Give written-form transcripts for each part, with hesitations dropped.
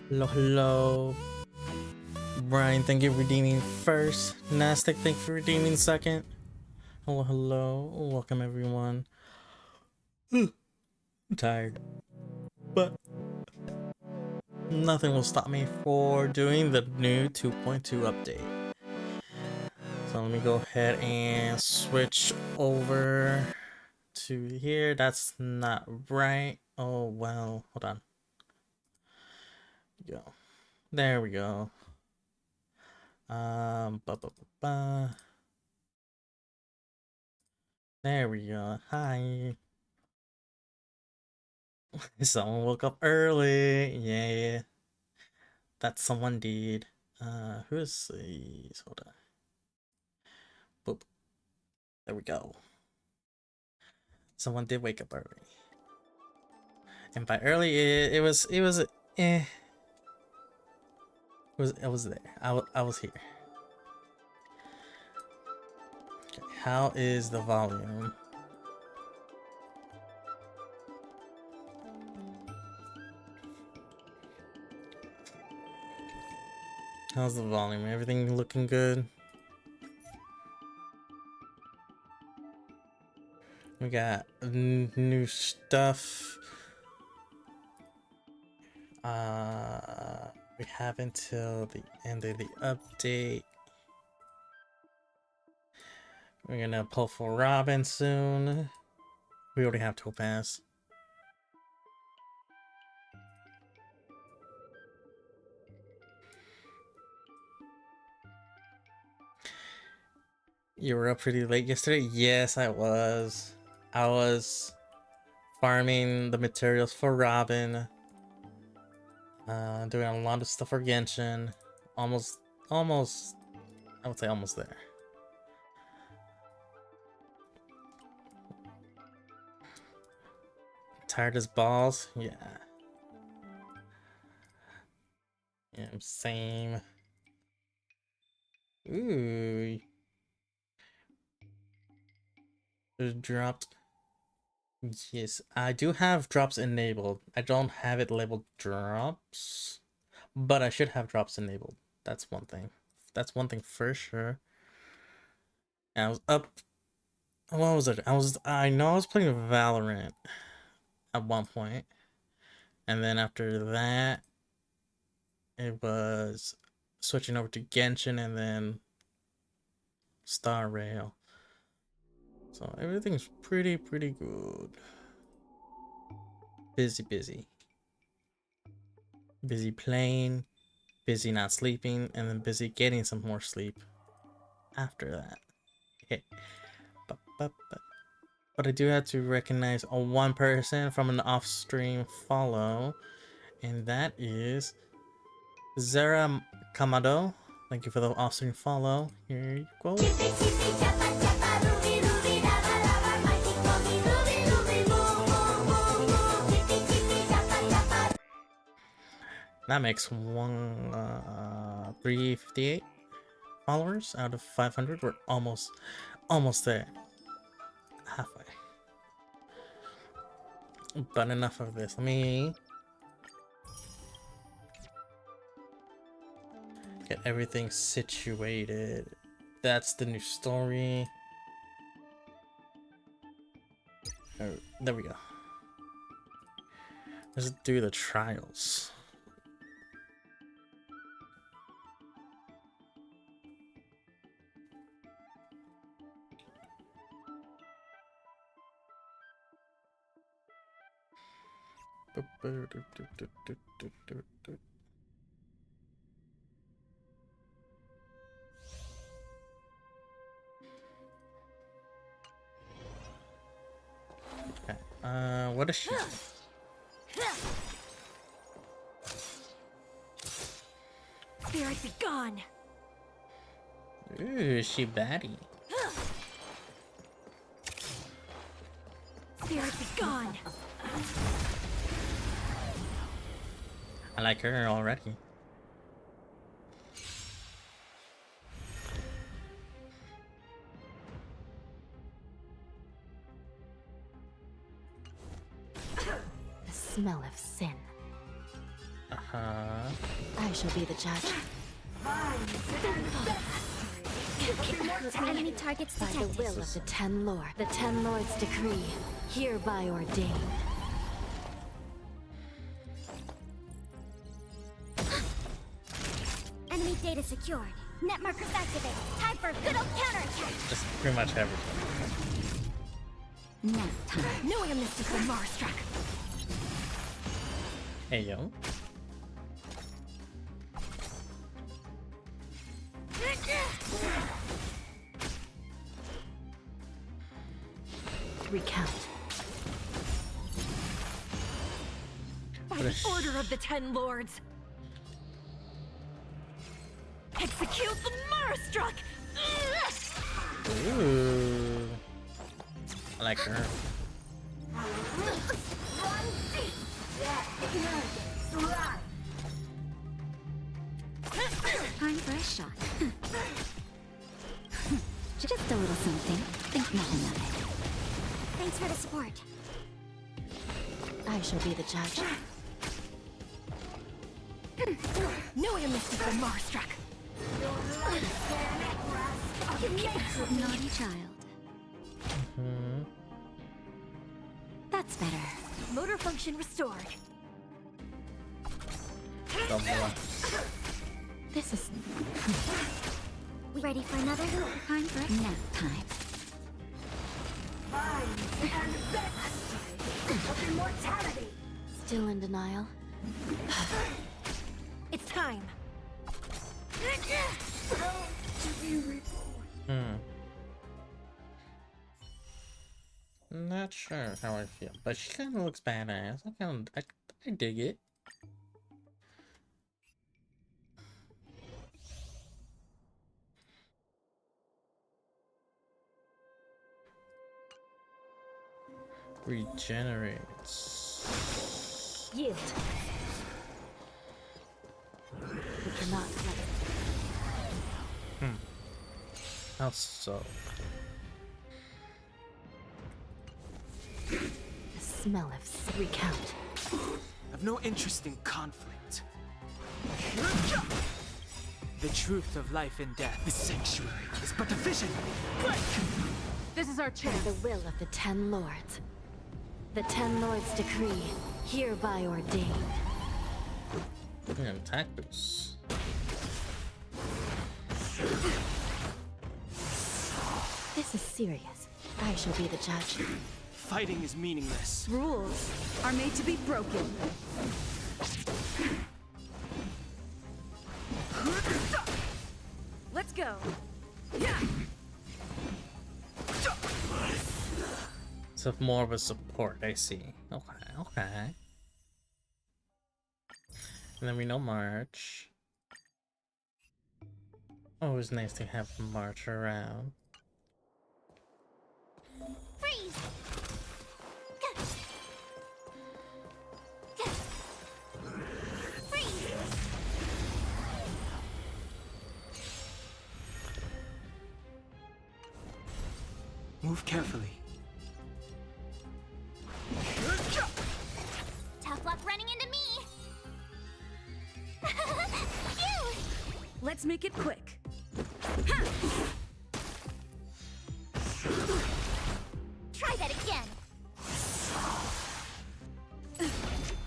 Hello, hello. Brian, thank you for redeeming first. Nastic, thank you for redeeming second. Hello, hello. Welcome, everyone. I'm tired, but nothing will stop me for doing the new 2.2 update. So let me go ahead and switch over to here. That's not right. Oh, well, hold on. Go. There we go. There we go. Hi. Someone woke up early. Yeah. That someone did. Who's these? Hold on. Boop. There we go. Someone did wake up early. And by early, it was eh. I was there. I was here. Okay, how is the volume? How's the volume? Everything looking good? We got new stuff. We have until the end of the update. We're gonna pull for Robin soon. We already have Topaz. You were up pretty late yesterday? Yes, I was. I was farming the materials for Robin. Doing a lot of stuff for Genshin. Almost, I would say almost there. Tired as balls? Yeah. Yeah, same. Ooh. It dropped. Yes, I do have drops enabled. I don't have it labeled drops, but I should have drops enabled. That's one thing. That's one thing for sure. And I was up. What was it? I know I was playing Valorant at one point, and then after that, it was switching over to Genshin and then Star Rail. So everything's pretty good. Busy playing. busy not sleeping, and then busy getting some more sleep after that. Okay. But I do have to recognize a one person from an off-stream follow, and that is Zara Kamado. Thank you for the off-stream follow. Here you go. That makes 358 followers out of 500. We're almost there. Halfway. But enough of this. Let me get everything situated. That's the new story. Oh, there we go. Let's do the trials. Okay. What is she? Spirit be gone. Ooh, she baddie. Spirit be gone. I like her already. The smell of sin. Uh-huh. I shall be the judge. Enemy targets by the will of the Ten Lord. The Ten Lords decree, hereby ordained. Enemy data secured. Net markers activated. Time for a good old counterattack. Just pretty much everything. Nap time. Knowing a mystical Marstruck. Hey, yo. Recount. By the order of the Ten Lords. Execute the Marstruck! Ooh. I like her. Time for a shot. Just a little something. Think nothing of it. Thanks for the support. I shall be the judge. Knowing a mystical Marstruck. Naughty child. Hmm. That's better. Motor function restored. This is We ready for another? time for nap time. Still in denial? It's time. Not sure how I feel, but she kind of looks badass. I dig it. Regenerates. Yield. We cannot let it. How so? The smell of recount. I've no interest in conflict. The truth of life and death. The sanctuary is but a vision. Break! This is our chance. By the will of the Ten Lords. The Ten Lords decree, hereby ordained. And attack boost. This is serious. I shall be the judge. Fighting is meaningless. Rules are made to be broken. go. Yeah. So more of a support, I see. Okay, okay. And then we know March. Always nice to have March around. Freeze! Freeze! Move carefully. Tough luck running into me! Phew! Let's make it quick. Try that again!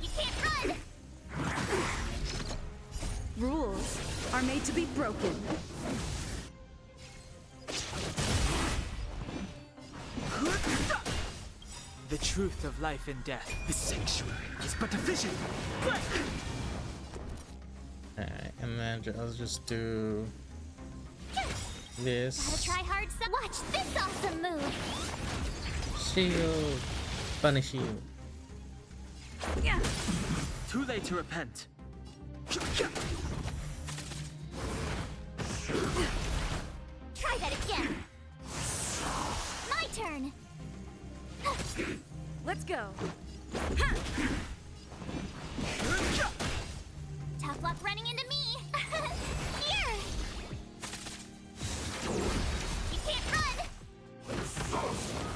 You can't run! Rules are made to be broken. The truth of life and death. The sanctuary is but a vision. Alright, and then I'll just do this. Gotta try hard some. Watch this awesome move! Shield. Bunny shield. Yeah. Too late to repent. Try that again! My turn! Let's go. Tough luck running into me! Here! You can't run!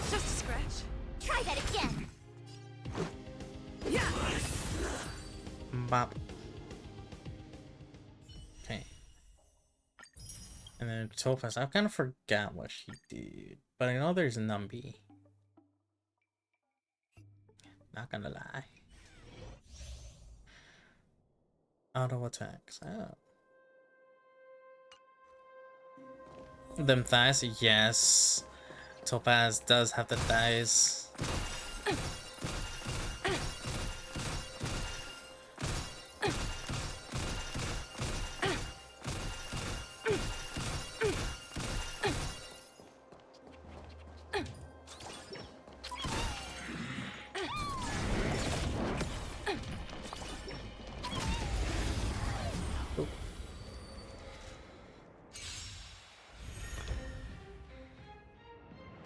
Just a scratch. Try that again! Yeah. Bop. Okay. And then Topaz, I kind of forgot what she did. But I know there's Numby. Not gonna lie. Auto attacks. Oh. Them thighs, yes. Topaz does have the thighs.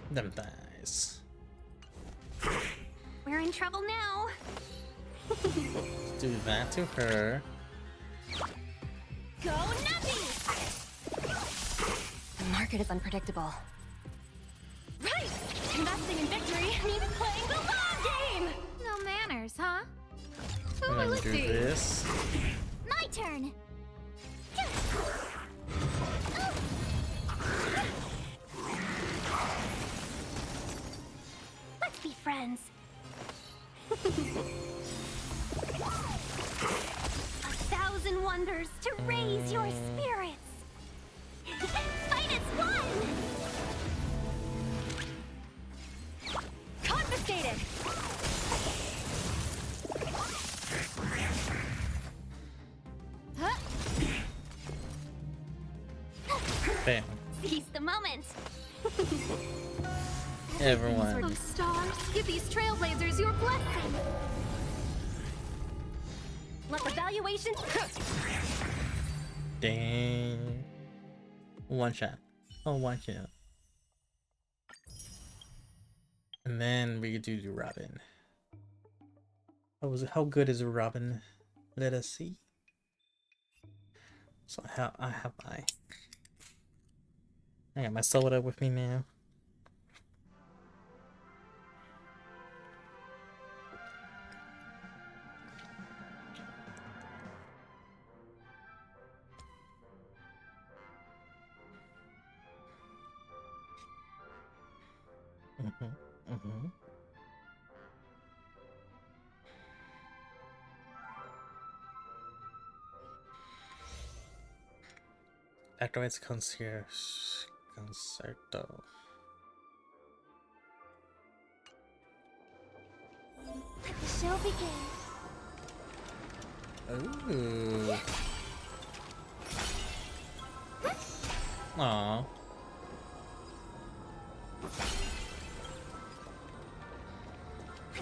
Them thighs. We're in trouble now. Do that to her. Go Nuppy! The market is unpredictable. Right! Investing in victory and even playing the long game! No manners, huh? And then do this. My turn! Let's be friends. 1,000 wonders to raise your spirits. Fight as one! Confiscated. Huh? Bam. Seize the moment. Everyone. Oh, stars, give these trailblazers your blessing. Let the valuation. Dang. One shot. Oh, one shot. And then we do Robin. How good is Robin? Let us see. So I got my soda with me now. Activates concierge concerto. Let the show begin. Ooh. Aw.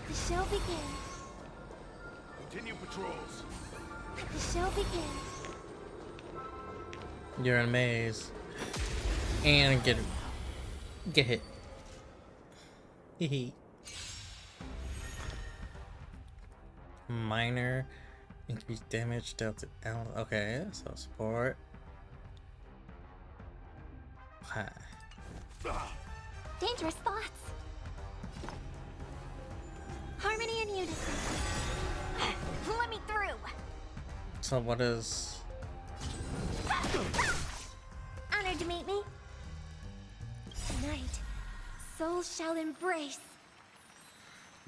The show begins. Continue patrols. The show begins. You're in a maze. And get hit. Hee. Minor increased damage dealt to L. Okay, so support. Hi. Dangerous thoughts. Harmony and unison. Let me through. So what is? Honored to meet me. Tonight, souls shall embrace.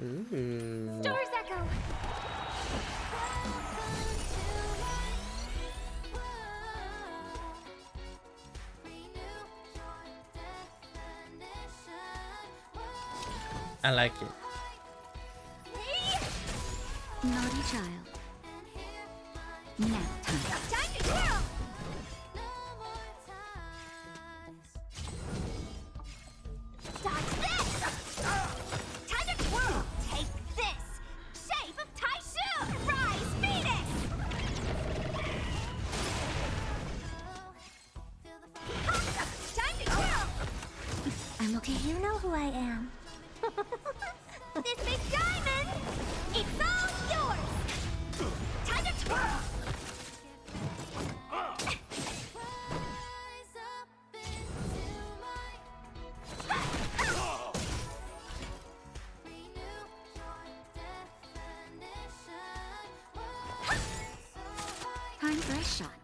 Ooh. Stars echo. I like it. Naughty child. Nap time. Time to twirl. Dodge this. Time to twirl. Take this. Shape of Taishu. Rise, Venus. Time to twirl. I'm okay. You know who I am. This big diamond. It's all yours. Time to twirl. Time for a shot.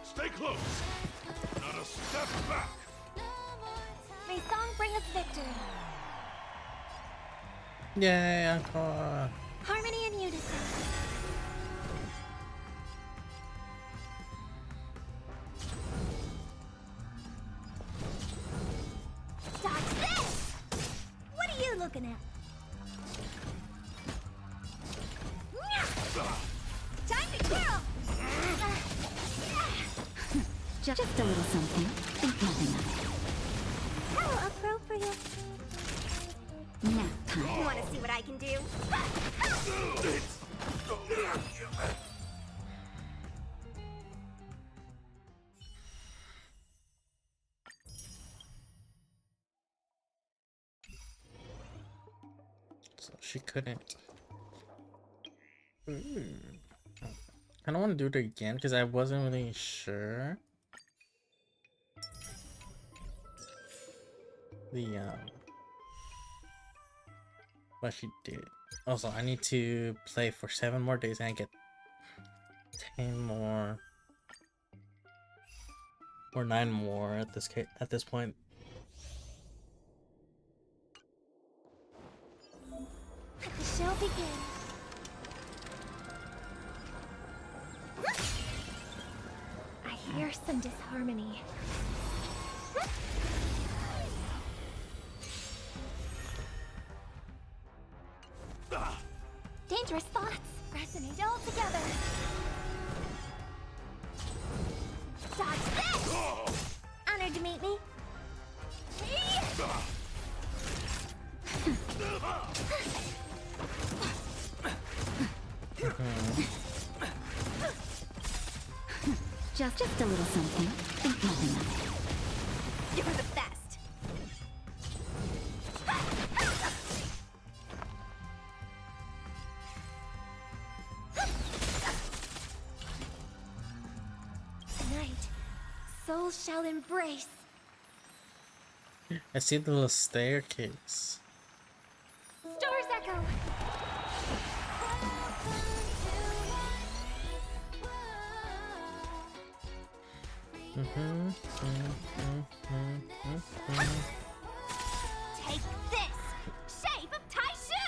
Stay close. Not a step back. May song bring us victory. Yay, encore. Harmony and unison. Dodge this! What are you looking at? Time to twirl! Just a little something. Think nothing of How appropriate. it. Nap time. You want to see what I can do? So she couldn't. I don't want to do it again because I wasn't really sure. But she did. Also, I need to play for 7 more days and I get 10 more or 9 more at this point. The show begins. I hear some disharmony. Dangerous thoughts resonate all together. Dodge this! Honored to meet me. Just a little something. Think nothing of it. You're the best. Tonight, souls shall embrace. I see the little staircase. Stars echo. Take this! Shape of Taishu!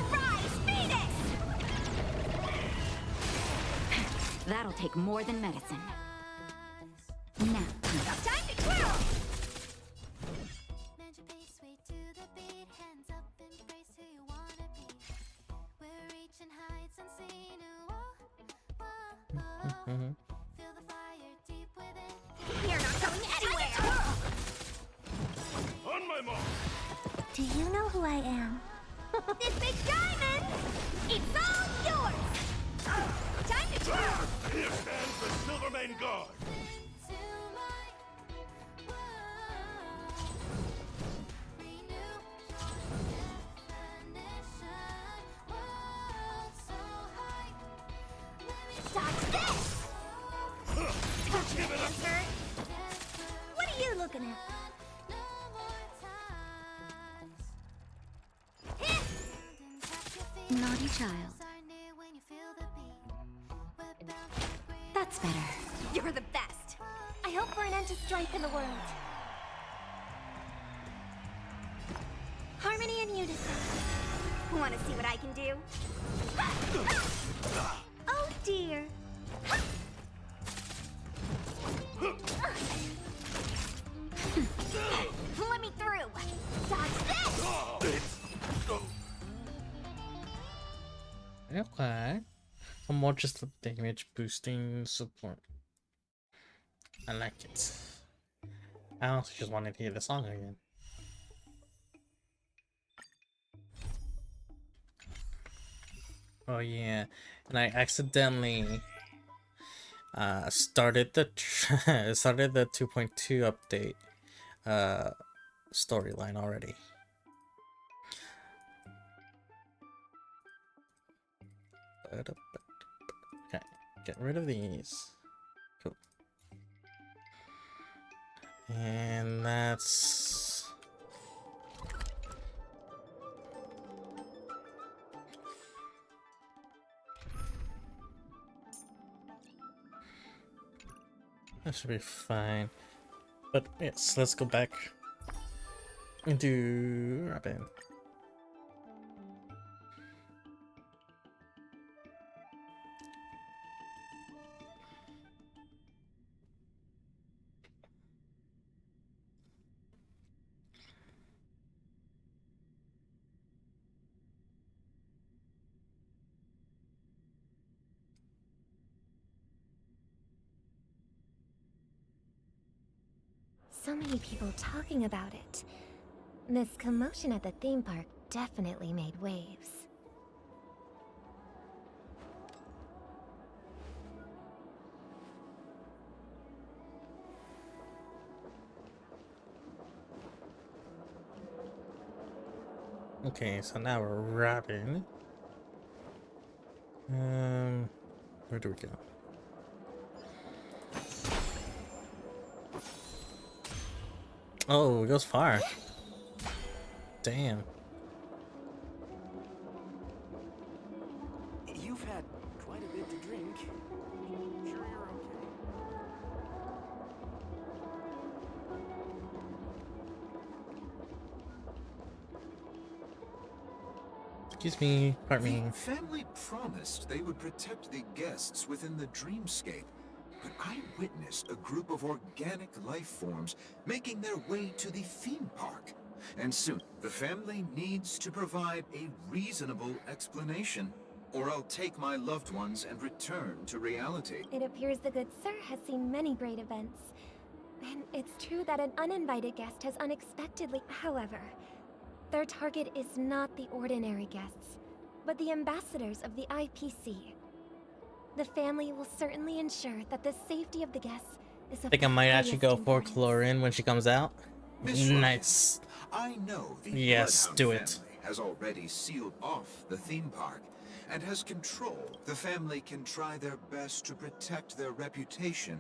Rise, Venus! That'll take more than medicine. Nap time. Time to twirl! Mhm. You're not going anywhere! On my mark! Do you know who I am? This big diamond! It's all yours! Time to turn! Here stands the Silvermane Guard! Dodge this! Give it up! Hurt. What are you looking at? Naughty child. That's better. You're the best. I hope for an end to strife in the world. Harmony and unison. Want to see what I can do? Oh dear. Let me through. Dodge this. Okay. Some more just the damage boosting support. I like it. I also just wanted to hear the song again. Oh yeah, and I accidentally started the started the 2.2 update storyline already. Okay, get rid of these. Cool. And that's that should be fine. But yes, let's go back into Robin. So many people talking about it. This commotion at the theme park definitely made waves. Okay, so now we're Robin. Where do we go? Oh, it goes far. Damn. You've had quite a bit to drink. Sure you're okay? Excuse me, pardon me. The family promised they would protect the guests within the dreamscape, but I witnessed a group of organic life forms making their way to the theme park. And soon, the family needs to provide a reasonable explanation, or I'll take my loved ones and return to reality. It appears the good sir has seen many great events. And it's true that an uninvited guest has unexpectedly... However, their target is not the ordinary guests, but the ambassadors of the IPC. The family will certainly ensure that the safety of the guests is of Think I might the actually go highest for importance. Chlorine when she comes out. Miss Ryan, Nice. I know the Yes, Bloodhound do it. family has already sealed off the theme park and has control. The family can try their best to protect their reputation,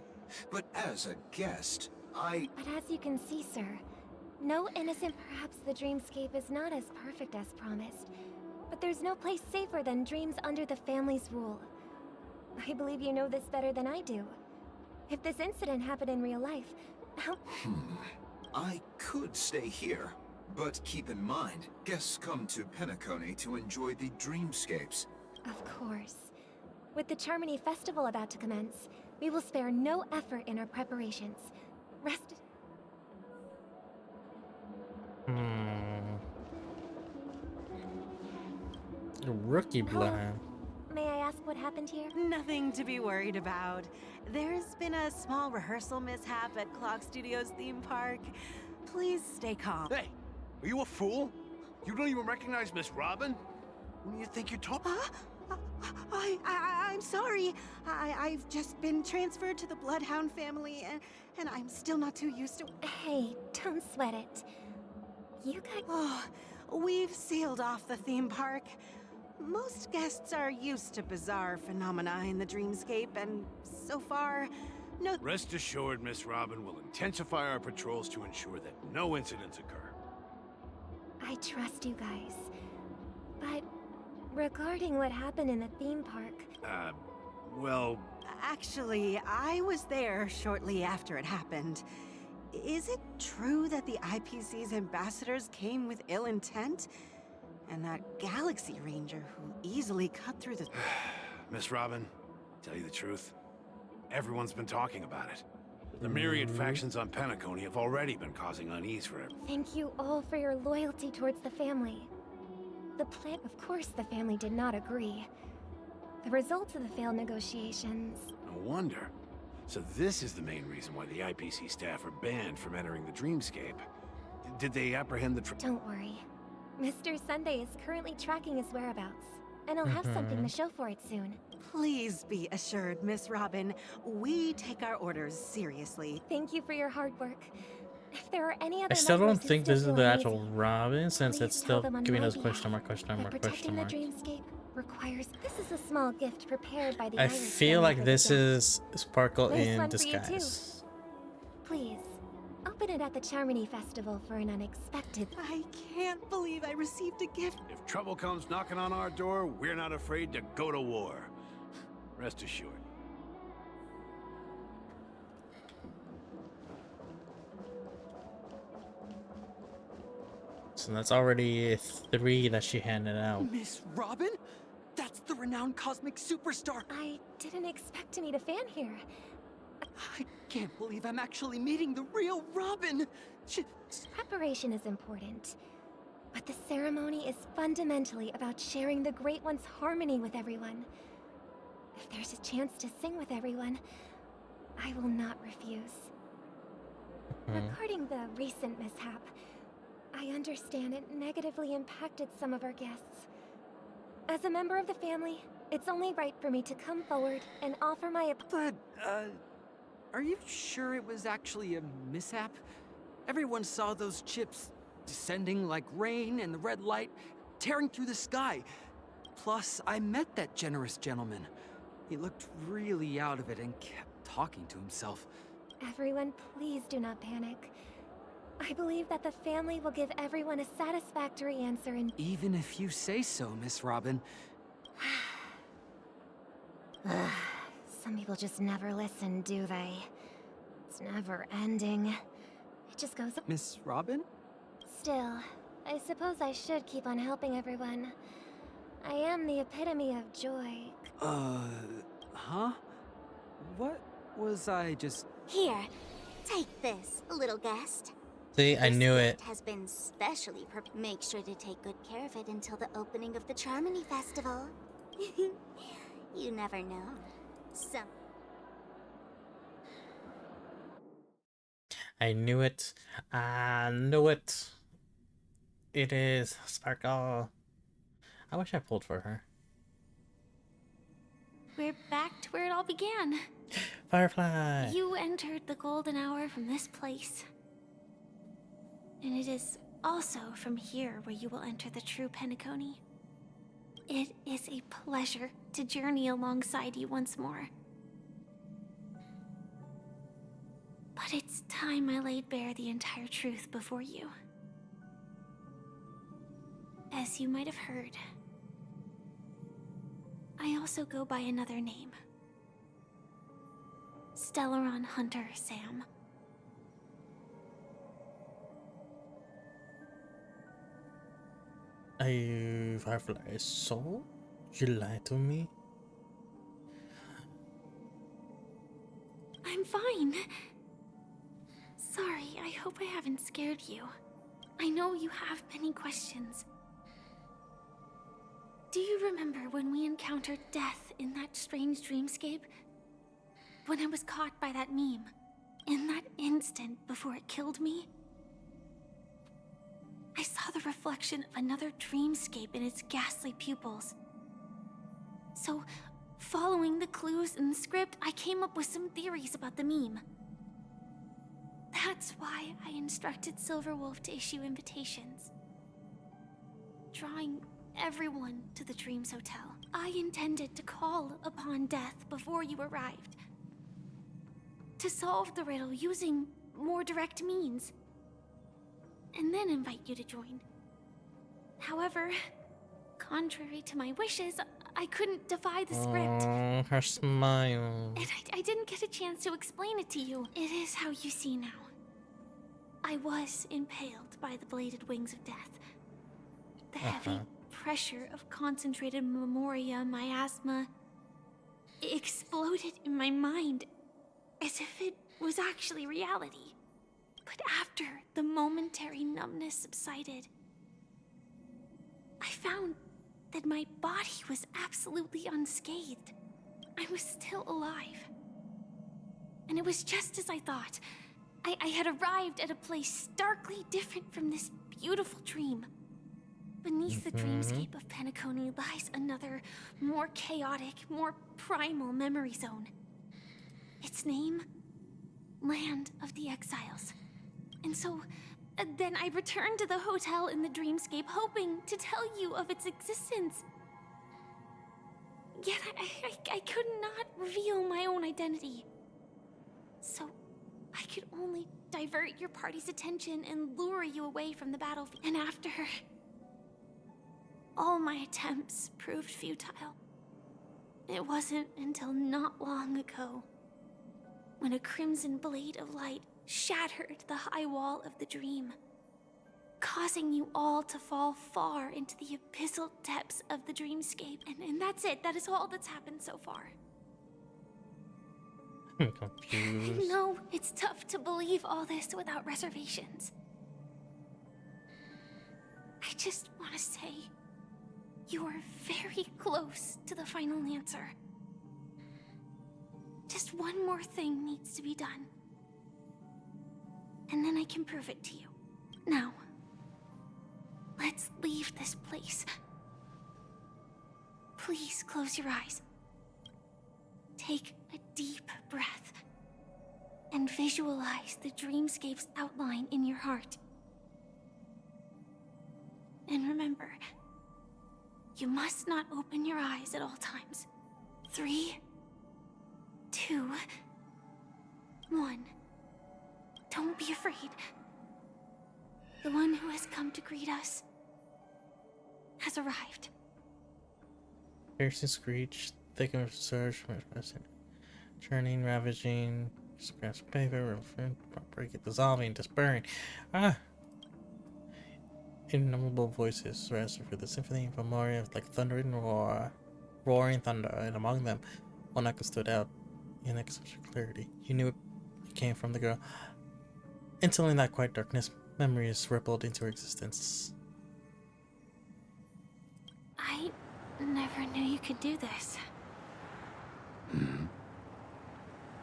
but as a guest, But as you can see, sir, no innocent. Perhaps the dreamscape is not as perfect as promised, but there's no place safer than dreams under the family's rule. I believe you know this better than I do. If this incident happened in real life, how... I could stay here. But keep in mind, guests come to Penacony to enjoy the dreamscapes. Of course. With the Charmony Festival about to commence, we will spare no effort in our preparations. Rest... Rookie Bloodhound. May I ask what what happened here? Nothing to be worried about. There's been a small rehearsal mishap at Clock Studios theme park. Please stay calm. Hey, are you a fool? You don't even recognize Miss Robin? Who do you think you're talking? I'm sorry. I've just been transferred to the Bloodhound family, and I'm still not too used to. Hey, don't sweat it. You guys. Oh, we've sealed off the theme park. Most guests are used to bizarre phenomena in the dreamscape, and so far, no. Rest assured, Miss Robin will intensify our patrols to ensure that no incidents occur. I trust you guys. But regarding what happened in the theme park, Well, Actually, I was there shortly after it happened. Is it true that the IPC's ambassadors came with ill intent? And that Galaxy Ranger who easily cut through the... Miss Robin, tell you the truth, everyone's been talking about it. The myriad factions on Penacony have already been causing unease for everyone. thank you all for your loyalty towards the family. The plan, of course, the family did not agree. The results of the failed negotiations. No wonder. So this is the main reason why the IPC staff are banned from entering the dreamscape. Did they apprehend the Don't worry. Mr. Sunday is currently tracking his whereabouts, and he'll have something to show for it soon. Please be assured, Miss Robin, we take our orders seriously. Thank you for your hard work. If there are any I other still members don't who think this is feel the uneasy, actual Robin, since please it's tell still them on giving my us behalf question mark, question that mark, protecting question mark. the dreamscape requires. This is a small gift prepared by the I Irish feel family like for this the guests. is Sparkle There's in one for you, too. disguise. Please, open it at the Charmony Festival for an unexpected. I can't believe I received a gift. If trouble comes knocking on our door, we're not afraid to go to war. Rest assured. So that's already 3 that she handed out. Miss Robin? That's the renowned cosmic superstar. I didn't expect to meet a fan here. I can't believe I'm actually meeting the real Robin. Preparation is important, but the ceremony is fundamentally about sharing the Great One's harmony with everyone. If there's a chance to sing with everyone, I will not refuse. Regarding the recent mishap, I understand it negatively impacted some of our guests. As a member of the family, it's only right for me to come forward and offer my But, are you sure it was actually a mishap? Everyone saw those chips descending like rain and the red light tearing through the sky. Plus, I met that generous gentleman. He looked really out of it and kept talking to himself. Everyone, please do not panic. I believe that the family will give everyone a satisfactory answer in... Even if you say so, Miss Robin. Some people just never listen, do they? It's never ending. It just goes... Miss Robin? Still, I suppose I should keep on helping everyone. I am the epitome of joy. Huh? What was I just... Here, take this, little guest. See, I This knew gift it. has been specially Make sure to take good care of it until the opening of the Charmony Festival. You never know. Some... I knew it. I knew it. It is Sparkle. I wish I pulled for her. We're back to where it all began. Firefly. You entered the golden hour from this place. And it is also from here where you will enter the true Penacony. It is a pleasure to journey alongside you once more. But it's time I laid bare the entire truth before you. As you might have heard, I also go by another name. Stellaron Hunter Sam. Are you Firefly's soul? You lied to me? I'm fine. Sorry, I hope I haven't scared you. I know you have many questions. Do you remember when we encountered encountered death in that strange dreamscape, when I was caught by that meme, in that instant before it killed me, I saw the reflection of another dreamscape in its ghastly pupils. So, following the clues in the script, I came up with some theories about the meme. That's why I instructed Silverwolf to issue invitations, drawing everyone to the Dreams Hotel. I intended to call upon death before you arrived, to solve the riddle using more direct means, and then invite you to join. However, contrary to my wishes, I couldn't defy the script. Oh, her smile. And I didn't get a chance to explain it to you. It is how you see now. I was impaled by the bladed wings of death. The heavy pressure of concentrated memoria, miasma, exploded in my mind as if it was actually reality. But after the momentary numbness subsided, I found that my body was absolutely unscathed. I was still alive. And it was just as I thought. I had arrived at a place starkly different from this beautiful dream. Beneath the dreamscape of Penacony lies another, more chaotic, more primal memory zone. Its name? Land of the Exiles. And so, then I returned to the hotel in the dreamscape, hoping to tell you of its existence. Yet I could not reveal my own identity. So, I could only divert your party's attention and lure you away from the battlefield. And after, all my attempts proved futile. It wasn't until not long ago, when a crimson blade of light shattered the high wall of the dream, causing you all to fall far into the abyssal depths of the dreamscape. And that's it. That is all that's happened so far. I'm confused. No, it's tough to believe all this without reservations. I just want to say, you are very close to the final answer. Just one more thing needs to be done, and then I can prove it to you. Now, let's leave this place. Please close your eyes. Take a deep breath and visualize the dreamscape's outline in your heart. And remember, you must not open your eyes at all times. 3, 2, 1. Don't be afraid. The one who has come to greet us has arrived. Piercing screech, thick of surge, churning, ravaging, scratch paper, break it, dissolving, despairing. Innumerable voices rested for the symphony of memoria like thundering roaring thunder, and among them, one echo stood out in exceptional clarity. You knew it came from the girl. Instantly in that quiet darkness, memories rippled into her existence. I never knew you could do this.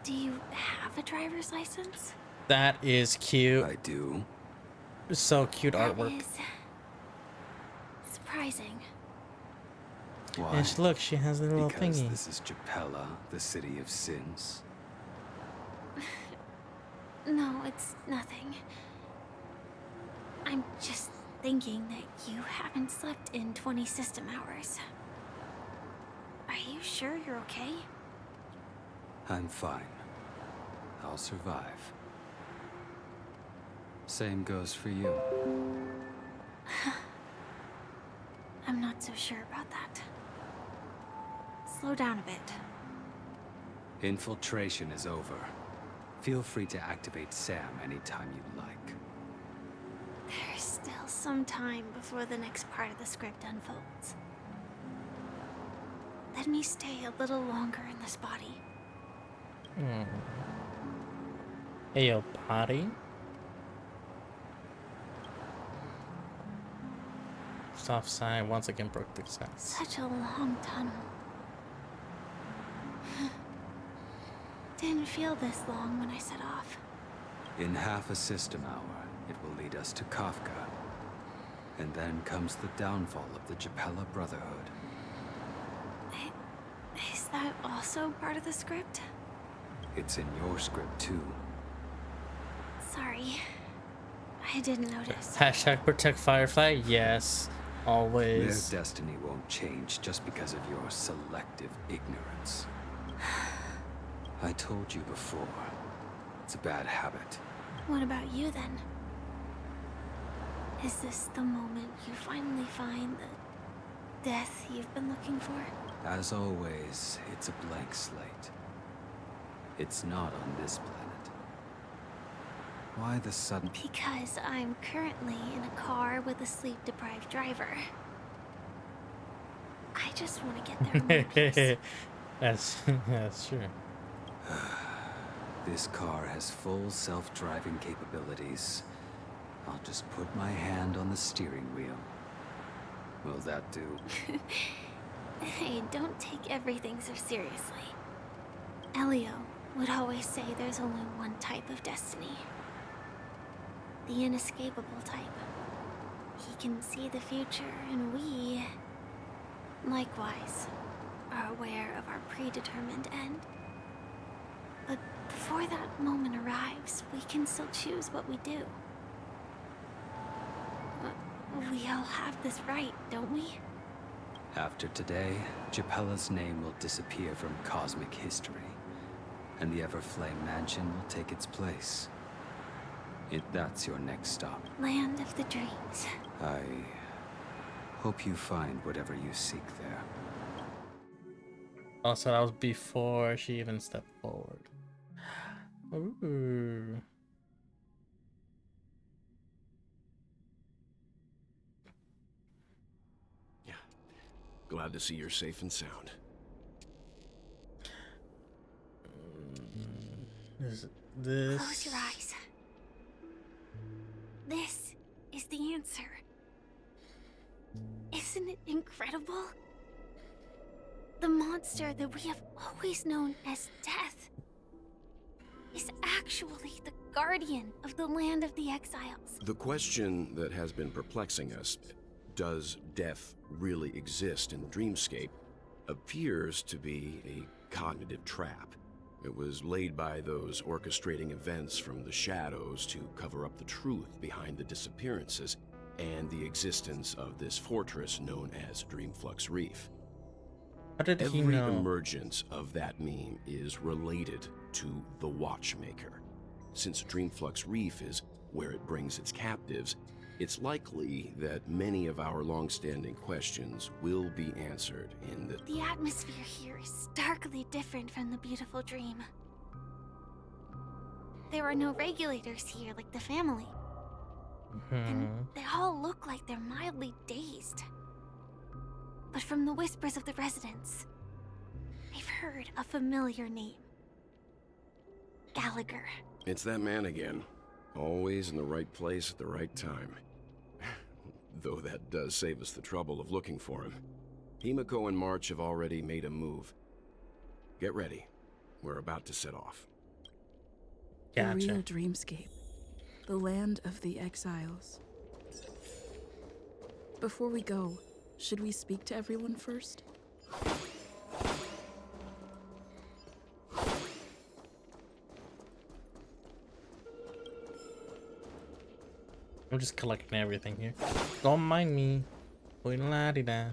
Do you have a driver's license? That is cute. I do. So cute artwork. That is surprising. Why? And look, she has a little Because thingy. this is Japella, the city of sins. No, it's nothing. I'm just thinking that you haven't slept in 20 system hours. Are you sure you're okay? I'm fine. I'll survive. Same goes for you. I'm not so sure about that. Slow down a bit. Infiltration is over. Feel free to activate Sam anytime you like. There's still some time before the next part of the script unfolds. Let me stay a little longer in this body. Hey, yo, potty. Soft sigh once again broke the silence. Such a long tunnel. didn't feel this long when I set off. In half a system hour, it will lead us to Kafka. And then comes the downfall of the Japella Brotherhood. Is that also part of the script? It's in your script too. Sorry. I didn't notice. Hashtag protect Firefly? Yes. Always. Their destiny won't change just because of your selective ignorance. I told you before. It's a bad habit. What about you then? Is this the moment you finally find the death you've been looking for? As always, it's a blank slate. It's not on this planet. Why the sudden... Because I'm currently in a car with a sleep-deprived driver. I just want to get there in one piece. That's true. This car has full self-driving capabilities. I'll just put my hand on the steering wheel. Will that do? Hey, don't take everything so seriously. Elio would always say there's only one type of destiny. The inescapable type. He can see the future, and we, likewise, are aware of our predetermined end. But before that moment arrives, we can still choose what we do. We all have this right, don't we? After today, Japella's name will disappear from cosmic history, and the Everflame Mansion will take its place. That's your next stop. Land of the Dreams. I hope you find whatever you seek there. Also, that was before she even stepped forward. Ooh. Yeah. Glad to see you're safe and sound. Is this... Close your eyes. This is the answer. Isn't it incredible? The monster that we have always known as Death is actually the guardian of the land of the exiles. The question that has been perplexing us, does death really exist in Dreamscape, appears to be a cognitive trap. It was laid by those orchestrating events from the shadows to cover up the truth behind the disappearances and the existence of this fortress known as Dreamflux Reef. How did he Every know? emergence of that meme is related to the Watchmaker. Since Dreamflux Reef is where it brings its captives, it's likely that many of our long-standing questions will be answered in the... The atmosphere here is starkly different from the beautiful dream. There are no regulators here like the family. And they all look like they're mildly dazed. But from the whispers of the residents, I've heard a familiar name. Gallagher. It's that man again. Always in the right place at the right time. Though that does save us the trouble of looking for him. Himiko and March have already made a move. Get ready. We're about to set off. Gotcha. The real Dreamscape. The land of the exiles. Before we go, should we speak to everyone first? I'm just collecting everything here. Don't mind me. La-di-da.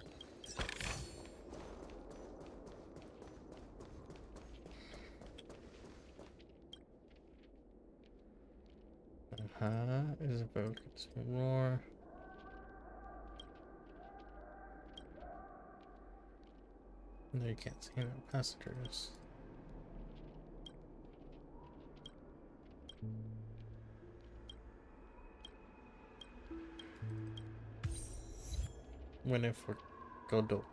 Is it broken to roar? No, you can't see no passengers. Waiting for Godot.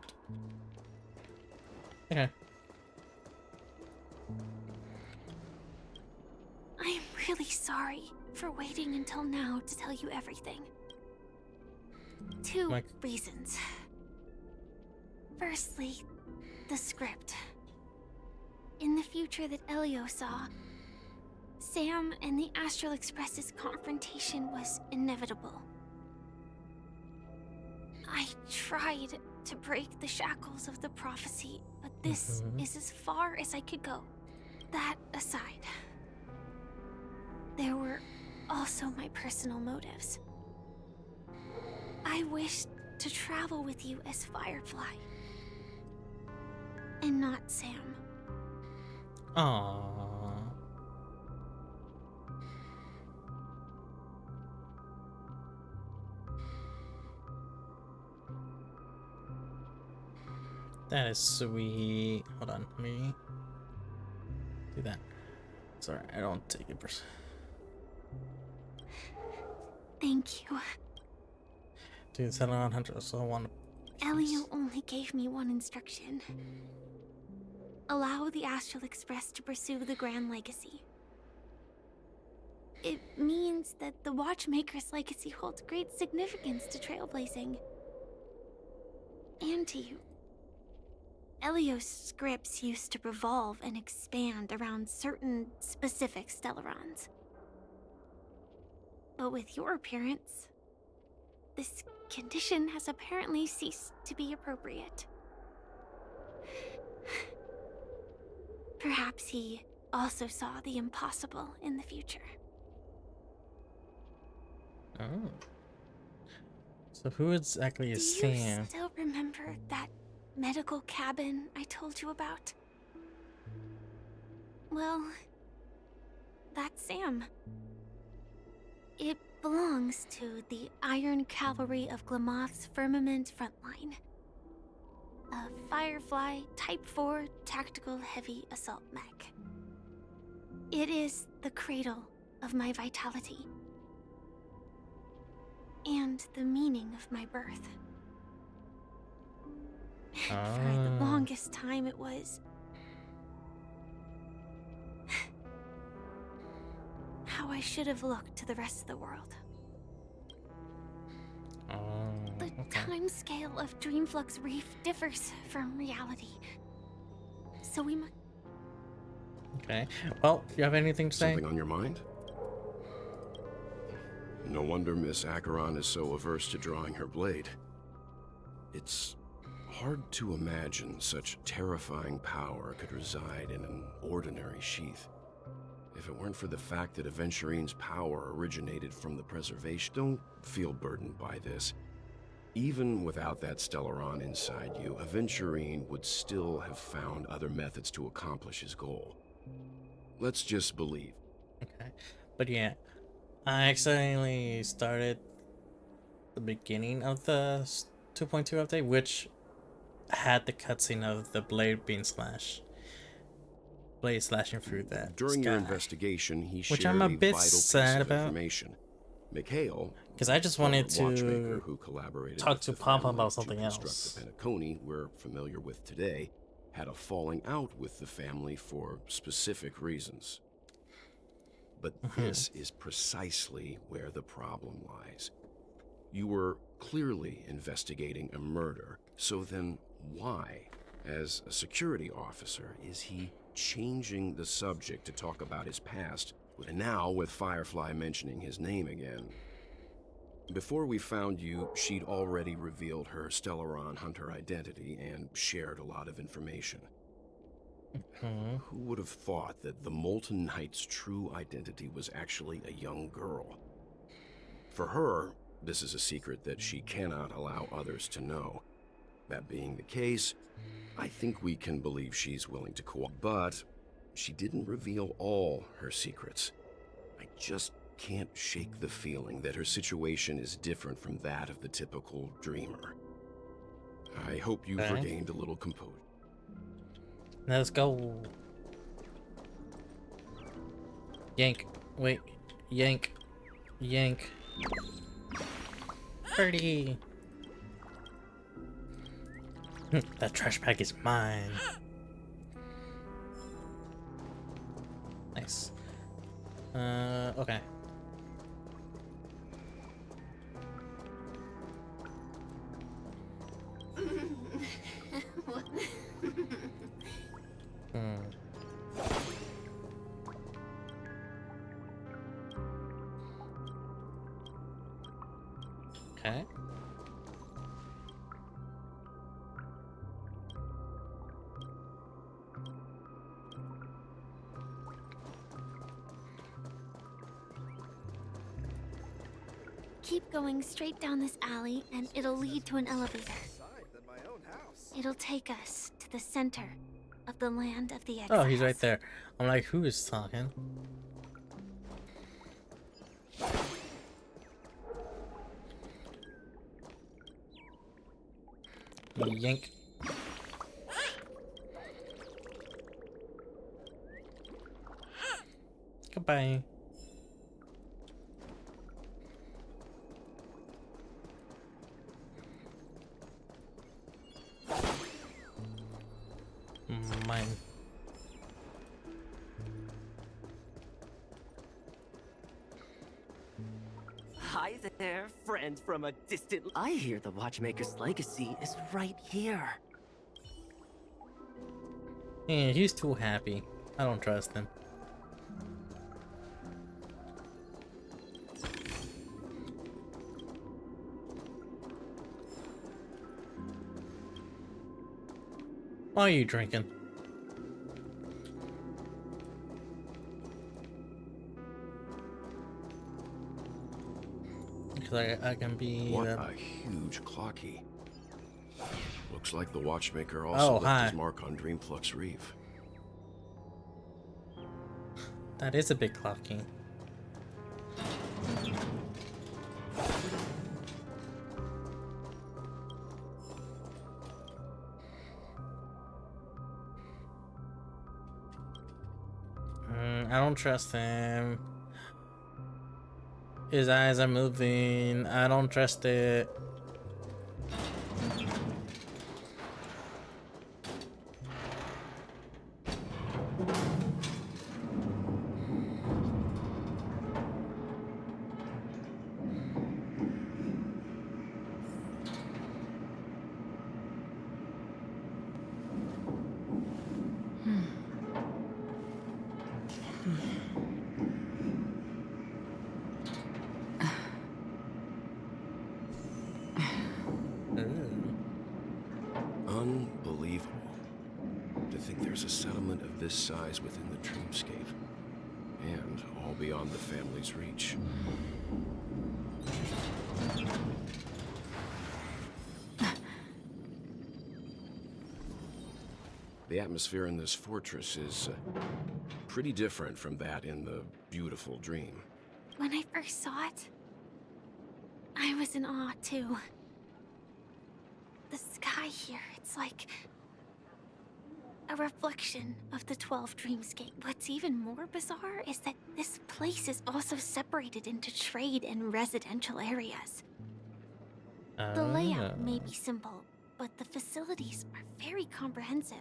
Okay. I'm really sorry for waiting until now to tell you everything. Two reasons. Firstly, the script. In the future that Elio saw, Sam and the Astral Express's confrontation was inevitable. I tried to break the shackles of the prophecy, but this is as far as I could go. That aside, there were also my personal motives. I wished to travel with you as Firefly, and not Sam. Aww. That is sweet. Hold on, let me do that. Sorry, I don't take it personally. Thank you. Dude, settle on Hunter, so I want to. Elio only gave me one instruction. Allow the Astral Express to pursue the Grand Legacy. It means that the Watchmaker's legacy holds great significance to trailblazing. And to you. Elio's scripts used to revolve and expand around certain specific Stellarons. But with your appearance, this condition has apparently ceased to be appropriate. Perhaps he also saw the impossible in the future. Oh. So who exactly is Do you Sam? still remember that medical cabin I told you about? Well, that's Sam. It belongs to the Iron Cavalry of Glamoth's Firmament Frontline. A Firefly Type 4 Tactical Heavy Assault Mech. It is the cradle of my vitality. And the meaning of my birth. For the longest time it was how I should have looked to the rest of the world. The time scale of Dreamflux Reef differs from reality. So we might... Okay. Well, you have anything to say? Something on your mind? No wonder Miss Acheron is so averse to drawing her blade. It's hard to imagine such terrifying power could reside in an ordinary sheath. If it weren't for the fact that Aventurine's power originated from the preservation, don't feel burdened by this. Even without that Stellaron inside you, Aventurine would still have found other methods to accomplish his goal. Let's just believe. Okay. But yeah, I accidentally started the beginning of the 2.2 update, which had the cutscene of the blade being slashed. Blade slashing through that During sky. your investigation, he shared Which I'm a bit vital sad piece of about. information. Mikhail, Because I just wanted the watchmaker to who collaborated talk with to the Papa family about to something construct else. The Penacony we're familiar with today, had a falling out with the family for specific reasons. But this is precisely where the problem lies. You were clearly investigating a murder, so then why, as a security officer, is he changing the subject to talk about his past, and now with Firefly mentioning his name again? Before we found you, she'd already revealed her Stellaron Hunter identity and shared a lot of information. Who would have thought that the Molten Knight's true identity was actually a young girl? For her, this is a secret that she cannot allow others to know. That being the case, I think we can believe she's willing to cooperate. But she didn't reveal all her secrets. I just can't shake the feeling that her situation is different from that of the typical dreamer. I hope you've regained a little composure. Let's go. Yank. Wait. Yank. Yank. Birdie. That trash bag is mine. Nice. Okay. Keep going straight down this alley, and it'll lead to an elevator. It'll take us to the center of the land of the exiles. Oh, he's right there. I'm like, who is talking? Yank. Goodbye. Mine. Hi there, friend from a distant... I hear the Watchmaker's legacy is right here. Yeah, he's too happy. I don't trust him. Why are you drinking? Because I can be... What a huge clock key. Looks like the Watchmaker also left his mark on Dreamflux Reef. That is a big clock key. I don't trust him. His eyes are moving. I don't trust it. Unbelievable. To think there's a settlement of this size within the dreamscape. And all beyond the family's reach. The atmosphere in this fortress is pretty different from that in the beautiful dream. When I first saw it, I was in awe too. The sky here, it's like a reflection of the 12 dreamscape. What's even more bizarre is that this place is also separated into trade and residential areas. The layout may be simple, but the facilities are very comprehensive.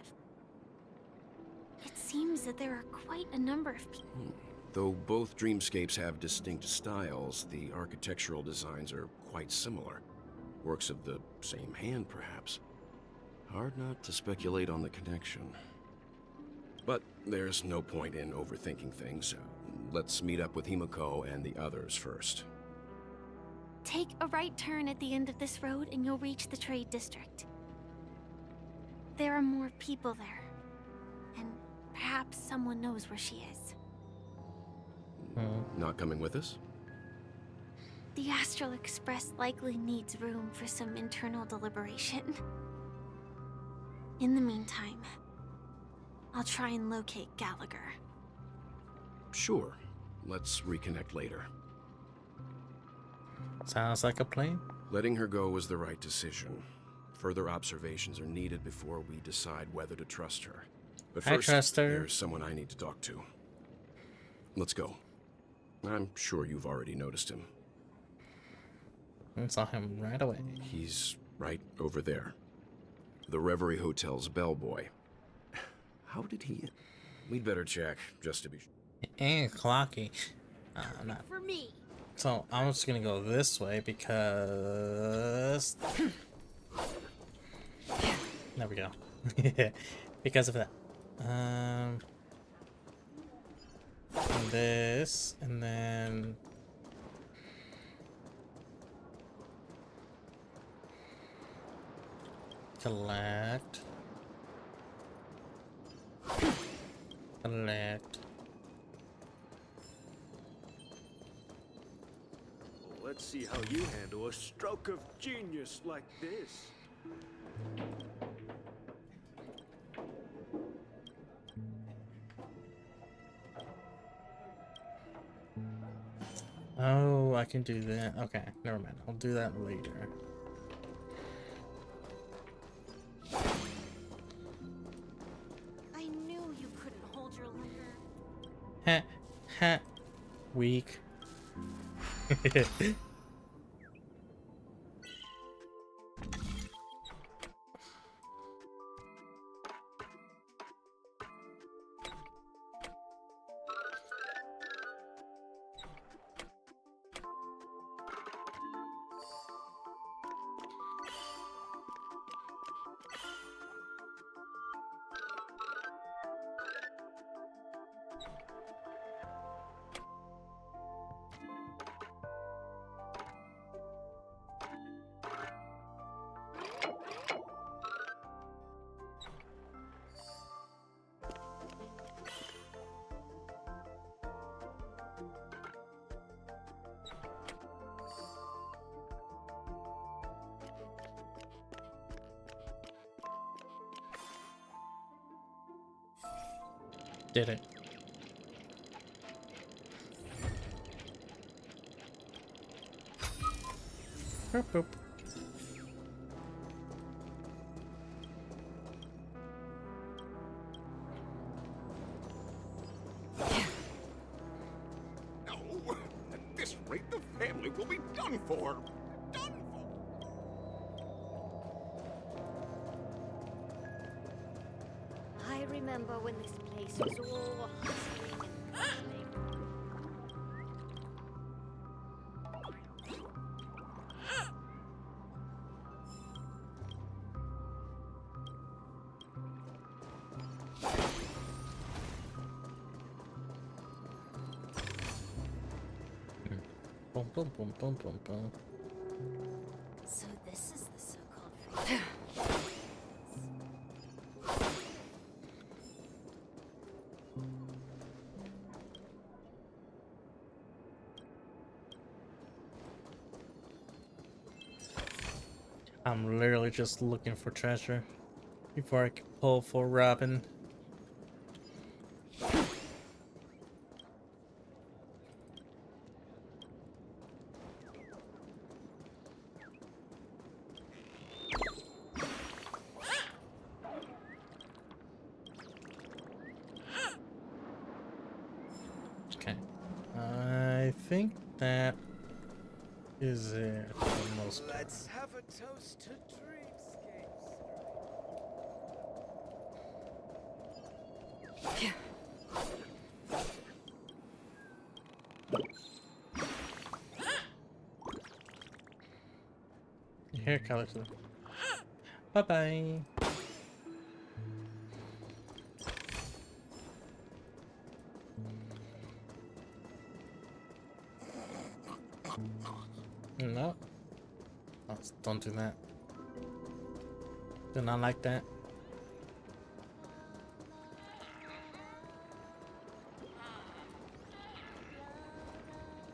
It seems that there are quite a number of people. Though both dreamscapes have distinct styles, the architectural designs are quite similar. Works of the same hand, perhaps. Hard not to speculate on the connection. But there's no point in overthinking things. Let's meet up with Himiko and the others first. Take a right turn at the end of this road and you'll reach the trade district. There are more people there. And perhaps someone knows where she is. Not coming with us? The Astral Express likely needs room for some internal deliberation. In the meantime, I'll try and locate Gallagher. Sure. Let's reconnect later. Sounds like a plan. Letting her go was the right decision. Further observations are needed before we decide whether to trust her. But first, I trust her. There's someone I need to talk to. Let's go. I'm sure you've already noticed him. I saw him right away. He's right over there. The Reverie Hotel's bellboy. How did he... We'd better check, just to be sure. And clocky. Not. For me. So I'm just gonna go this way because... There we go. Because of that. This, and then... Collect. Let's see how you handle a stroke of genius like this. Oh, I can do that. Okay, never mind. I'll do that later. I knew you couldn't hold your liquor. Ha, ha, weak. Did it. Boop, boop. No, at this rate, the family will be done for. Done for. I remember when this place was all hustling and bustling. Boom, boom, boom, boom, boom, boom. So this is the so-called free. I'm literally just looking for treasure before I can pull for Robin. Okay, I think that is it for the most part. Let's have a toast to dreamscapes. Here, color. Bye bye. No. Oh, don't do that. Do not like that.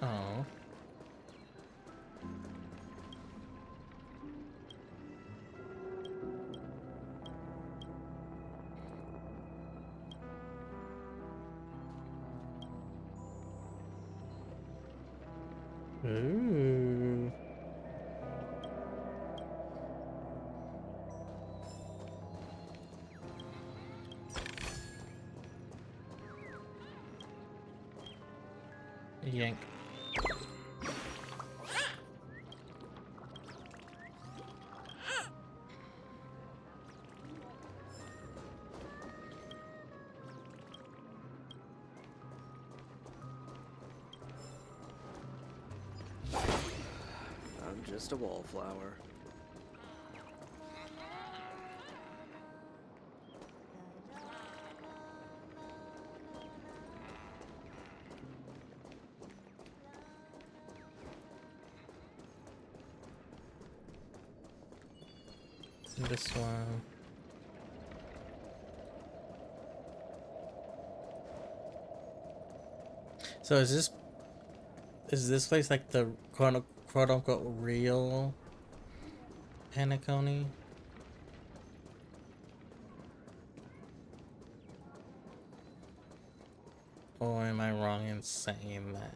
Oh. Ooh. Yank. I'm just a wallflower. This one. So is this place like the quote unquote real Penacony? Or am I wrong in saying that?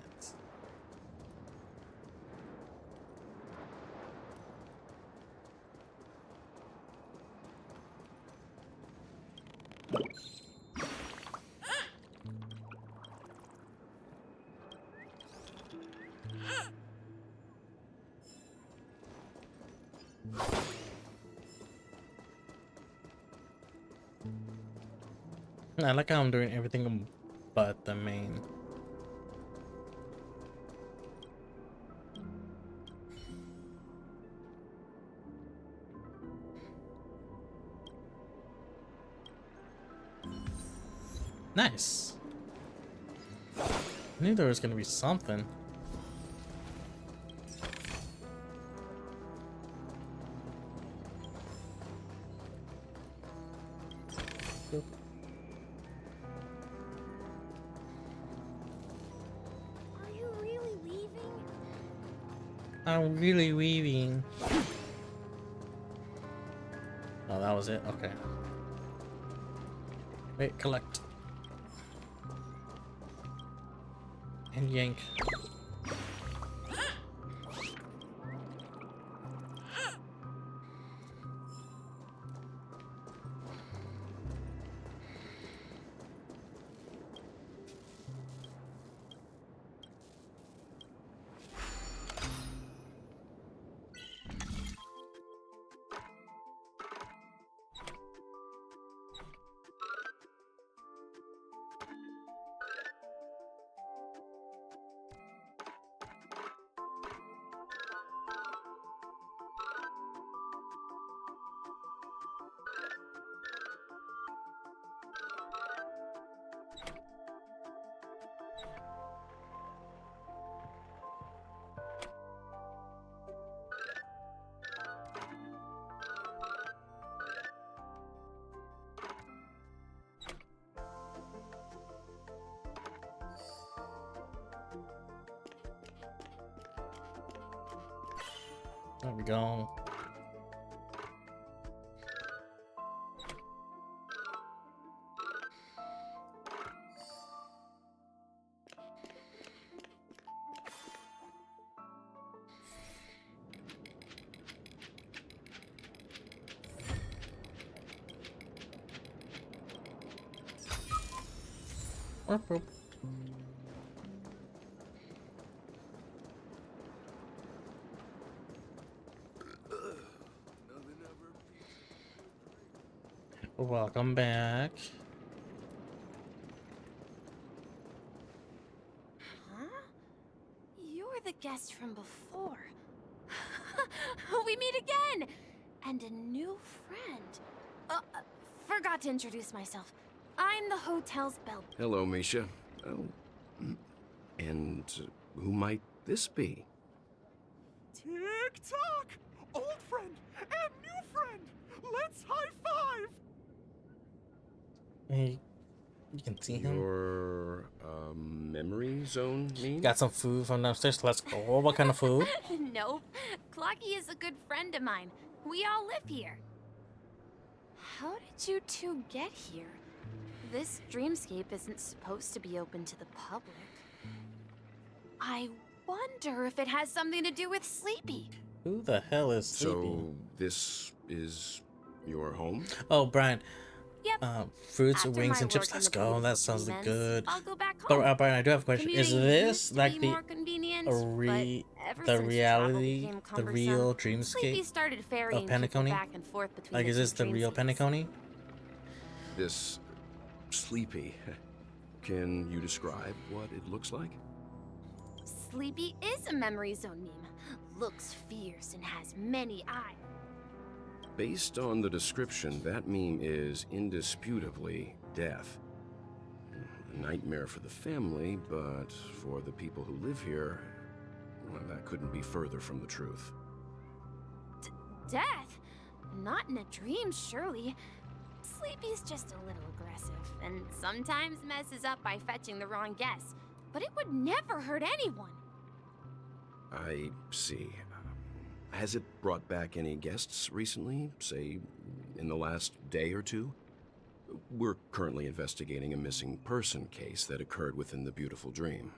I like how I'm doing everything but the main. Nice. I knew there was gonna be something. Are you really leaving? I'm really weaving. Oh, that was it? Okay. Wait, collect. And yank. There we go. Boop. Welcome back. Huh? You're the guest from before. We meet again! And a new friend. Forgot to introduce myself. I'm the hotel's bell. Hello, Misha. Oh, and who might this be? Tick-tock! Old friend and new friend! Let's high-five! Hey, you can see him. Your memory zone mean? Got some food from downstairs. Let's go. What kind of food? Nope. Clocky is a good friend of mine. We all live here. How did you two get here? This dreamscape isn't supposed to be open to the public. I wonder if it has something to do with Sleepy. Who the hell is Sleepy? So this is your home? Oh, Brian. Yep. Fruits, After wings, my and chips. work in Let's the go. That beautiful sounds demons, good. I'll go back But home. Brian, I do have a question. Is Commuting this used to like be the more convenient, the but ever since reality, travel became the cumbersome, real Sleepy dreamscape started ferrying of people Penacony? back and forth between Like, is two this the real dreamscapes. Penacony? This Sleepy. Can you describe what it looks like? Sleepy is a memory zone meme. Looks fierce and has many eyes. Based on the description, that meme is indisputably death. A nightmare for the family, but for the people who live here, well, that couldn't be further from the truth. Death? Not in a dream, surely. Sleepy's just a little aggressive, and sometimes messes up by fetching the wrong guess. But it would never hurt anyone. I see. Has it brought back any guests recently, say, in the last day or two? We're currently investigating a missing person case that occurred within the beautiful dream.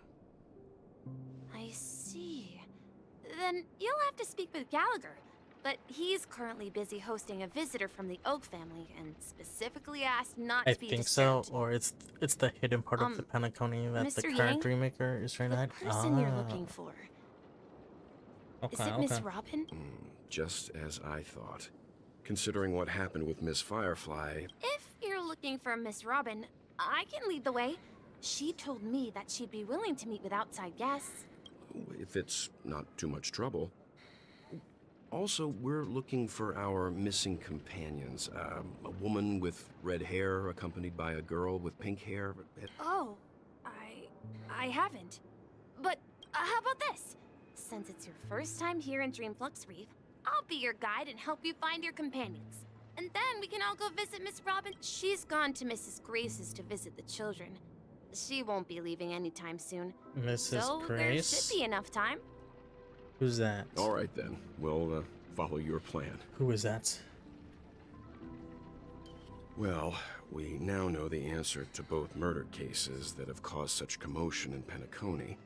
I see. Then you'll have to speak with Gallagher. But he's currently busy hosting a visitor from the Oak family and specifically asked not I to be think disturbed. so, or it's the hidden part of the Penacony that the Mr. current Yang? Dreammaker is trying to hide. The person you're looking for. Okay, Is it Miss Robin? Just as I thought. Considering what happened with Miss Firefly... If you're looking for Miss Robin, I can lead the way. She told me that she'd be willing to meet with outside guests. If it's not too much trouble. Also, we're looking for our missing companions. A woman with red hair accompanied by a girl with pink hair. Oh, I haven't. But how about this? Since it's your first time here in Dreamflux Reef, I'll be your guide and help you find your companions. And then we can all go visit Miss Robin. She's gone to Mrs. Grace's to visit the children. She won't be leaving anytime soon. Mrs. So Grace? there should be enough time. Who's that? All right, then. We'll follow your plan. Who is that? Well, we now know the answer to both murder cases that have caused such commotion in Penacony.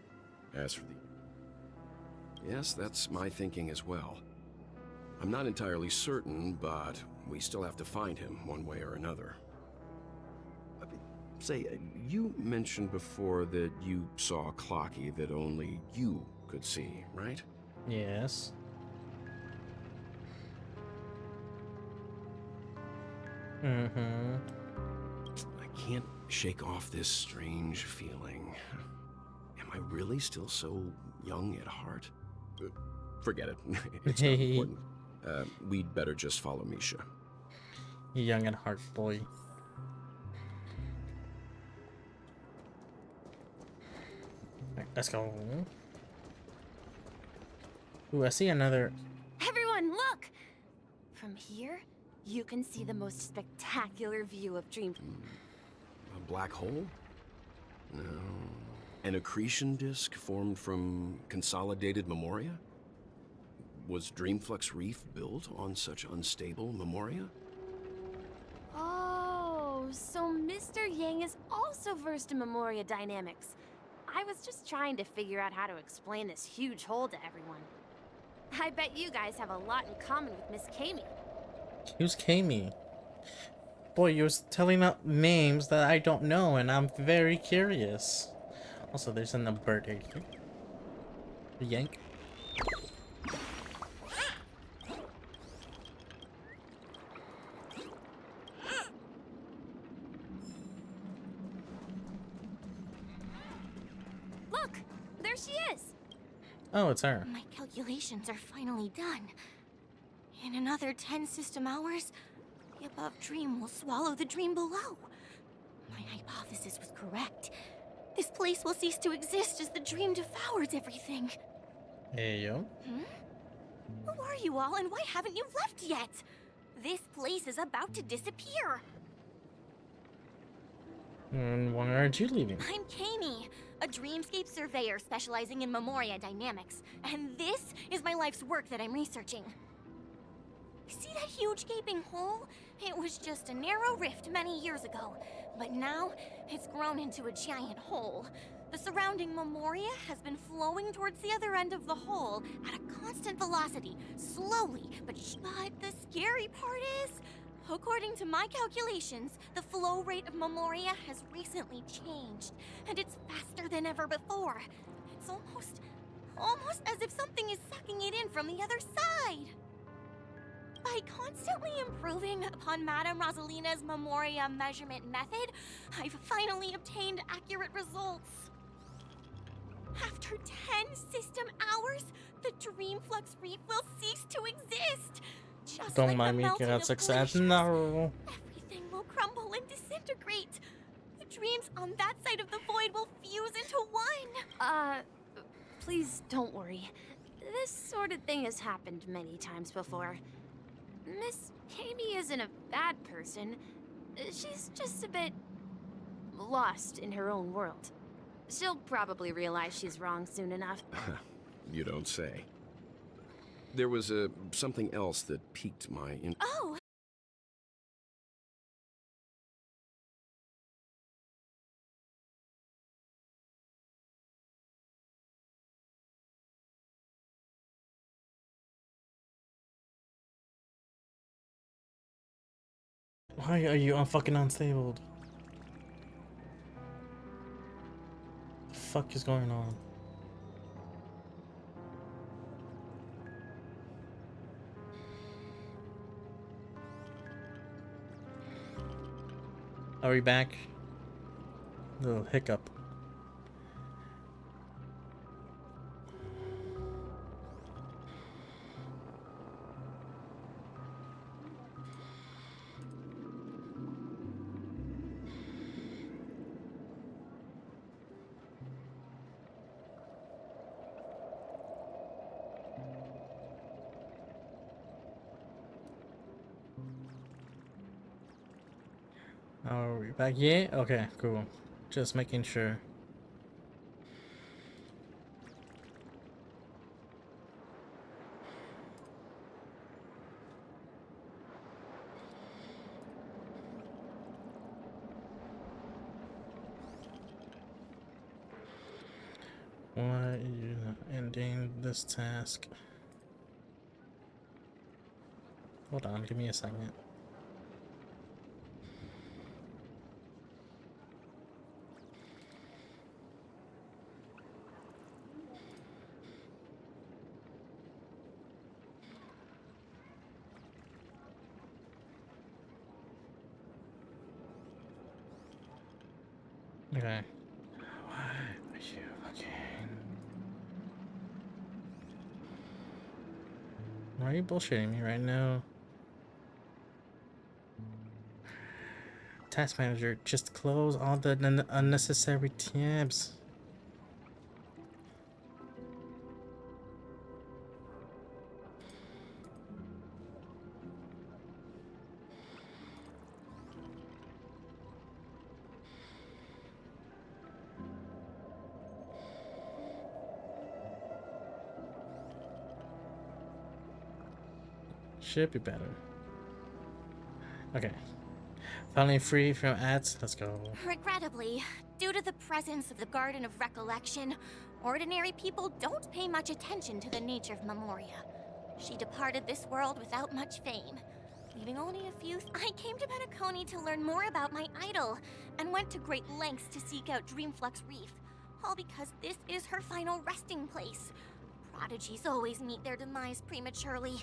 As for the... Yes, that's my thinking as well. I'm not entirely certain, but we still have to find him one way or another. Say, you mentioned before that you saw Clocky that only you could see, right? Yes. Mm-hmm. I can't shake off this strange feeling. Am I really still so young at heart? Forget it. It's not important. We'd better just follow Misha. Young at heart, boy. Alright, let's go. Ooh, I see another... Everyone, look! From here, you can see the most spectacular view of Dream... A black hole? No. An accretion disk formed from consolidated memoria? Was Dreamflux Reef built on such unstable memoria? Oh, so Mr. Yang is also versed in Memoria dynamics. I was just trying to figure out how to explain this huge hole to everyone. I bet you guys have a lot in common with Miss Kami. Who's Kami? Boy, you're telling out names that I don't know, and I'm very curious. Also, there's a bird here. Yank. Look, there she is. Oh, it's her. My calculations are finally done. In another 10 system hours, the above dream will swallow the dream below. My hypothesis was correct. This place will cease to exist as the dream devours everything. Hey, yo. Who are you all, and why haven't you left yet? This place is about to disappear. And why aren't you leaving? I'm Kami, a dreamscape surveyor specializing in Memoria dynamics, and this is my life's work that I'm researching. See that huge gaping hole? It was just a narrow rift many years ago, but now it's grown into a giant hole. The surrounding Memoria has been flowing towards the other end of the hole at a constant velocity, slowly, but the scary part is, according to my calculations, the flow rate of Memoria has recently changed, and it's faster than ever before. It's almost as if something is sucking it in from the other side. By constantly improving upon Madame Rosalina's Memoria measurement method, I've finally obtained accurate results. After 10 system hours, the Dreamflux Reef will cease to exist. Just Don't like mind the me, melting that's of success. glaciers. No. Everything will crumble and disintegrate. The dreams on that side of the void will fuse into one. Please don't worry. This sort of thing has happened many times before. Miss Kami isn't a bad person. She's just a bit lost in her own world. She'll probably realize she's wrong soon enough. You don't say. There was something else that piqued my interest. Oh! Why are you fucking unstable? The fuck is going on? Are we back? Little hiccup. Are we back? Yeah? Okay, cool. Just making sure. Why are you ending this task? Hold on, give me a second. Okay. Why are you again? Why are you bullshitting me right now? Task manager, just close all the unnecessary tabs. Should be better. Okay. Finally free from ads. Let's go. Regrettably, due to the presence of the Garden of Recollection, ordinary people don't pay much attention to the nature of Memoria. She departed this world without much fame, leaving only a few. I came to Penacony to learn more about my idol, and went to great lengths to seek out Dreamflux Reef, all because this is her final resting place. Prodigies always meet their demise prematurely.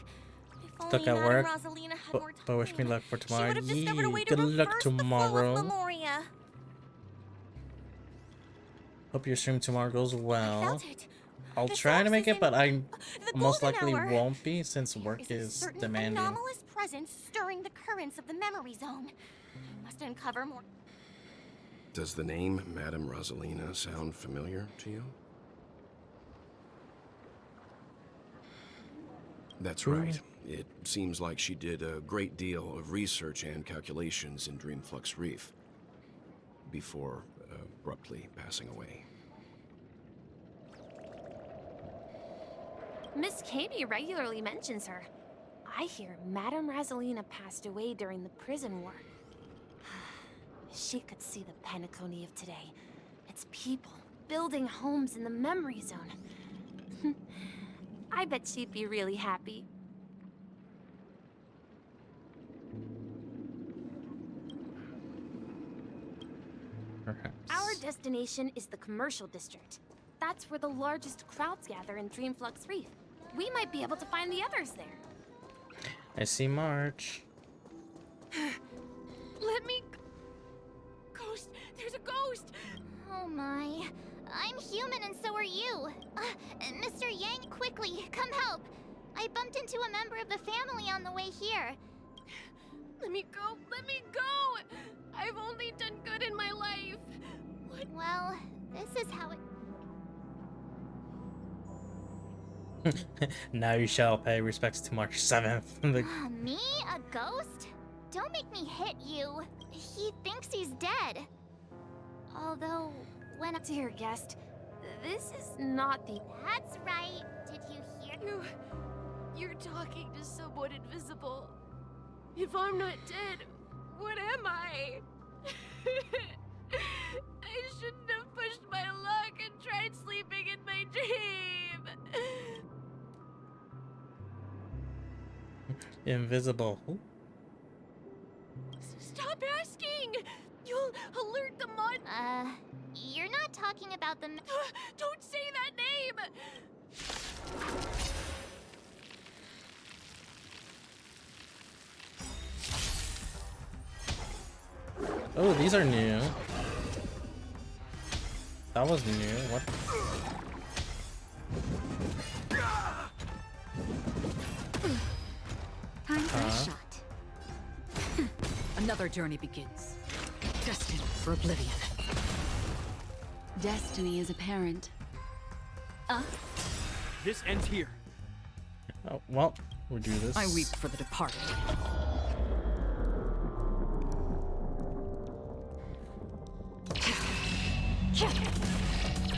If Stuck only at work, Madame Rosalina had more time, but wish me luck for she tomorrow. would have discovered a way to Good luck reverse the flow of tomorrow. Memoria. Hope your stream tomorrow goes I well. felt it. I'll The try to make it, but I the most golden likely hour. won't be since There work a is certain demanding. anomalous presence stirring the currents of the memory zone. I must uncover more. Does the name Madame Rosalina sound familiar to you? That's right. It seems like she did a great deal of research and calculations in Dreamflux Reef before abruptly passing away. Miss Katie regularly mentions her. I hear Madame Rosalina passed away during the prison war. She could see the Penacony of today. Its people building homes in the memory zone. I bet she'd be really happy. Perhaps. Our destination is the commercial district. That's where the largest crowds gather in Dreamflux Reef. We might be able to find the others there. I see March. Let me... Ghost! There's a ghost! Oh my. I'm human and so are you. Mr. Yang, quickly, come help. I bumped into a member of the family on the way here. Let me go! Let me go! I've only done good in my life. What? Well, this is how it... Now you shall pay respects to March 7th. Me? A ghost? Don't make me hit you. He thinks he's dead. Although, when... Dear guest, This is not the... That's right. Did you hear? You're talking to someone invisible. If I'm not dead, what am I? I shouldn't have pushed my luck and tried sleeping in my dream. Invisible. Ooh. Stop asking! You'll alert the mon- You're not talking about the... Don't say that name! Oh, these are new. That was new. What? Time for a shot. Another journey begins. Destined for oblivion. Destiny is apparent. This ends here. Oh, well, we'll do this. I weep for the departed.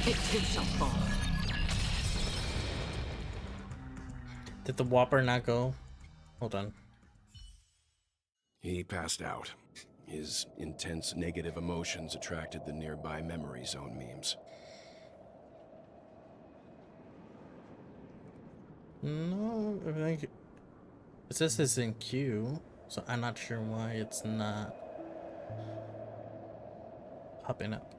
It too shall fall. Did the Whopper not go? Hold on. He passed out. His intense negative emotions attracted the nearby memory zone memes. No, I think it says it's in queue, so I'm not sure why it's not popping up.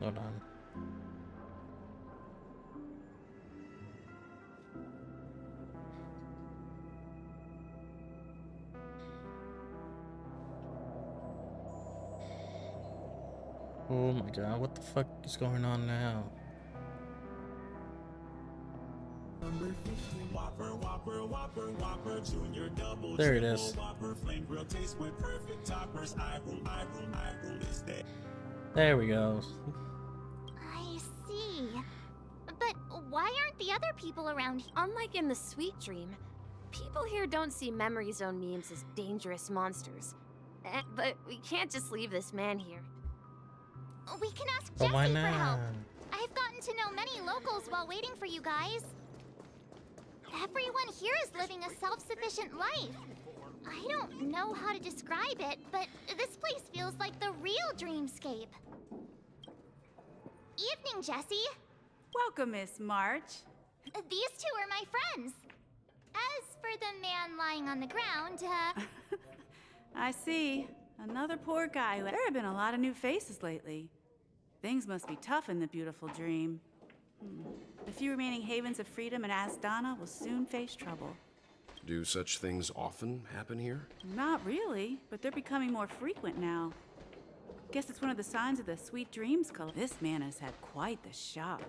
Hold on. Oh my god, what the fuck is going on now? There it is. There we go. I see. But why aren't the other people around here? Unlike in the Sweet Dream, people here don't see Memory Zone memes as dangerous monsters. But we can't just leave this man here. We can ask Oh, Jesse why for help. not? I've gotten to know many locals while waiting for you guys. Everyone here is living a self-sufficient life. I don't know how to describe it, but this place feels like the real dreamscape. Evening, Jesse. Welcome, Miss March. These two are my friends. As for the man lying on the ground, I see. Another poor guy. There have been a lot of new faces lately. Things must be tough in the beautiful dream. The few remaining havens of freedom in Asdana will soon face trouble. Do such things often happen here? Not really, but they're becoming more frequent now. Guess it's one of the signs of the Sweet Dreams color. This man has had quite the shock.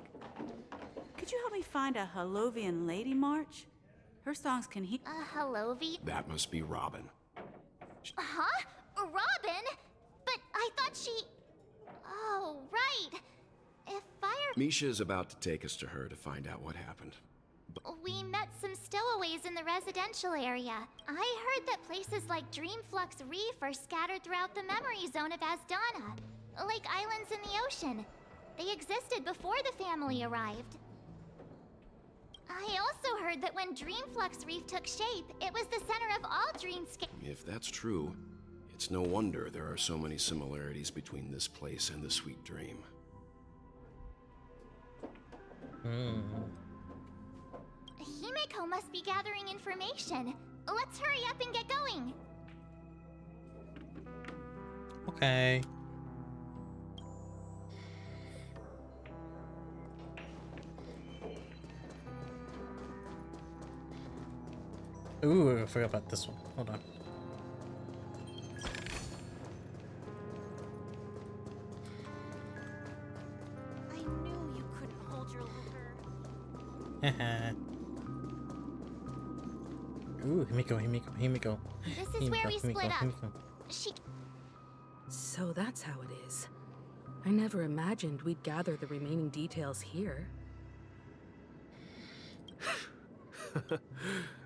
Could you help me find a Halovian lady, March? Her songs can heal. a Halovi? That must be Robin. Huh? Robin? But I thought she... Oh, right. If fire... Misha's about to take us to her to find out what happened. We met some stowaways in the residential area. I heard that places like Dreamflux Reef are scattered throughout the memory zone of Asdana, like islands in the ocean. They existed before the family arrived. I also heard that when Dreamflux Reef took shape, it was the center of all dreamscape. If that's true, it's no wonder there are so many similarities between this place and the Sweet Dream. Himeko must be gathering information. Let's hurry up and get going. Okay. Ooh, I forgot about this one. Hold on. I knew you couldn't hold your liquor. Ooh, Himiko. This is where we split up. She... So that's how it is. I never imagined we'd gather the remaining details here.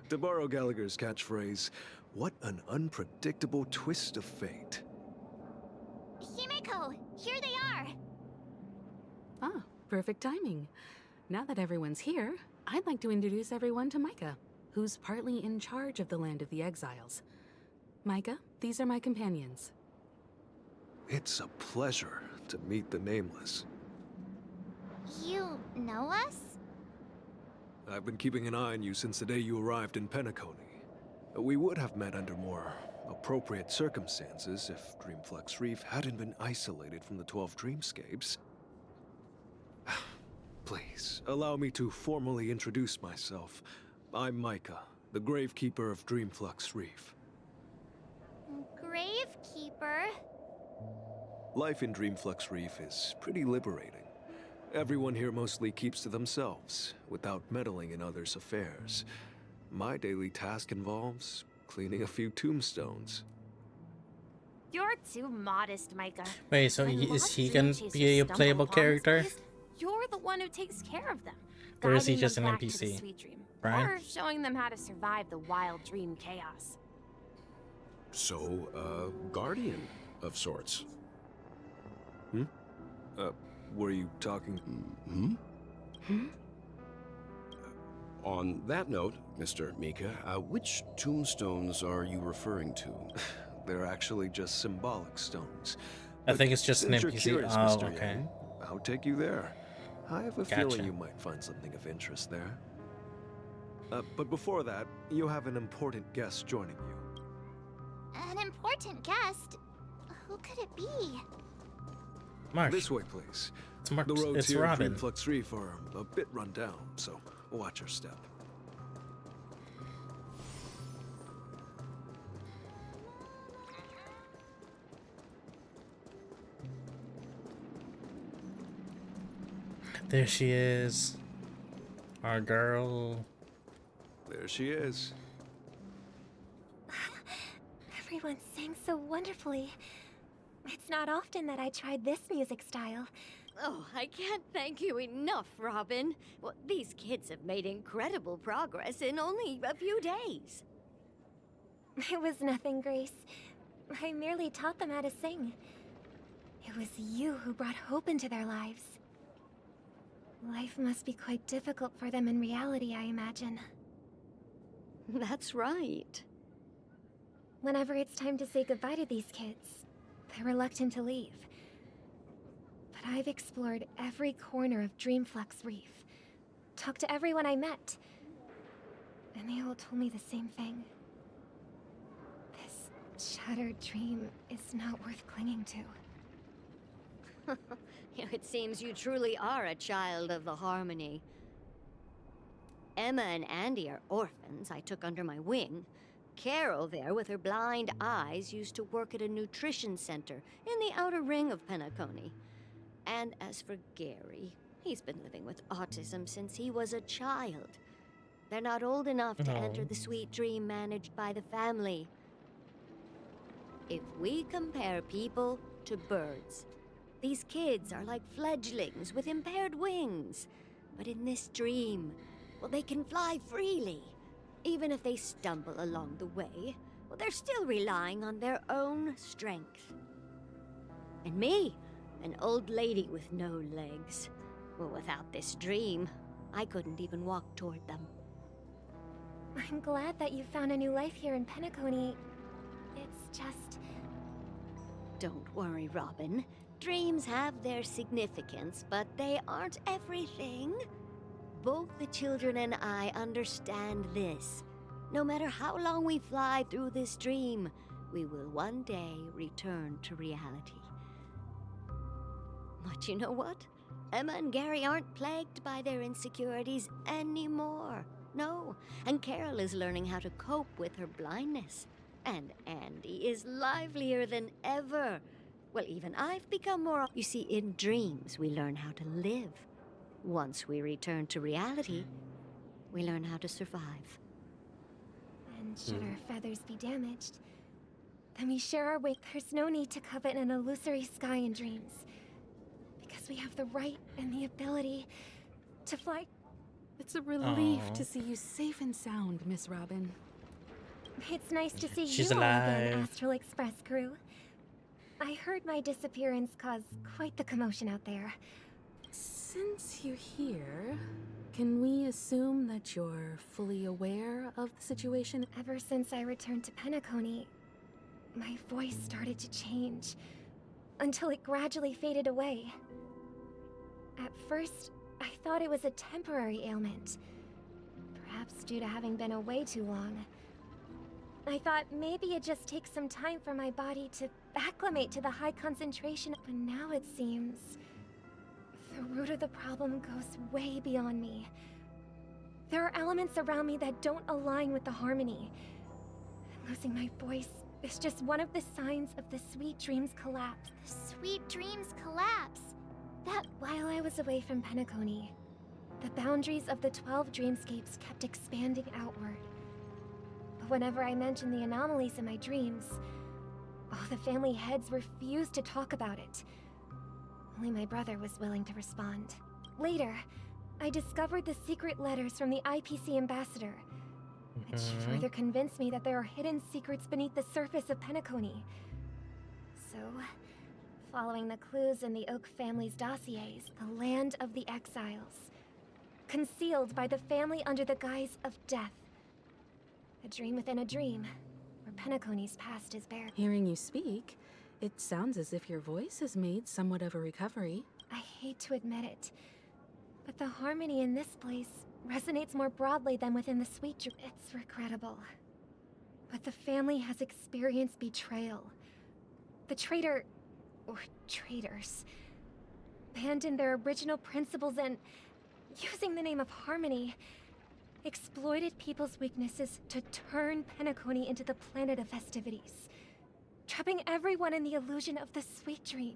To borrow Gallagher's catchphrase, what an unpredictable twist of fate. Himeko, here they are. Ah, perfect timing. Now that everyone's here, I'd like to introduce everyone to Micah, who's partly in charge of the Land of the Exiles. Micah, these are my companions. It's a pleasure to meet the Nameless. You know us? I've been keeping an eye on you since the day you arrived in Penacony. We would have met under more appropriate circumstances if Dreamflux Reef hadn't been isolated from the 12 Dreamscapes. Please, allow me to formally introduce myself. I'm Micah, the Gravekeeper of Dreamflux Reef. Gravekeeper? Life in Dreamflux Reef is pretty liberating. Everyone here mostly keeps to themselves, without meddling in others' affairs. My daily task involves cleaning a few tombstones. You're too modest, Micah. Wait, so When is lost he gonna dream be a chasers playable stumble upon this character? place, you're the one who takes care of them. Or is he guiding just them an back to the NPC? sweet dream, Right? or showing them how to survive the wild dream chaos. So, guardian of sorts. Were you talking? On that note, Mr. Mika, which tombstones are you referring to? They're actually just symbolic stones. I think it's just an Since you're NPC. curious, Oh, Mr. okay. Yang, I'll take you there. I have a Gotcha. feeling you might find something of interest there. But before that, you have an important guest joining you. An important guest? Who could it be? Marsh. This way, please. It's Mark. The roads It's here Robin. at Dreamflux Reef are a bit run down, so watch your step. There she is. Our girl. There she is. Everyone sang so wonderfully. It's not often that I tried this music style. Oh, I can't thank you enough, Robin. Well, these kids have made incredible progress in only a few days. It was nothing, Grace. I merely taught them how to sing. It was you who brought hope into their lives. Life must be quite difficult for them in reality, I imagine. That's right. Whenever it's time to say goodbye to these kids, they're reluctant to leave. But I've explored every corner of Dreamflux Reef, talked to everyone I met, and they all told me the same thing. This shattered dream is not worth clinging to. It seems you truly are a child of the Harmony. Emma and Andy are orphans I took under my wing. Carol there, with her blind eyes, used to work at a nutrition center in the outer ring of Penacony. And as for Gary, he's been living with autism since he was a child. They're not old enough to enter the sweet dream managed by the family. If we compare people to birds, these kids are like fledglings with impaired wings. But in this dream, well, they can fly freely. Even if they stumble along the way, well, they're still relying on their own strength. And me, an old lady with no legs. Well, without this dream, I couldn't even walk toward them. I'm glad that you found a new life here in Penacony. It's just... Don't worry, Robin. Dreams have their significance, but they aren't everything. Both the children and I understand this. No matter how long we fly through this dream, we will one day return to reality. But you know what? Emma and Gary aren't plagued by their insecurities anymore. No, and Carol is learning how to cope with her blindness. And Andy is livelier than ever. Well, even I've become more... You see, in dreams, we learn how to live. Once we return to reality, we learn how to survive. And should our feathers be damaged, then we share our weight. There's no need to covet an illusory sky in dreams. Because we have the right and the ability to fly. It's a relief Aw. to see you safe and sound, Miss Robin. It's nice to see She's you all again, alive. Astral Express crew. I heard my disappearance caused quite the commotion out there. Since you're here, can we assume that you're fully aware of the situation? Ever since I returned to Penacony, my voice started to change, until it gradually faded away. At first, I thought it was a temporary ailment, perhaps due to having been away too long. I thought maybe it just takes some time for my body to acclimate to the high concentration, but now it seems the root of the problem goes way beyond me. There are elements around me that don't align with the harmony. Losing my voice is just one of the signs of the Sweet Dreams collapse. The Sweet Dreams collapse. That while I was away from Penacony, the boundaries of the 12 dreamscapes kept expanding outward. But whenever I mentioned the anomalies in my dreams, all the family heads refused to talk about it. Only my brother was willing to respond. Later, I discovered the secret letters from the IPC ambassador, which further convinced me that there are hidden secrets beneath the surface of Penacony. So, following the clues in the Oak family's dossiers, the land of the exiles, concealed by the family under the guise of death. A dream within a dream, where Penacony's past is bare. Hearing you speak, it sounds as if your voice has made somewhat of a recovery. I hate to admit it, but the harmony in this place resonates more broadly than within the Sweet Dream. It's regrettable, but the family has experienced betrayal. The traitor, or traitors, abandoned their original principles and, using the name of harmony, exploited people's weaknesses to turn Penacony into the planet of festivities, trapping everyone in the illusion of the Sweet Dream.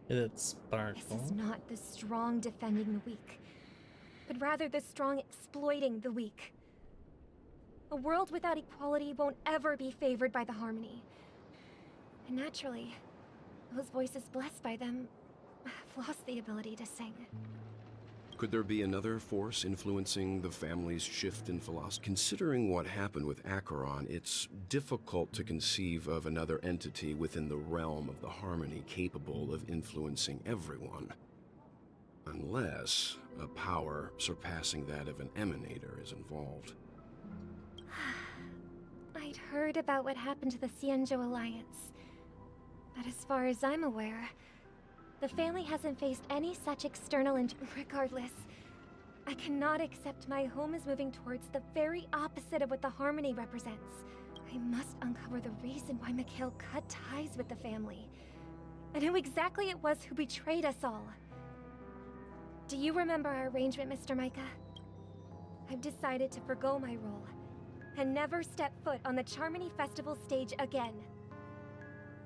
It's This is sparkle. not the strong defending the weak, but rather the strong exploiting the weak. A world without equality won't ever be favored by the harmony. And naturally, those voices blessed by them have lost the ability to sing. Could there be another force influencing the family's shift in philosophy? Considering what happened with Acheron, it's difficult to conceive of another entity within the realm of the harmony capable of influencing everyone. Unless a power surpassing that of an emanator is involved. I'd heard about what happened to the Cienjo Alliance, but as far as I'm aware, the family hasn't faced any such external regardless, I cannot accept my home is moving towards the very opposite of what the harmony represents. I must uncover the reason why Mikhail cut ties with the family, and who exactly it was who betrayed us all. Do you remember our arrangement, Mr. Micah? I've decided to forgo my role, and never step foot on the Charmony Festival stage again.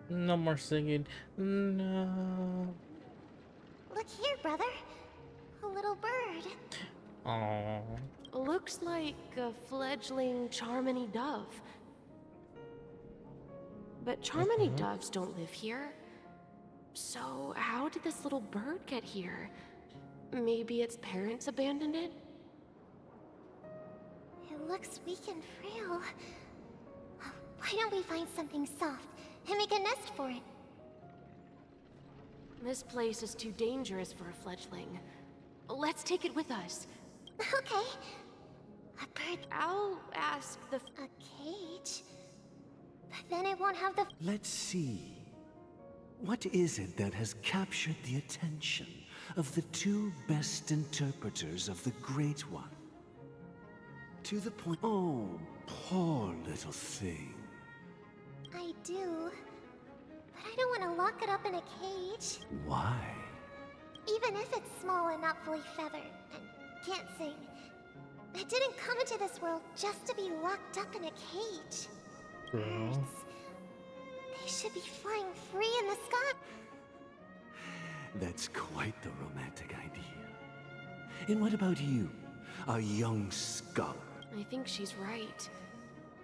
No more singing. No. Look here, brother. A little bird. Aww. Looks like a fledgling Charmony dove. But Charmony doves don't live here. So how did this little bird get here? Maybe its parents abandoned it? It looks weak and frail. Why don't we find something soft and make a nest for it? This place is too dangerous for a fledgling. Let's take it with us. Okay. A bird. I'll ask the... A cage? But then it won't have the... Let's see. What is it that has captured the attention of the two best interpreters of the Great One? To the point... Oh, poor little thing. I do. But I don't want to lock it up in a cage. Why? Even if it's small and not fully feathered and can't sing. It didn't come into this world just to be locked up in a cage. Birds. They should be flying free in the sky. That's quite the romantic idea. And what about you, a young scholar? I think she's right.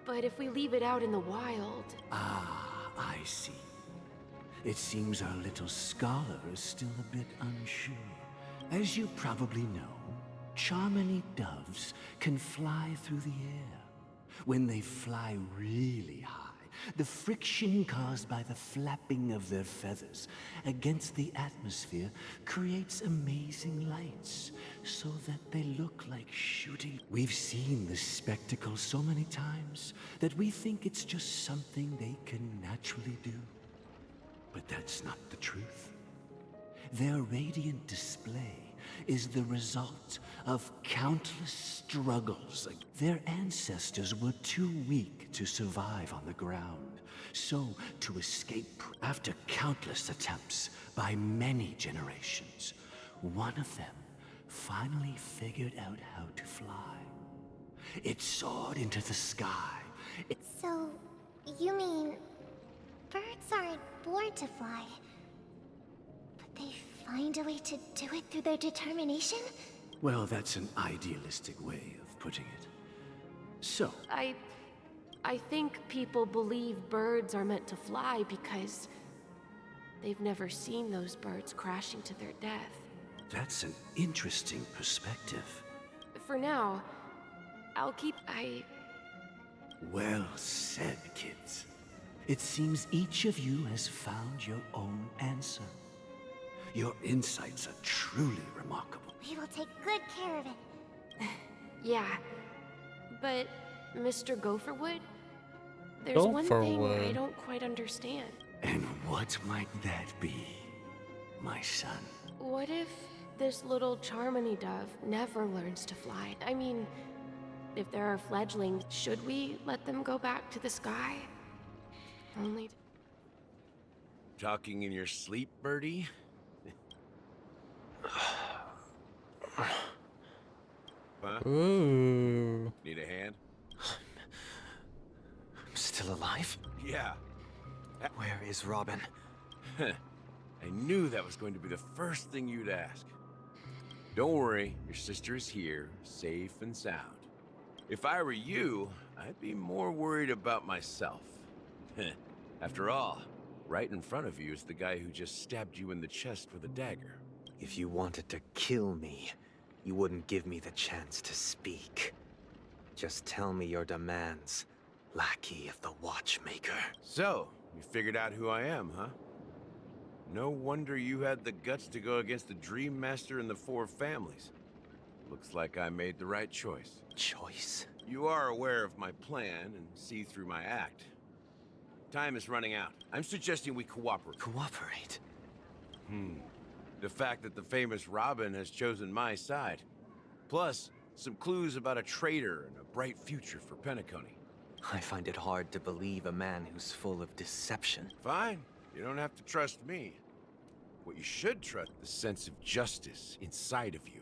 But if we leave it out in the wild... Ah, I see. It seems our little scholar is still a bit unsure. As you probably know, Charmony doves can fly through the air. When they fly really high, the friction caused by the flapping of their feathers against the atmosphere creates amazing lights, so that they look like shooting. We've seen this spectacle so many times that we think it's just something they can naturally do. But that's not the truth. Their radiant display is the result of countless struggles. Their ancestors were too weak to survive on the ground. So, to escape, after countless attempts by many generations, one of them finally figured out how to fly. It soared into the sky. So, you mean birds aren't born to fly, but they find a way to do it through their determination? Well, that's an idealistic way of putting it. So, I think people believe birds are meant to fly because they've never seen those birds crashing to their death. that's an interesting perspective. For now, I'll keep... Well said, kids. It seems each of you has found your own answer. Your insights are truly remarkable. We will take good care of it. Yeah, but Mr. Gopherwood, there's one thing I don't quite understand. And what might that be, my son? What if this little Charmony dove never learns to fly? I mean, if there are fledglings, should we let them go back to the sky? Only... Talking in your sleep, Birdie? Huh? Ooh. Need a hand? I'm still alive? Yeah. Where is Robin? I knew that was going to be the first thing you'd ask. Don't worry, your sister is here, safe and sound. If I were you, I'd be more worried about myself. After all, right in front of you is the guy who just stabbed you in the chest with a dagger. If you wanted to kill me, you wouldn't give me the chance to speak. Just tell me your demands, lackey of the Watchmaker. So, you figured out who I am, huh? No wonder you had the guts to go against the Dream Master and the Four Families. Looks like I made the right choice. Choice? You are aware of my plan and see through my act. Time is running out. I'm suggesting we cooperate. Cooperate? The fact that the famous Robin has chosen my side. Plus, some clues about a traitor and a bright future for Penacony. I find it hard to believe a man who's full of deception. Fine. You don't have to trust me. What you should trust is the sense of justice inside of you.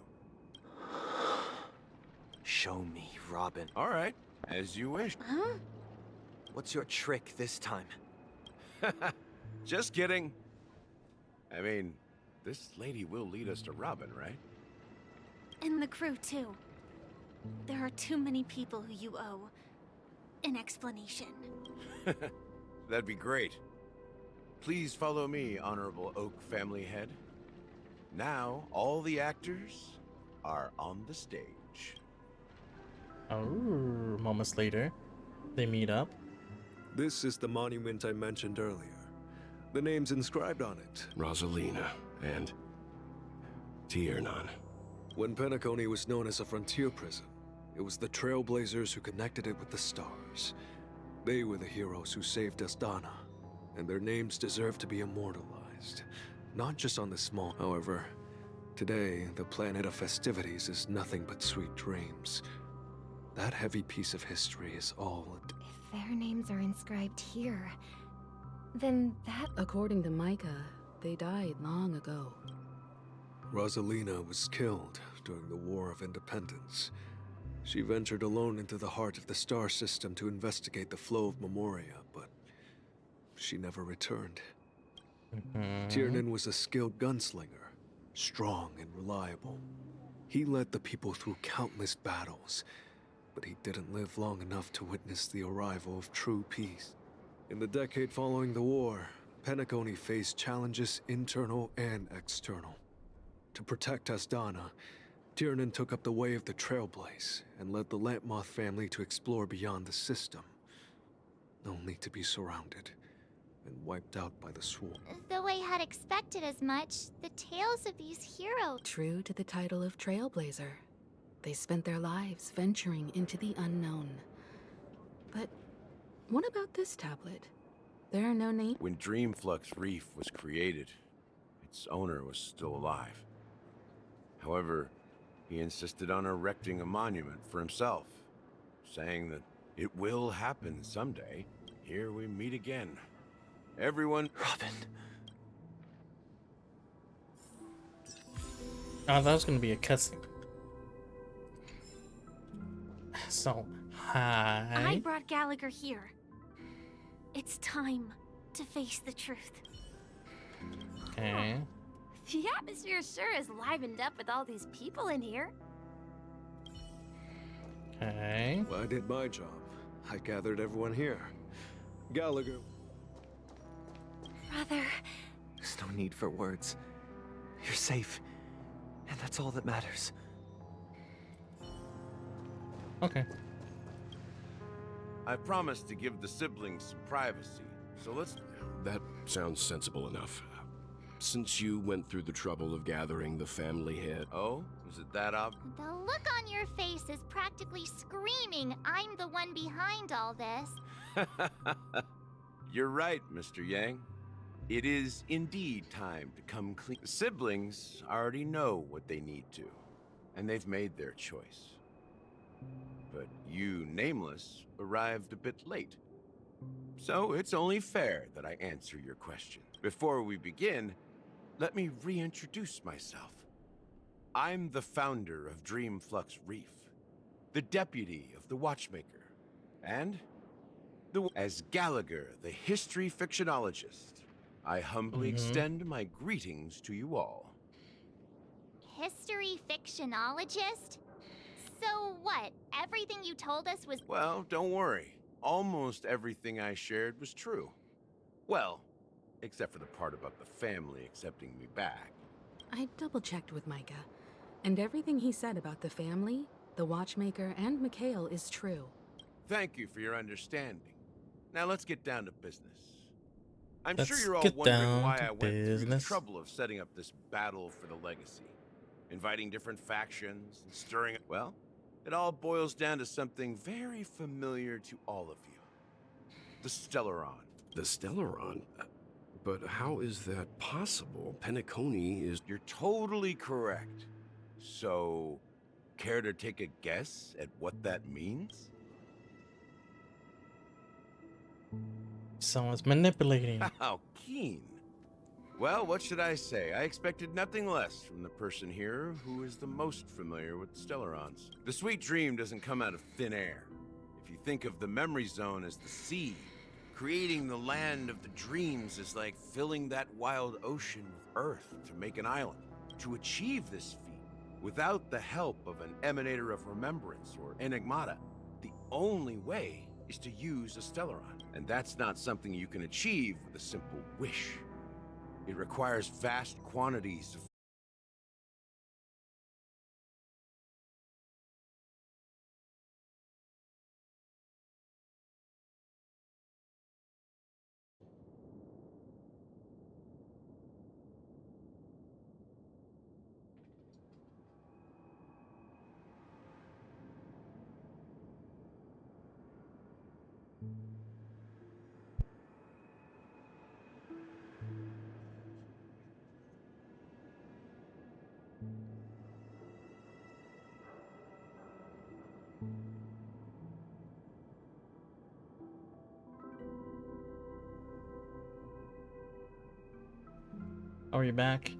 Show me, Robin. All right, as you wish. Huh? What's your trick this time? Just kidding. I mean, this lady will lead us to Robin, right? And the crew, too. There are too many people who you owe an explanation. That'd be great. Please follow me, Honorable Oak Family Head. Now, all the actors are on the stage. Oh, moments later, they meet up. This is the monument I mentioned earlier. The names inscribed on it. Rosalina and Tiernan. When Penacony was known as a frontier prison, it was the Trailblazers who connected it with the stars. They were the heroes who saved Astana, and their names deserve to be immortalized. Not just on the small. However, today, the planet of festivities is nothing but sweet dreams. That heavy piece of history is all... If their names are inscribed here, then that... According to Micah, they died long ago. Rosalina was killed during the War of Independence. She ventured alone into the heart of the star system to investigate the flow of Memoria, but she never returned. Tiernan was a skilled gunslinger, strong and reliable. He led the people through countless battles, but he didn't live long enough to witness the arrival of true peace. In the decade following the war, Penacony faced challenges internal and external. To protect Asdana, Tiernan took up the way of the Trailblaze and led the Lampmoth family to explore beyond the system, only to be surrounded and wiped out by the Swarm. Though I had expected as much, the tales of these heroes... True to the title of Trailblazer, they spent their lives venturing into the unknown. But what about this tablet? There are no names. When Dreamflux Reef was created, its owner was still alive. However, he insisted on erecting a monument for himself, saying that it will happen someday. Here we meet again. Everyone... Robin. Oh, that was gonna be a cutscene. So, hi. I brought Gallagher here. It's time to face the truth. Okay. The atmosphere sure is livened up with all these people in here. Okay. Well, I did my job. I gathered everyone here. Gallagher. Brother. There's no need for words. You're safe, and that's all that matters. Okay. I promised to give the siblings some privacy, so let's... That sounds sensible enough. Since you went through the trouble of gathering the family head... Oh? Is it that obvious? The look on your face is practically screaming, I'm the one behind all this. You're right, Mr. Yang. It is indeed time to come clean. The siblings already know what they need to, and they've made their choice. But you, Nameless, arrived a bit late. So it's only fair that I answer your question. Before we begin, let me reintroduce myself. I'm the founder of Dreamflux Reef, the deputy of the Watchmaker, and as Gallagher, the history fictionologist, I humbly extend my greetings to you all. History fictionologist? So what? Everything you told us was... Well, don't worry. Almost everything I shared was true. Well, except for the part about the family accepting me back. I double-checked with Micah, and everything he said about the family, the Watchmaker, and Mikhail is true. Thank you for your understanding. Now let's get down to business. I'm Let's sure you're all get wondering down why to I went through the business. trouble of setting up this battle for the legacy. Inviting different factions and stirring... Well, it all boils down to something very familiar to all of you. The Stellaron. The Stellaron? But how is that possible? Penacony is... You're totally correct. So, care to take a guess at what that means? Someone's manipulating. How keen. Well, what should I say? I expected nothing less from the person here who is the most familiar with Stellarons. The sweet dream doesn't come out of thin air. If you think of the memory zone as the sea, creating the land of the dreams is like filling that wild ocean with earth to make an island. To achieve this feat, without the help of an emanator of remembrance or enigmata, the only way is to use a Stellaron. And that's not something you can achieve with a simple wish. It requires vast quantities of... Are you back?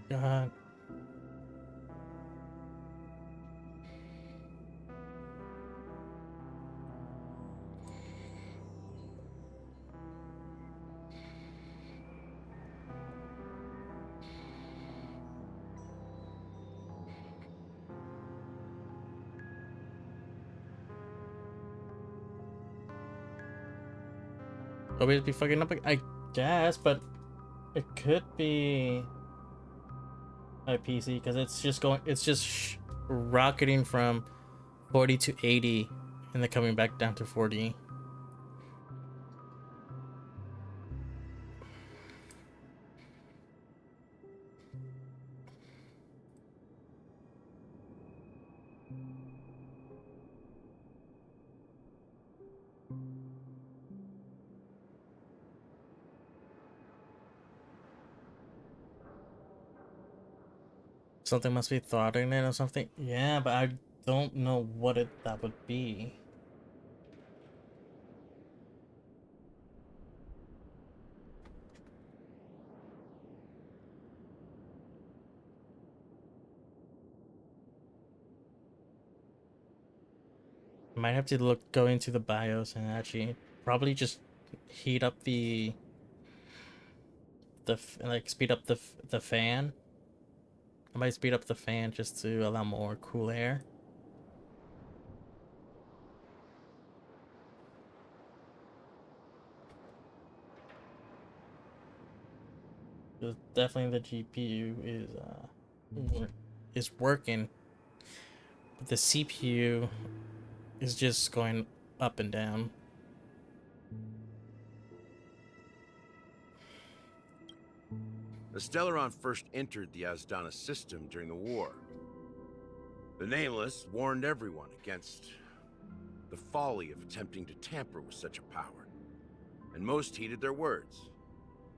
God. always be fucking up, I guess, but it could be my PC because it's just rocketing from 40 to 80 and then coming back down to 40. Something must be throttling it or something. Yeah, but I don't know what that would be. I might have to go into the BIOS and actually probably just heat up like speed up the fan. I might speed up the fan just to allow more cool air. Definitely the GPU is working, but the CPU is just going up and down. The Stellaron first entered the Asdana system during the war. The Nameless warned everyone against the folly of attempting to tamper with such a power, and most heeded their words.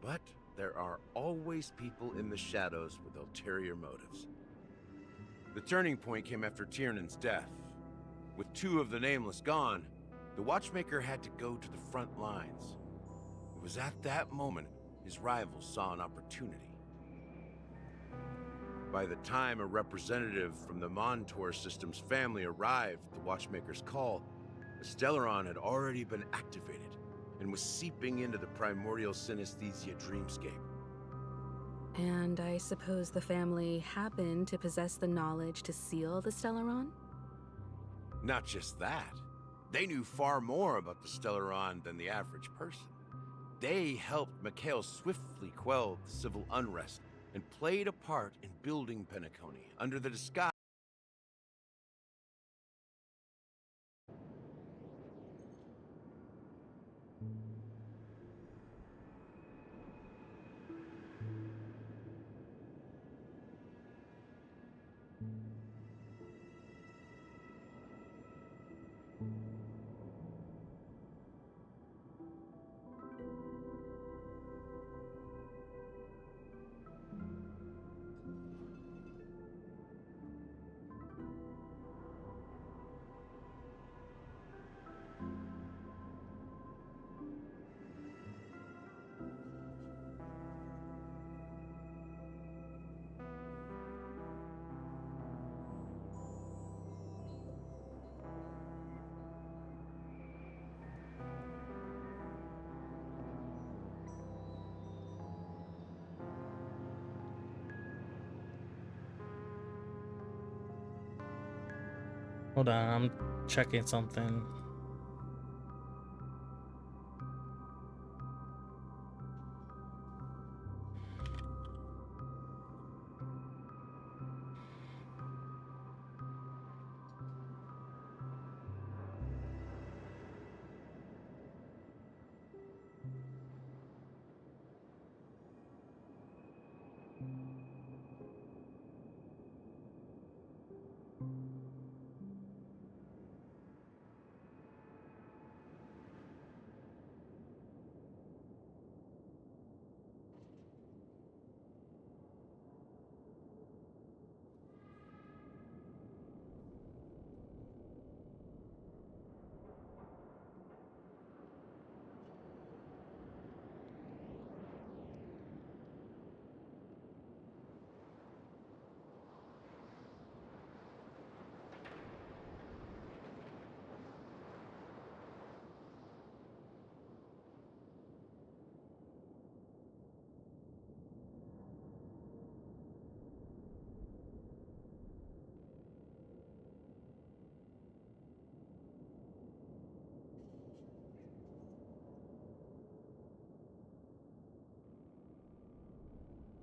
But there are always people in the shadows with ulterior motives. The turning point came after Tiernan's death. With 2 of the Nameless gone, the Watchmaker had to go to the front lines. It was at that moment his rivals saw an opportunity. By the time a representative from the Montour System's family arrived at the Watchmaker's call, the Stellaron had already been activated and was seeping into the primordial synesthesia dreamscape. And I suppose the family happened to possess the knowledge to seal the Stellaron? Not just that. They knew far more about the Stellaron than the average person. They helped Mikhail swiftly quell the civil unrest and played a part in building Penacony under the disguise. Hold on, I'm checking something.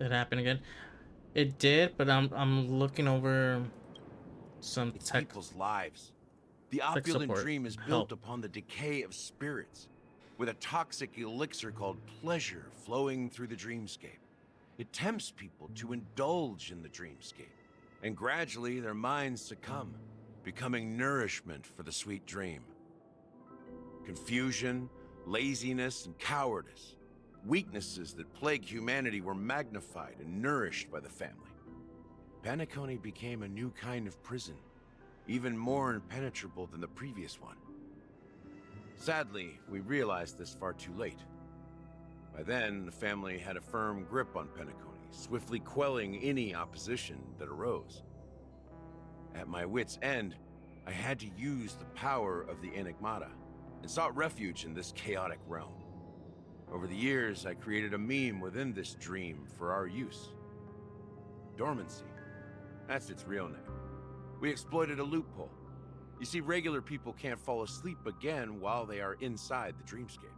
it happened again. It did, but I'm looking over some It's tech people's lives. The tech opulent support dream is help. built upon the decay of spirits, with a toxic elixir called pleasure flowing through the dreamscape. It tempts people to indulge in the dreamscape, and gradually their minds succumb, becoming nourishment for the sweet dream. Confusion, laziness, and cowardice, weaknesses that plague humanity, were magnified and nourished by the family. Penacony became a new kind of prison, even more impenetrable than the previous one. Sadly, we realized this far too late. By then, the family had a firm grip on Penacony, swiftly quelling any opposition that arose. At my wit's end, I had to use the power of the Enigmata, and sought refuge in this chaotic realm. Over the years, I created a meme within this dream for our use. Dormancy. That's its real name. We exploited a loophole. You see, regular people can't fall asleep again while they are inside the dreamscape.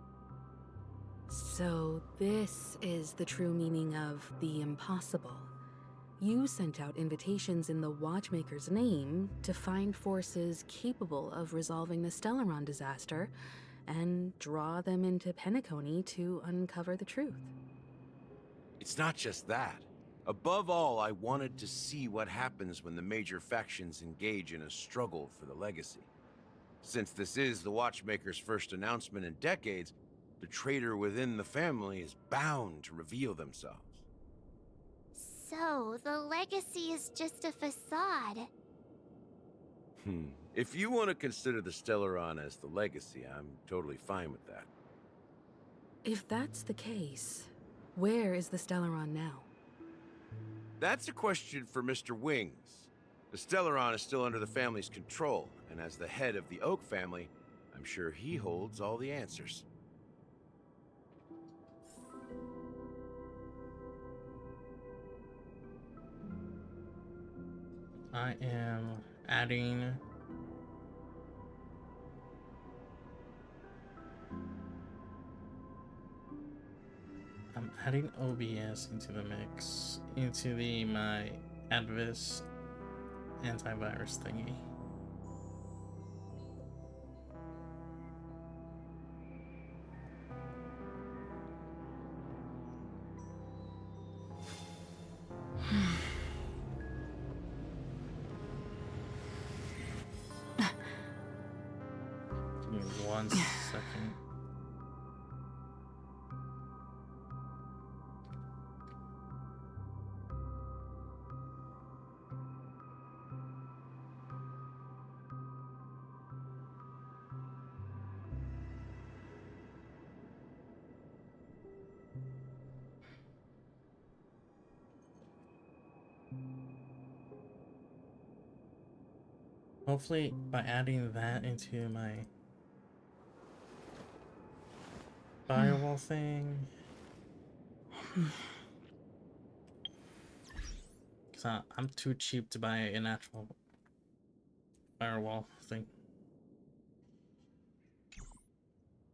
So this is the true meaning of the impossible. You sent out invitations in the Watchmaker's name to find forces capable of resolving the Stellaron disaster and draw them into Penacony to uncover the truth. It's not just that. Above all, I wanted to see what happens when the major factions engage in a struggle for the legacy. Since this is the Watchmaker's first announcement in decades, the traitor within the family is bound to reveal themselves. So, the legacy is just a facade. If you want to consider the Stellaron as the legacy, I'm totally fine with that. If that's the case, where is the Stellaron now? That's a question for Mr. Wings. The Stellaron is still under the family's control, and as the head of the Oak family, I'm sure he holds all the answers. I am adding OBS into the mix, into my Advis antivirus thingy. Give me 1 second. Hopefully, by adding that into my firewall thing, because I'm too cheap to buy an actual firewall thing.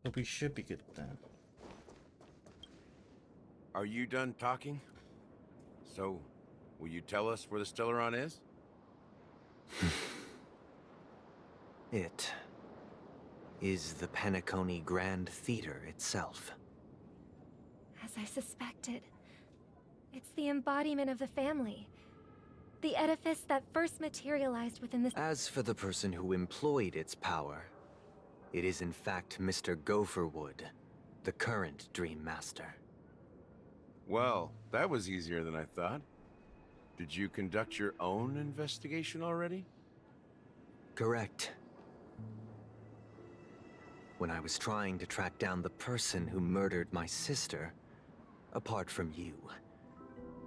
But we should be good with that. Are you done talking? So, will you tell us where the Stellaron is? It is the Penacony Grand Theater itself. As I suspected, it's the embodiment of the family. The edifice that first materialized within the... As for the person who employed its power, it is in fact Mr. Gopherwood, the current Dream Master. Well, that was easier than I thought. Did you conduct your own investigation already? Correct. When I was trying to track down the person who murdered my sister, apart from you,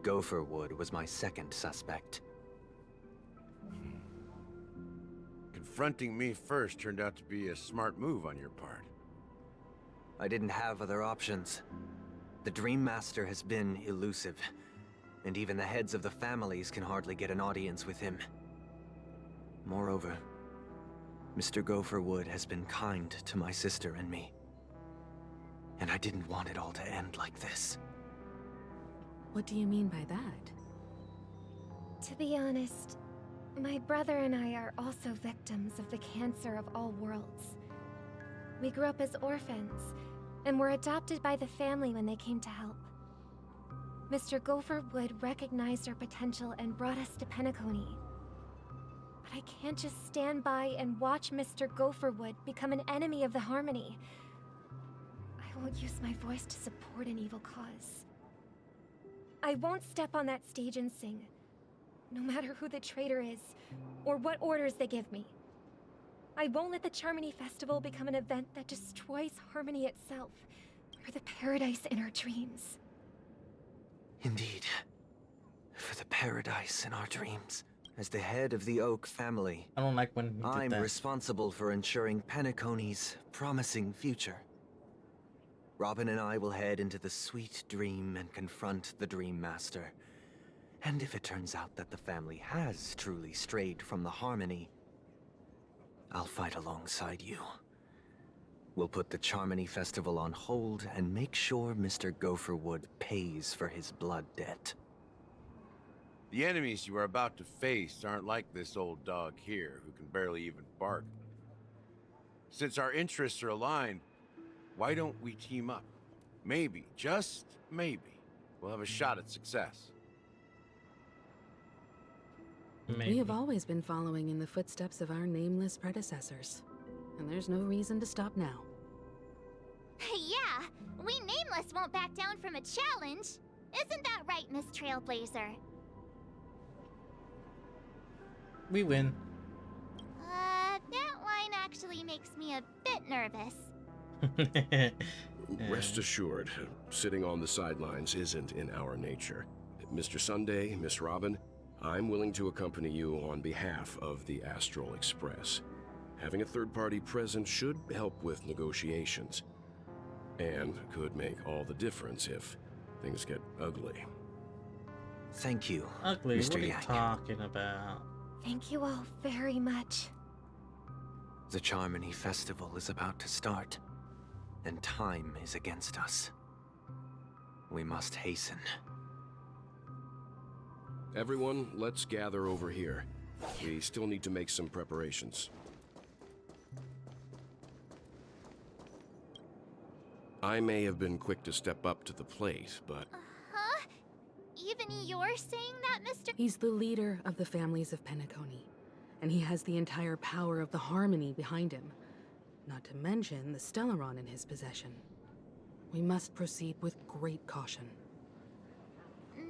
Gopherwood was my second suspect. Confronting me first turned out to be a smart move on your part. I didn't have other options. The Dream Master has been elusive, and even the heads of the families can hardly get an audience with him. Moreover, Mr. Gopherwood has been kind to my sister and me. And I didn't want it all to end like this. What do you mean by that? To be honest, my brother and I are also victims of the cancer of all worlds. We grew up as orphans, and were adopted by the family when they came to help. Mr. Gopher Wood recognized our potential and brought us to Penacony. But I can't just stand by and watch Mr. Gopherwood become an enemy of the Harmony. I won't use my voice to support an evil cause. I won't step on that stage and sing, no matter who the traitor is, or what orders they give me. I won't let the Charmony Festival become an event that destroys Harmony itself, or the paradise in our dreams. Indeed. For the paradise in our dreams. As the head of the Oak family, I don't like when you did I'm that. responsible for ensuring Penacony's promising future. Robin and I will head into the Sweet Dream and confront the Dream Master. And if it turns out that the family has truly strayed from the Harmony, I'll fight alongside you. We'll put the Charmony Festival on hold and make sure Mr. Gopherwood pays for his blood debt. The enemies you are about to face aren't like this old dog here, who can barely even bark. Since our interests are aligned, why don't we team up? Maybe, just maybe, we'll have a shot at success. We have always been following in the footsteps of our nameless predecessors, and there's no reason to stop now. Yeah, we Nameless won't back down from a challenge. Isn't that right, Miss Trailblazer? We win. That line actually makes me a bit nervous. Rest assured, sitting on the sidelines isn't in our nature. Mr. Sunday, Miss Robin, I'm willing to accompany you on behalf of the Astral Express. Having a third party present should help with negotiations, and could make all the difference if things get ugly. Thank you, Ugly? Mr. What are you Yang. talking about? Thank you all very much. The Charmony Festival is about to start, and time is against us. We must hasten. Everyone, let's gather over here. We still need to make some preparations. I may have been quick to step up to the plate, but... Huh? Even you're saying that, Mr. He's the leader of the families of Penacony, and he has the entire power of the Harmony behind him. Not to mention the Stellaron in his possession. We must proceed with great caution.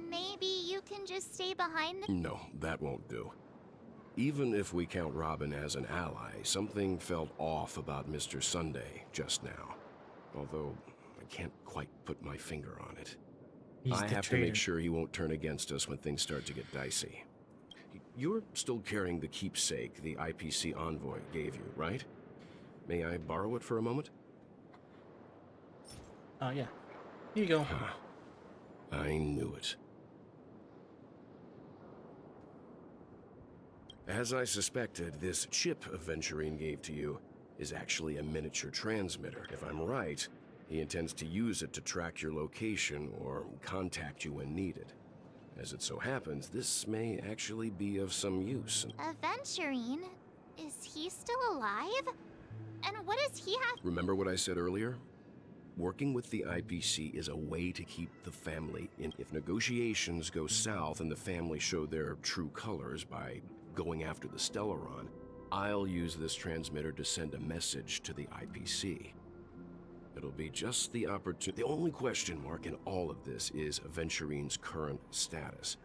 Maybe you can just stay behind the... No, that won't do. Even if we count Robin as an ally, something felt off about Mr. Sunday just now. Although, I can't quite put my finger on it. I have to make sure he won't turn against us when things start to get dicey. You're still carrying the keepsake the IPC envoy gave you, right? May I borrow it for a moment? Oh, yeah. Here you go. I knew it. As I suspected, this chip Aventurine gave to you is actually a miniature transmitter. If I'm right, he intends to use it to track your location or contact you when needed. As it so happens, this may actually be of some use. Aventurine? Is he still alive? And what does he have? Remember what I said earlier? Working with the IPC is a way to keep the family in. If negotiations go south and the family show their true colors by going after the Stellaron, I'll use this transmitter to send a message to the IPC. It'll be just the opportunity. The only question mark in all of this is Aventurine's current status.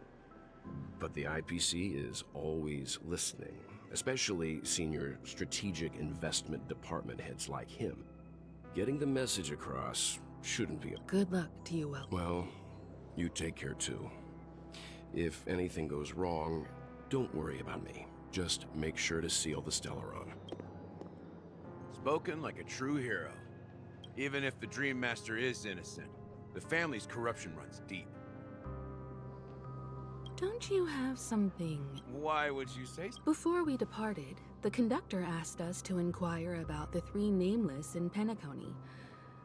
But the IPC is always listening, especially senior strategic investment department heads like him. Getting the message across shouldn't be a... Good luck to you, Will. Well, you take care too. If anything goes wrong, don't worry about me. Just make sure to seal the Stellaron. Spoken like a true hero. Even if the Dream Master is innocent, the family's corruption runs deep. Don't you have something... Why would you say so? Before we departed, the conductor asked us to inquire about the three Nameless in Penacony.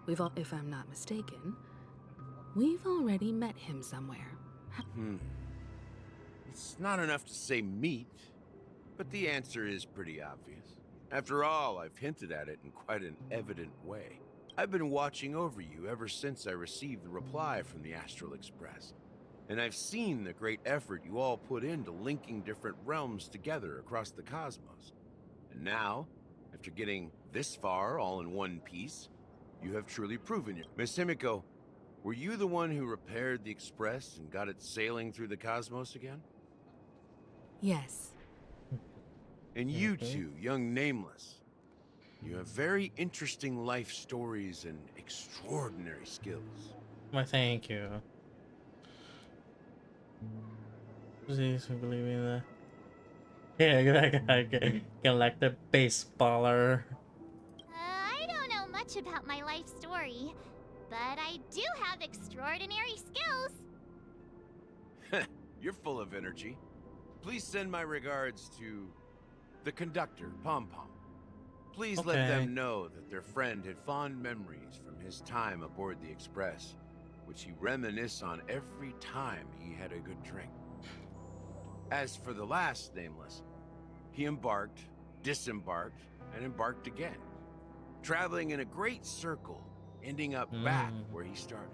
If I'm not mistaken, we've already met him somewhere. It's not enough to say meat, but the answer is pretty obvious. After all, I've hinted at it in quite an evident way. I've been watching over you ever since I received the reply from the Astral Express. And I've seen the great effort you all put into linking different realms together across the cosmos. And now, after getting this far all in one piece, you have truly proven it. Miss Himiko, were you the one who repaired the Express and got it sailing through the cosmos again? Yes. And you two, young Nameless, you have very interesting life stories and extraordinary skills. Why, thank you. Please believe in that. Yeah, I like the baseballer. I don't know much about my life story, but I do have extraordinary skills. You're full of energy. Please send my regards to the conductor, Pom Pom. Please let them know that their friend had fond memories from his time aboard the Express, which he reminisces on every time he had a good drink. As for the last Nameless, he embarked, disembarked, and embarked again, traveling in a great circle, ending up back where he started.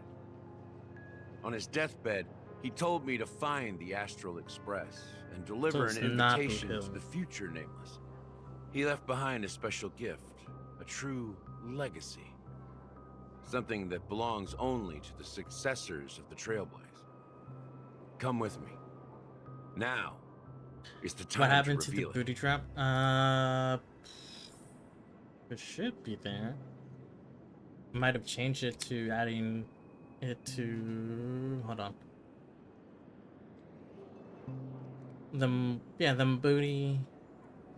On his deathbed, he told me to find the Astral Express and deliver an invitation to the future Nameless. He left behind a special gift, a true legacy. Something that belongs only to the successors of the Trailblaze. Come with me. Now is the time What happened to to the reveal it. booty trap? It should be there. Might have changed it to adding it to. Hold on. The booty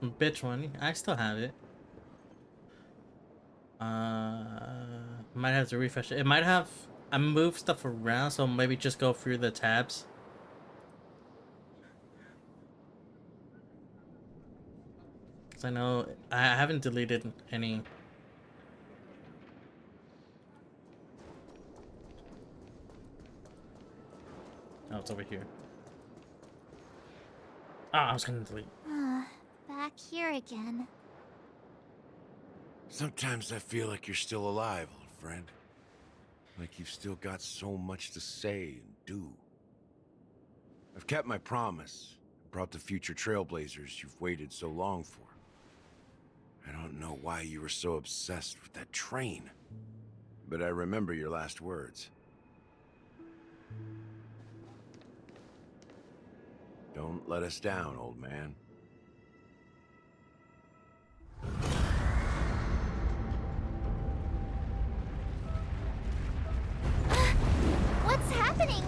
bitch one. I still have it. Might have to refresh it. It might have. I moved stuff around, so maybe just go through the tabs. Cause I know I haven't deleted any. Oh, it's over here. Ah, I was gonna delete. Back here again. Sometimes I feel like you're still alive, old friend. Like you've still got so much to say and do. I've kept my promise, brought the future Trailblazers you've waited so long for. I don't know why you were so obsessed with that train, but I remember your last words. Don't let us down, old man. What's happening?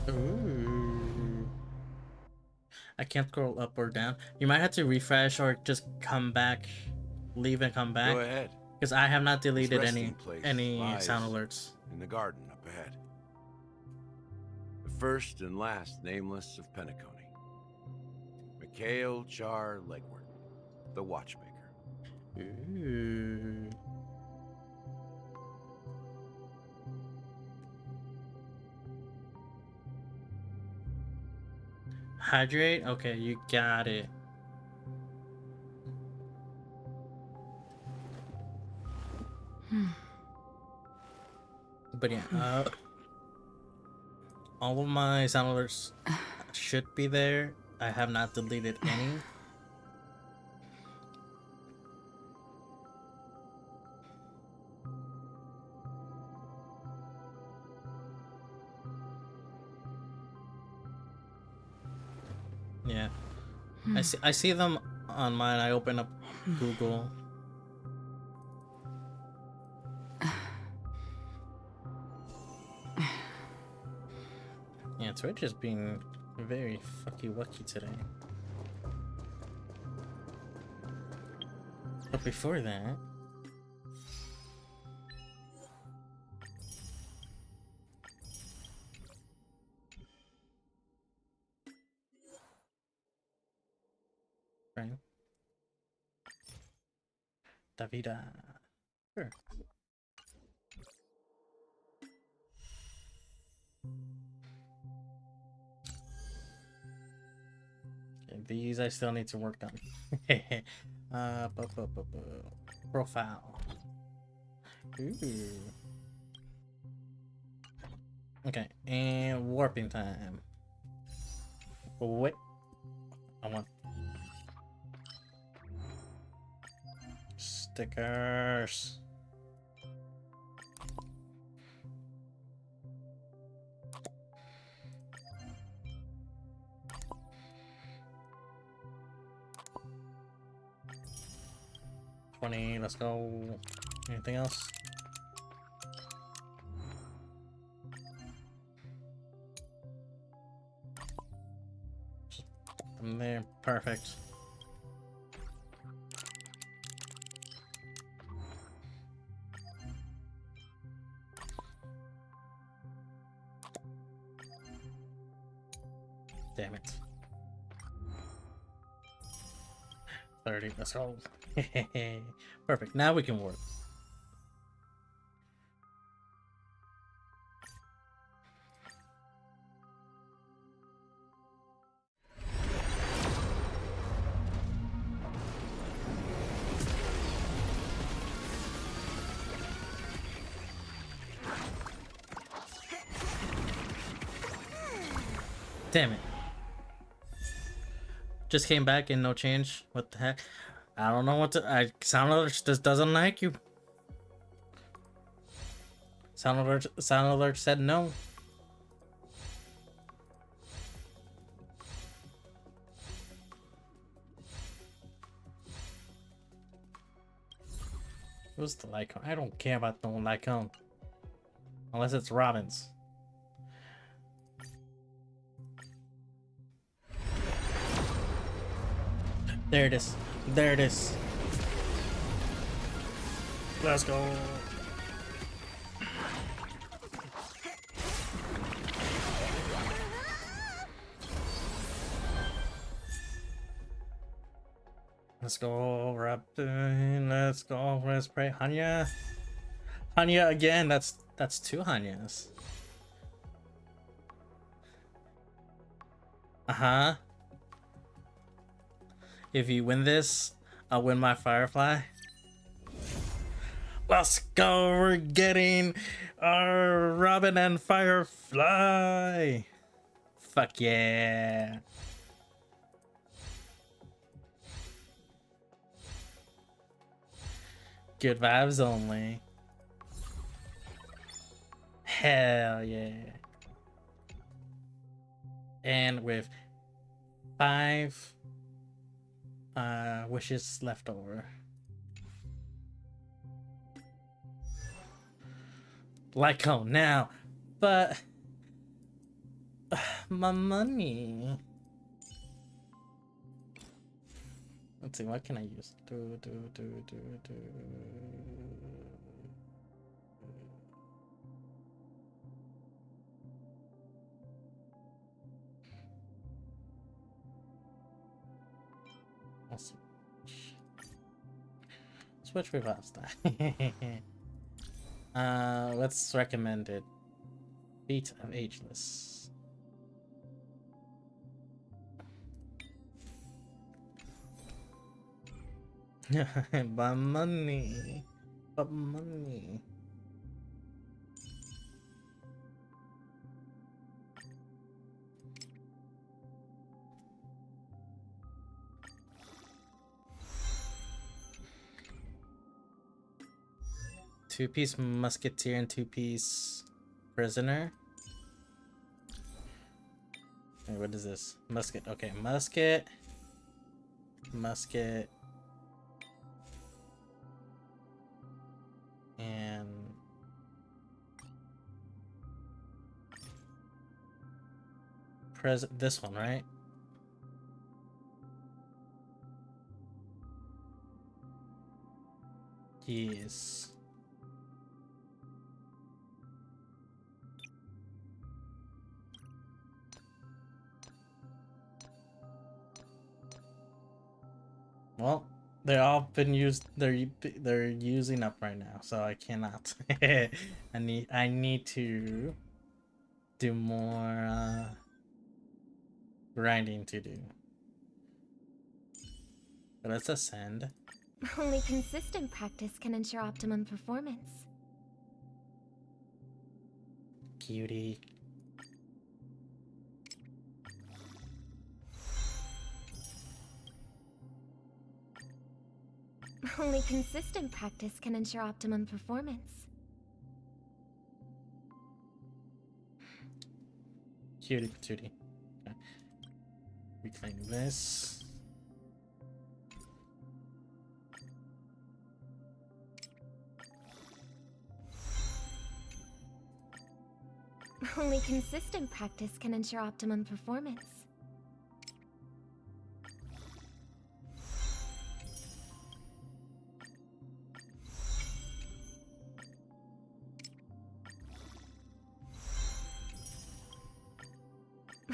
Ooh. I can't scroll up or down. You might have to refresh or just come back, leave and come back. Go ahead. Because I have not deleted This any resting place sound lies alerts. in the garden up ahead. The first and last Nameless of Penacony. Mikhail Char Legward, the Watchmaker. Ooh. Hydrate? Okay, you got it. But yeah, all of my sound alerts should be there. I have not deleted any. Yeah, I see them on mine. I open up Google. Yeah, Twitch is being very fucky wucky today. But before that, screen. Davida. Sure. Okay, these I still need to work on. Profile. Ooh. Okay, and warping time. Wait. I want stickers. Let's go. Anything else? Just put them there. Perfect. Damn it. 30. Let's go. Perfect. Now we can work. Damn it. Just came back and no change. What the heck? I don't know what to. Sound alert just doesn't like you. Sound alert said no. Who's the Lycon? I don't care about no Lycon. Unless it's Robin's. There it is. There it is. Let's go. Let's go, Raptor. Let's go. Let's pray. Hanya. Hanya again. That's two Hanyas. Uh-huh. If you win this, I'll win my Firefly. Let's go. We're getting our Robin and Firefly. Fuck yeah. Good vibes only. Hell yeah. And with 5 wishes left over. Lyco now, but my money. Let's see, what can I use? Do. I'll switch reverse that. What's recommended? Feat of Ageless. But money. But money. Two-piece musketeer and two-piece prisoner. Wait, what is this? Musket. Okay, musket. Musket. And this one, right? Yes. Well, they're all been used. They're using up right now, so I cannot. I need to do more grinding to do. But let's ascend. Only consistent practice can ensure optimum performance. Cutie. Only consistent practice can ensure optimum performance. Cutie patootie. Okay. Reclaim this. Only consistent practice can ensure optimum performance.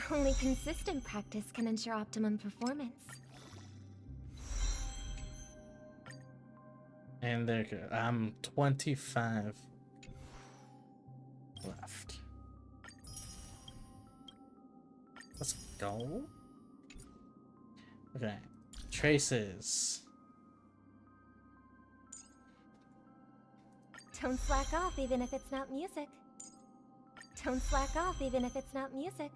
Only consistent practice can ensure optimum performance. And there you go. I'm 25 left. Let's go. Okay. Traces. Don't slack off even if it's not music. Don't slack off even if it's not music.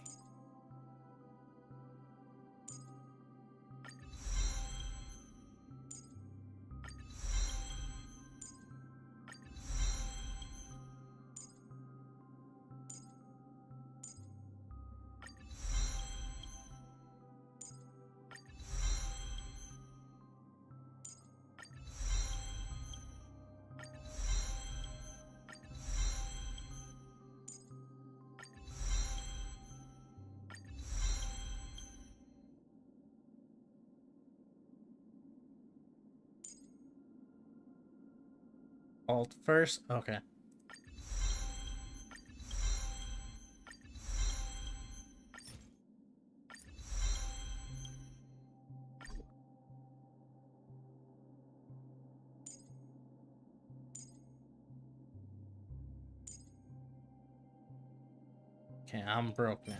Alt first? Okay. Okay, I'm broke now.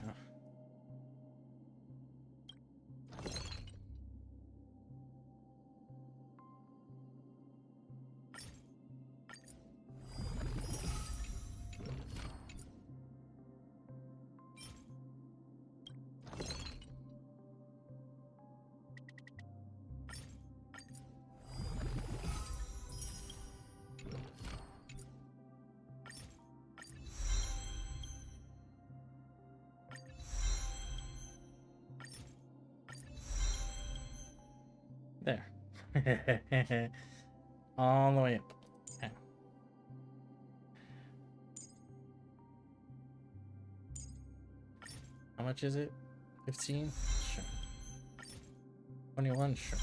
There. All the way up. Okay. How much is it? 15? Sure. 21? Sure.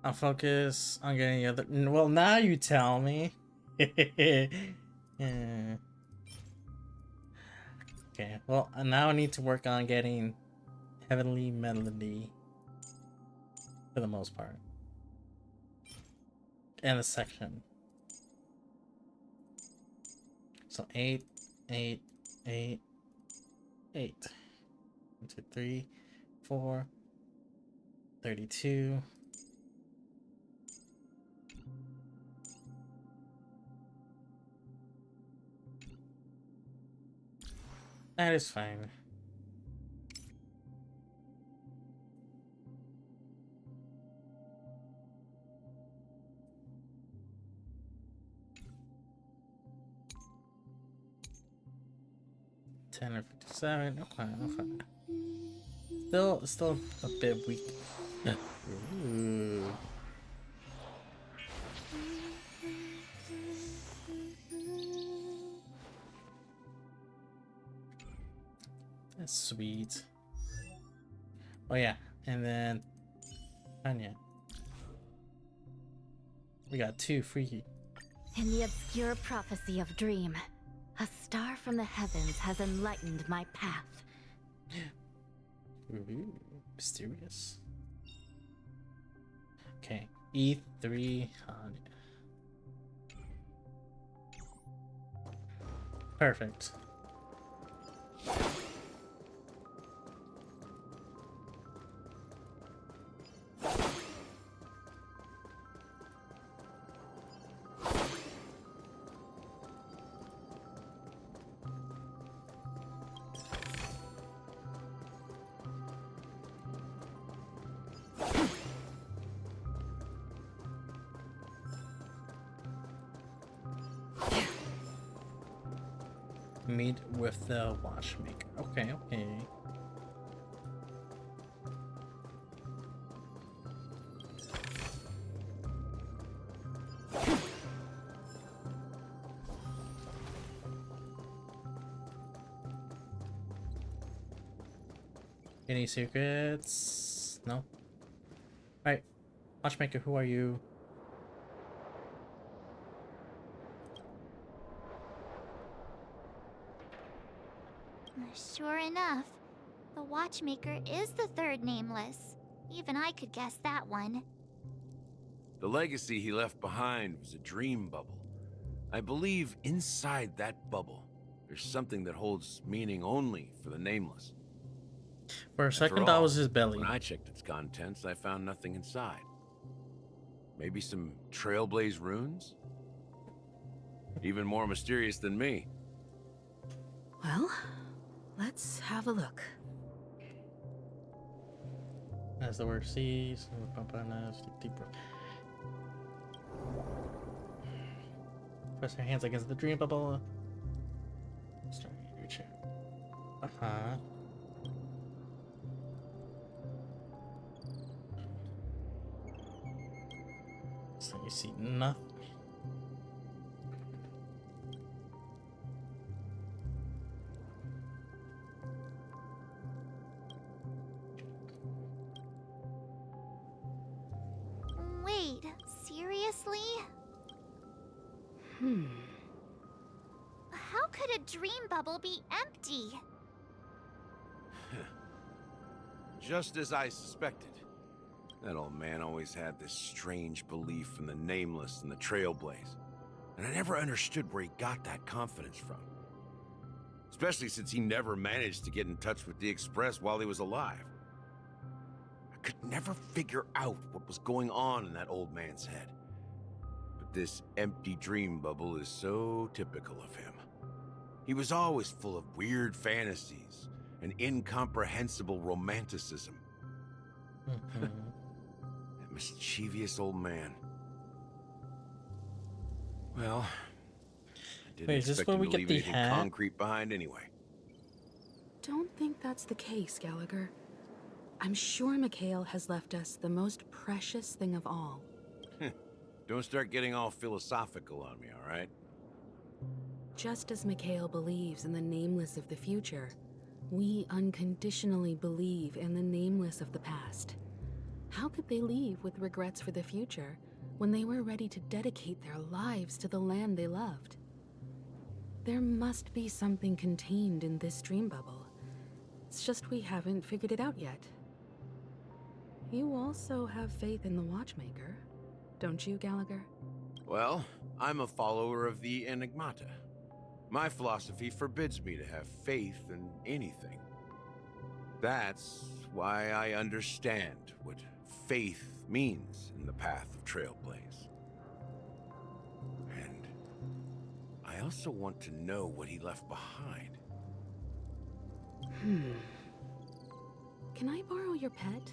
I'll focus on getting the other. Well, now you tell me. Yeah. Okay, well, now I need to work on getting Heavenly Melody for the most part. And the section. So 8, 8, 8, 8. 1, 2, 3, 4, 32. That is fine. $10 or $57. Okay, okay. Still a bit weak. Ooh. That's sweet. Oh yeah, and then Anya. We got 2 free. In the obscure prophecy of Dream, a star from the heavens has enlightened my path. Ooh, mysterious. Okay, E3. Perfect. Meet with the watchmaker. Okay, okay. Any secrets? No? Alright. Watchmaker, who are you? Sure enough, the watchmaker is the third nameless. Even I could guess that one. The legacy he left behind was a dream bubble. I believe inside that bubble, there's something that holds meaning only for the nameless. For a second, that was his belly. When I checked its contents, I found nothing inside. Maybe some Trailblaze runes? Even more mysterious than me. Well, let's have a look. As the word sees, press your hands against the dream bubble. Start your chair. So you see nothing. Wait, seriously? How could a dream bubble be empty? Just as I suspected. That old man always had this strange belief in the nameless and the Trailblaze. And I never understood where he got that confidence from. Especially since he never managed to get in touch with the Express while he was alive. I could never figure out what was going on in that old man's head. But this empty dream bubble is so typical of him. He was always full of weird fantasies and incomprehensible romanticism. That mischievous old man. Well, I didn't expect him to leave anything concrete behind anyway. Don't think that's the case, Gallagher. I'm sure Mikhail has left us the most precious thing of all. Don't start getting all philosophical on me, all right? Just as Mikhail believes in the nameless of the future, we unconditionally believe in the nameless of the past. How could they leave with regrets for the future when they were ready to dedicate their lives to the land they loved? There must be something contained in this dream bubble. It's just we haven't figured it out yet. You also have faith in the Watchmaker, don't you, Gallagher? Well, I'm a follower of the Enigmata. My philosophy forbids me to have faith in anything. That's why I understand what faith means in the path of Trailblaze. And I also want to know what he left behind. Can I borrow your pet?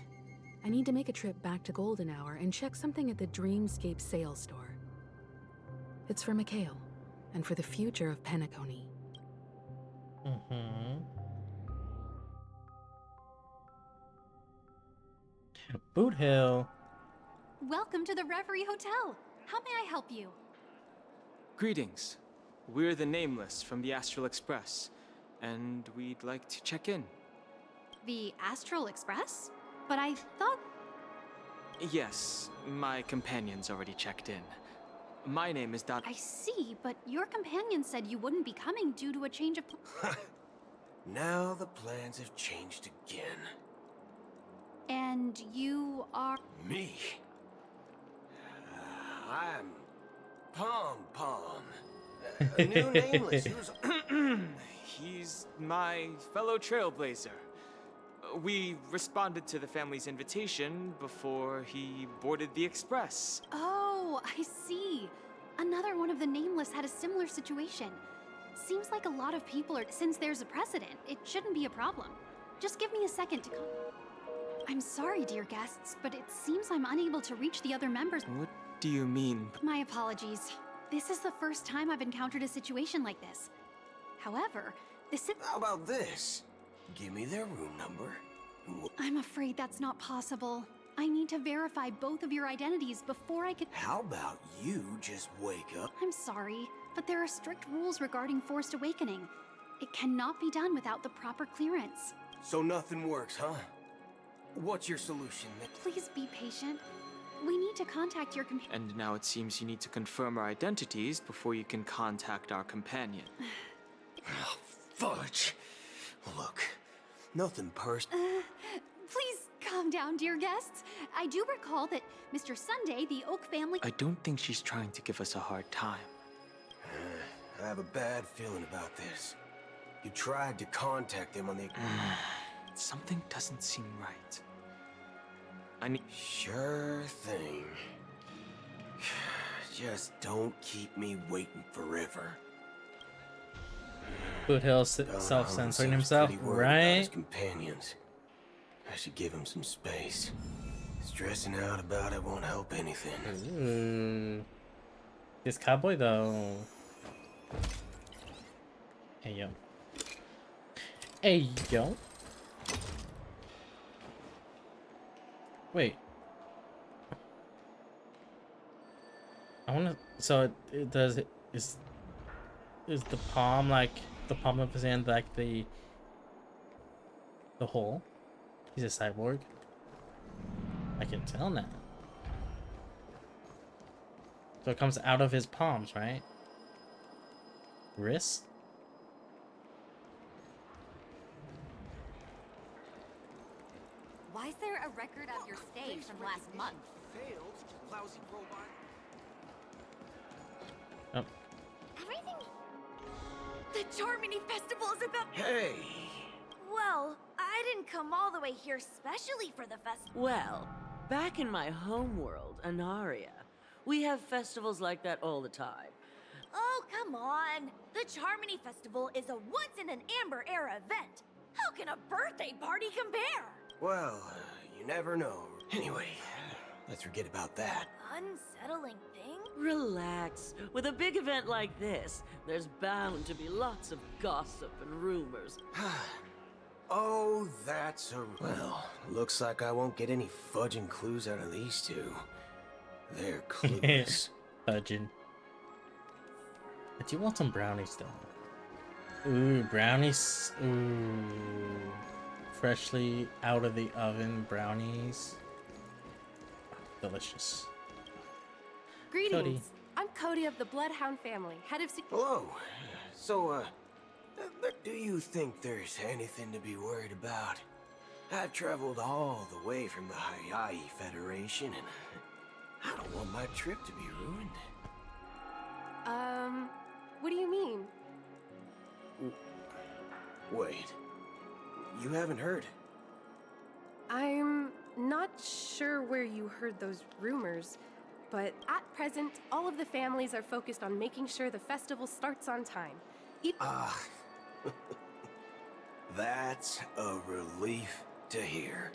I need to make a trip back to Golden Hour and check something at the Dreamscape sales store. It's for Mikhail, and for the future of Penacony. Boot Hill. Welcome to the Reverie Hotel. How may I help you? Greetings. We're the Nameless from the Astral Express, and we'd like to check in. The Astral Express? But I thought... Yes, my companion's already checked in. My name is Don. I see, but your companion said you wouldn't be coming due to a change of... Now the plans have changed again. And you are... Me? I'm Pom Pom. A new Nameless who's... He's my fellow trailblazer. We responded to the family's invitation before he boarded the express. Oh, I see. Another one of the Nameless had a similar situation. Seems like a lot of people are... Since there's a precedent, it shouldn't be a problem. Just give me a second to come... I'm sorry, dear guests, but it seems I'm unable to reach the other members. What do you mean? My apologies. This is the first time I've encountered a situation like this. However, this is... How about this? Give me their room number. I'm afraid that's not possible. I need to verify both of your identities before I can... How about you just wake up? I'm sorry, but there are strict rules regarding forced awakening. It cannot be done without the proper clearance. So nothing works, huh? What's your solution then? Please be patient. We need to contact your computer. And now it seems you need to confirm our identities before you can contact our companion. Oh, fudge. Look, nothing personal. Please calm down, dear guests. I do recall that Mr. Sunday, the Oak family... I don't think she's trying to give us a hard time. I have a bad feeling about this. You tried to contact them on the... Something doesn't seem right. I need... Sure thing. Just don't keep me waiting forever. Boot Hill self-censoring himself, right? His companions. I should give him some space. Stressing out about it won't help anything. Ooh. This cowboy though. Hey yo. Hey yo. Wait. I wanna. So it does. Is the palm like the palm of his hand like the hole? He's a cyborg. I can tell now. So it comes out of his palms, right? Wrist? Why is there a record of your stay from last month? Failed, lousy robot. Oh. Everything... The Charmony Festival is about... Hey! Well, I didn't come all the way here specially for the festival. Well, back in my home world, Anaria, we have festivals like that all the time. Oh, come on. The Charmony Festival is a once-in-an-amber era event. How can a birthday party compare? Well, you never know. Anyway, let's forget about that. Unsettling thing? Relax. With a big event like this, there's bound to be lots of gossip and rumors. Oh, that's a... Well, looks like I won't get any fudging clues out of these two. They're clueless. Fudging. I do want some brownies though. Ooh, brownies. Ooh. Freshly out of the oven brownies. Delicious. Greetings. Cody. I'm Cody of the Bloodhound family, head of... Hello. So, do you think there's anything to be worried about? I've traveled all the way from the Hayaii Federation, and I don't want my trip to be ruined. What do you mean? Wait. You haven't heard? I'm not sure where you heard those rumors, but at present, all of the families are focused on making sure the festival starts on time. That's a relief to hear.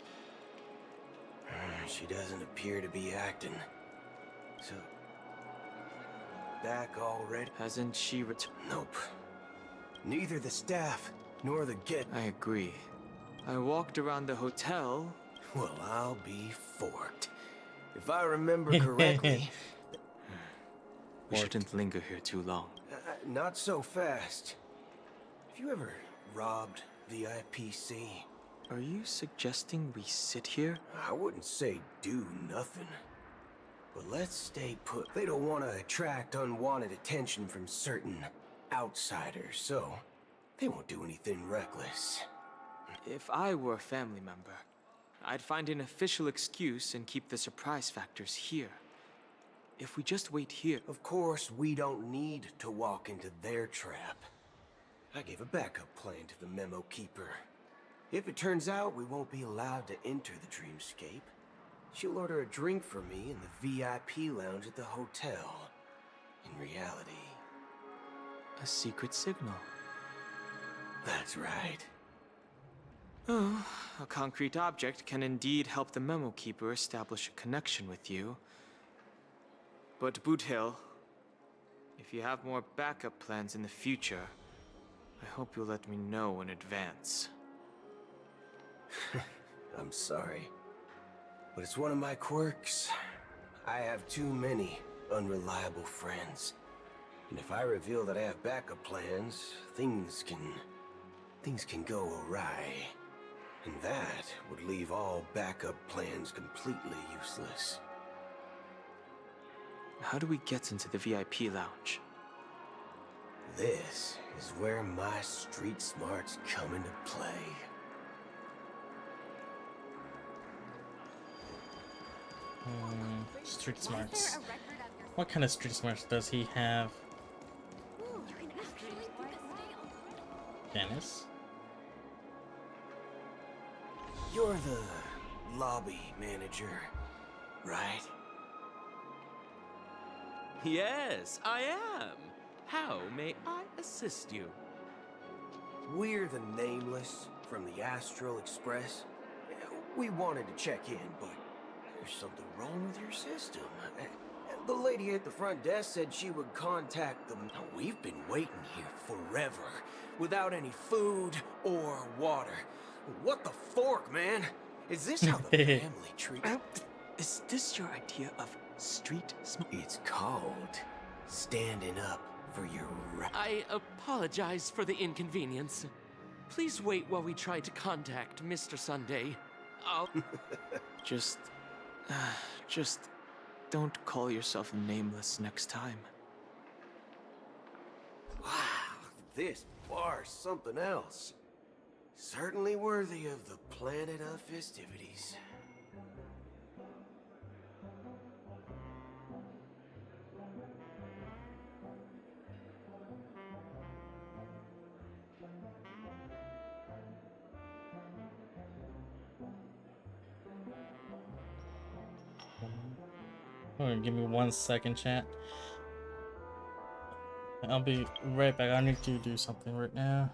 She doesn't appear to be acting. So... Back already? Hasn't she returned? Nope. Neither the staff nor the I agree. I walked around the hotel, Well, I'll be forked. If I remember correctly... We shouldn't linger here too long. Not so fast. Have you ever robbed the IPC? Are you suggesting we sit here? I wouldn't say do nothing. But let's stay put. They don't want to attract unwanted attention from certain outsiders, so they won't do anything reckless. If I were a family member, I'd find an official excuse and keep the surprise factors here. If we just wait here... Of course, we don't need to walk into their trap. I gave a backup plan to the memo keeper. If it turns out we won't be allowed to enter the dreamscape, she'll order a drink for me in the VIP lounge at the hotel. In reality... A secret signal. That's right. Oh, a concrete object can indeed help the memo keeper establish a connection with you. But Boot Hill, if you have more backup plans in the future, I hope you'll let me know in advance. I'm sorry, but it's one of my quirks. I have too many unreliable friends. And if I reveal that I have backup plans, things can go awry. And that would leave all backup plans completely useless. How do we get into the VIP lounge? This is where my street smarts come into play. Street smarts. What kind of street smarts does he have? Dennis? You're the lobby manager, right? Yes, I am. How may I assist you? We're the Nameless from the Astral Express. We wanted to check in, but there's something wrong with your system. The lady at the front desk said she would contact them. Now, we've been waiting here forever, without any food or water. What the fork, man? Is this how the family treats... Is this your idea of street smart? It's called standing up for your right. I apologize for the inconvenience. Please wait while we try to contact Mr. Sunday. I'll... Just don't call yourself Nameless next time. Wow, this bar's something else. Certainly worthy of the planet of festivities. Alright, give me 1 second, chat. I'll be right back. I need to do something right now.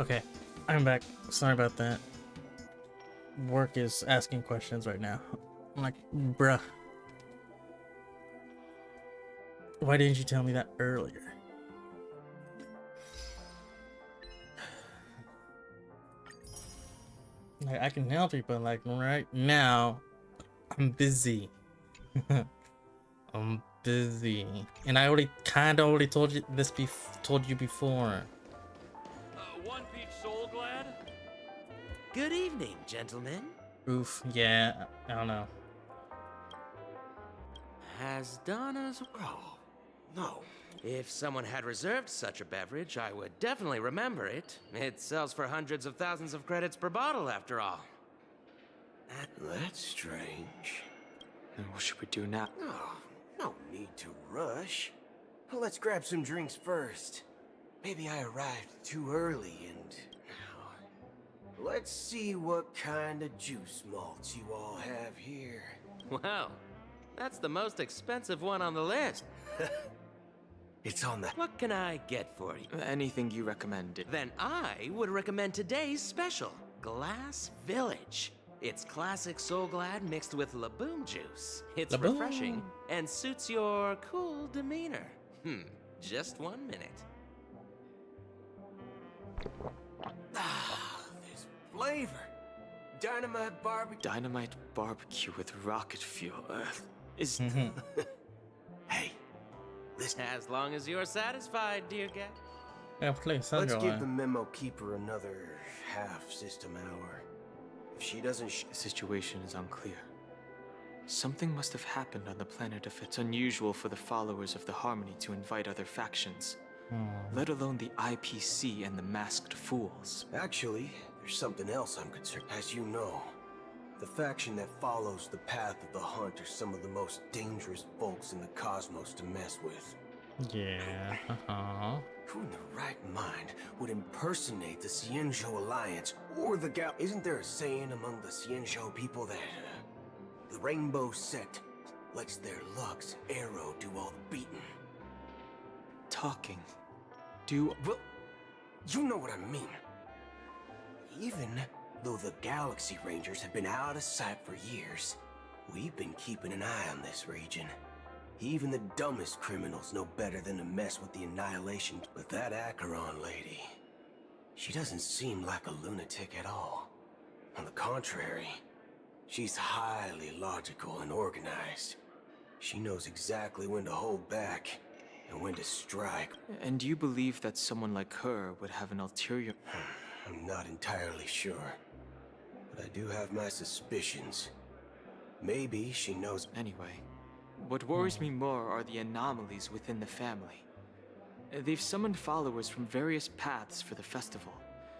Okay, I'm back. Sorry about that. Work is asking questions right now. I'm like, bruh. Why didn't you tell me that earlier? Like, I can help you, but like right now, I'm busy. I'm busy, and I already already told you this. Told you before. One Peach Soul Glad? Good evening, gentlemen. Oof. Yeah. I don't know. Has Donna's... Oh, no. If someone had reserved such a beverage, I would definitely remember it. It sells for hundreds of thousands of credits per bottle, after all. That's strange. And what should we do now? Oh, no need to rush. Let's grab some drinks first. Maybe I arrived too early and... Let's see what kind of juice malts you all have here. Wow, that's the most expensive one on the list. It's on the... What can I get for you? Anything you recommend. Then I would recommend today's special, Glass Village. It's classic Soul Glad mixed with Laboom juice. It's Laboom. refreshing and suits your cool demeanor. Just 1 minute. This flavor. Dynamite barbecue. Dynamite barbecue with rocket fuel. Is... Hey, listen. As long as you're satisfied, dear guest. Yeah, please. Let's give the memo keeper another half system hour. If she doesn't the situation is unclear. Something must have happened on the planet if it's unusual for the followers of the Harmony to invite other factions. Let alone the IPC and the Masked Fools. Actually, there's something else I'm concerned. As you know, the faction that follows the path of the hunt are some of the most dangerous folks in the cosmos to mess with. Yeah. Who in their right mind would impersonate the Xianzhou Alliance or the Gal? Isn't there a saying among the Xianzhou people that the Rainbow Sect lets their Lux arrow do all the beating? Talking. Well, you know what I mean. Even though the Galaxy Rangers have been out of sight for years, we've been keeping an eye on this region. Even the dumbest criminals know better than to mess with the Annihilation. But that Acheron lady, she doesn't seem like a lunatic at all. On the contrary, she's highly logical and organized. She knows exactly when to hold back and when to strike. And you believe that someone like her would have an ulterior... I'm not entirely sure, but I do have my suspicions. Maybe she knows... Anyway, what worries me more are the anomalies within the family. They've summoned followers from various paths for the festival,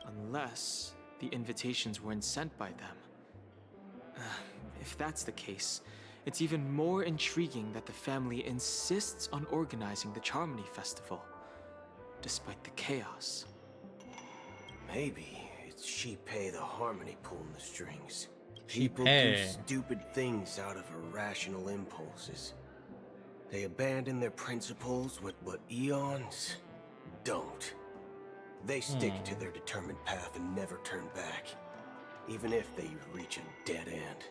unless the invitations weren't sent by them. If that's the case, it's even more intriguing that the family insists on organizing the Charmony Festival, despite the chaos. Maybe it's Shipei the Harmony pulling the strings. Shipei. People do stupid things out of irrational impulses. They abandon their principles with what eons don't. They stick to their determined path and never turn back, even if they reach a dead end.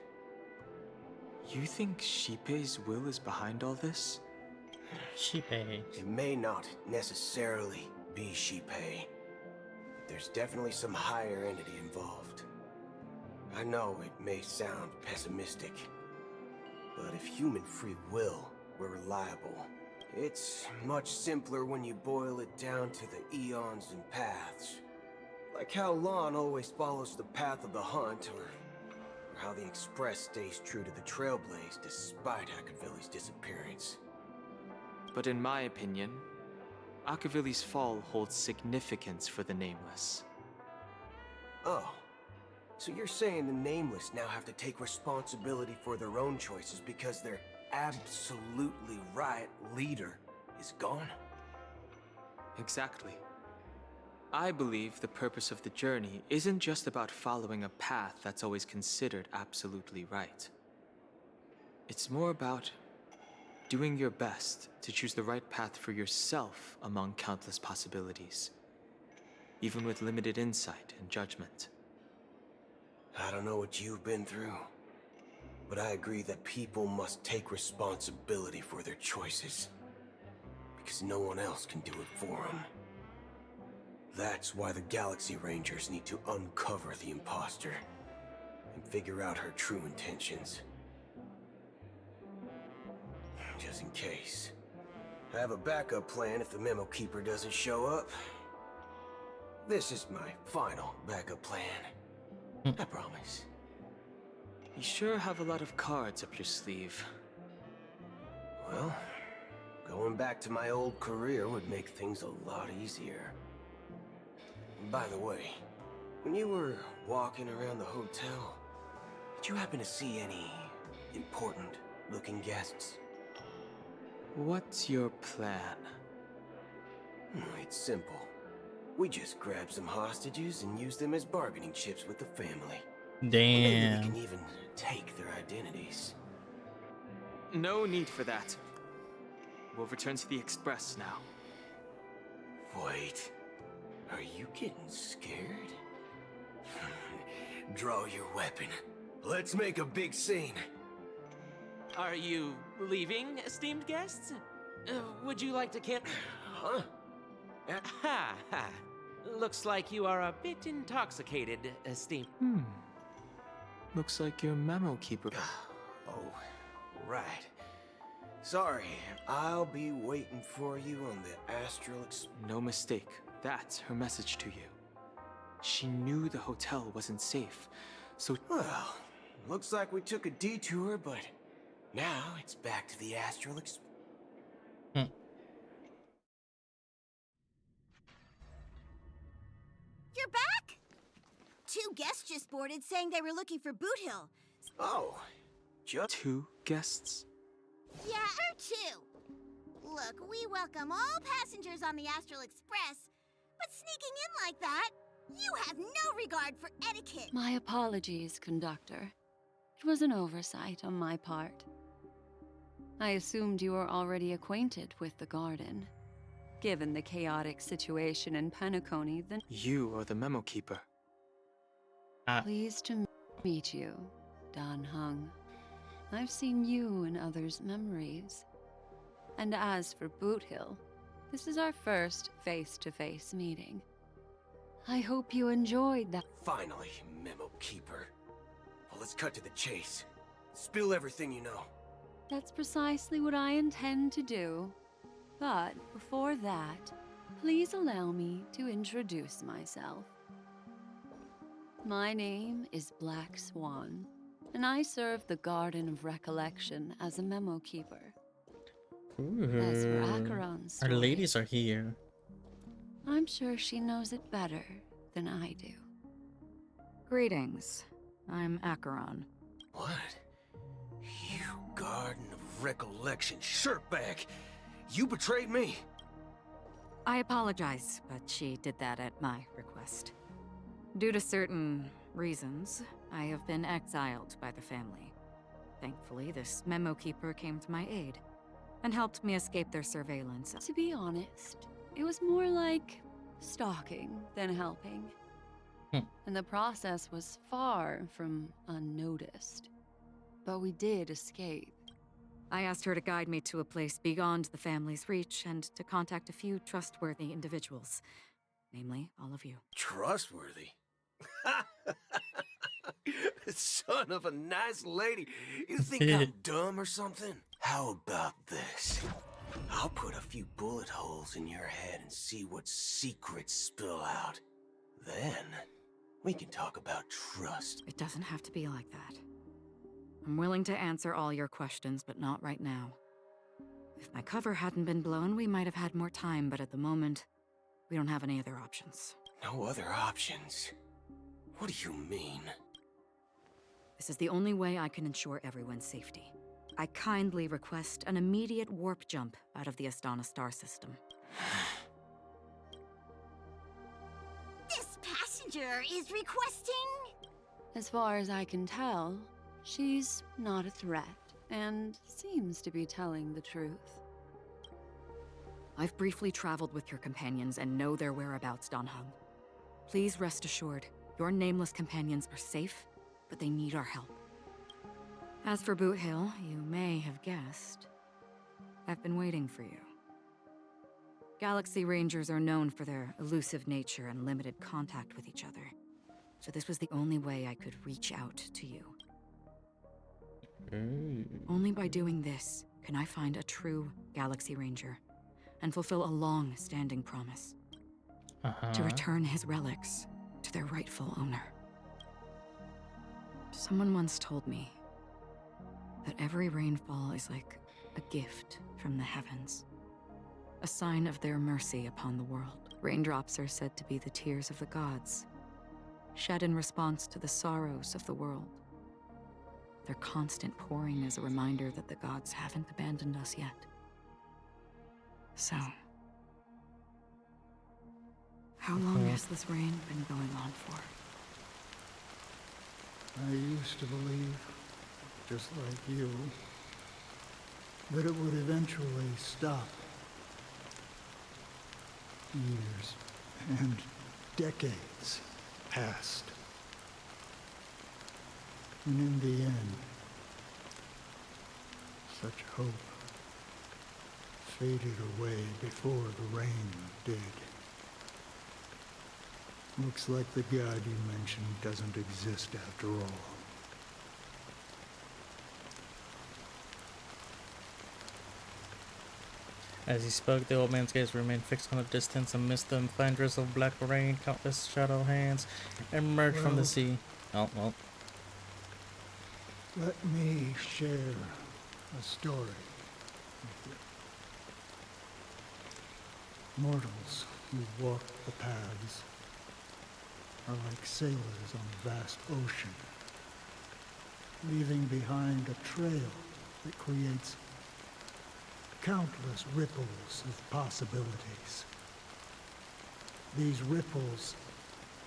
You think Shipei's will is behind all this? Shipei. It may not necessarily be Shipei. There's definitely some higher entity involved. I know it may sound pessimistic, but if human free will were reliable, it's much simpler when you boil it down to the eons and paths. Like how Lon always follows the path of the hunt, or how the Express stays true to the Trailblaze despite Akavili's disappearance. But in my opinion, Akavili's fall holds significance for the Nameless. Oh, so you're saying the Nameless now have to take responsibility for their own choices because their absolutely right leader is gone? Exactly. I believe the purpose of the journey isn't just about following a path that's always considered absolutely right. It's more about doing your best to choose the right path for yourself among countless possibilities. even with limited insight and judgment. I don't know what you've been through, but I agree that people must take responsibility for their choices, because no one else can do it for them. That's why the Galaxy Rangers need to uncover the imposter and figure out her true intentions. Just in case. I have a backup plan if the Memo Keeper doesn't show up. This is my final backup plan. I promise. You sure have a lot of cards up your sleeve. Well, going back to my old career would make things a lot easier. By the way, when you were walking around the hotel, did you happen to see any important-looking guests? What's your plan? It's simple. We just grab some hostages and use them as bargaining chips with the family. Maybe Damn. we can even take their identities. No need for that. We'll return to the Express now. Wait. Are you getting scared? Draw your weapon. Let's make a big scene. Are you leaving, esteemed guests? Would you like to Huh? Ha ha. Looks like you are a bit intoxicated, esteemed. Looks like your Memo Keeper. Oh, right. Sorry, I'll be waiting for you on the Astral No mistake. That's her message to you. She knew the hotel wasn't safe, so... Well, looks like we took a detour, but now it's back to the Astral You're back? Two guests just boarded saying they were looking for Boot Hill. Oh, just... Two guests? Yeah, or two. Look, we welcome all passengers on the Astral Express, but sneaking in like that, you have no regard for etiquette. My apologies, conductor. It was an oversight on my part. I assumed you were already acquainted with the garden. Given the chaotic situation in Penacony, then... You are the Memo Keeper. Pleased to meet you, Dan Hung. I've seen you in others' memories. And as for Boot Hill, this is our first face-to-face meeting. I hope you enjoyed that. Finally, Memo Keeper. Well, let's cut to the chase. Spill everything you know. That's precisely what I intend to do. But before that, please allow me to introduce myself. My name is Black Swan, and I serve the Garden of Recollection as a Memo Keeper. As for Acheron's Our story, ladies are here. I'm sure she knows it better than I do. Greetings. I'm Acheron. What? You Garden of Recollection shirtbag! You betrayed me! I apologize, but she did that at my request. Due to certain reasons, I have been exiled by the family. Thankfully, this Memo Keeper came to my aid and helped me escape their surveillance. To be honest, it was more like stalking than helping. And the process was far from unnoticed. But we did escape. I asked her to guide me to a place beyond the family's reach and to contact a few trustworthy individuals. Namely, all of you. Trustworthy? Son of a nice lady. You think I'm dumb or something? How about this? I'll put a few bullet holes in your head and see what secrets spill out. Then, we can talk about trust. It doesn't have to be like that. I'm willing to answer all your questions, but not right now. If my cover hadn't been blown, we might have had more time, but at the moment, we don't have any other options. No other options? What do you mean? This is the only way I can ensure everyone's safety. I kindly request an immediate warp jump out of the Astana star system. This passenger is requesting... As far as I can tell, she's not a threat and seems to be telling the truth. I've briefly traveled with your companions and know their whereabouts, Dan Hung. Please rest assured, your nameless companions are safe, but they need our help. As for Boot Hill, you may have guessed, I've been waiting for you. Galaxy Rangers are known for their elusive nature and limited contact with each other, so this was the only way I could reach out to you. Only by doing this can I find a true Galaxy Ranger and fulfill a long-standing promise. To return his relics to their rightful owner. Someone once told me that every rainfall is like a gift from the heavens, a sign of their mercy upon the world. Raindrops are said to be the tears of the gods, shed in response to the sorrows of the world. Their constant pouring is a reminder that the gods haven't abandoned us yet. So, how long has this rain been going on for? I used to believe, just like you, that it would eventually stop. Years and decades passed. And in the end, such hope faded away before the rain did. Looks like the god you mentioned doesn't exist after all. As he spoke, the old man's gaze remained fixed on the distance amidst the fine drizzle of black rain. Countless shadow hands emerged from the sea. Oh, well. Let me share a story with you. Mortals who walk the paths are like sailors on a vast ocean, leaving behind a trail that creates countless ripples of possibilities. These ripples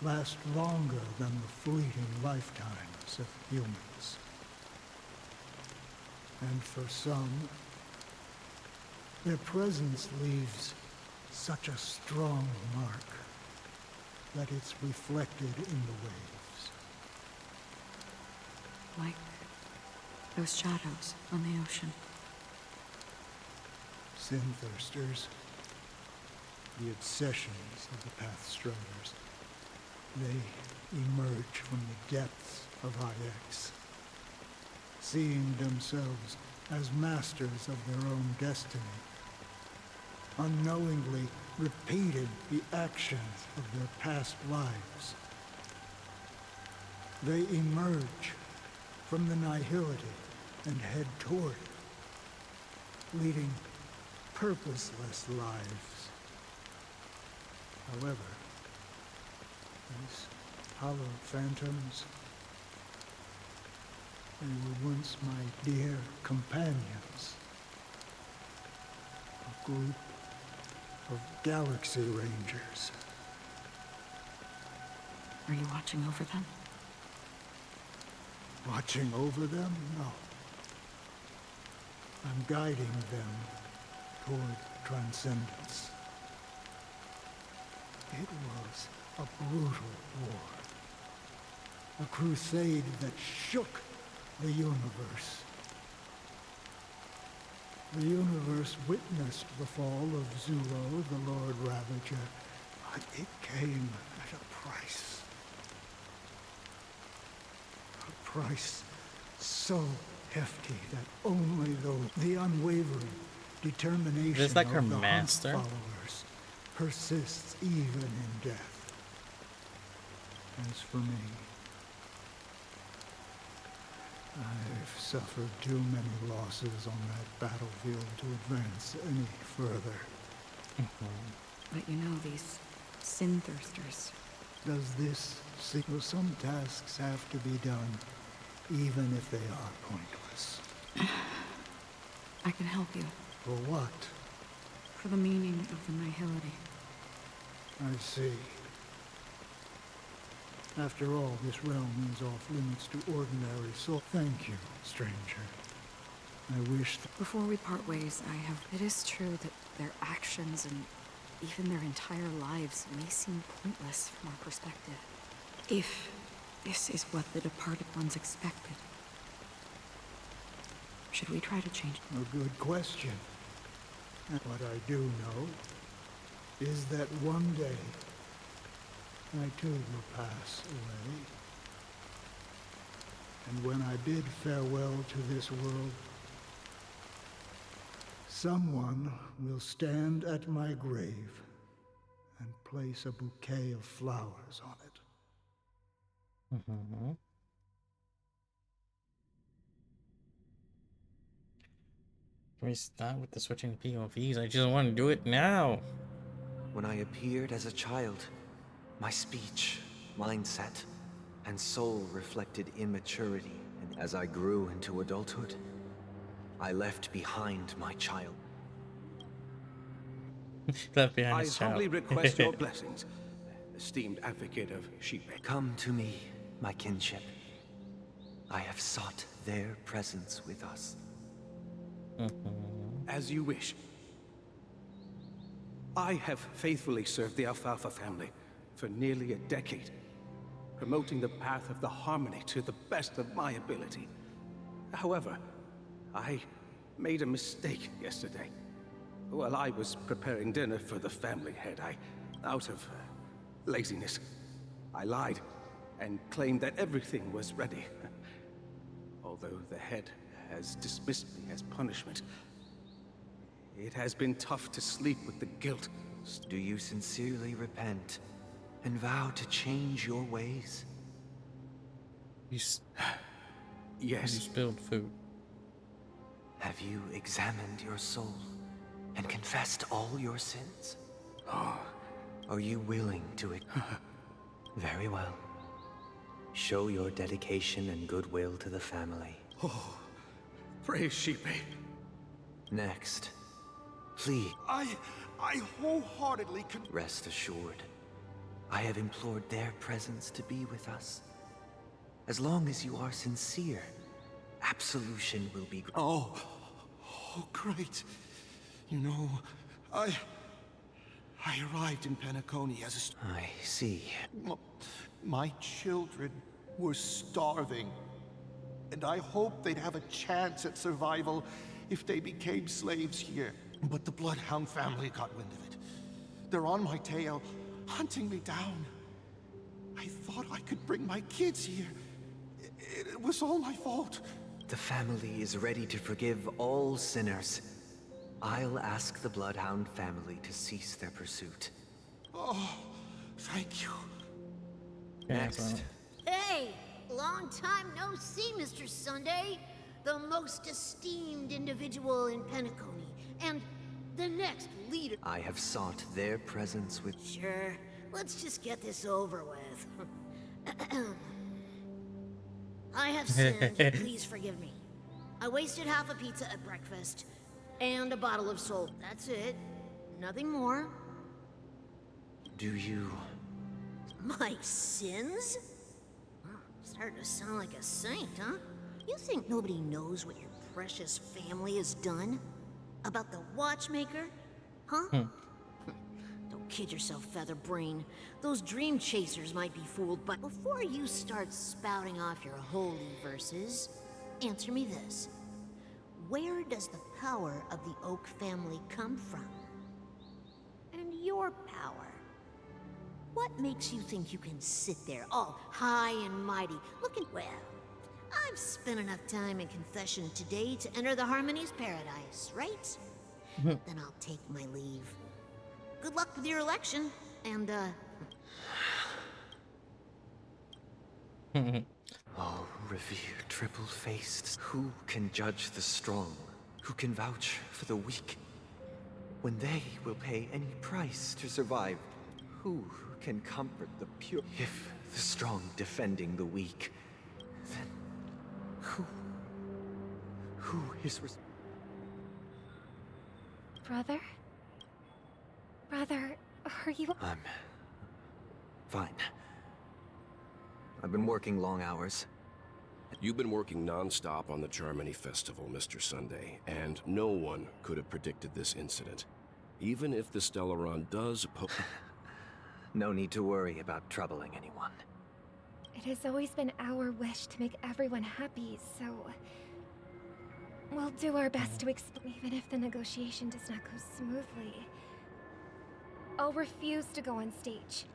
last longer than the fleeting lifetimes of humans. And for some, their presence leaves such a strong mark that it's reflected in the waves. Like those shadows on the ocean. Sin-thirsters, the obsessions of the Pathstruders, they emerge from the depths of IX, seeing themselves as masters of their own destiny, unknowingly repeated the actions of their past lives. They emerge from the nihility and head toward it, leading purposeless lives. However, these hollow phantoms, they were once my dear companions, a group of Galaxy Rangers. Are you watching over them? Watching over them? No. I'm guiding them toward transcendence. It was a brutal war. A crusade that shook the universe. The universe witnessed the fall of Zulo, the Lord Ravager, but it came at a price. A price so hefty that only the unwavering determination Is this like her of the master? Hunt followers persists even in death. As for me, I've suffered too many losses on that battlefield to advance any further. But you know, these sin-thirsters. Does this signal some tasks have to be done, even if they are pointless? I can help you. For what? For the meaning of the nihility. I see. After all, this realm is off limits to ordinary soul. Thank you, stranger. I wish Before we part ways, it is true that their actions and Even their entire lives may seem pointless from our perspective. If this is what the departed ones expected, should we try to change? A good question. And what I do know is that one day I too will pass away. And when I bid farewell to this world, someone will stand at my grave and place a bouquet of flowers on it. Mm-hmm. Can we stop with the switching POVs? I just want to do it now. When I appeared as a child, my speech, mindset, and soul reflected immaturity. And as I grew into adulthood, I left behind my child. Left behind I his child. humbly request your blessings, esteemed advocate of sheep. Come to me, my kinship. I have sought their presence with us. As you wish. I have faithfully served the Alfalfa family for nearly a decade, promoting the path of the harmony to the best of my ability. However, I made a mistake yesterday. While I was preparing dinner for the family head, out of laziness, I lied and claimed that everything was ready. Although the head has dismissed me as punishment, it has been tough to sleep with the guilt. Do you sincerely repent and vow to change your ways? Yes. You spilled food. Have you examined your soul and confessed all your sins? Are you willing to... Very well. Show your dedication and goodwill to the family. Oh, praise Sheepy. Next, please. I wholeheartedly Rest assured, I have implored their presence to be with us. As long as you are sincere, absolution will be... Oh, great. You know, I arrived in Penacony as a... I see. My children were starving, and I hoped they'd have a chance at survival if they became slaves here. But the Bloodhound family got wind of it. They're on my tail, hunting me down. I thought I could bring my kids here. It was all my fault. The family is ready to forgive all sinners. I'll ask the Bloodhound family to cease their pursuit. Oh, thank you. Next. Hey, long time no see, Mr. Sunday. The most esteemed individual in Penacony, and the next leader. I have sought their presence with... Sure, let's just get this over with. I have sinned, please forgive me. I wasted half a pizza at breakfast, and a bottle of salt. That's it. Nothing more. Do you... My sins? Starting to sound like a saint, huh? You think nobody knows what your precious family has done? About the watchmaker? Huh? Don't kid yourself, Featherbrain. Those dream chasers might be fooled, but before you start spouting off your holy verses, answer me this. Where does the power of the Oak family come from? And your power? What makes you think you can sit there all high and mighty, looking... Well, I've spent enough time in confession today to enter the Harmony's paradise, right? Then I'll take my leave. Good luck with your election, and, Oh, revered triple-faced. Who can judge the strong? Who can vouch for the weak? When they will pay any price to survive, who can comfort the pure? If the strong defending the weak, then who is Brother? Brother, are you... I'm fine. I've been working long hours. You've been working non-stop on the Charmony Festival, Mr. Sunday, and no one could have predicted this incident. Even if the Stellaron does No need to worry about troubling anyone. It has always been our wish to make everyone happy, so... we'll do our best to explain, even if the negotiation does not go smoothly. I'll refuse to go on stage.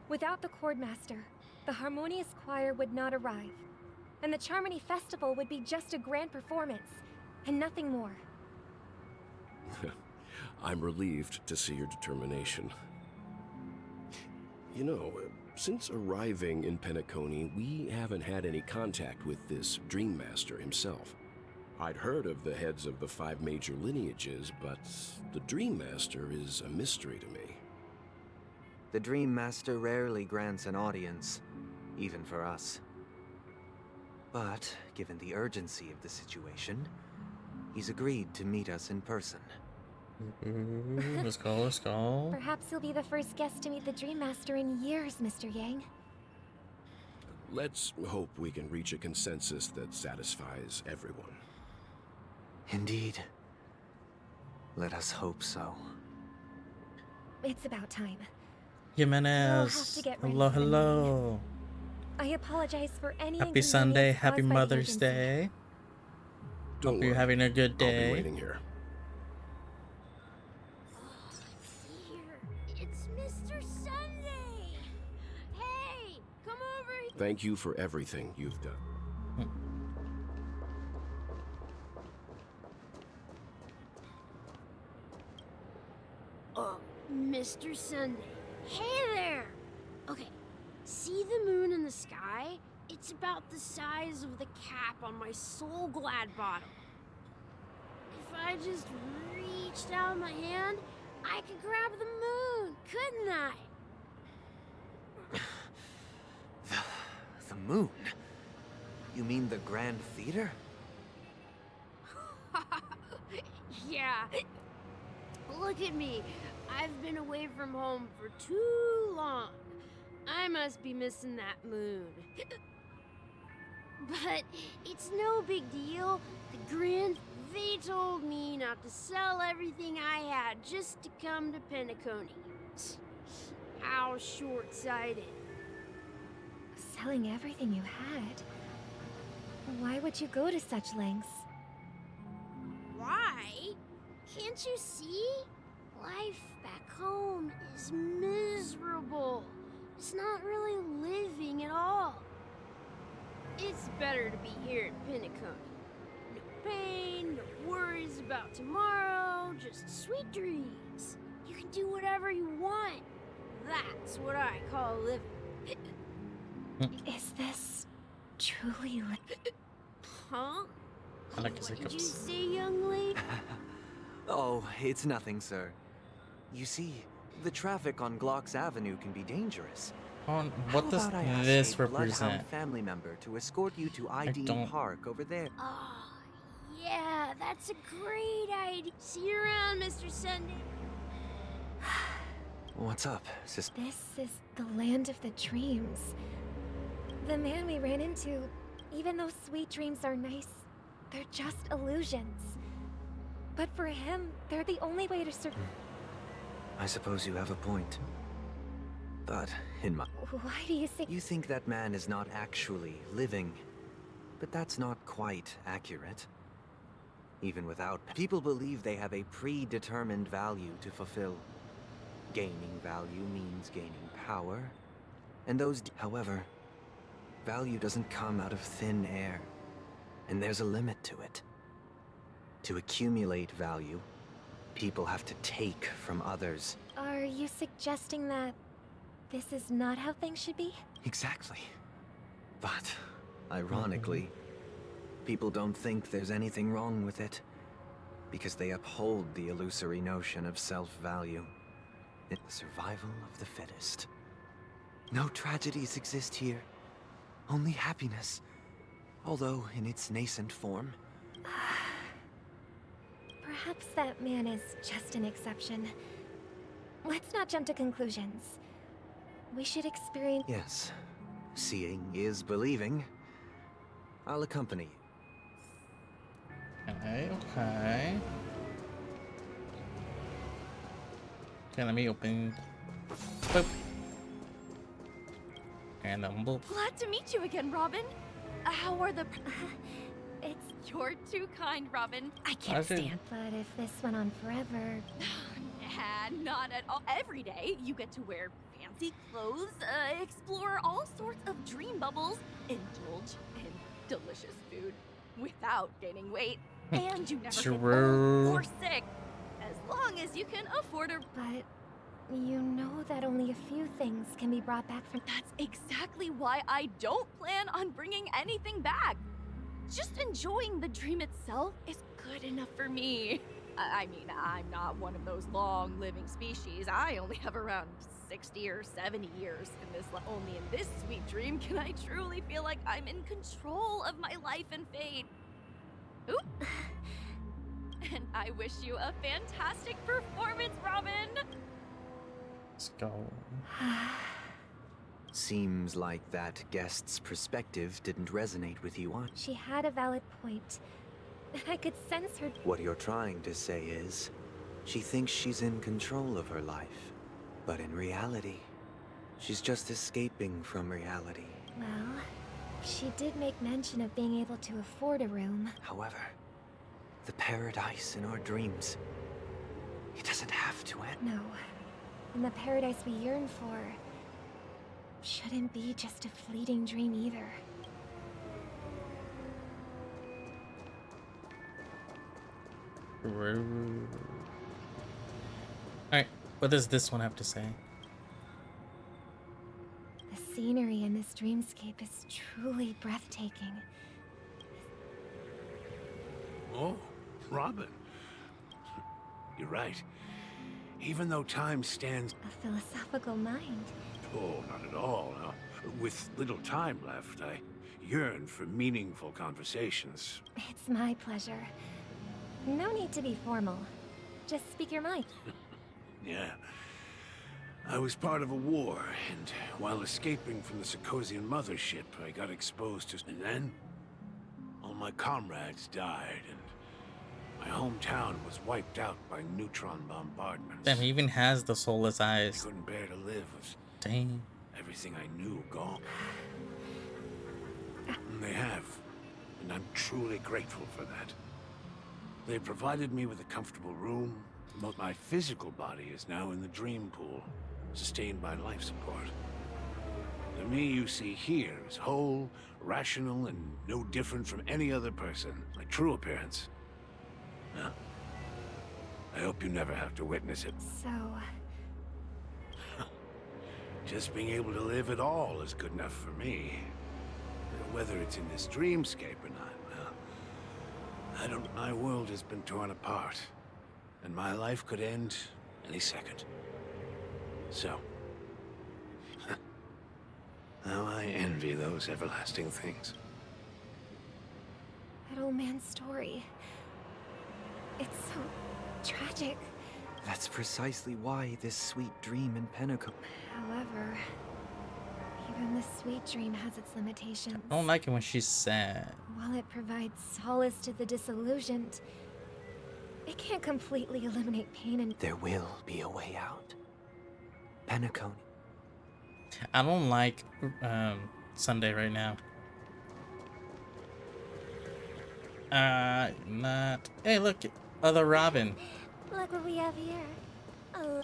Without the Chordmaster, the Harmonious Choir would not arrive, and the Charmony Festival would be just a grand performance, and nothing more. I'm relieved to see your determination. You know, since arriving in Penacony, we haven't had any contact with this Dream Master himself. I'd heard of the heads of the 5 major lineages, but the Dream Master is a mystery to me. The Dream Master rarely grants an audience, even for us. But, given the urgency of the situation, he's agreed to meet us in person. Let's go, let's go. Perhaps you'll be the first guest to meet the Dream Master in years, Mr. Yang. Let's hope we can reach a consensus that satisfies everyone. Indeed. Let us hope so. It's about time. Jimenez. Hello, hello. I apologize for any Happy Sunday, inconvenience happy caused by the Mother's urgency. Day. Don't Hope you're worry. having a good I'll day. be waiting here. It's Mr. Sunday! Hey, come over here! Thank you for everything you've done. Mr. Sunday. Hey there! Okay, see the moon in the sky? It's about the size of the cap on my Soul Glad bottle. If I just reached out my hand, I could grab the moon, couldn't I? The moon? You mean the Grand Theater? Yeah. Look at me. I've been away from home for too long. I must be missing that moon. But it's no big deal. The Grand, they told me not to sell everything I had just to come to Penacony. How short-sighted. Selling everything you had? Why would you go to such lengths? Why? Can't you see? Life back home is miserable. It's not really living at all. It's better to be here in Penacony. No pain, no worries about tomorrow, just sweet dreams. You can do whatever you want. That's what I call living. Is this truly Huh? I like his What did you hiccups. say, young lady? Oh, it's nothing, sir. You see, the traffic on Glocks Avenue can be dangerous. What How does about I ask this a Bloodhound represent? family member to escort you to ID don't- Park over there? Oh, yeah, that's a great idea. See you around, Mr. Sunday. What's up, sis? This is the land of the dreams. The man we ran into, even though sweet dreams are nice, they're just illusions. But for him, they're the only way to survive. I suppose you have a point. But, in my... Why do you think... You think that man is not actually living. But that's not quite accurate. Even without... People believe they have a predetermined value to fulfill. Gaining value means gaining power. And those... However, value doesn't come out of thin air. And there's a limit to it. To accumulate value, people have to take from others. Are you suggesting that this is not how things should be? Exactly. But, ironically, people don't think there's anything wrong with it. Because they uphold the illusory notion of self-value. It's the survival of the fittest. No tragedies exist here. Only happiness. Although in its nascent form. Perhaps that man is just an exception. Let's not jump to conclusions. We should experience... Yes. Seeing is believing. I'll accompany you. Okay, okay. Okay, let me open. Boop. And then boop. Glad to meet you again, Robin. How are the... It's you're too kind, Robin. I can't stand. But if this went on forever... Nah, not at all. Every day, you get to wear fancy clothes, explore all sorts of dream bubbles, indulge in delicious food without gaining weight, and you never get old or sick, as long as you can afford a... But you know that only a few things can be brought back from... That's exactly why I don't plan on bringing anything back. Just enjoying the dream itself is good enough for me. I mean, I'm not one of those long-living species. I only have around 60 or 70 years in this life. Only in this sweet dream can I truly feel like I'm in control of my life and fate. Oop. And I wish you a fantastic performance, Robin! Let's go. Seems like that guest's perspective didn't resonate with you, huh? She had a valid point. I could sense her... What you're trying to say is, she thinks she's in control of her life. But in reality, she's just escaping from reality. Well, she did make mention of being able to afford a room. However, the paradise in our dreams, it doesn't have to end. No. And the paradise we yearn for shouldn't be just a fleeting dream either. Alright, what does this one have to say? The scenery in this dreamscape is truly breathtaking. Oh, Robin. You're right. Even though time stands... A philosophical mind. Oh, not at all. With little time left, I yearn for meaningful conversations. It's my pleasure. No need to be formal. Just speak your mind. Yeah. I was part of a war, and while escaping from the Sarkosian mothership, I got exposed to... And then, all my comrades died, and my hometown was wiped out by neutron bombardments. Damn, he even has the soulless eyes. I couldn't bear to live with Dang. everything I knew gone. And they have, and I'm truly grateful for that. They provided me with a comfortable room, but my physical body is now in the dream pool, sustained by life support. The me you see here is whole, rational, and no different from any other person. My true appearance. Now, I hope you never have to witness it. So... Just being able to live at all is good enough for me. Whether it's in this dreamscape or not, well, I don't... My world has been torn apart, and my life could end any second. So... now I envy those everlasting things. That old man's story... It's so... tragic. That's precisely why this sweet dream in Pentecost... However... even the sweet dream has its limitations. I don't like it when she's sad. While it provides solace to the disillusioned, it can't completely eliminate pain and... There will be a way out. Pentecost. I don't like Sunday right now. Not... Hey, look, other Robin. Look what we have here. Oh,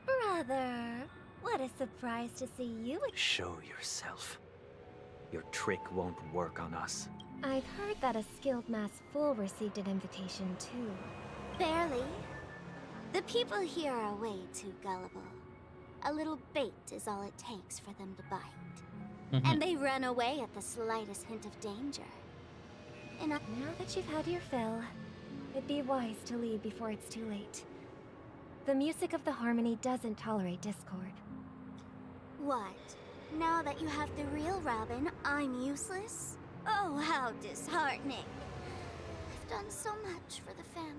brother. What a surprise to see you. Show yourself. Your trick won't work on us. I've heard that a skilled mass fool received an invitation too. Barely. The people here are way too gullible. A little bait is all it takes for them to bite. And they run away at the slightest hint of danger. And now that you've had your fill, it'd be wise to leave before it's too late. The music of the harmony doesn't tolerate discord. What? Now that you have the real Robin, I'm useless? Oh, how disheartening. I've done so much for the family.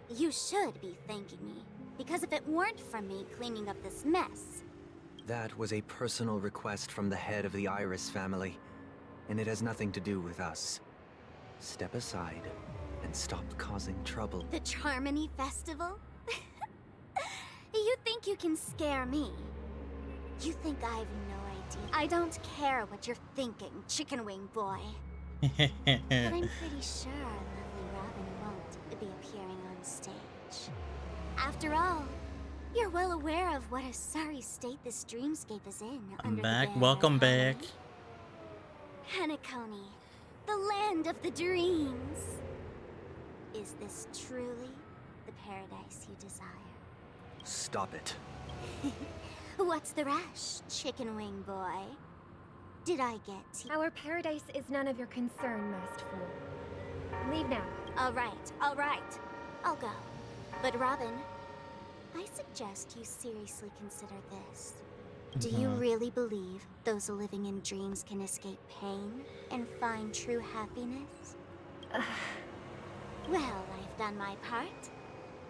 You should be thanking me, because if it weren't for me cleaning up this mess... That was a personal request from the head of the Iris family, and it has nothing to do with us. Step aside and stop causing trouble. The Charmony Festival? You think you can scare me? You think I have no idea? I don't care what you're thinking, chicken wing boy. But I'm pretty sure our lovely Robin won't be appearing on stage. After all, you're well aware of what a sorry state this dreamscape is in. I'm under back. the banner Welcome of back. harmony. Penacony, the land of the dreams. Is this truly the paradise you desire? Stop it. What's the rush, chicken wing boy? Did I get Our paradise is none of your concern, masked fool. Leave now. All right. I'll go. But Robin, I suggest you seriously consider this. Do you really believe those living in dreams can escape pain and find true happiness? Well, I've done my part.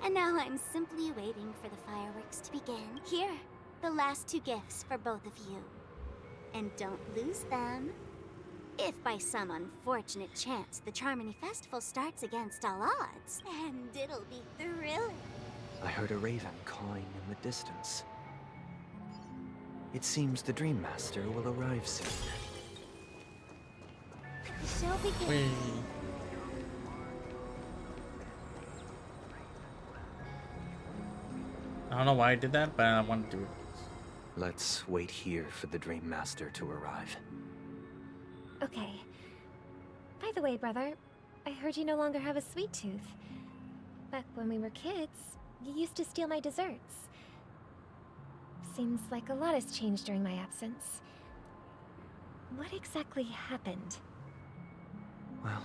And now I'm simply waiting for the fireworks to begin. Here, the last 2 gifts for both of you. And don't lose them. If by some unfortunate chance the Charmony Festival starts against all odds, and it'll be thrilling. I heard a raven cawing in the distance. It seems the Dream Master will arrive soon. The show begins. I don't know why I did that, but I want to do it. Let's wait here for the Dream Master to arrive. Okay. By the way, brother, I heard you no longer have a sweet tooth. Back when we were kids, you used to steal my desserts. Seems like a lot has changed during my absence. What exactly happened? Well,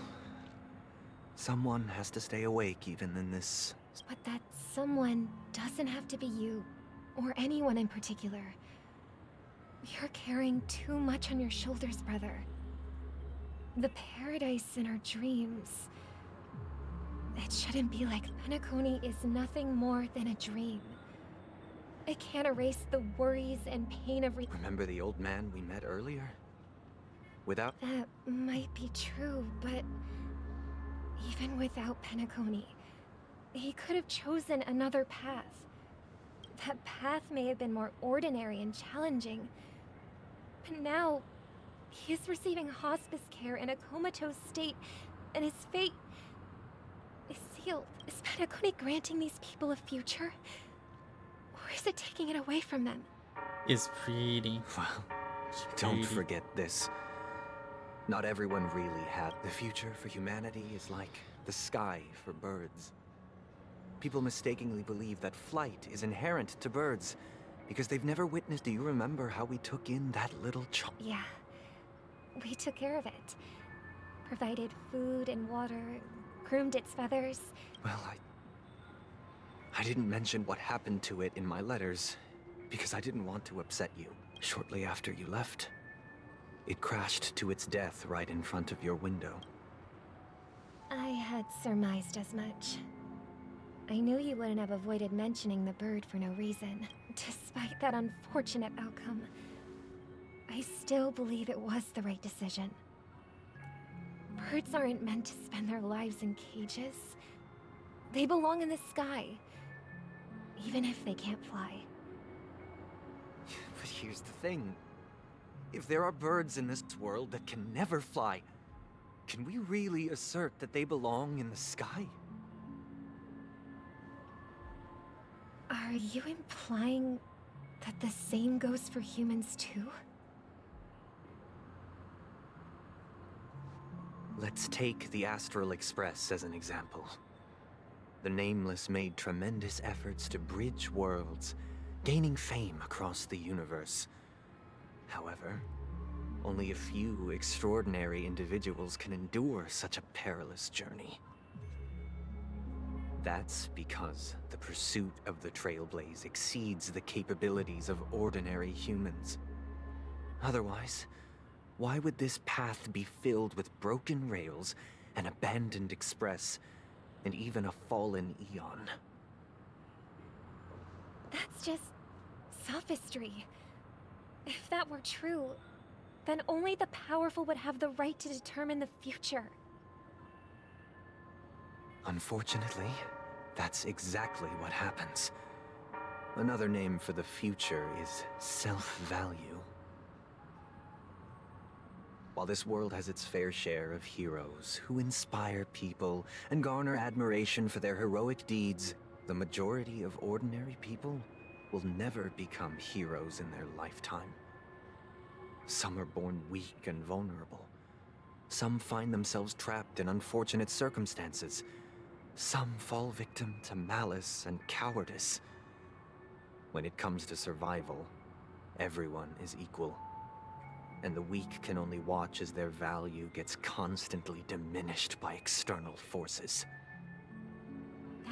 someone has to stay awake even in this... But that someone doesn't have to be you, or anyone in particular. You're carrying too much on your shoulders, brother. The paradise in our dreams. It shouldn't be like Penacony is nothing more than a dream. It can't erase the worries and pain of Remember the old man we met earlier? Without... That might be true, but even without Penacony, he could have chosen another path. That path may have been more ordinary and challenging, but now he is receiving hospice care in a comatose state, and his fate is sealed. Is Penacony granting these people a future? Or is it taking it away from them? It's pretty. Well, don't forget this. Not everyone really had. The future for humanity is like the sky for birds. People mistakenly believe that flight is inherent to birds because they've never witnessed. Do you remember how we took in that little child? Yeah. We took care of it. Provided food and water, groomed its feathers. Well, I didn't mention what happened to it in my letters because I didn't want to upset you. Shortly after you left, it crashed to its death right in front of your window. I had surmised as much. I knew you wouldn't have avoided mentioning the bird for no reason. Despite that unfortunate outcome, I still believe it was the right decision. Birds aren't meant to spend their lives in cages. They belong in the sky, even if they can't fly. But here's the thing. If there are birds in this world that can never fly, can we really assert that they belong in the sky? Are you implying that the same goes for humans too? Let's take the Astral Express as an example. The Nameless made tremendous efforts to bridge worlds, gaining fame across the universe. However, only a few extraordinary individuals can endure such a perilous journey. That's because the pursuit of the Trailblaze exceeds the capabilities of ordinary humans. Otherwise, why would this path be filled with broken rails, an abandoned express, and even a fallen Eon? That's just sophistry. If that were true, then only the powerful would have the right to determine the future. Unfortunately, that's exactly what happens. Another name for the future is self-value. While this world has its fair share of heroes who inspire people and garner admiration for their heroic deeds, the majority of ordinary people will never become heroes in their lifetime. Some are born weak and vulnerable. Some find themselves trapped in unfortunate circumstances. Some fall victim to malice and cowardice. When it comes to survival, everyone is equal. And the weak can only watch as their value gets constantly diminished by external forces.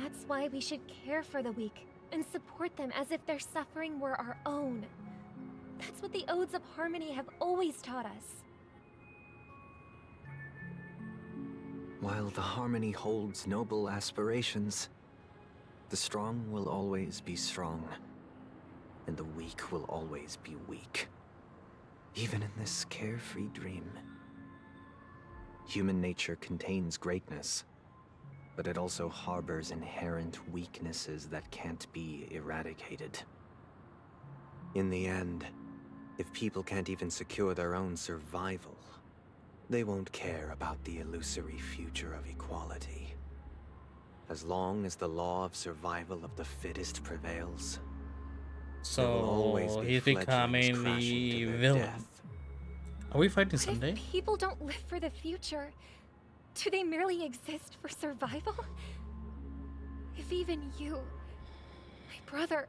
That's why we should care for the weak and support them as if their suffering were our own. That's what the Odes of Harmony have always taught us. While the Harmony holds noble aspirations, the strong will always be strong, and the weak will always be weak. Even in this carefree dream. Human nature contains greatness, but it also harbors inherent weaknesses that can't be eradicated. In the end, if people can't even secure their own survival, they won't care about the illusory future of equality. As long as the law of survival of the fittest prevails, there will always So be he's fledglings becoming crashing the to their villain. death. Are we fighting What Sunday? if people don't live for the future? Do they merely exist for survival? If even you, my brother,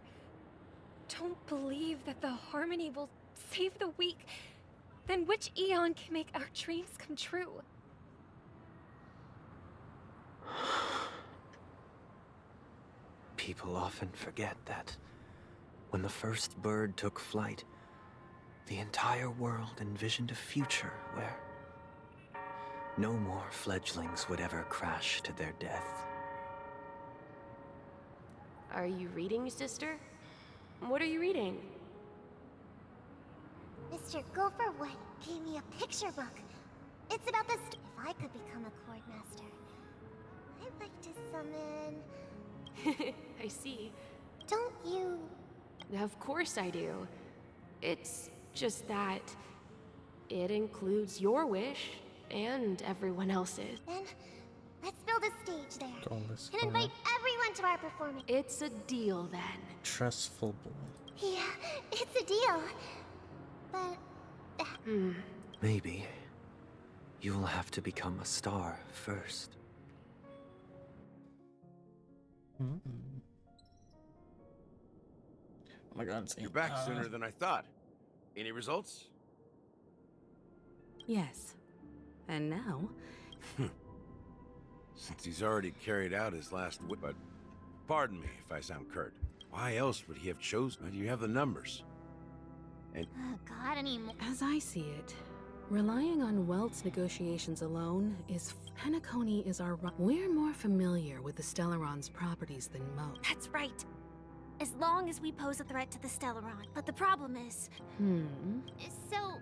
don't believe that the Harmony will save the weak, then which Eon can make our dreams come true? People often forget that when the first bird took flight, the entire world envisioned a future where no more fledglings would ever crash to their death. Are you reading, sister? What are you reading? Mr. Gopherwood gave me a picture book. It's about this. If I could become a Cord Master, I'd like to summon. I see. Don't you? Of course I do. It's just that it includes your wish and everyone else's. Then let's build a stage there All this and invite everyone to our performance. It's a deal then. Trustful boy. Yeah, it's a deal. But Maybe you'll have to become a star first. Oh my god, You're back sooner than I thought. Any results? Yes. And now? Since he's already carried out his last but pardon me if I sound curt. Why else would he have chosen? Do you have the numbers? And got any more? As I see it, relying on Welt's negotiations alone is... Penacony is our... We're more familiar with the Stellaron's properties than most. That's right. As long as we pose a threat to the Stellaron. But the problem is... So...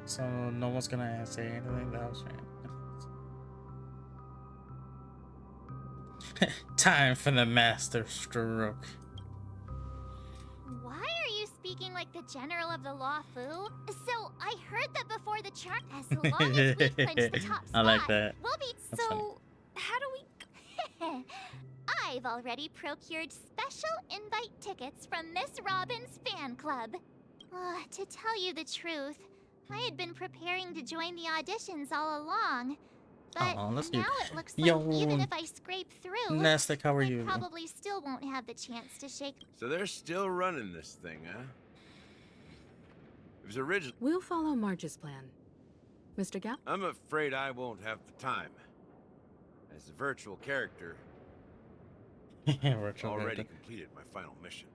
So no one's gonna say anything else, right? Time for the master stroke. Why are you speaking like the general of the Law Fu? So, I heard that before the chart, as long as we clinch the top spot, I like that. we'll be... That's so, funny. how do we... I've already procured special invite tickets from Miss Robin's fan club. To tell you the truth, I had been preparing to join the auditions all along. But that's now cute. it looks like Yo, even if I scrape through, Nastic, how are I you? probably still won't have the chance to shake... so they're still running this thing, huh? It was original. We'll follow Marge's plan. Mr. Gap? I'm afraid I won't have the time. As a virtual character, Virtual already character. completed my final mission.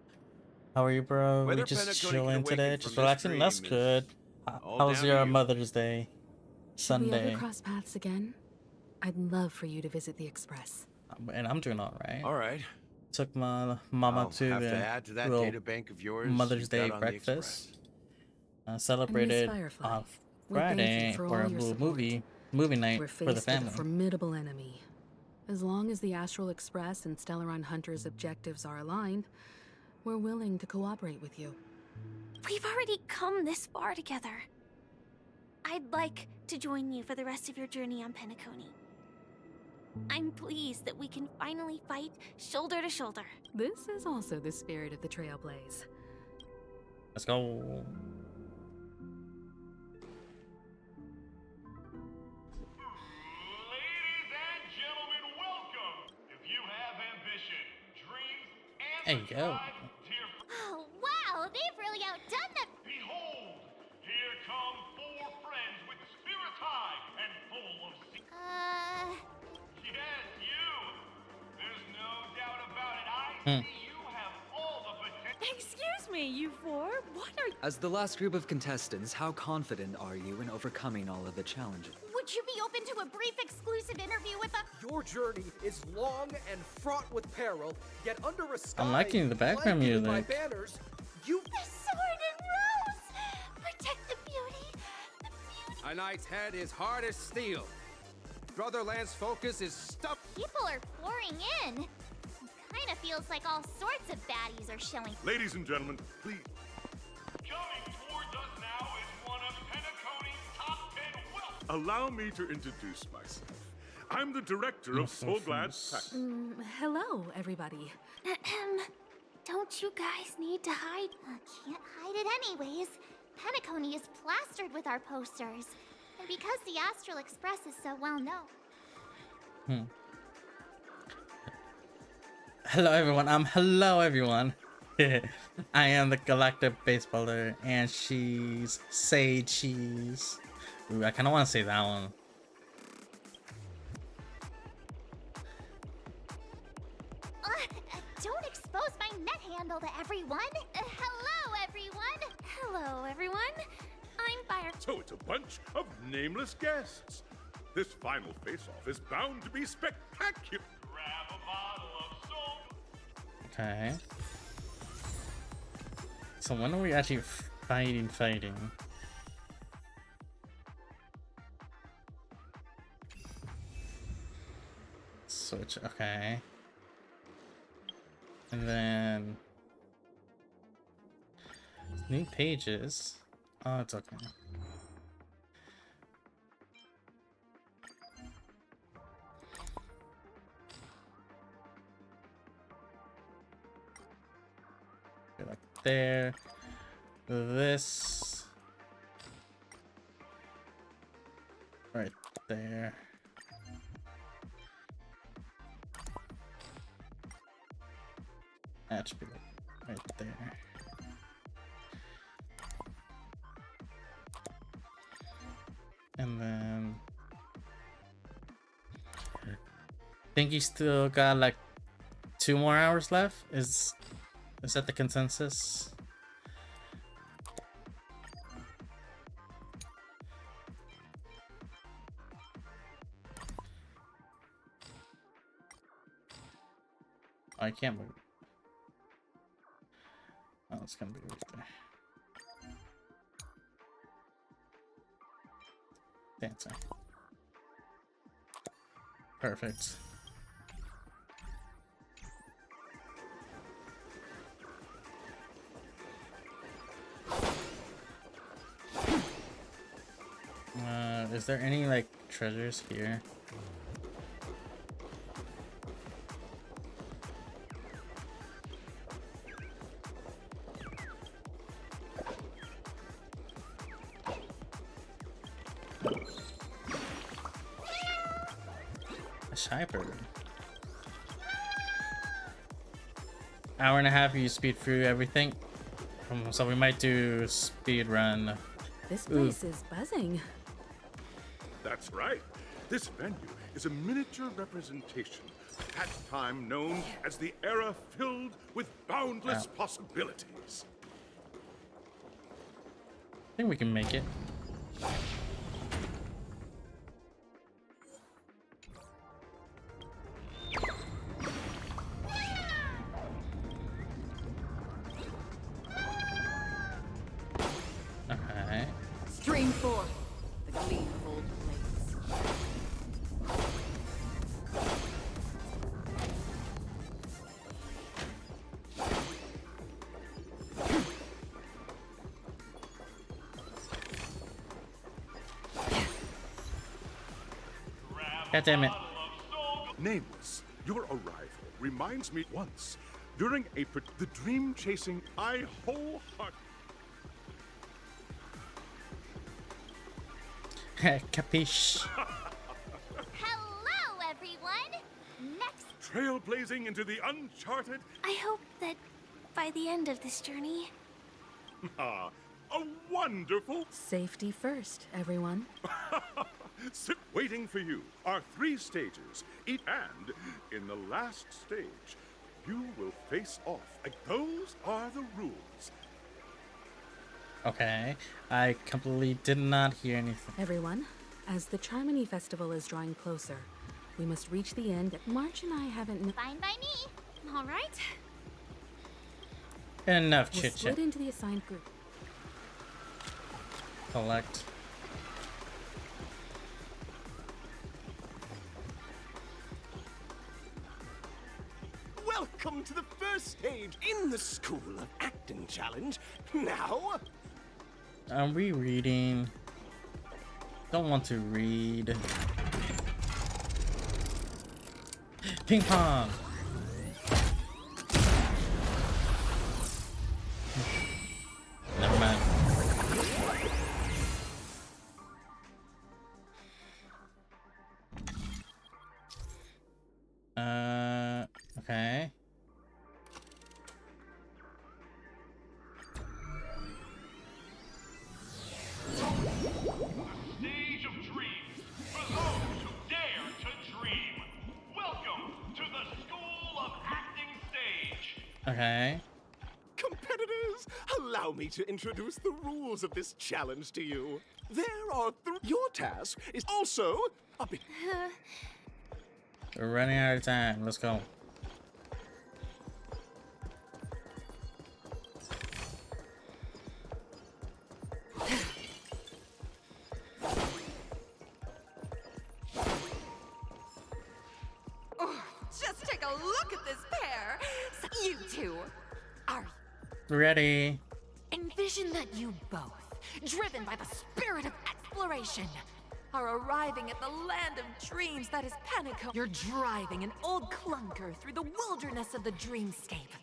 How are you, bro? Whether We just Penacony can chilling awaken today, from just this relaxing. That's dream good. all How was down your to you. Mother's Day? Should we Sunday. ever cross paths again? I'd love for you to visit the Express. And I'm doing all right. All right. Took my mama I'll to have to the add to that little data bank of yours Mother's you've Day got on the breakfast. Express. Celebrated Firefly, on we thank you Friday for for all a your little support. movie night We're for faced the family. with a formidable enemy. As long as the Astral Express and Stellaron Hunter's objectives are aligned, we're willing to cooperate with you. We've already come this far together. I'd like to join you for the rest of your journey on Penacony. I'm pleased that we can finally fight shoulder to shoulder. This is also the spirit of the Trailblaze. Let's go. There you go. Oh, wow, they've really outdone them. Behold, here come 4 friends with spirits high and full of Yes, you! There's no doubt about it. I see you have all the potential. Excuse me, you 4. What are you? As the last group of contestants, how confident are you in overcoming all of the challenges? Would you be open to a brief exclusive interview with us? Your journey is long and fraught with peril, yet under a sky I'm liking the background blanketed by music. banners, you... The sword and rose! Protect the beauty! A knight's head is hard as steel. Brotherland's focus is stuffed. People are pouring in. Kinda feels like all sorts of baddies are showing. Ladies and gentlemen, please. Coming towards us now is one of Penacony's top 10 wealth. Allow me to introduce myself. I'm the director of Soulglad's Pact. Hello, everybody. Don't you guys need to hide? Can't hide it anyways. Penacony is plastered with our posters. And because the Astral Express is so well known. Hello everyone. Hello everyone. I am the Galactic Baseballer, and she's Say Cheese. Ooh, I kind of want to say that one. Don't expose my net handle to everyone. Hello, everyone. Hello, everyone. I'm Fire. So it's a bunch of nameless guests. This final face-off is bound to be spectacular. Grab a bottle of soul. Okay. So when are we actually fighting? Switch, okay. And then new pages. Oh, it's okay. Go like there. This right there. That should be like right there. And then I think you still got like 2 more hours left. Is that the consensus? I can't move. Oh, it's gonna be right there. Dancing. Perfect. Is there any like treasures here? A shy bird. Hour and a half, you speed through everything. So we might do speed run. This place is buzzing. That's right. This venue is a miniature representation of that time known as the era filled with boundless possibilities. I think we can make it. Okay. Stream forth the gleam of old blades. God damn it. Nameless, your arrival reminds me once, during the dream chasing, I wholeheartedly. Capiche. Hello, everyone! Next, Trailblazing into the uncharted. I hope that by the end of this journey, A wonderful. Safety first, everyone. Waiting for you are 3 stages, and in the last stage, you will face off. Those are the rules. Okay, I completely did not hear anything. Everyone, as the Charmony Festival is drawing closer, we must reach the end. March and I haven't... fine by me. All right. Enough We'll chit split chat. into the assigned group. Collect. Welcome to the first stage in the School of Acting Challenge. Now, Are we reading? Don't want to read. Ping pong. Never mind. Okay. Stage of dreams for those who dare to dream. Welcome to the School of Acting stage. Okay. competitors, allow me to introduce the rules of this challenge to you. There are your task is also a bit. We're running out of time. Let's go. Oh, just take a look at this pair. You two are. Ready. Envision that you both, driven by the spirit of exploration, are arriving at the land of dreams that is Panico. You're driving an old clunker through the wilderness of the dreamscape.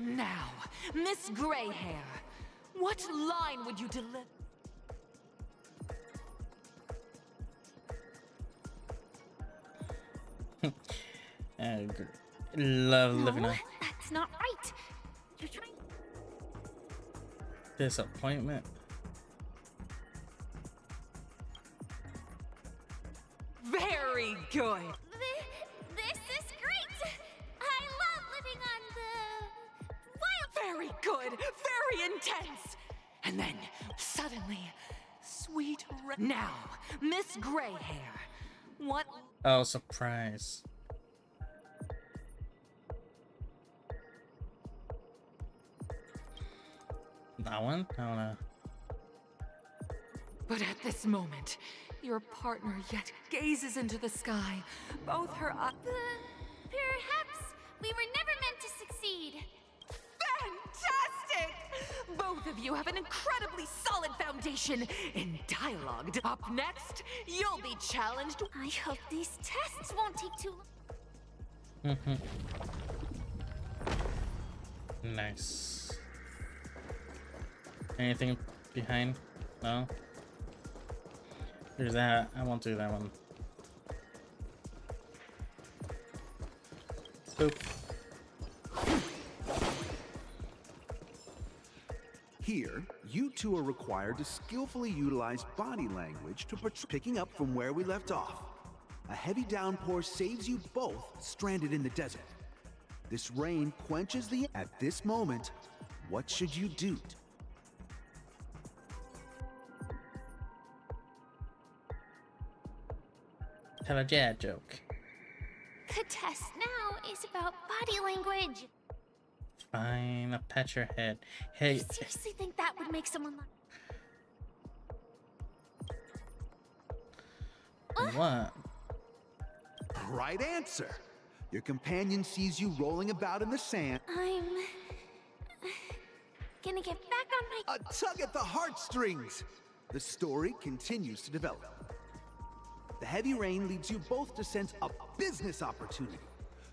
Now, Miss Greyhair, what line would you deliver? Love living No, on that's not right. You're trying. disappointment. Very good. This is great. I love living on the wild. Very good. Very intense. And then, suddenly, sweet now, Miss Greyhair, what? Oh, surprise. That one? I don't know. But at this moment, your partner yet gazes into the sky, both her eyes. Perhaps we were never meant to succeed. Fantastic! Both of you have an incredibly solid foundation in dialogue. Up next, you'll be challenged. I hope these tests won't take too long. Nice. Anything behind? No? There's that. I won't do that one. Boop. Here, you two are required to skillfully utilize body language to picking up from where we left off. A heavy downpour saves you both stranded in the desert. This rain quenches the... At this moment, what should you do? Tell a dad joke. The test now is about body language. Fine, I'll pat your head. Hey. You seriously think that would make someone like... What? Right answer. Your companion sees you rolling about in the sand. I'm... gonna get back on my... A tug at the heartstrings. The story continues to develop. The heavy rain leads you both to sense a business opportunity.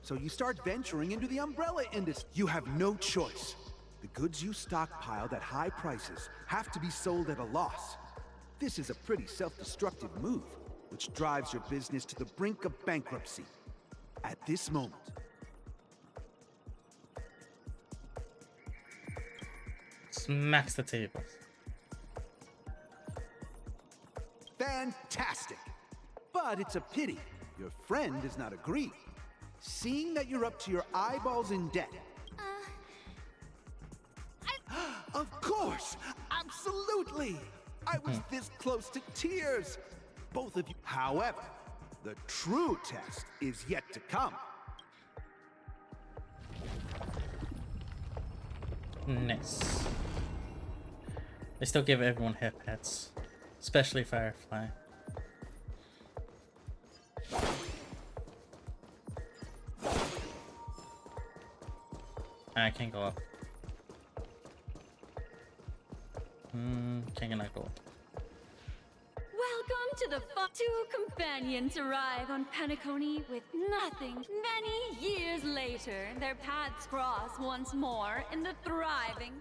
So you start venturing into the umbrella industry. You have no choice. The goods you stockpiled at high prices have to be sold at a loss. This is a pretty self-destructive move, which drives your business to the brink of bankruptcy. At this moment, smacks the table. fantastic! But it's a pity your friend does not agree. Seeing that you're up to your eyeballs in debt. Of course! Absolutely! I was this close to tears. Both of you. However, the true test is yet to come. Nice. They still give everyone hair pets, especially Firefly. I can't go up. Can I go up? Welcome to the fun. Two companions arrive on Penacony with nothing. Many years later, their paths cross once more in the thriving.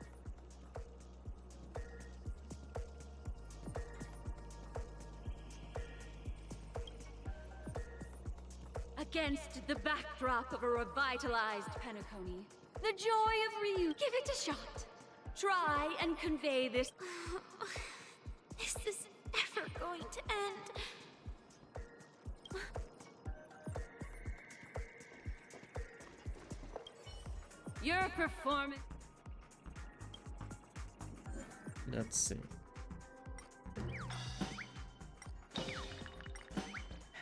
Against the backdrop of a revitalized Penacony, the joy of reunion. Give it a shot. Try and convey this. Is this ever going to end? Your performance. Let's see.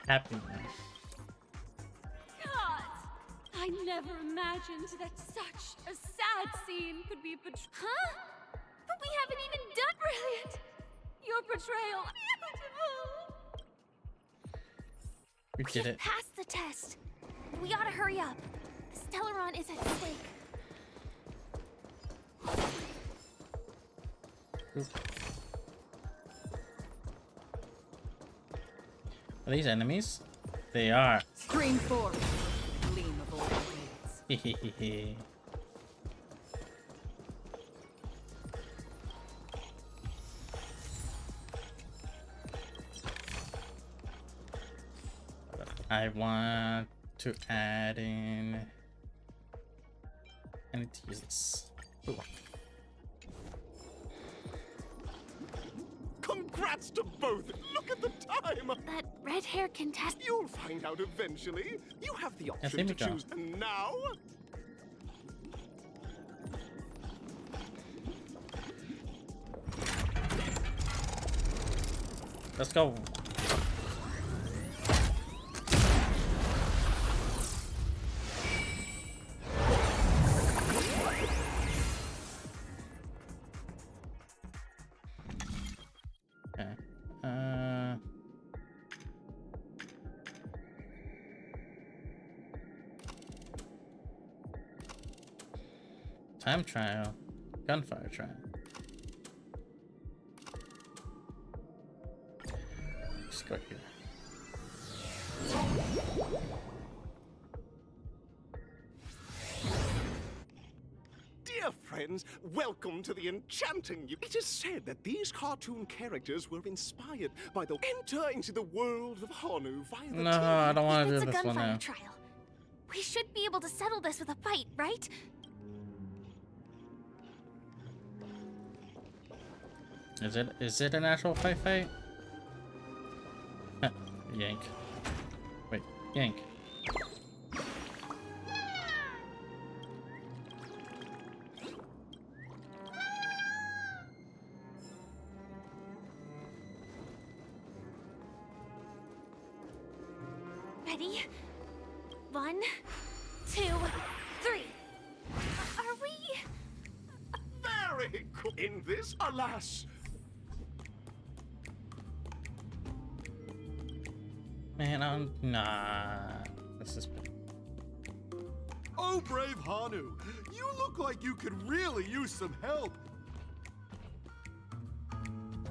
Happy now. God! I never imagined that such a sad scene could be portrayed. Huh? But we haven't even done. Brilliant! Your portrayal. Beautiful! We did it. Passed the test. We gotta hurry up. Stellaron is at stake. Oop. Are these enemies? They are. Scream forth. Gleam of old blades. Hehehe. I want to add in. I need to use this. Ooh. Congrats to both! Look at the time! That red hair contest. You'll find out eventually. You have the option there to we go. choose. And now? Let's go. Okay. Time trial. Gunfire trial. Just go here. Dear friends, welcome to the enchanting. It is said that these cartoon characters were inspired by the enter into the world of Hanu via the No, TV. I don't want to It's do a this one gunfire now. trial. We should be able to settle this with a fight, right? Is it an actual fight? Yank. Wait, yank. Ready? 1, 2, 3. Are we? Very cool. In this, alas, Man, nah. This is. Oh, brave Hanu, you look like you could really use some help.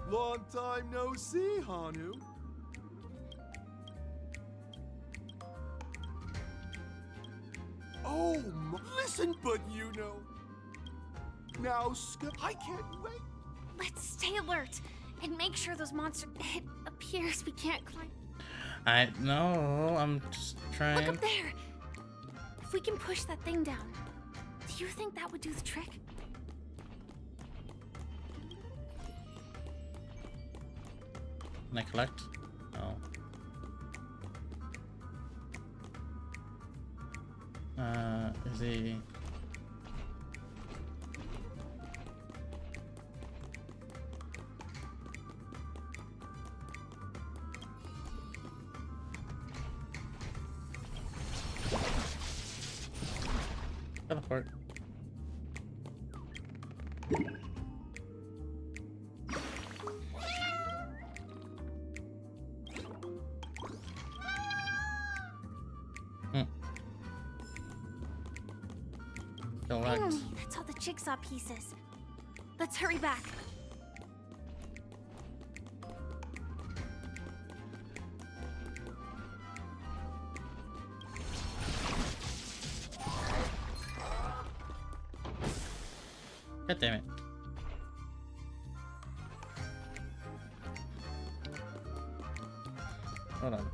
Long time no see, Hanu. Oh, listen, but you know. Now, I can't wait. Let's stay alert and make sure those monsters. It appears we can't climb. I know. I'm just trying. Look up there. If we can push that thing down, do you think that would do the trick? Can I collect? No. Is he? Teleport. Collect. That's all the jigsaw pieces. Let's hurry back. God damn it. Hold on.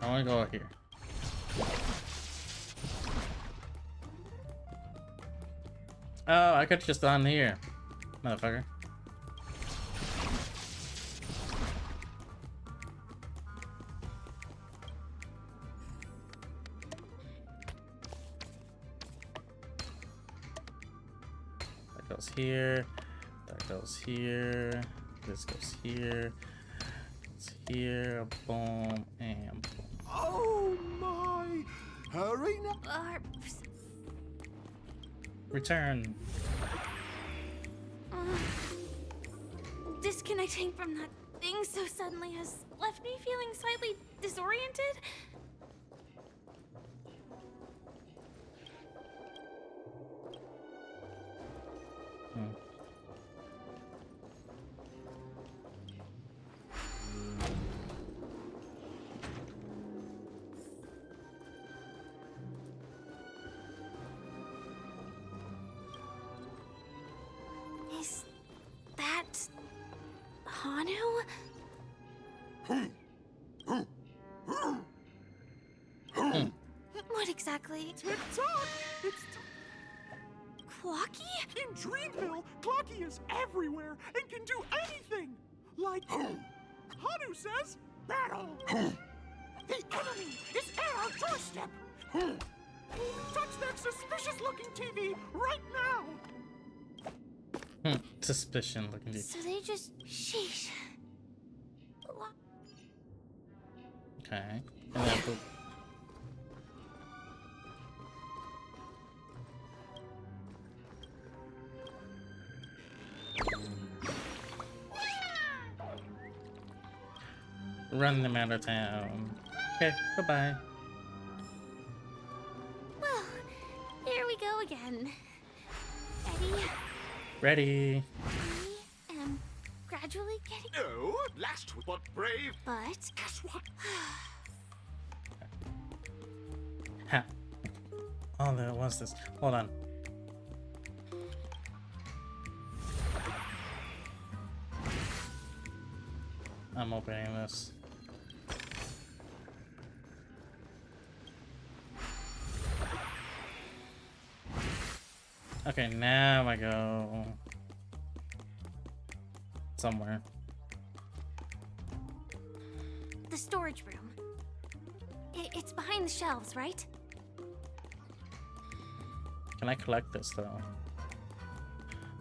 I want to go out here. Oh, I could just on here, motherfucker. That goes here. That goes here. This goes here. It's here. Boom and boom. Oh my! Hurry now! Return. Disconnecting from that thing so suddenly has left me feeling slightly disoriented. Is that Hanu? What exactly? Tick-tock! It's Clocky? in Dreamville, Clocky is everywhere and can do anything! Like, Hanu says, battle! The enemy is at our doorstep! Touch that suspicious-looking TV right now! Suspicion looking deep. So they just... Sheesh. Okay. And then boop. Run them out of town. Okay, bye-bye. Well, here we go again. Ready? Ready. I am gradually getting... No, last but brave. But... Guess what? Ha. Oh, there was this. Hold on. I'm opening this. Okay, now I go somewhere. The storage room. It's behind the shelves, right? Can I collect this though?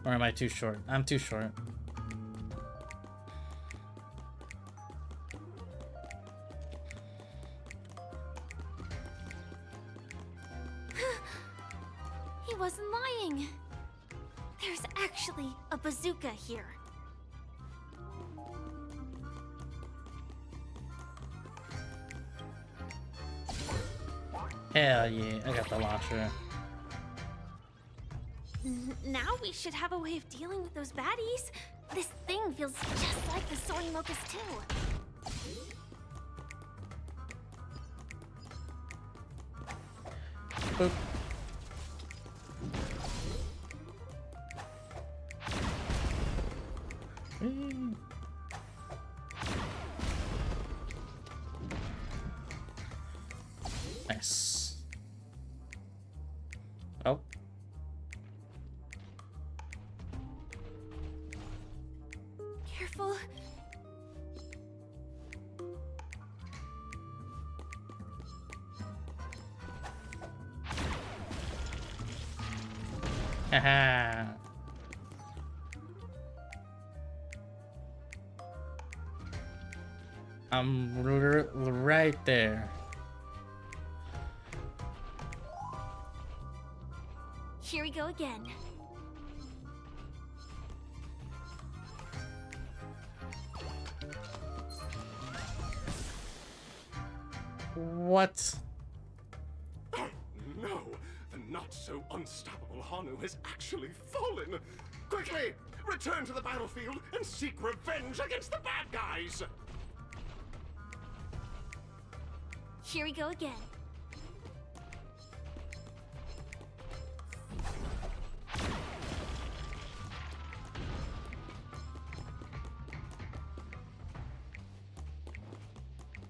Or am I too short? I'm too short. He wasn't lying. There's actually a bazooka here. Hell yeah, I got the launcher. Now we should have a way of dealing with those baddies. This thing feels just like the soaring locust too. Boop. Nice. Oh. Careful. Haha. I'm right there. Here we go again. What? No, the not so unstoppable Hanu has actually fallen. Quickly, return to the battlefield and seek revenge against the bad guys. Here we go again.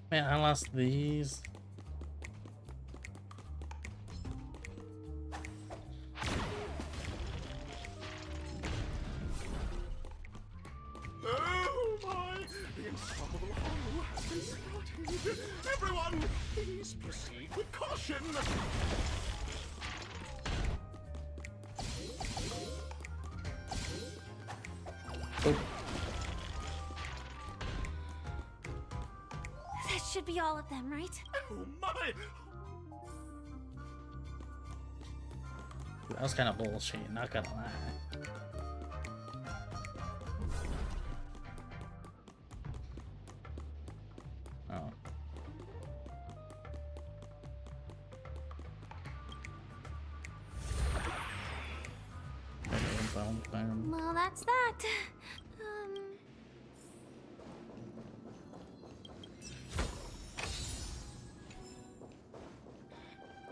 Man, I lost these. Oh my! The unstoppable Hanu has been spotted. Everyone, please proceed with caution. That should be all of them, right? Oh my! That was kind of bullshit, not gonna lie. Oh. Well, that's that.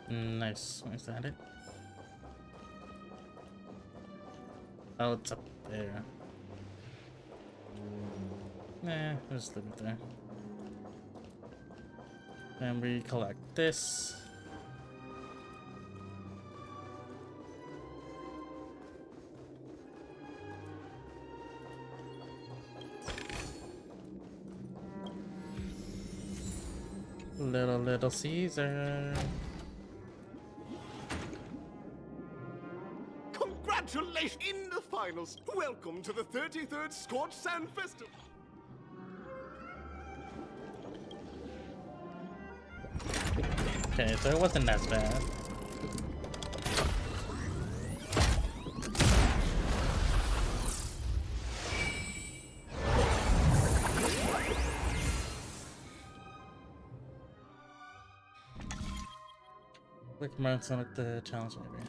Nice. Is that it? Oh, it's up there. Nah, just leave it there. And we collect this. Little Caesar. Congratulations in the finals. Welcome to the 33rd Scorched Sand Festival. Okay, so it wasn't as bad. Quick marks on the challenge maybe.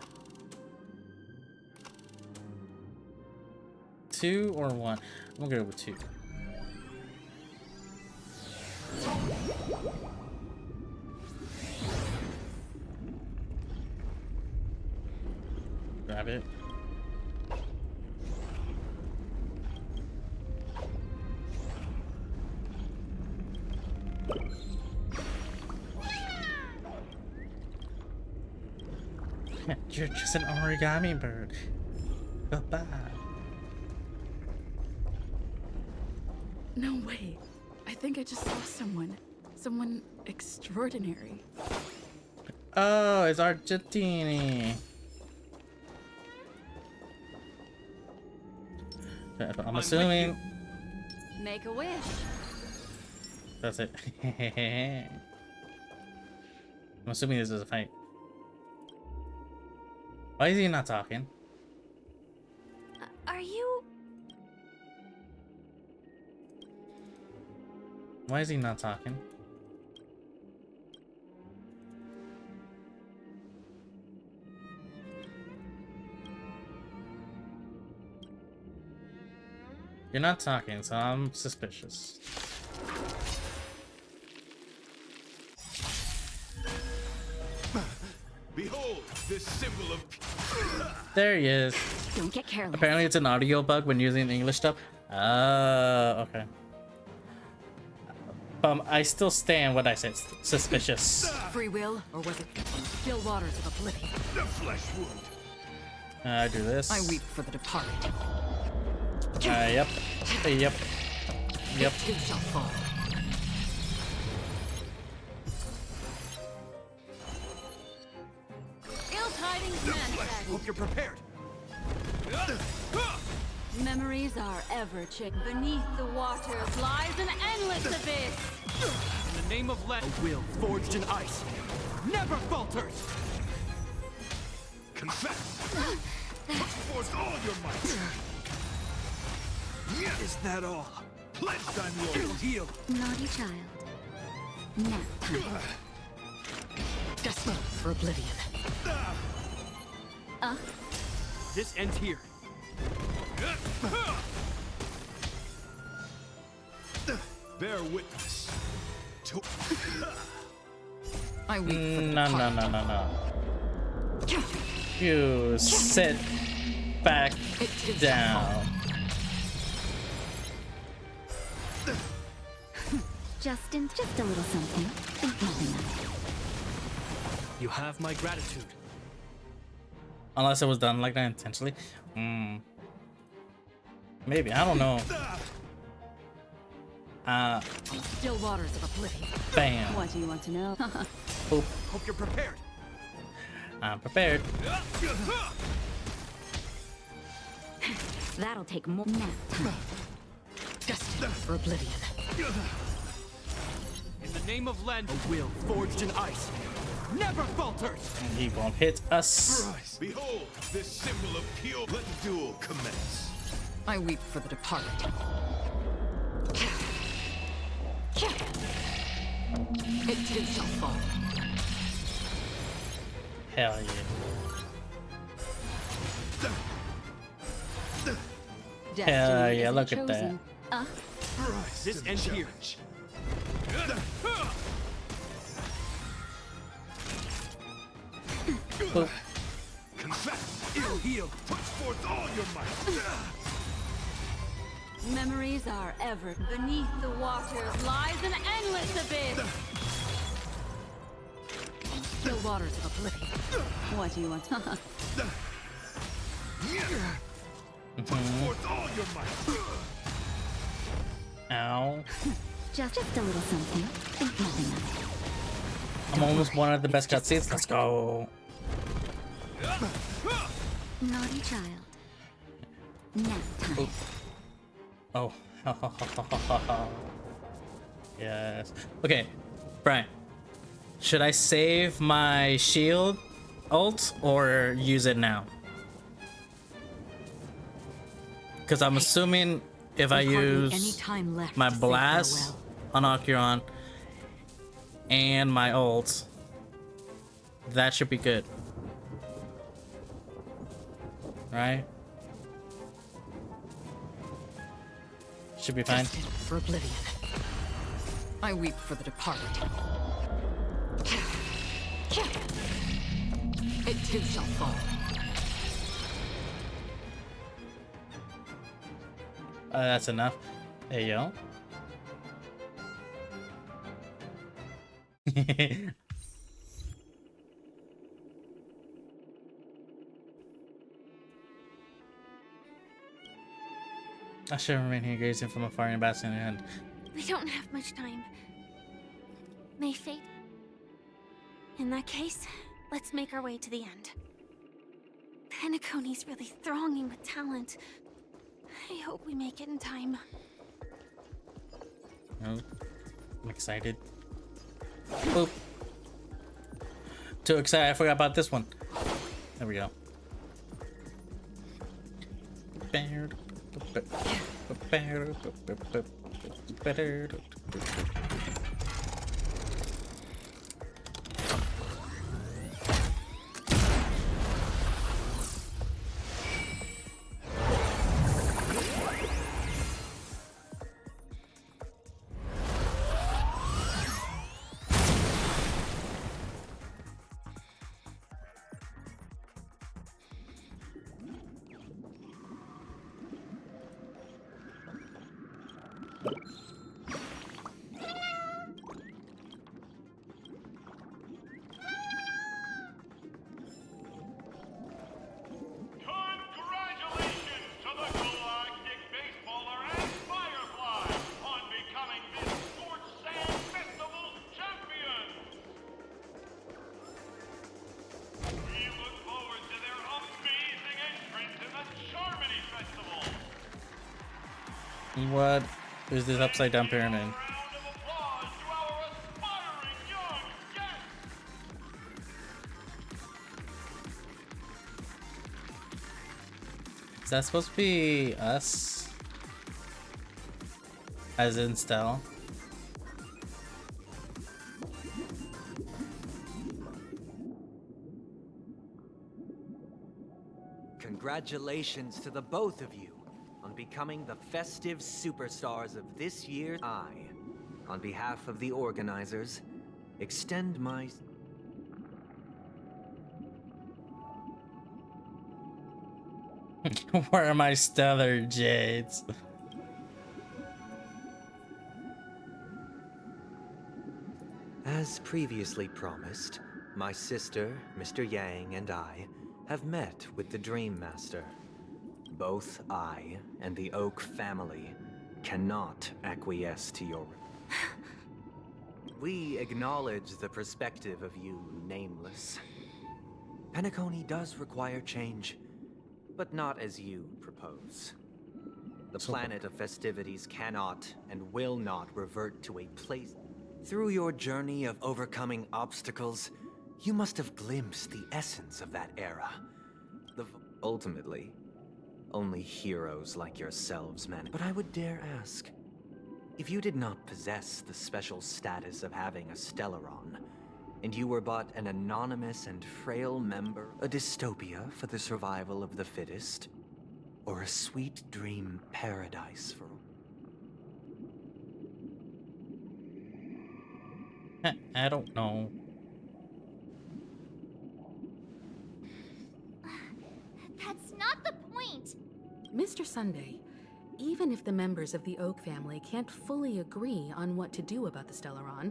2 or 1? I'm gonna go with 2. Grab it. You're just an origami bird. Bye-bye. No way. I think I just saw someone. Someone extraordinary. Oh, it's Argentini. I'm assuming Make a wish. that's it. I'm assuming this is a fight. Why is he not talking? Are you... Why is he not talking? You're not talking, so I'm suspicious. Behold, this symbol of... There he is. Don't get careless. Apparently it's an audio bug when using English stuff. Okay. I still stand what I said. Suspicious. Free will, or was it still waters of oblivion? The flesh wound. I do this. I weep for the departed. Yep. Yep. Yep. It too shall fall. Ill tidings manifest. Hope you're prepared. Memories are ever chick. Beneath the waters lies an endless abyss. In the name of a will forged in ice never falters. Confess. Put forth all your might. Is that all? Pledge I'm It'll loyal. heal. Naughty child. Nap time. Destiny for oblivion. This ends here. Bear witness. To... I weep for the No, no, no, no, no. You sit back down. Just a little something. Think nothing of it. You have my gratitude. Unless it was done like that intentionally. Maybe, I don't know. Still waters of oblivion. Bam. What do you want to know? Boop. Hope you're prepared. I'm prepared. That'll take more nap time. Destiny for oblivion. In the name of Len, a will forged in ice never falters. He won't hit us. Behold, this symbol of pure. Let the duel commence. I weep for the departed. It too shall fall. Hell yeah. Hell yeah, look at that. This ends here. Boop. Confess. It'll heal. Put forth all your might. Memories are ever. Beneath the waters lies an endless abyss. Still waters of oblivion. What do you want? Put forth all your might. Ow. Just a little something. Think nothing of it. I'm almost one of the best cutscenes. Let's go. Naughty child. Nap time. Oop. Oh. Yes. Okay, Brian. Should I save my shield ult or use it now? Because I'm assuming if I use my blast on Ocuron and my ult, that should be good. Right? Should be fine. Destined for oblivion. I weep for the departed. It too shall fall. That's enough. Hey, yo. I should remain here gazing from afar and basking in your hand. We don't have much time. May fate... In that case, let's make our way to the end. Penacony's really thronging with talent. I hope we make it in time. Oh, I'm excited. Boop. Too excited, I forgot about this one. There we go. What is this upside down pyramid? Is that supposed to be us? As in Stell? Congratulations to the both of you on becoming the festive superstars of this year. I, on behalf of the organizers, extend my... Where are my stellar jades? As previously promised, my sister, Mr. Yang, and I have met with the Dream Master. Both I and the Oak family cannot acquiesce to your... We acknowledge the perspective of you, Nameless. Penacony does require change, but not as you propose. The planet of festivities cannot and will not revert to a place... Through your journey of overcoming obstacles, you must have glimpsed the essence of that era. Ultimately, only heroes like yourselves man. But I would dare ask, if you did not possess the special status of having a Stellaron, and you were but an anonymous and frail member, a dystopia for the survival of the fittest, or a sweet dream paradise for... I don't know. That's not the point! Mr. Sunday, even if the members of the Oak family can't fully agree on what to do about the Stellaron,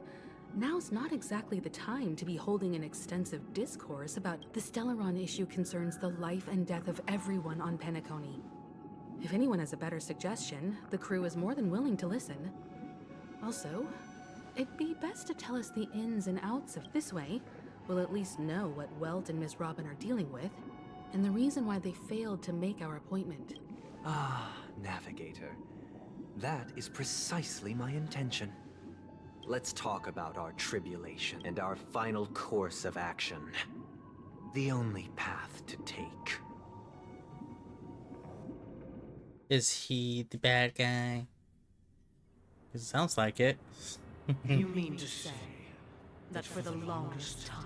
now's not exactly the time to be holding an extensive discourse about the Stellaron issue concerns the life and death of everyone on Penacony. If anyone has a better suggestion, the crew is more than willing to listen. Also, it'd be best to tell us the ins and outs of this way. We'll at least know what Welt and Miss Robin are dealing with, and the reason why they failed to make our appointment. Ah, Navigator. That is precisely my intention. Let's talk about our tribulation and our final course of action. The only path to take. Is he the bad guy? It sounds like it. You mean to say that for the longest time,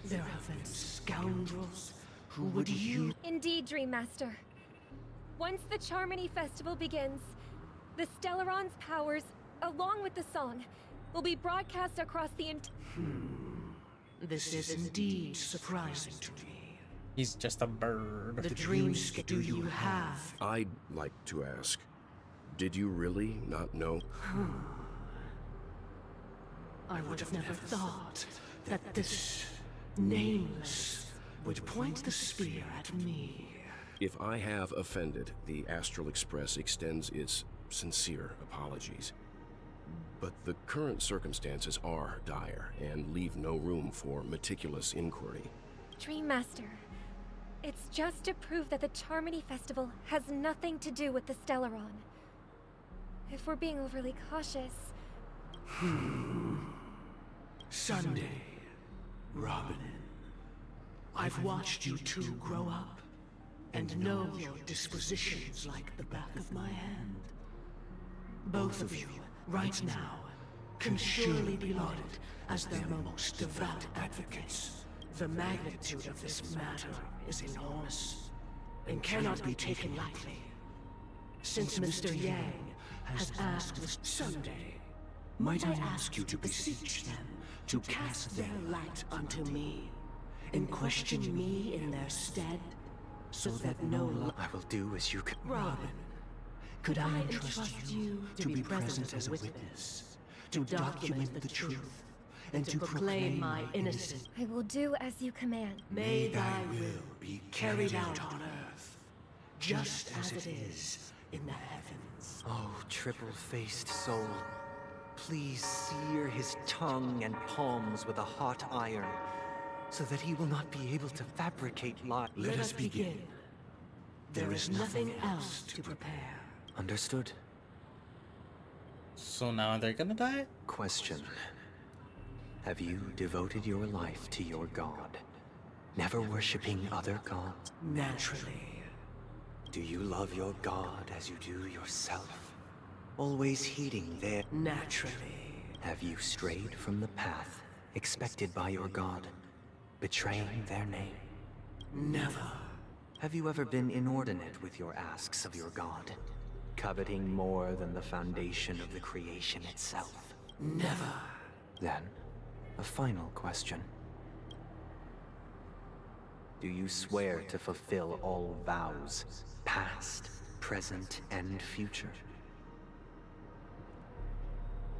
there have been scoundrels who would use... Indeed, Dream Master. Once the Charmony Festival begins, the Stellaron's powers, along with the song, will be broadcast across the This is indeed surprising to me. He's just a bird. The dreamscape do you have? I'd like to ask, did you really not know? I would have never thought that this Nameless would point the spear at me. If I have offended, the Astral Express extends its sincere apologies. But the current circumstances are dire and leave no room for meticulous inquiry. Dream Master, it's just to prove that the Charmony Festival has nothing to do with the Stellaron. If we're being overly cautious... Sunday, Robin, I've watched you two grow up and know your dispositions like the back of my hand. Both of you, right now, can surely be lauded as their most devout advocates. The magnitude of this matter is enormous and cannot be taken lightly. Since Mr. Yang has asked Mr. Sunday, might I ask you to beseech them to cast their light unto me and question me in their stead, so that no I will do as you can. Robin, could I entrust you to be present as a witness, to document the truth, and to proclaim my innocence? I will do as you command. May thy will be carried out on earth, just as it is in the heavens. Oh, triple-faced soul. Please sear his tongue and palms with a hot iron, so that he will not be able to fabricate lies. Let us begin. There is nothing else to prepare. Understood. So now they're gonna die? Question. Have you devoted your life to your god, never worshipping other gods? Naturally. Do you love your god as you do yourself? Always heeding their... Naturally. Have you strayed from the path expected by your god, betraying their name? Never. Have you ever been inordinate with your asks of your god, coveting more than the foundation of the creation itself? Never. Then, a final question. Do you swear to fulfill all vows, past, present, and future?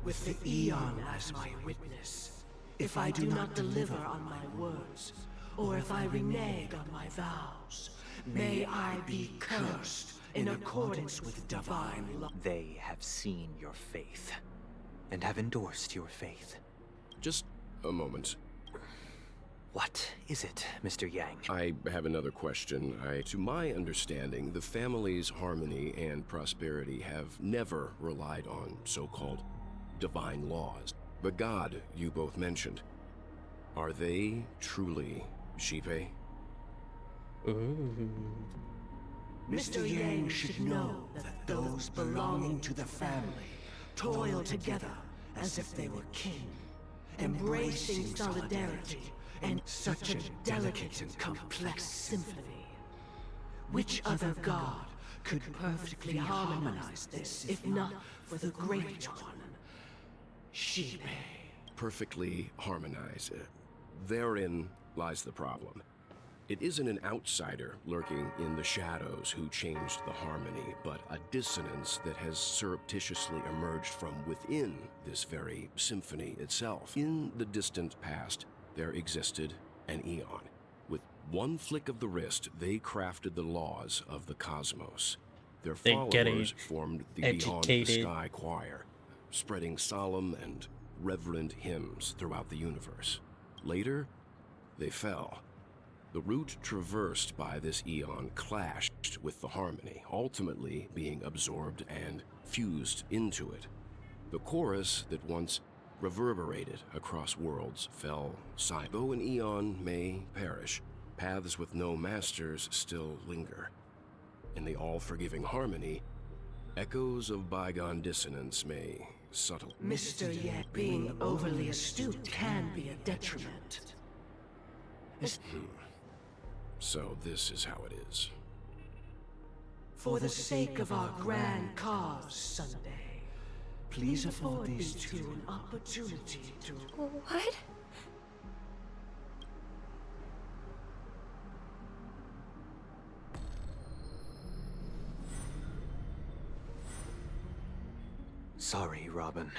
With the Eon as my witness, if I do not deliver on my words, or if I renege on my vows, may I be cursed in accordance with divine law. They have seen your faith, and have endorsed your faith. Just a moment. What is it, Mr. Yang? I have another question. To my understanding, the family's harmony and prosperity have never relied on so-called divine laws. The god you both mentioned, are they truly Xipe? Ooh. Mr. Yang should know that those belonging to the family toil together as if they were kin, embracing solidarity and such a delicate and complex symphony. Which other god could perfectly harmonize this, if not for the great one, Xipe? Perfectly harmonized. Therein lies the problem. It isn't an outsider lurking in the shadows who changed the harmony, but a dissonance that has surreptitiously emerged from within this very symphony itself. In the distant past, there existed an Eon. With one flick of the wrist, they crafted the laws of the cosmos. Their followers formed the Beyond the Sky Choir, spreading solemn and reverent hymns throughout the universe. Later, they fell. The route traversed by this Eon clashed with the harmony, ultimately being absorbed and fused into it. The chorus that once reverberated across worlds fell silent. Though an Eon may perish, paths with no masters still linger. In the all-forgiving harmony, echoes of bygone dissonance may subtle. Mr. Yang, being overly astute can be a detriment. So this is how it is. For the sake of our grand cause, Sunday, please afford these two an opportunity to... What? Sorry, Robin.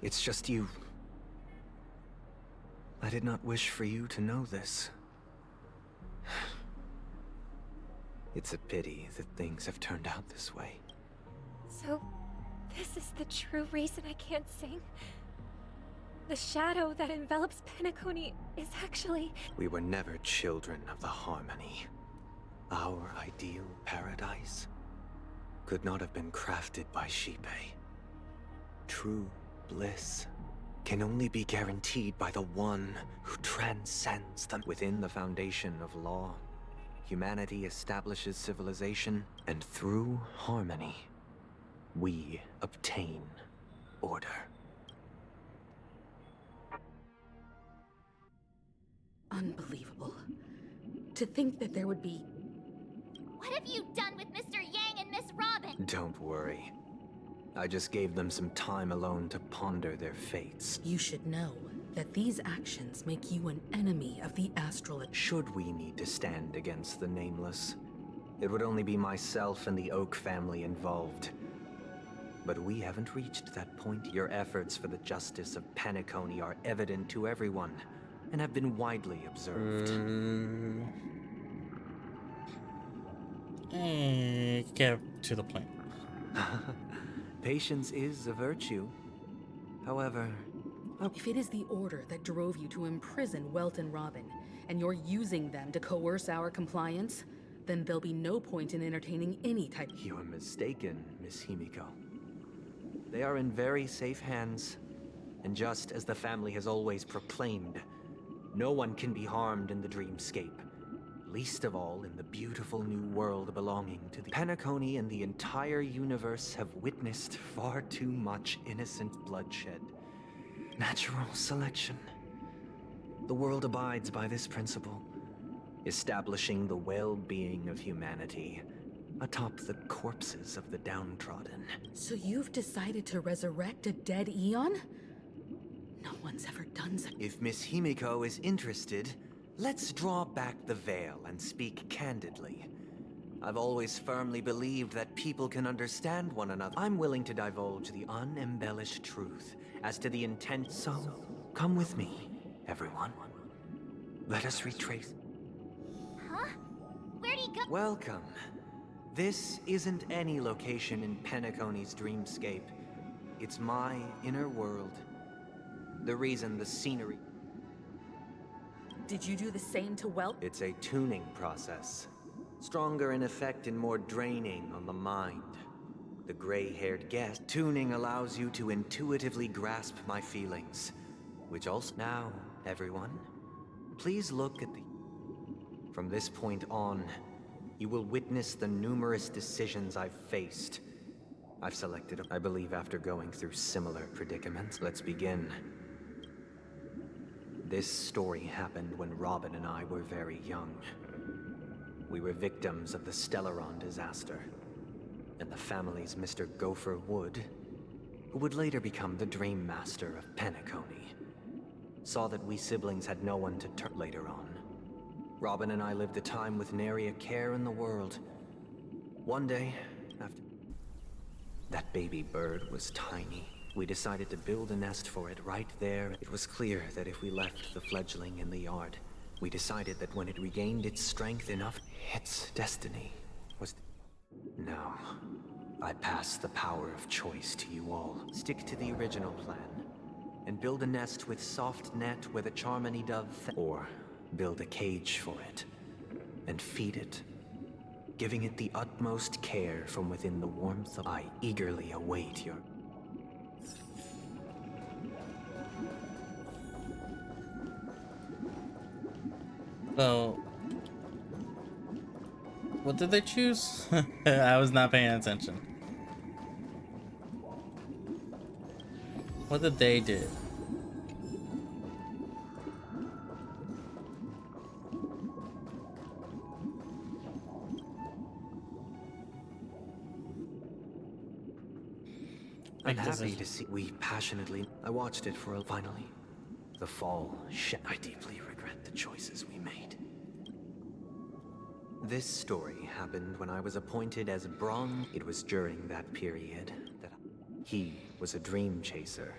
It's just you. I did not wish for you to know this. It's a pity that things have turned out this way. So, this is the true reason I can't sing? The shadow that envelops Penacony is actually... We were never children of the harmony. Our ideal paradise could not have been crafted by Xipe. True bliss can only be guaranteed by the one who transcends them. Within the foundation of law, humanity establishes civilization, and through harmony, we obtain order. Unbelievable. To think that there would be... What have you done with Mr. Yang and Miss Robin? Don't worry. I just gave them some time alone to ponder their fates. You should know that these actions make you an enemy of the astral... Should we need to stand against the Nameless, it would only be myself and the Oak family involved. But we haven't reached that point. Your efforts for the justice of Penacony are evident to everyone, and have been widely observed. Get to the point. Patience is a virtue. However... If it is the order that drove you to imprison Welt and Robin, and you're using them to coerce our compliance, then there'll be no point in entertaining any type... You're mistaken, Miss Himiko. They are in very safe hands. And just as the family has always proclaimed, no one can be harmed in the dreamscape. Least of all in the beautiful new world belonging to the Penacony, and the entire universe have witnessed far too much innocent bloodshed. Natural selection. The world abides by this principle, establishing the well-being of humanity atop the corpses of the downtrodden. So you've decided to resurrect a dead Eon? No one's ever done so. If Miss Himiko is interested, let's draw back the veil and speak candidly. I've always firmly believed that people can understand one another. I'm willing to divulge the unembellished truth as to the intent. So, come with me, everyone. Let us retrace. Huh? Where'd he go? Welcome. This isn't any location in Penacony's dreamscape. It's my inner world. The reason the scenery... Did you do the same to It's a tuning process. Stronger in effect and more draining on the mind. The gray-haired guest. Tuning allows you to intuitively grasp my feelings. Which also... Now, everyone, please look at the... From this point on, you will witness the numerous decisions I've faced. I've selected, I believe, after going through similar predicaments. Let's begin. This story happened when Robin and I were very young. We were victims of the Stellaron disaster, and the family's Mr. Gopher Wood, who would later become the Dream Master of Penacony, saw that we siblings had no one to turn later on. Robin and I lived a time with nary a care in the world. One day, after... That baby bird was tiny. We decided to build a nest for it right there. It was clear that if we left the fledgling in the yard, we decided that when it regained its strength enough, its destiny was... No. I pass the power of choice to you all. Stick to the original plan, and build a nest with soft net where the Charmony dove... Or build a cage for it, and feed it, giving it the utmost care from within the warmth of... I eagerly await your... So, what did they choose? I was not paying attention. What did they do? I'm happy to see we passionately... I watched it for finally. The fall. I deeply regret the choices we made. This story happened when I was appointed as Bronze. It was during that period that he was a dream chaser.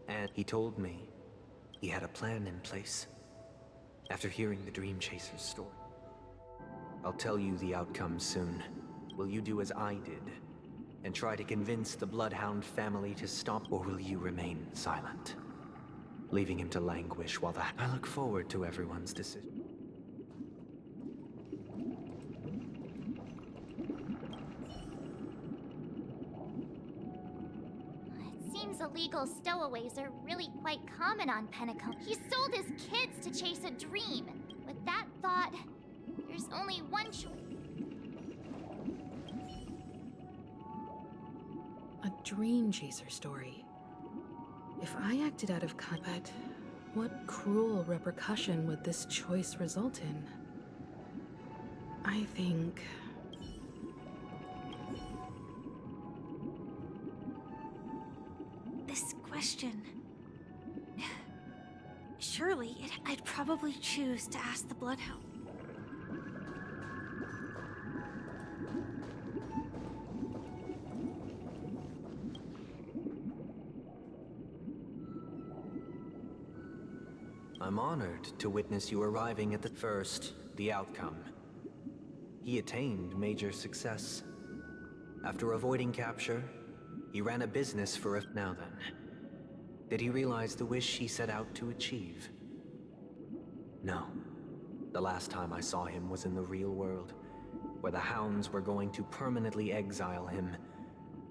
And he told me he had a plan in place. After hearing the dream chaser's story, I'll tell you the outcome soon. Will you do as I did and try to convince the Bloodhound family to stop, or will you remain silent, leaving him to languish while I look forward to everyone's decision. It seems illegal stowaways are really quite common on Penacony. He sold his kids to chase a dream. With that thought, there's only one choice. A dream chaser story. If I acted out of but what cruel repercussion would this choice result in? I think... This question... Surely, I'd probably choose to ask the Bloodhound. I'm honored to witness you arriving at the first, the outcome. He attained major success. After avoiding capture, he ran a business for Now then, did he realize the wish he set out to achieve? No. The last time I saw him was in the real world, where the Hounds were going to permanently exile him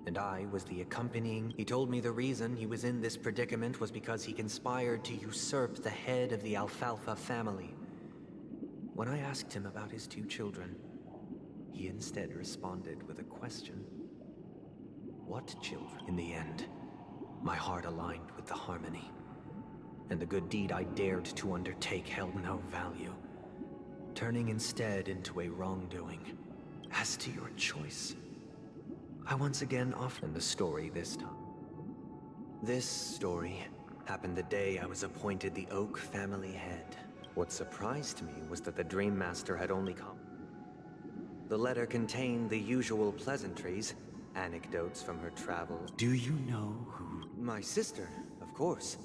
and I was the accompanying. He told me the reason he was in this predicament was because he conspired to usurp the head of the Alfalfa family. When I asked him about his 2 children, he instead responded with a question. What children? In the end, my heart aligned with the harmony, and the good deed I dared to undertake held no value, turning instead into a wrongdoing. As to your choice, I once again offered the story this time. This story happened the day I was appointed the Oak family head. What surprised me was that the Dream Master had only come. The letter contained the usual pleasantries, anecdotes from her travels. Do you know who? My sister, of course.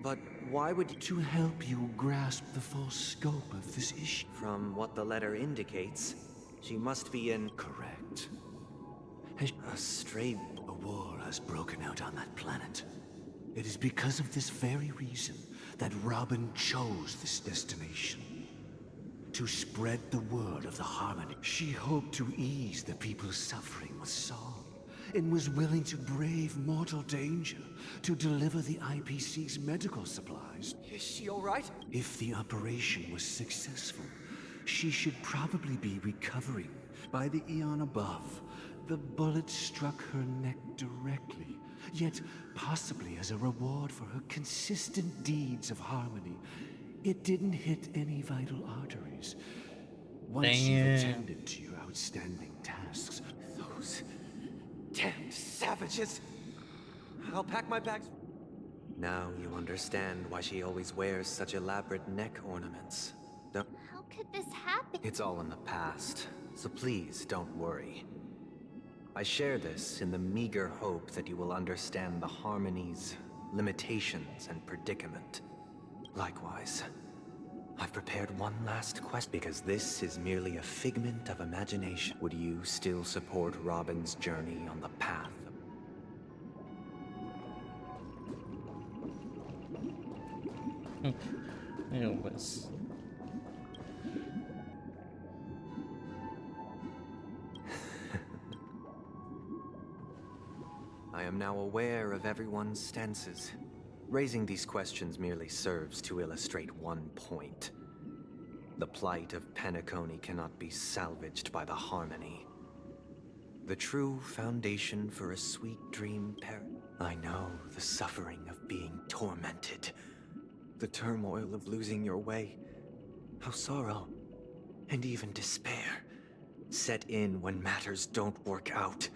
But why would you... To help you grasp the full scope of this issue. From what the letter indicates, she must be in... Correct. A stray... A war has broken out on that planet. It is because of this very reason that Robin chose this destination. To spread the word of the harmony. She hoped to ease the people's suffering with song, and was willing to brave mortal danger to deliver the IPC's medical supplies. Is she alright? If the operation was successful, she should probably be recovering by the eon above. The bullet struck her neck directly, yet possibly as a reward for her consistent deeds of harmony. It didn't hit any vital arteries. Once you've attended to your outstanding tasks, Those damned savages! I'll pack my bags. Now you understand why she always wears such elaborate neck ornaments. Don't... How could this happen? It's all in the past, so please don't worry. I share this in the meager hope that you will understand the harmony's limitations and predicament. Likewise, I've prepared one last quest because this is merely a figment of imagination. Would you still support Robin's journey on the path? Anyways. I am now aware of everyone's stances. Raising these questions merely serves to illustrate one point. The plight of Penacony cannot be salvaged by the harmony. The true foundation for a sweet dream I know the suffering of being tormented. The turmoil of losing your way. How sorrow, and even despair, set in when matters don't work out.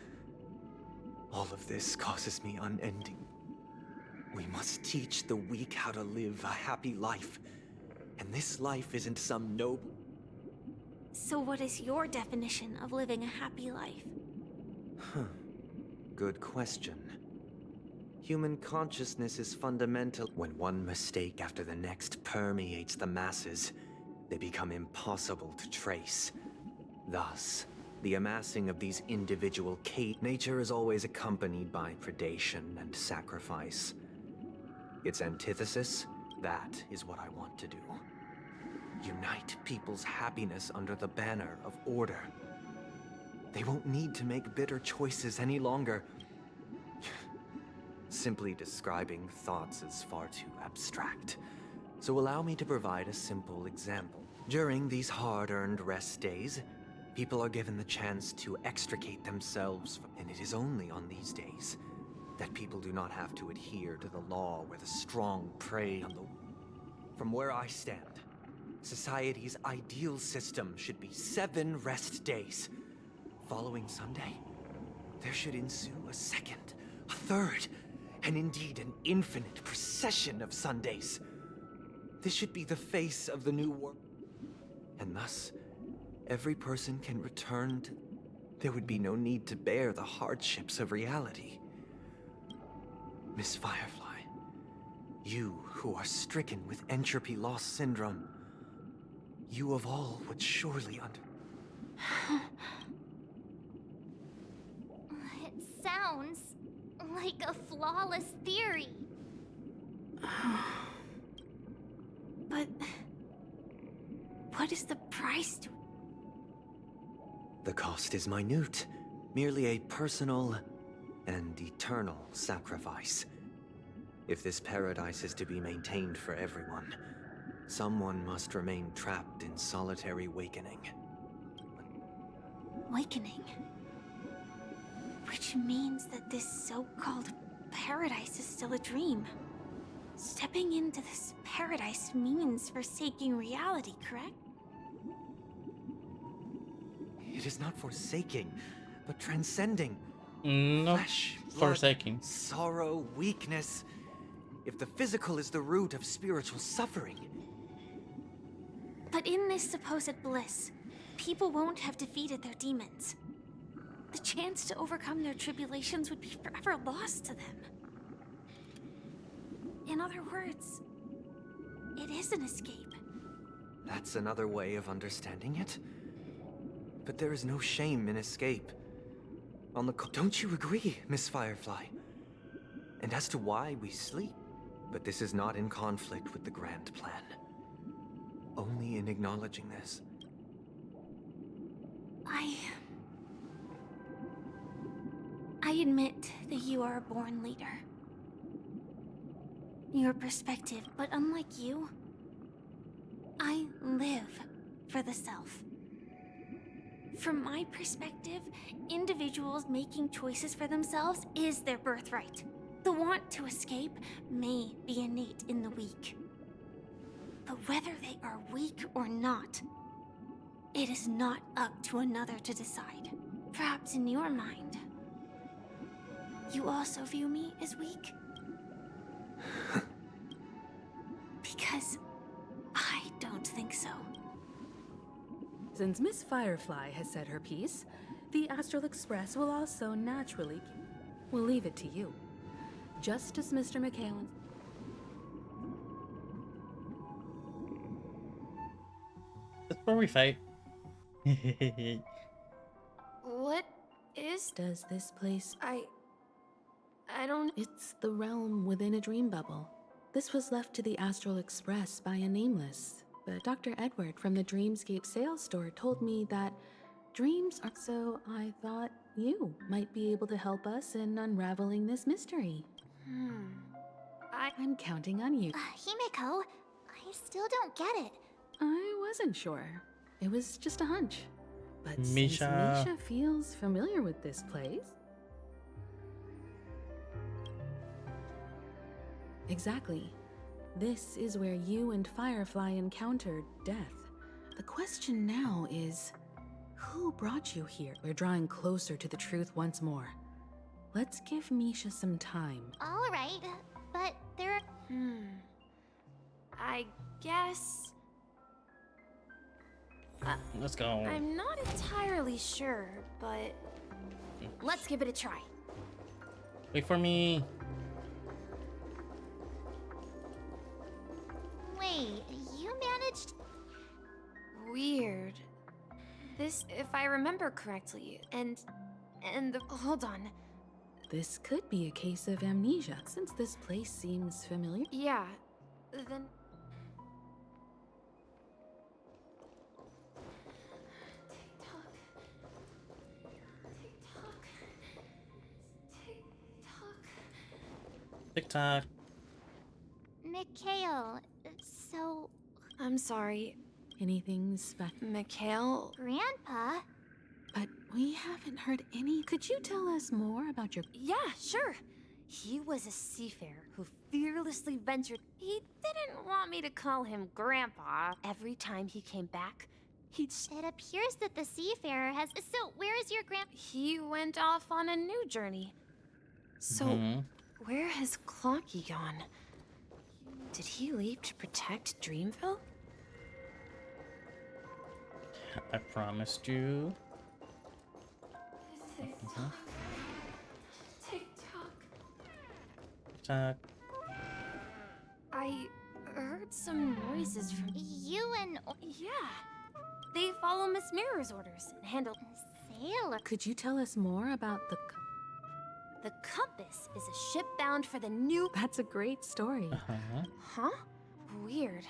All of this causes me unending. We must teach the weak how to live a happy life. And this life isn't some noble... So what is your definition of living a happy life? Good question. Human consciousness is fundamental. When one mistake after the next permeates the masses, they become impossible to trace. Thus, the amassing of these individual nature is always accompanied by predation and sacrifice. Its antithesis, that is what I want to do. Unite people's happiness under the banner of order. They won't need to make bitter choices any longer. Simply describing thoughts is far too abstract. So allow me to provide a simple example. During these hard-earned rest days, people are given the chance to extricate themselves from, and it is only on these days that people do not have to adhere to the law where the strong prey on the... From where I stand, society's ideal system should be 7 rest days. Following Sunday, there should ensue a second, a third, and indeed an infinite procession of Sundays. This should be the face of the new world. And thus, every person can return to... There would be no need to bear the hardships of reality. Miss Firefly, you who are stricken with entropy loss syndrome, you of all would surely It sounds like a flawless theory. But... what is the price to... The cost is minute, merely a personal and eternal sacrifice. If this paradise is to be maintained for everyone, someone must remain trapped in solitary wakening. Wakening. Which means that this so-called paradise is still a dream. Stepping into this paradise means forsaking reality, correct? It is not forsaking, but transcending. No, Flesh, blood, forsaking. sorrow, weakness. If the physical is the root of spiritual suffering. But in this supposed bliss, people won't have defeated their demons. The chance to overcome their tribulations would be forever lost to them. In other words, it is an escape. That's another way of understanding it. But there is no shame in escape. Don't you agree, Miss Firefly? And as to why we sleep, but this is not in conflict with the grand plan. Only in acknowledging this. I admit that you are a born leader. Your perspective, but unlike you, I live for the self. From my perspective, individuals making choices for themselves is their birthright. The want to escape may be innate in the weak. But whether they are weak or not, it is not up to another to decide. Perhaps in your mind, you also view me as weak? Because I don't think so. Since Miss Firefly has said her piece, the Astral Express will also naturally... We'll leave it to you. Just as Mr. McHale... That's where we fight. What is... Does this place... I don't... It's the realm within a dream bubble. This was left to the Astral Express by a nameless. But Dr. Edward from the Dreamscape sales store told me that dreams are... So I thought you might be able to help us in unraveling this mystery. I'm counting on you. Himeko, I still don't get it. I wasn't sure. It was just a hunch. But since Misha Misha feels familiar with this place... Exactly. This is where you and Firefly encountered death. The question now is, who brought you here? We're drawing closer to the truth once more. Let's give Misha some time. All right, but there are... I guess... Let's go. I'm not entirely sure, but... Let's give it a try. Wait for me. Wait, you managed... Weird. This, if I remember correctly, and hold on. This could be a case of amnesia, since this place seems familiar. Yeah, then... TikTok. Mikhail, so... I'm sorry. Anything special? Mikhail? Grandpa? But we haven't heard any... Could you tell us more about your... Yeah, sure. He was a seafarer who fearlessly ventured... He didn't want me to call him Grandpa. Every time he came back, he'd... It appears that the seafarer has... So, where is your He went off on a new journey. So, where has Clocky gone? Did he leave to protect Dreamville? I promised you. TikTok. I heard some noises from... You and... Yeah. They follow Miss Mirror's orders and handle... Sailor. Could you tell us more about the... The Compass is a ship bound for the new... That's a great story. Huh? Weird.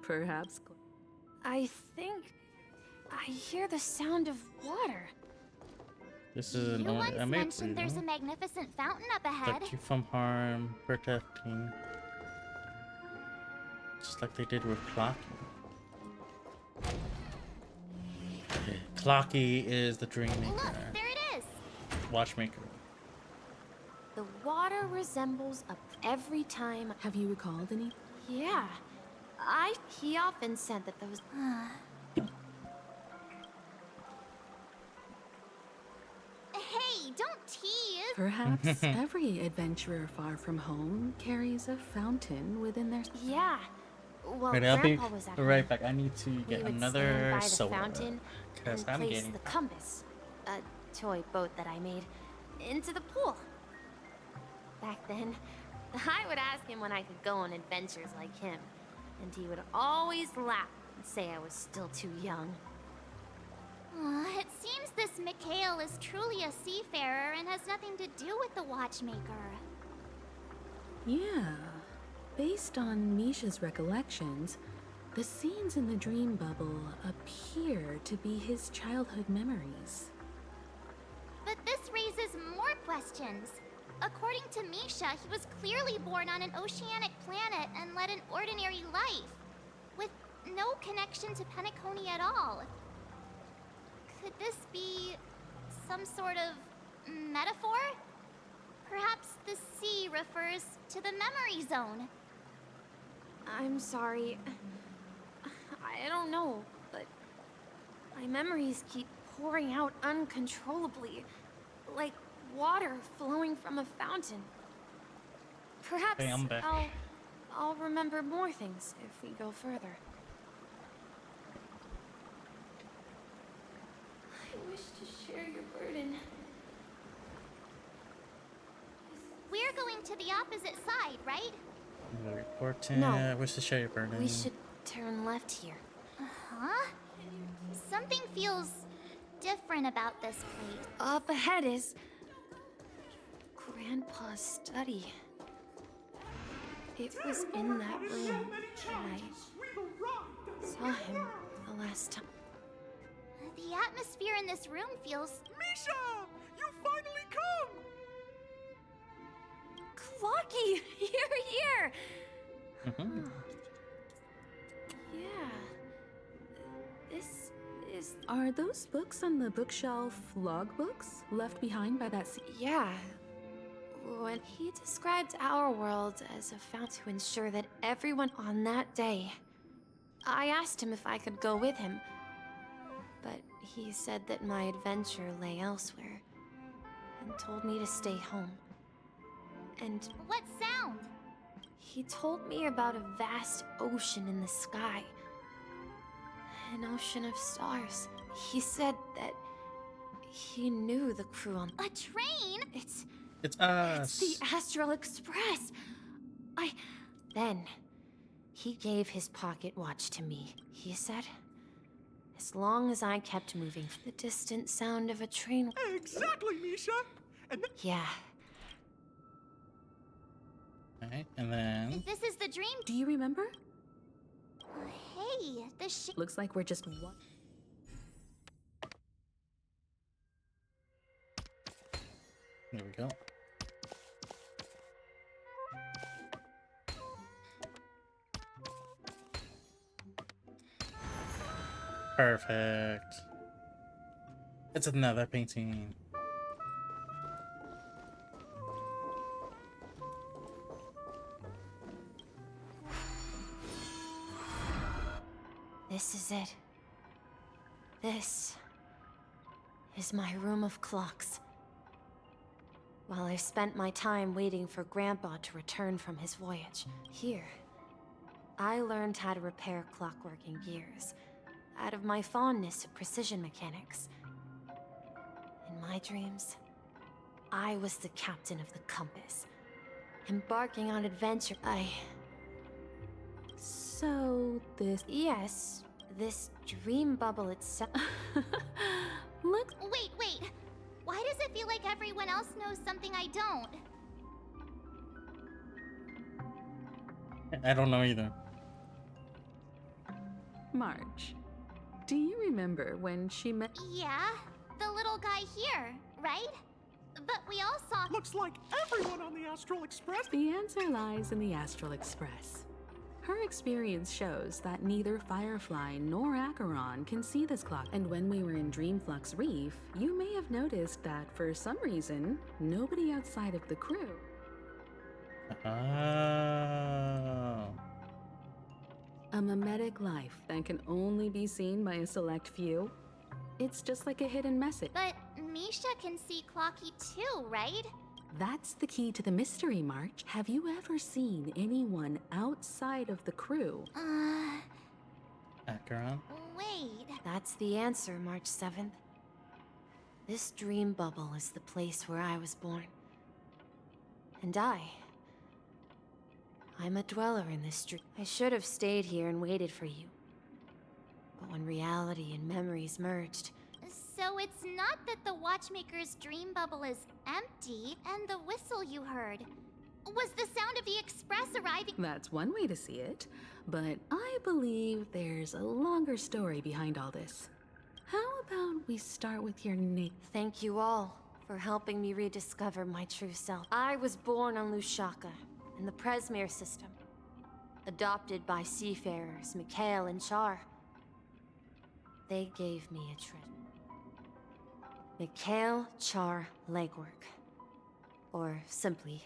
Perhaps... I think... I hear the sound of water. This is an You once I made it for mentioned there's a you. magnificent fountain up ahead. Protect you from harm, protecting. Just like they did with Clocky. Clocky is the dream maker. Look, there it is. Watchmaker. The water resembles a every time. Have you recalled any? Yeah. He often said that those. Hey, don't tease. Perhaps every adventurer far from home carries a fountain within their. Yeah. Well, Right, I'll be Grandpa was at right home. back. I need to He get would another stand by the soda fountain because and I'm place getting the compass, a toy boat that I made, into the pool. Back then, I would ask him when I could go on adventures like him, and he would always laugh and say I was still too young. It seems this Mikhail is truly a seafarer and has nothing to do with the watchmaker. Yeah. Based on Misha's recollections, the scenes in the dream bubble appear to be his childhood memories. But this raises more questions. According to Misha, he was clearly born on an oceanic planet and led an ordinary life, with no connection to Penacony at all. Could this be some sort of metaphor? Perhaps the sea refers to the memory zone. I'm sorry. I don't know, but my memories keep pouring out uncontrollably, like water flowing from a fountain. Perhaps Okay, I'm back. I'll remember more things if we go further. I wish to share your burden. We're going to the opposite side, right? Important. No. Wish to share your burden. We should turn left here. Huh? Something feels different about this place. Up ahead is Grandpa's study. It was in that room that I saw him the last time. The atmosphere in this room feels... Misha! You finally come! Clocky! You're here! Yeah. This is... Are those books on the bookshelf logbooks left behind by that sea? Yeah. When he described our world as a fountain to ensure that everyone on that day... I asked him if I could go with him. But he said that my adventure lay elsewhere. And told me to stay home. And... What sound? He told me about a vast ocean in the sky. An ocean of stars. He said that he knew the crew on... A train? It's us. the Astral Express. Then, he gave his pocket watch to me. He said, as long as I kept moving, the distant sound of a train... Exactly, Misha! And yeah. Alright, and then... This is the dream... Do you remember? Hey, the Looks like we're just one. There we go. Perfect. It's another painting. This is it. This is my room of clocks. While I spent my time waiting for Grandpa to return from his voyage, here, I learned how to repair clockworking gears out of my fondness of precision mechanics. In my dreams, I was the captain of the compass, embarking on adventure. So this... Yes, this dream bubble itself... Look... Wait. Why does it feel like everyone else knows something I don't? I don't know either. Marge, do you remember when she met... Yeah, the little guy here, right? But we all saw. Looks like everyone on the Astral Express. The answer lies in the Astral Express. Her experience shows that neither Firefly nor Acheron can see this clock, and when we were in Dreamflux Reef, you may have noticed that for some reason, nobody outside of the crew. Oh. A mimetic life that can only be seen by a select few. It's just like a hidden message. But Misha can see Clocky too, right? That's the key to the mystery, March. Have you ever seen anyone outside of the crew? Acheron? Wait. That's the answer, March 7th. This dream bubble is the place where I was born. And I'm a dweller in this dream. I should have stayed here and waited for you. But when reality and memories merged... So it's not that the Watchmaker's dream bubble is empty, and the whistle you heard was the sound of the Express arriving. That's one way to see it, but I believe there's a longer story behind all this. How about we start with your name? Thank you all for helping me rediscover my true self. I was born on Lushaka, in the Presmere system, adopted by seafarers Mikhail and Char. They gave me a treasure. Mikhail Char Legwork. Or simply,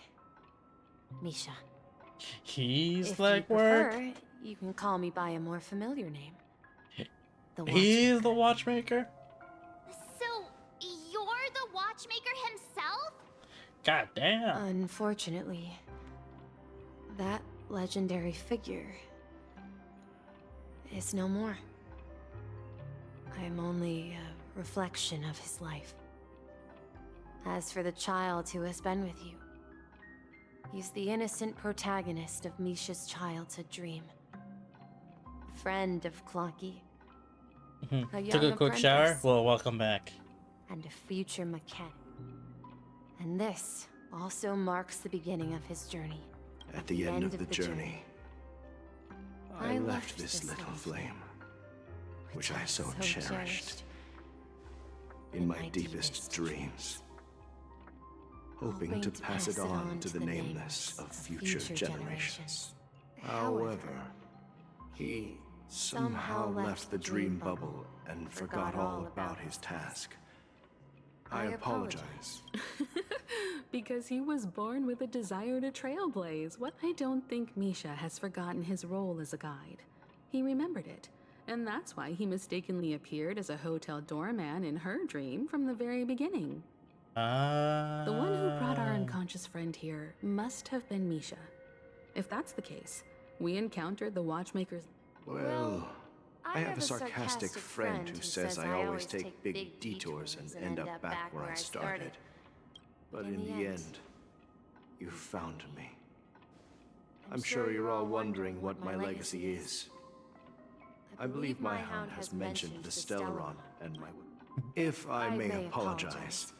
Misha. He's if Legwork? You prefer, you can call me by a more familiar name. He's the Watchmaker? So, you're the Watchmaker himself? God damn. Unfortunately, that legendary figure is no more. I'm only a reflection of his life. As for the child who has been with you, he's the innocent protagonist of Misha's childhood dream. A friend of Clocky. Took a quick shower? Well, welcome back. And a future mechanic. And this also marks the beginning of his journey. At the end of the journey, I left this little flame, which I so cherished, in my deepest dreams, hoping to pass it on to the nameless of future generations. However, he somehow left the dream bubble and forgot all about his task. I apologize. Because he was born with a desire to trailblaze. What? I don't think Misha has forgotten his role as a guide. He remembered it, and that's why he mistakenly appeared as a hotel doorman in her dream from the very beginning. The one who brought our unconscious friend here must have been Misha. If that's the case, we encountered the Watchmaker's... Well, I have a sarcastic friend who says I always take big detours and end up back where I started. But in the end, you found me. I'm sure you're all wondering what my legacy is. I believe my hound has mentioned the Stellaron and my... If I may apologize,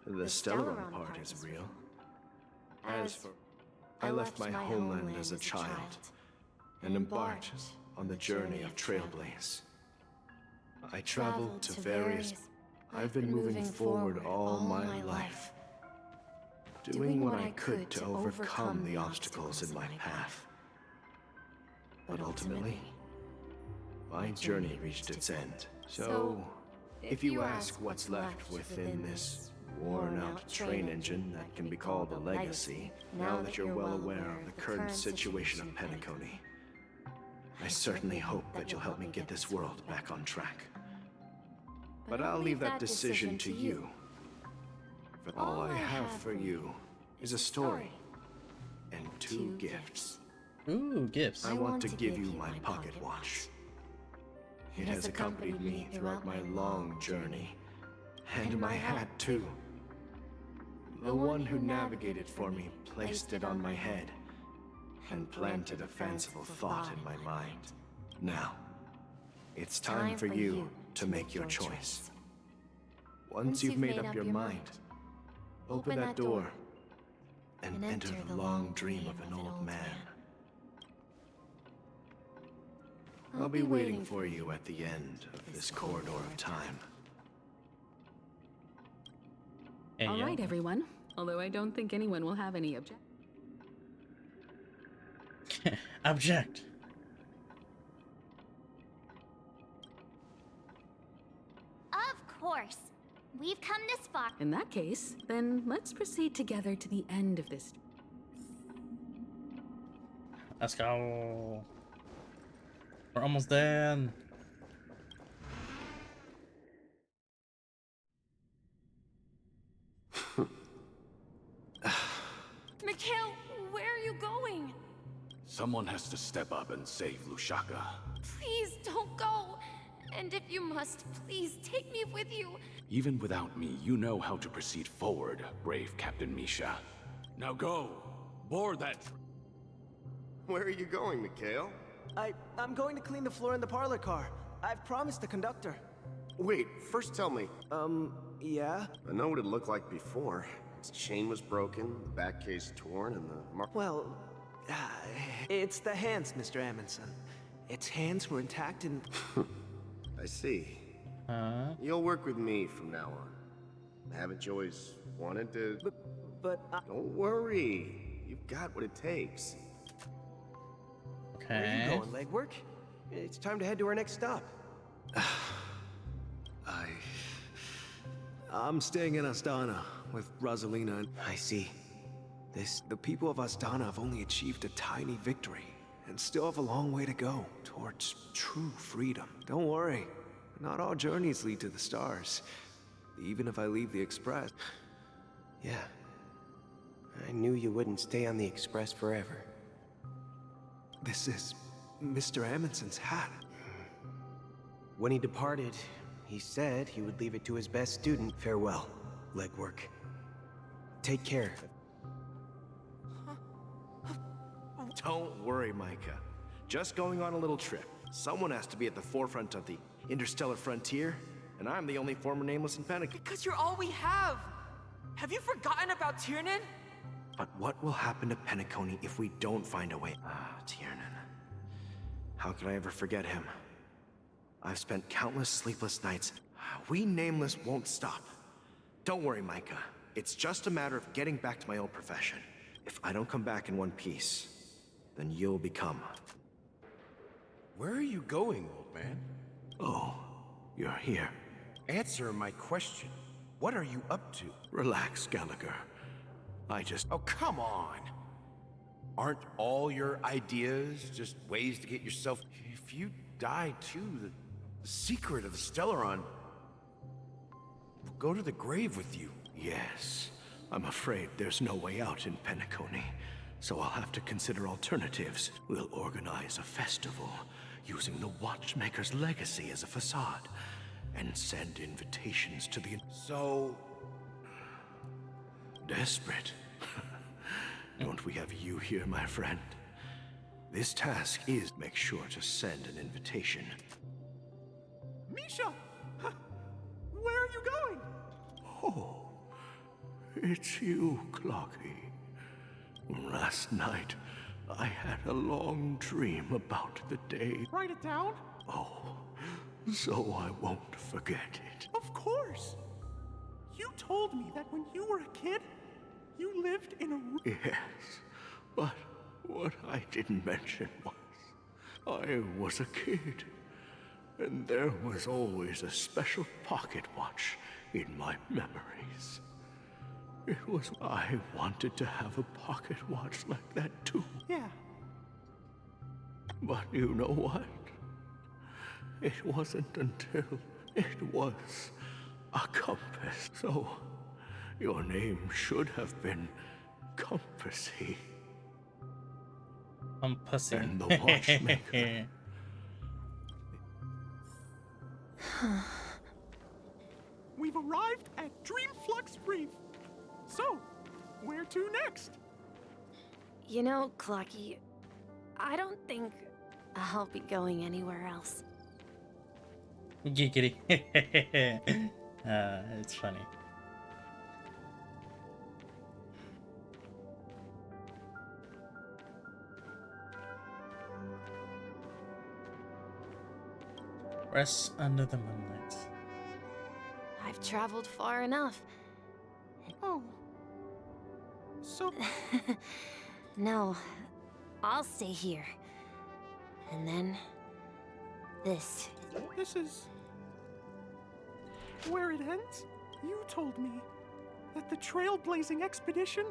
the Stellaron part is real. As for... I left my homeland as a child and embarked on the journey of Trailblaze. I traveled to various... I've been moving forward all my life, doing what I could to overcome the obstacles in my path. But ultimately, my journey reached its end. So, if you ask what's left within this worn-out train engine that can be called a legacy, now that you're well aware of the current situation of Penacony, I certainly hope that you'll help me get this world back on track. But I'll leave that decision to you. For all I have for you is a story and 2 gifts. Ooh, gifts. I want to give you my pocket watch. It has accompanied me throughout my long journey. And my hat, too. The one who navigated for me placed it on my head and planted a fanciful thought in my mind. Now, it's time for you to make your choice. Once you've made up your mind, open that door and enter the long dream of an old man. I'll be waiting for you at the end of this corridor of time. Hey, All yo. right, everyone. Although I don't think anyone will have any objection. Object. Of course. We've come this far. In that case, then let's proceed together to the end of this. Let's go. We're almost done. Mikhail, where are you going? Someone has to step up and save Lushaka. Please don't go. And if you must, please take me with you. Even without me, you know how to proceed forward, brave Captain Misha. Now go. Board that. Where are you going, Mikhail? I'm going to clean the floor in the parlor car. I've promised the conductor. Wait, first tell me. Yeah? I know what it looked like before. Its chain was broken, the back case torn, and the mark. Well, it's the hands, Mr. Amundsen. Its hands were intact and... I see. You'll work with me from now on. Haven't you always wanted to... But Don't worry. You've got what it takes. Where are you going, legwork? It's time to head to our next stop. I'm staying in Astana with Rosalina. I see. The people of Astana have only achieved a tiny victory and still have a long way to go towards true freedom. Don't worry. Not all journeys lead to the stars. Even if I leave the Express. Yeah. I knew you wouldn't stay on the Express forever. This is Mr. Amundsen's hat. When he departed, he said he would leave it to his best student. Farewell, legwork. Take care. Don't worry, Micah. Just going on a little trip. Someone has to be at the forefront of the interstellar frontier, and I'm the only former Nameless in Panic. Because you're all we have! Have you forgotten about Tiernan? But what will happen to Penacony if we don't find a way? Tiernan. How could I ever forget him? I've spent countless sleepless nights. We Nameless won't stop. Don't worry, Micah. It's just a matter of getting back to my old profession. If I don't come back in one piece, then you'll become. Where are you going, old man? Oh, you're here. Answer my question. What are you up to? Relax, Gallagher. Oh, come on! Aren't all your ideas just ways to get yourself... If you die too, the secret of the Stellaron will go to the grave with you. Yes. I'm afraid there's no way out in Penacony, so I'll have to consider alternatives. We'll organize a festival using the Watchmaker's legacy as a facade and send invitations to the... So... Desperate. Don't we have you here, my friend? This task is make sure to send an invitation. Misha! Where are you going? Oh, it's you, Clocky. Last night, I had a long dream about the day. Write it down? Oh, so I won't forget it. Of course! You told me that when you were a kid, you lived in a... Yes, but what I didn't mention was I was a kid, and there was always a special pocket watch in my memories. It was... I wanted to have a pocket watch like that too. Yeah. But you know what? It wasn't until it was a compass. So, your name should have been Compassy. Compassy. And the watchmaker. We've arrived at Dreamflux Reef. So, where to next? You know, Clocky, I don't think I'll be going anywhere else. Giggity. It's funny. Rest under the moonlight. I've traveled far enough. It Oh. So... No, I'll stay here. And then... this. This is... where it ends? You told me that the trailblazing expedition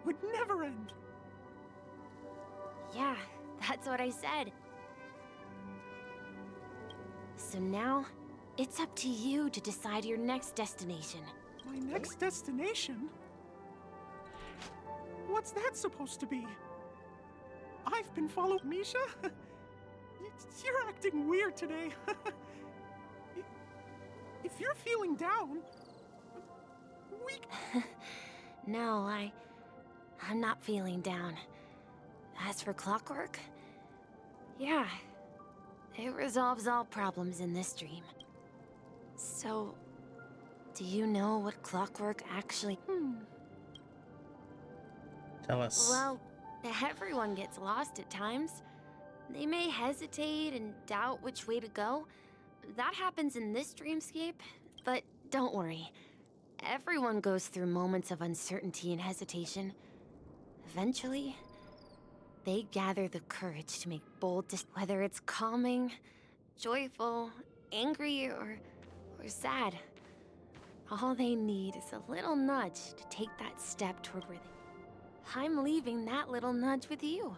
would never end. Yeah, that's what I said. So now, it's up to you to decide your next destination. My next destination? What's that supposed to be? I've been followed, Misha? You're acting weird today. If you're feeling down, we... No, I'm not feeling down. As for clockwork, yeah, it resolves all problems in this dream. So, do you know what clockwork actually... Tell us. Well, everyone gets lost at times. They may hesitate and doubt which way to go. That happens in this dreamscape, but don't worry. Everyone goes through moments of uncertainty and hesitation. Eventually, they gather the courage to make bold decisions, whether it's calming, joyful, angry, or sad. All they need is a little nudge to take that step toward where they... I'm leaving that little nudge with you,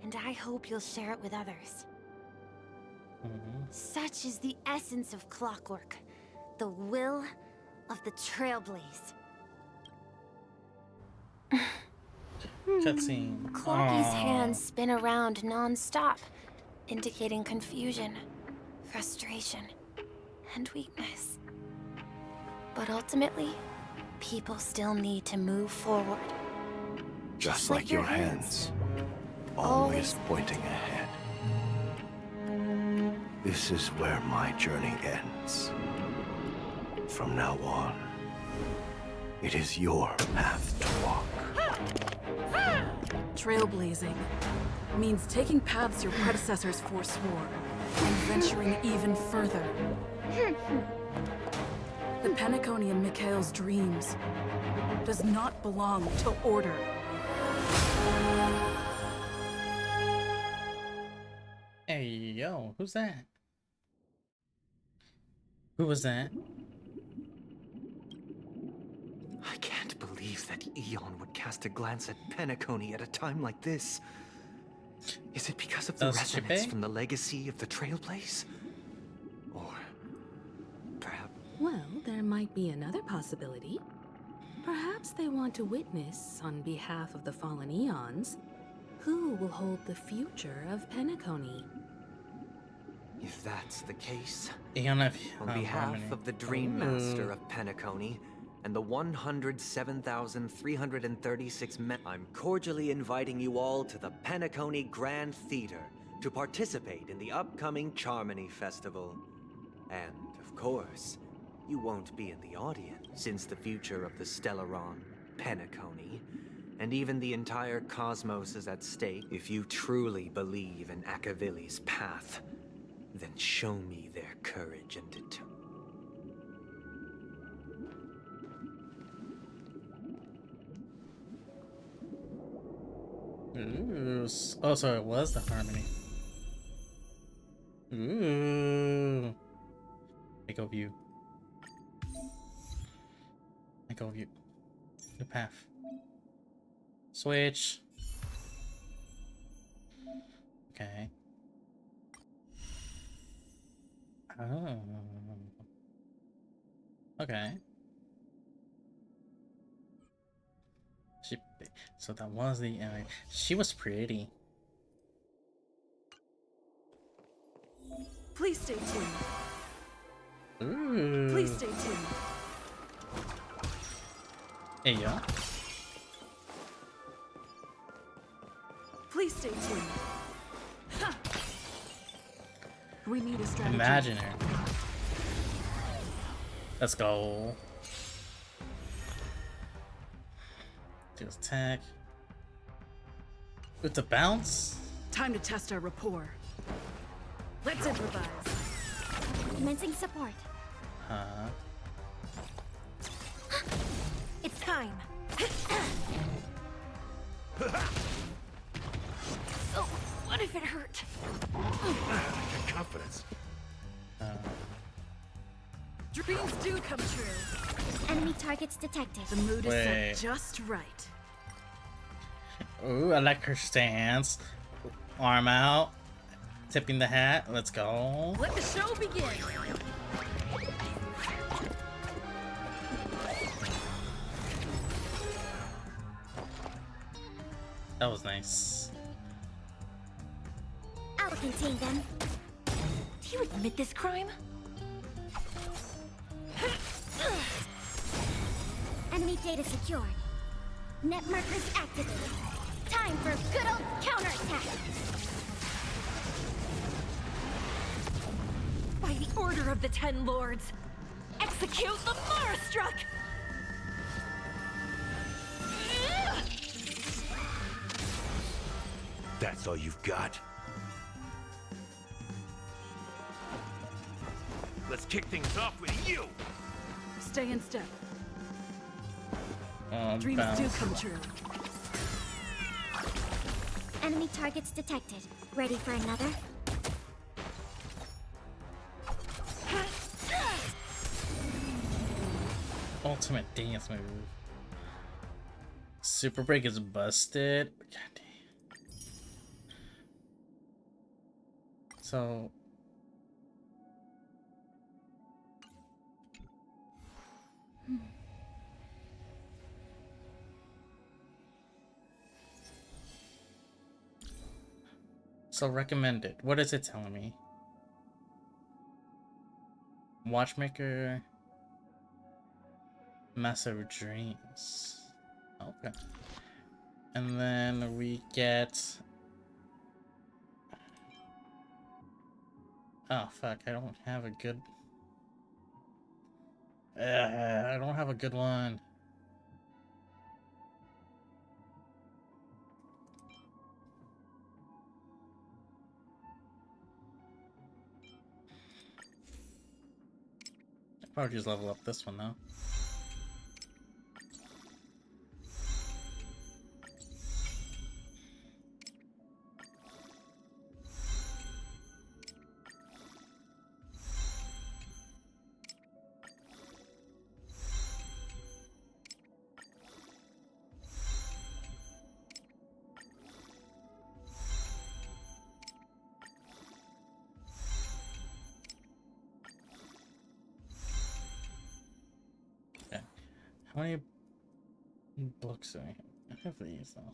and I hope you'll share it with others. Such is the essence of clockwork, the will of the Trailblaze. Cutscene. Clocky's hands spin around non-stop, indicating confusion, frustration, and weakness. But ultimately, people still need to move forward. Just like your hands, always pointing ahead. This is where my journey ends. From now on, it is your path to walk. Trailblazing means taking paths your predecessors forswore and venturing even further. The Penacony and Mikhail's dreams does not belong to order. Hey, yo, who's that? Who was that? I can't believe that Eon would cast a glance at Penacony at a time like this. Is it because of the resonance from the legacy of the Trailblaze? Or perhaps... Well, there might be another possibility. Perhaps they want to witness, on behalf of the fallen Eons, who will hold the future of Penacony. If that's the case, on behalf of the Dream Master of Penacony and the 107,336 men, I'm cordially inviting you all to the Penacony Grand Theater to participate in the upcoming Charmony Festival. And, of course, you won't be in the audience, since the future of the Stellaron, Penacony, and even the entire cosmos is at stake. If you truly believe in Akavili's path, then show me their courage and determination. Ooh. Oh, so it was the harmony. Ooh. Echo view. Echo view. The path. Switch. Okay. Oh. Okay. So that was the she was pretty. Please stay tuned. Ooh. Please stay tuned. Hey, yeah. Please stay tuned. Ha! We need a strategy. Imaginary. Let's go. Do attack. With the bounce? Time to test our rapport. Let's improvise. Commencing support. Huh? It's time. So, what if it hurt? Confidence. Dreams do come true. Enemy targets detected. The mood is Wait. set just right. Ooh, I like her stance. Arm out. Tipping the hat. Let's go. Let the show begin. That was nice. I'll contain them. Do you admit this crime? Enemy data secured. Net markers activated. Time for a good old counterattack. By the order of the Ten Lords, execute the Marastruck! That's all you've got? Let's kick things off with you! Stay in step. Dreams Bounce. do come true. Enemy targets detected. Ready for another? Ultimate dance move. Super break is busted. God damn. So recommended. What is it telling me? Watchmaker. Massive Dreams. Okay. And then we get... Oh fuck, I don't have a good... I don't have a good one. I'll probably just level up this one though. How many books do I have? I have these though.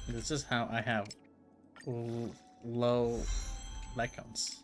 This is how I have low light counts.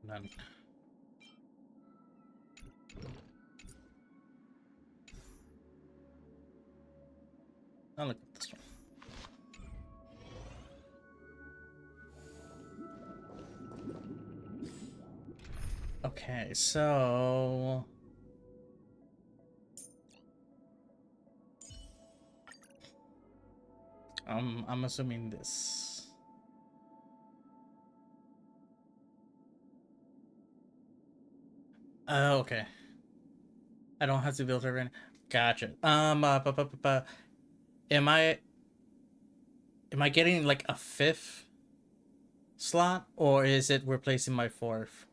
None. I'll look at this one. Okay, so I'm assuming this. Oh, okay. I don't have to build it right now. Gotcha. Am I getting like a 5th slot, or is it replacing my 4th?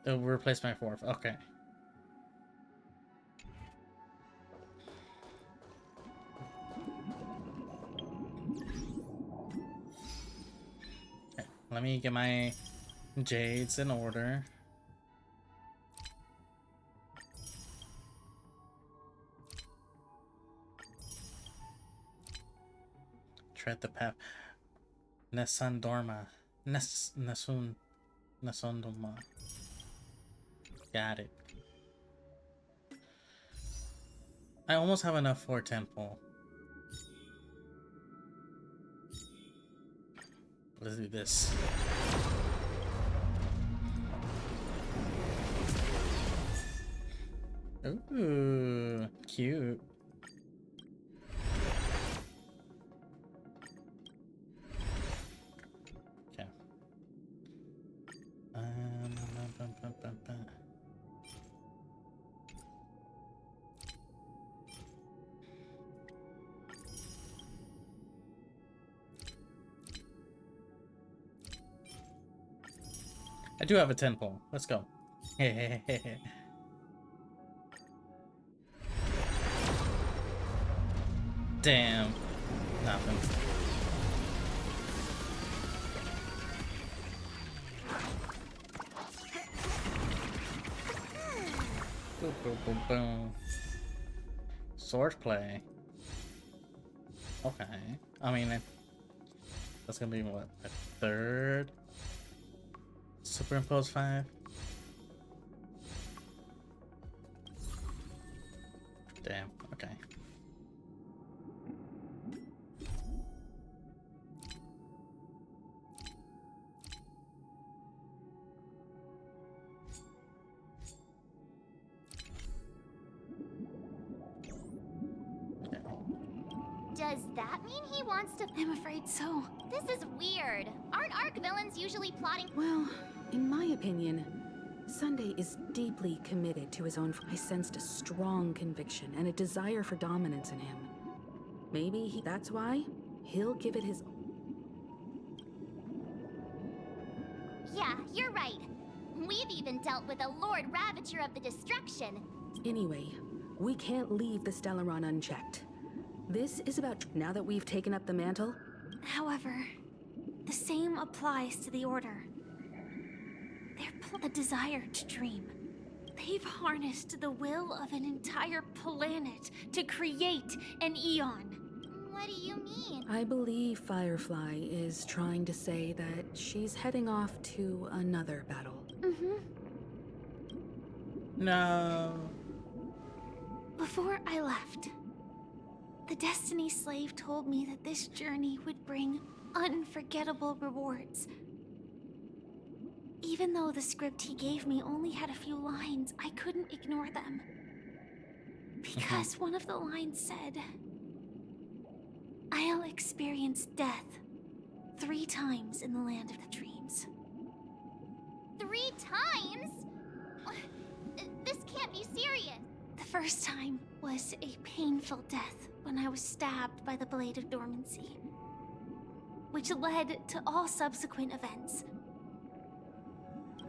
It'll replace my 4th. Okay. Okay, let me get my jades in order. Tread the path. Nesandorma. Nesondoma. Got it. I almost have enough for a temple. Let's do this. Ooh, cute. Okay. I do have a 10 pole. Let's go. Damn. Nothing. Boom, boom, boom, boom. Swordplay. Okay. I mean, that's gonna be what? A 3rd? Superimpose 5. Damn, okay. Does that mean he wants to? I'm afraid so. This is weird. Aren't arc villains usually plotting? Well, in my opinion, Sunday is deeply committed to his own. I sensed a strong conviction and a desire for dominance in him. Maybe that's why he'll give it his. Yeah, you're right. We've even dealt with a Lord Ravager of the Destruction. Anyway, we can't leave the Stellaron unchecked. This is about now that we've taken up the mantle. However, the same applies to the Order. The desire to dream. They've harnessed the will of an entire planet to create an Eon. What do you mean? I believe Firefly is trying to say that she's heading off to another battle. No. Before I left, the Destiny Slave told me that this journey would bring unforgettable rewards. Even though the script he gave me only had a few lines, I couldn't ignore them. Because one of the lines said, "I'll experience death 3 times in the land of the dreams." 3 times? This can't be serious. The first time was a painful death when I was stabbed by the Blade of Dormancy, which led to all subsequent events.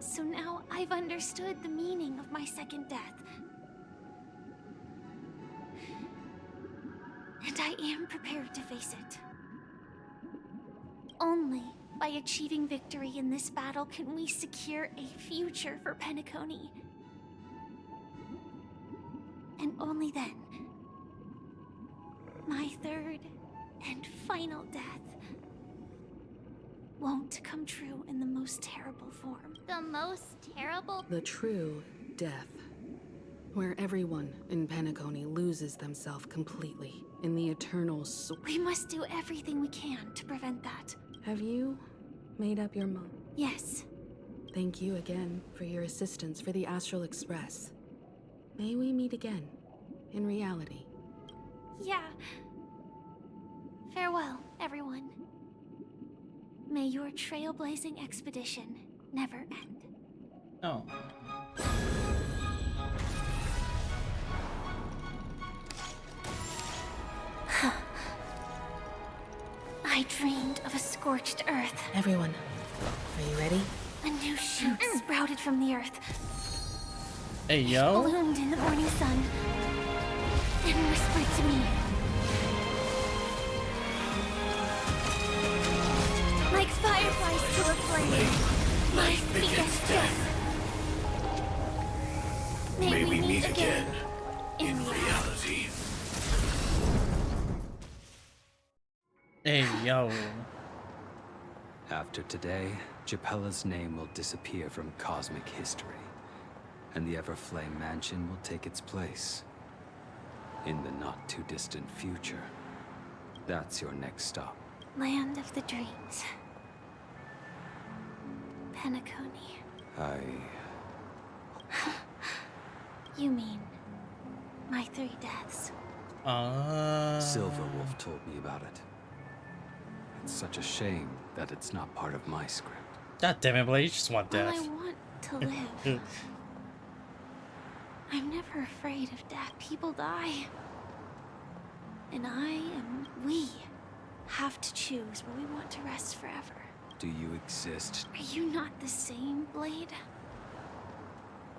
So now I've understood the meaning of my second death. And I am prepared to face it. Only by achieving victory in this battle can we secure a future for Penacony. And only then, my 3rd and final death won't come true in the most terrible form. The most terrible? The true death. Where everyone in Penacony loses themselves completely in the eternal We must do everything we can to prevent that. Have you made up your mind? Yes. Thank you again for your assistance for the Astral Express. May we meet again, in reality. Yeah. Farewell, everyone. May your trailblazing expedition never end. Oh. I dreamed of a scorched earth. Everyone, are you ready? A new shoot sprouted from the earth, Hey, yo. It bloomed in the morning sun and whispered to me. Like fireflies to a flame, life begets death. May we meet again in reality. Hey, yo. After today, Japella's name will disappear from cosmic history, and the Everflame Mansion will take its place. In the not-too-distant future. That's your next stop. Land of the dreams. Penacony. You mean my 3 deaths? Silverwolf told me about it. It's such a shame that it's not part of my script. God damn it, Blade, you just want Well, death. I want to live. I'm never afraid of death. People die. And we have to choose where we want to rest forever. Do you exist? Are you not the same, Blade?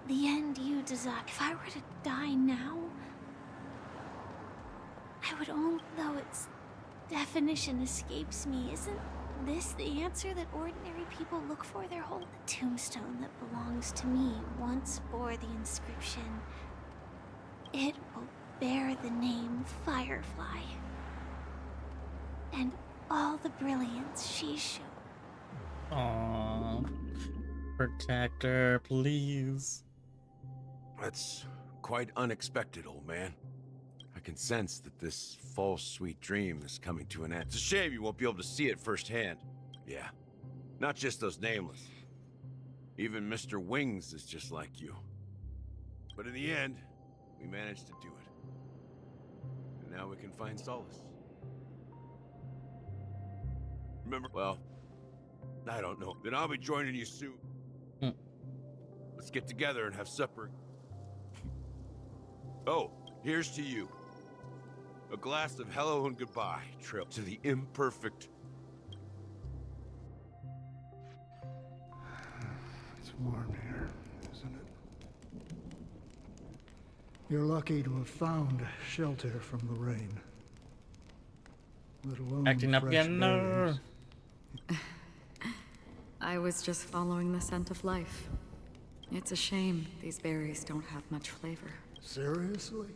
The end you desire. If I were to die now, I would only, though its definition escapes me. Isn't this the answer that ordinary people look for? Their whole tombstone that belongs to me once bore the inscription. It will bear the name Firefly. And all the brilliance she showed. Aww. Protect her, please. That's quite unexpected, old man. I can sense that this false sweet dream is coming to an end. It's a shame you won't be able to see it firsthand. Yeah, not just those nameless. Even Mr. Wings is just like you. But in the end, we managed to do it. And now we can find solace. Remember, well, I don't know. Then I'll be joining you soon. Let's get together and have supper. Oh, here's to you. A glass of hello and goodbye, trip to the imperfect. It's warm here, isn't it? You're lucky to have found shelter from the rain. Let alone Acting up fresh again? No. berries. I was just following the scent of life. It's a shame these berries don't have much flavor. Seriously?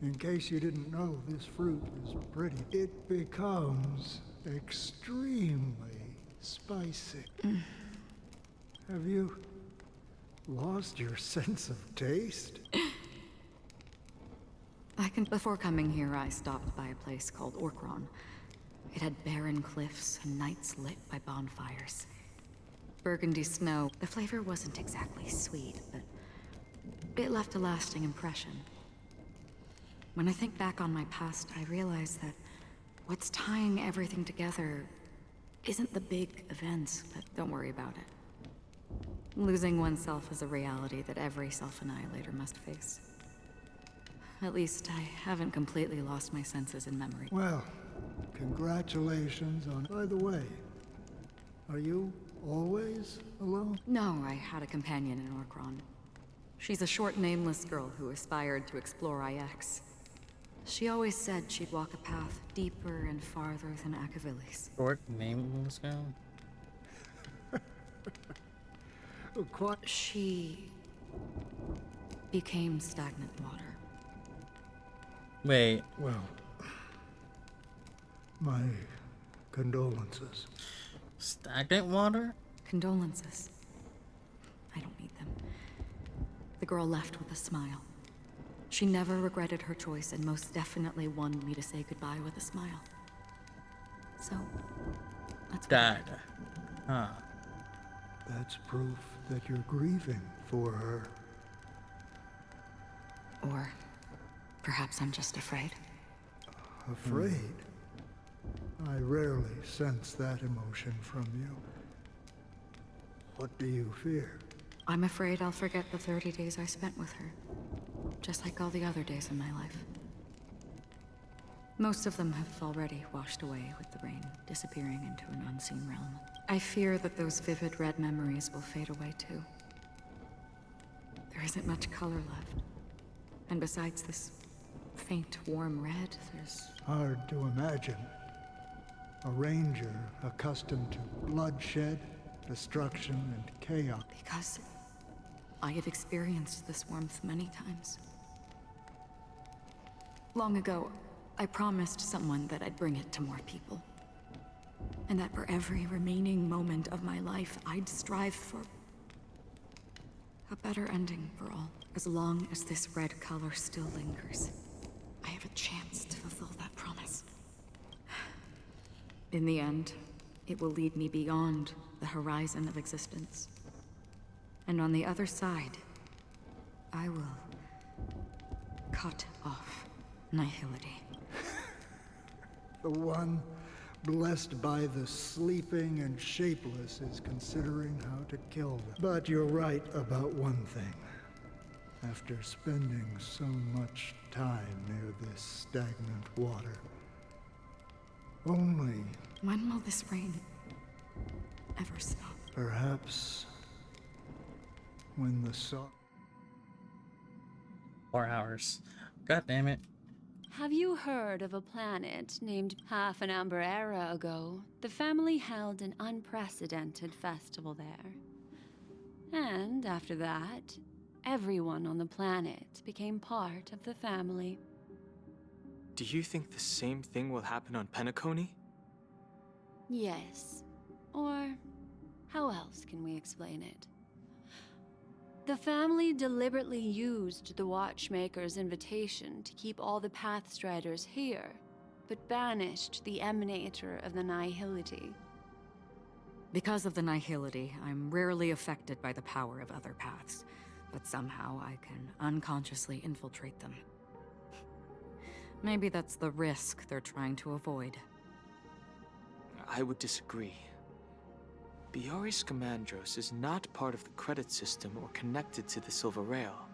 In case you didn't know, this fruit is pretty. It becomes extremely spicy. Have you lost your sense of taste? Before coming here, I stopped by a place called Orkron. It had barren cliffs and nights lit by bonfires. Burgundy snow. The flavor wasn't exactly sweet, but it left a lasting impression. When I think back on my past, I realize that what's tying everything together isn't the big events, but don't worry about it. Losing oneself is a reality that every self-annihilator must face. At least I haven't completely lost my senses and memory. Well, congratulations on... By the way, are you always alone? No, I had a companion in Orkron. She's a short, nameless girl who aspired to explore IX. She always said she'd walk a path deeper and farther than Akavili's. Short, nameless girl? She became stagnant water. Wait. Well, my condolences. Stagnant water? Condolences. I don't need them. The girl left with a smile. She never regretted her choice and most definitely wanted me to say goodbye with a smile. So, let's died. Huh. That's proof that you're grieving for her. Or perhaps I'm just afraid. Afraid? I rarely sense that emotion from you. What do you fear? I'm afraid I'll forget the 30 days I spent with her. Just like all the other days in my life. Most of them have already washed away with the rain, disappearing into an unseen realm. I fear that those vivid red memories will fade away too. There isn't much color left. And besides this faint, warm red, there's... Hard to imagine. A ranger accustomed to bloodshed, destruction, and chaos. Because I have experienced this warmth many times. Long ago, I promised someone that I'd bring it to more people. And that for every remaining moment of my life, I'd strive for a better ending for all. As long as this red color still lingers, I have a chance to fulfill that promise. In the end, it will lead me beyond the horizon of existence. And on the other side, I will cut off nihility. The one blessed by the sleeping and shapeless is considering how to kill them. But you're right about one thing. After spending so much time near this stagnant water, only... When will this rain ever stop? Perhaps when the sun... 4 hours. God damn it. Have you heard of a planet named half an amber era ago? The family held an unprecedented festival there. And after that, everyone on the planet became part of the family. Do you think the same thing will happen on Penacony? Yes. Or how else can we explain it? The family deliberately used the Watchmaker's invitation to keep all the Pathstriders here, but banished the Emanator of the Nihility. Because of the Nihility, I'm rarely affected by the power of other paths, but somehow I can unconsciously infiltrate them. Maybe that's the risk they're trying to avoid. I would disagree. Bioris Commandros is not part of the credit system or connected to the Silver Rail.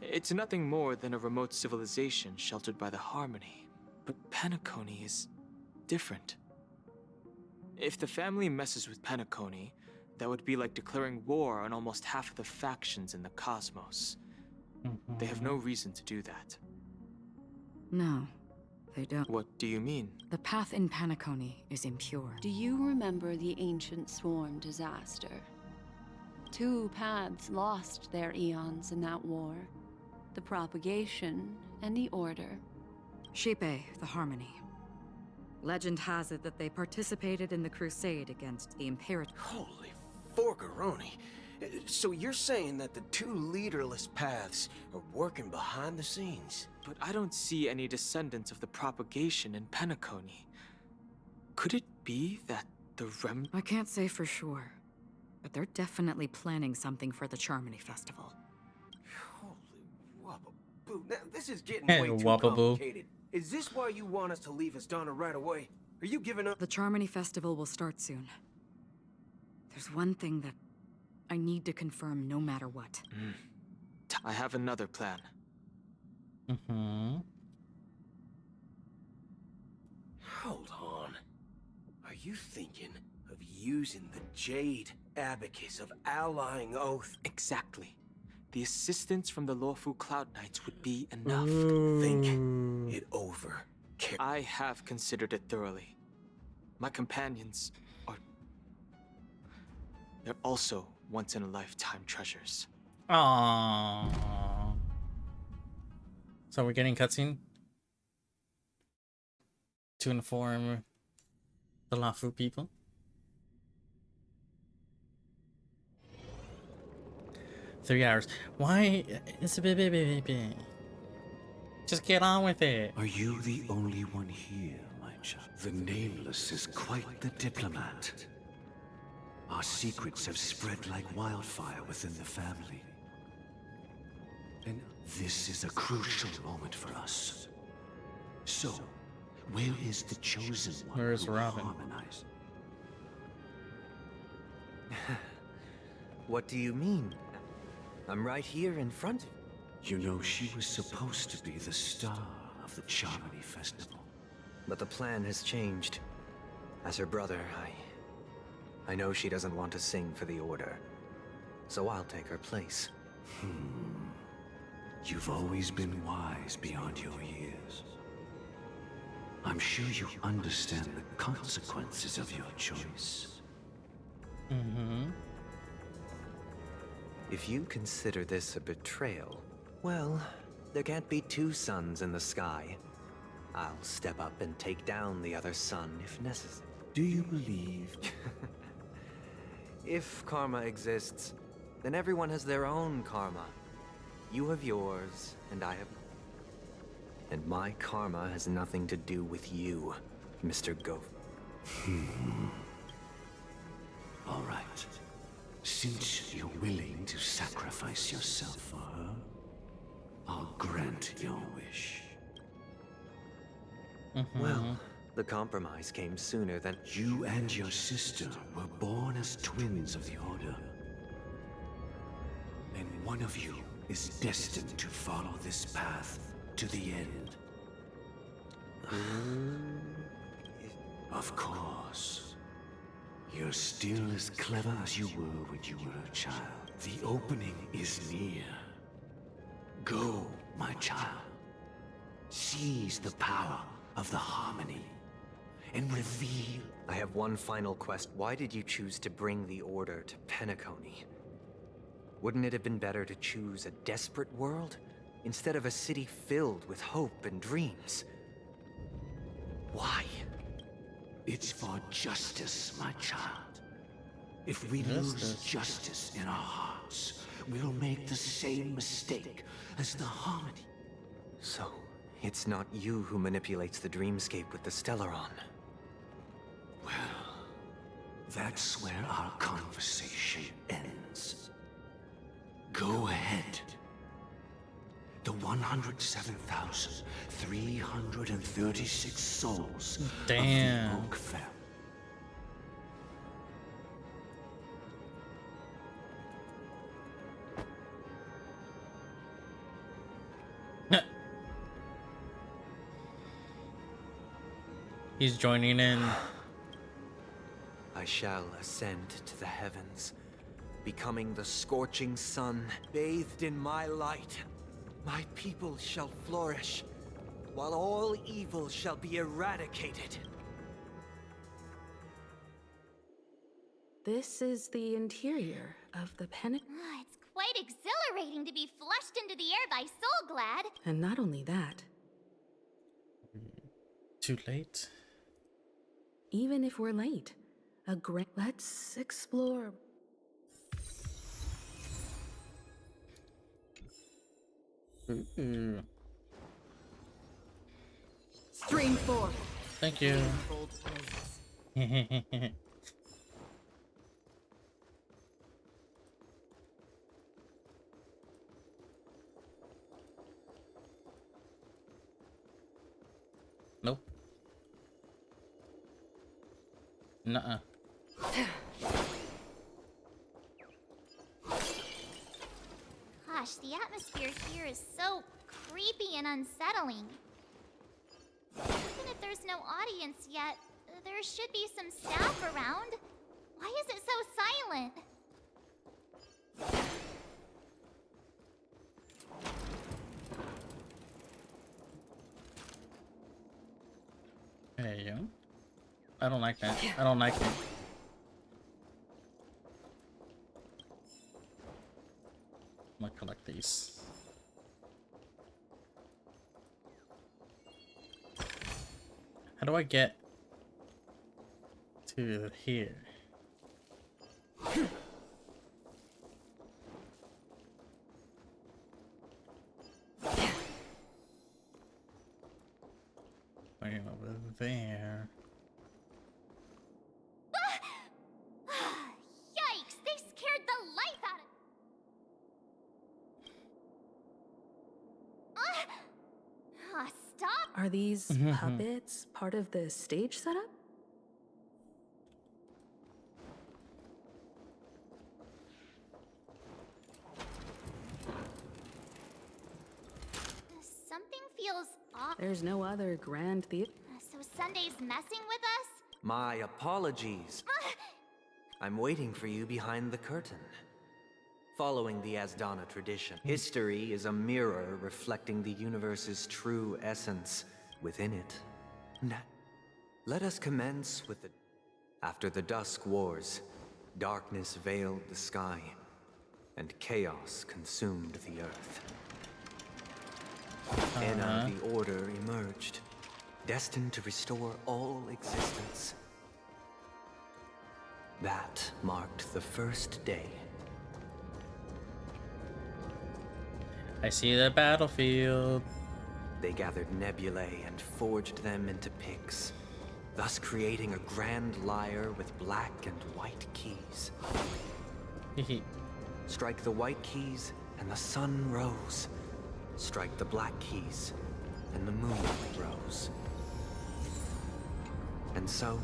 It's nothing more than a remote civilization sheltered by the Harmony. But Penacony is different. If the family messes with Penacony, that would be like declaring war on almost half of the factions in the cosmos. They have no reason to do that. No, they don't. What do you mean? The path in Penacony is impure. Do you remember the Ancient Swarm disaster? 2 paths lost their eons in that war. The Propagation and the Order. Shepe, the Harmony. Legend has it that they participated in the crusade against the Imperator. Holy forgaroni. So you're saying that the 2 leaderless paths are working behind the scenes? But I don't see any descendants of the Propagation in Penacony. Could it be that the I can't say for sure, but they're definitely planning something for the Charmony Festival. Holy whoppaboo. Now, this is getting Hey, way too whoppaboo. complicated. Is this why you want us to leave Astana right away? Are you giving up? The Charmony Festival will start soon. There's one thing that I need to confirm no matter what. I have another plan. Hold on. Are you thinking of using the Jade Abacus of Allying Oath? Exactly. The assistance from the lawful Cloud Knights would be enough. Think it over. I have considered it thoroughly. My companions are... They're also once-in-a-lifetime treasures. Aww. So we're getting cutscene to inform the Lafu people. Three hours. Why? It's a bit. Just get on with it. Are you the only one here, my child? The Nameless is quite the diplomat. Our secrets have spread like wildfire within the family. And this is a crucial moment for us. So, where is the chosen one? Where is who will Robin? harmonize? What do you mean? I'm right here in front of you. You know, she was supposed to be the star of the Charmony Festival. But the plan has changed. As her brother, I know she doesn't want to sing for the Order. So I'll take her place. You've always been wise beyond your years. I'm sure you understand the consequences of your choice. If you consider this a betrayal, well, there can't be two suns in the sky. I'll step up and take down the other sun if necessary. Do you believe? If karma exists, then everyone has their own karma. You have yours, and I have... And my karma has nothing to do with you, Mr. Gopher. All right. Since you're willing to sacrifice yourself for her, I'll grant your wish. Well, the compromise came sooner than... You and your sister were born as twins of the Order. And one of you is destined to follow this path to the end. Of course. You're still as clever as you were when you were a child. The opening is near. Go, my child. Seize the power of the harmony and reveal... I have one final quest. Why did you choose to bring the Order to Penacony? Wouldn't it have been better to choose a desperate world instead of a city filled with hope and dreams? Why? It's for justice, my child. If we lose justice in our hearts, we'll make the same mistake as the harmony. So, it's not you who manipulates the dreamscape with the Stellaron. Well, that's where our conversation ends. Go ahead. The 107,336 souls of the Oak family. He's joining in. I shall ascend to the heavens, becoming the scorching sun, bathed in my light. My people shall flourish, while all evil shall be eradicated. This is the interior of the It's quite exhilarating to be flushed into the air by Soul Glad. And not only that. Too late? Even if we're late, let's explore. Stream 4. Thank you. Nope. Nuh-uh. Gosh, the atmosphere here is so creepy and unsettling. Even if there's no audience yet, there should be some staff around. Why is it so silent? There you go. I don't like that. I don't like it. I'm gonna collect these. How do I get to here? Going over there. Yikes! They scared the life out of... Stop! Are these puppets part of the stage setup? Something feels off. There's no other grand theater. So Sunday's messing with us? My apologies. I'm waiting for you behind the curtain. Following the Asdana tradition, history is a mirror reflecting the universe's true essence within it. Let us commence with the... After the Dusk Wars, darkness veiled the sky, and chaos consumed the earth. Ena, the Order, emerged, destined to restore all existence. That marked the first day. I see the battlefield. They gathered nebulae and forged them into picks, thus creating a grand lyre with black and white keys. Strike the white keys and the sun rose. Strike the black keys and the moon rose. And so,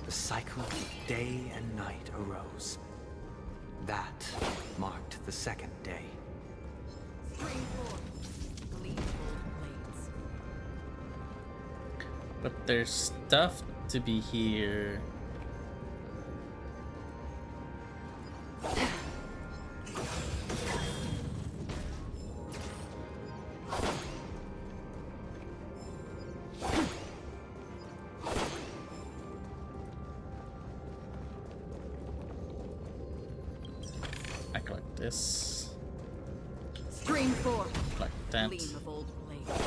the cycle of day and night arose. That marked the second day. But there's stuff to be here. I collect this. Stream 4. Like that. Gleam of old blades.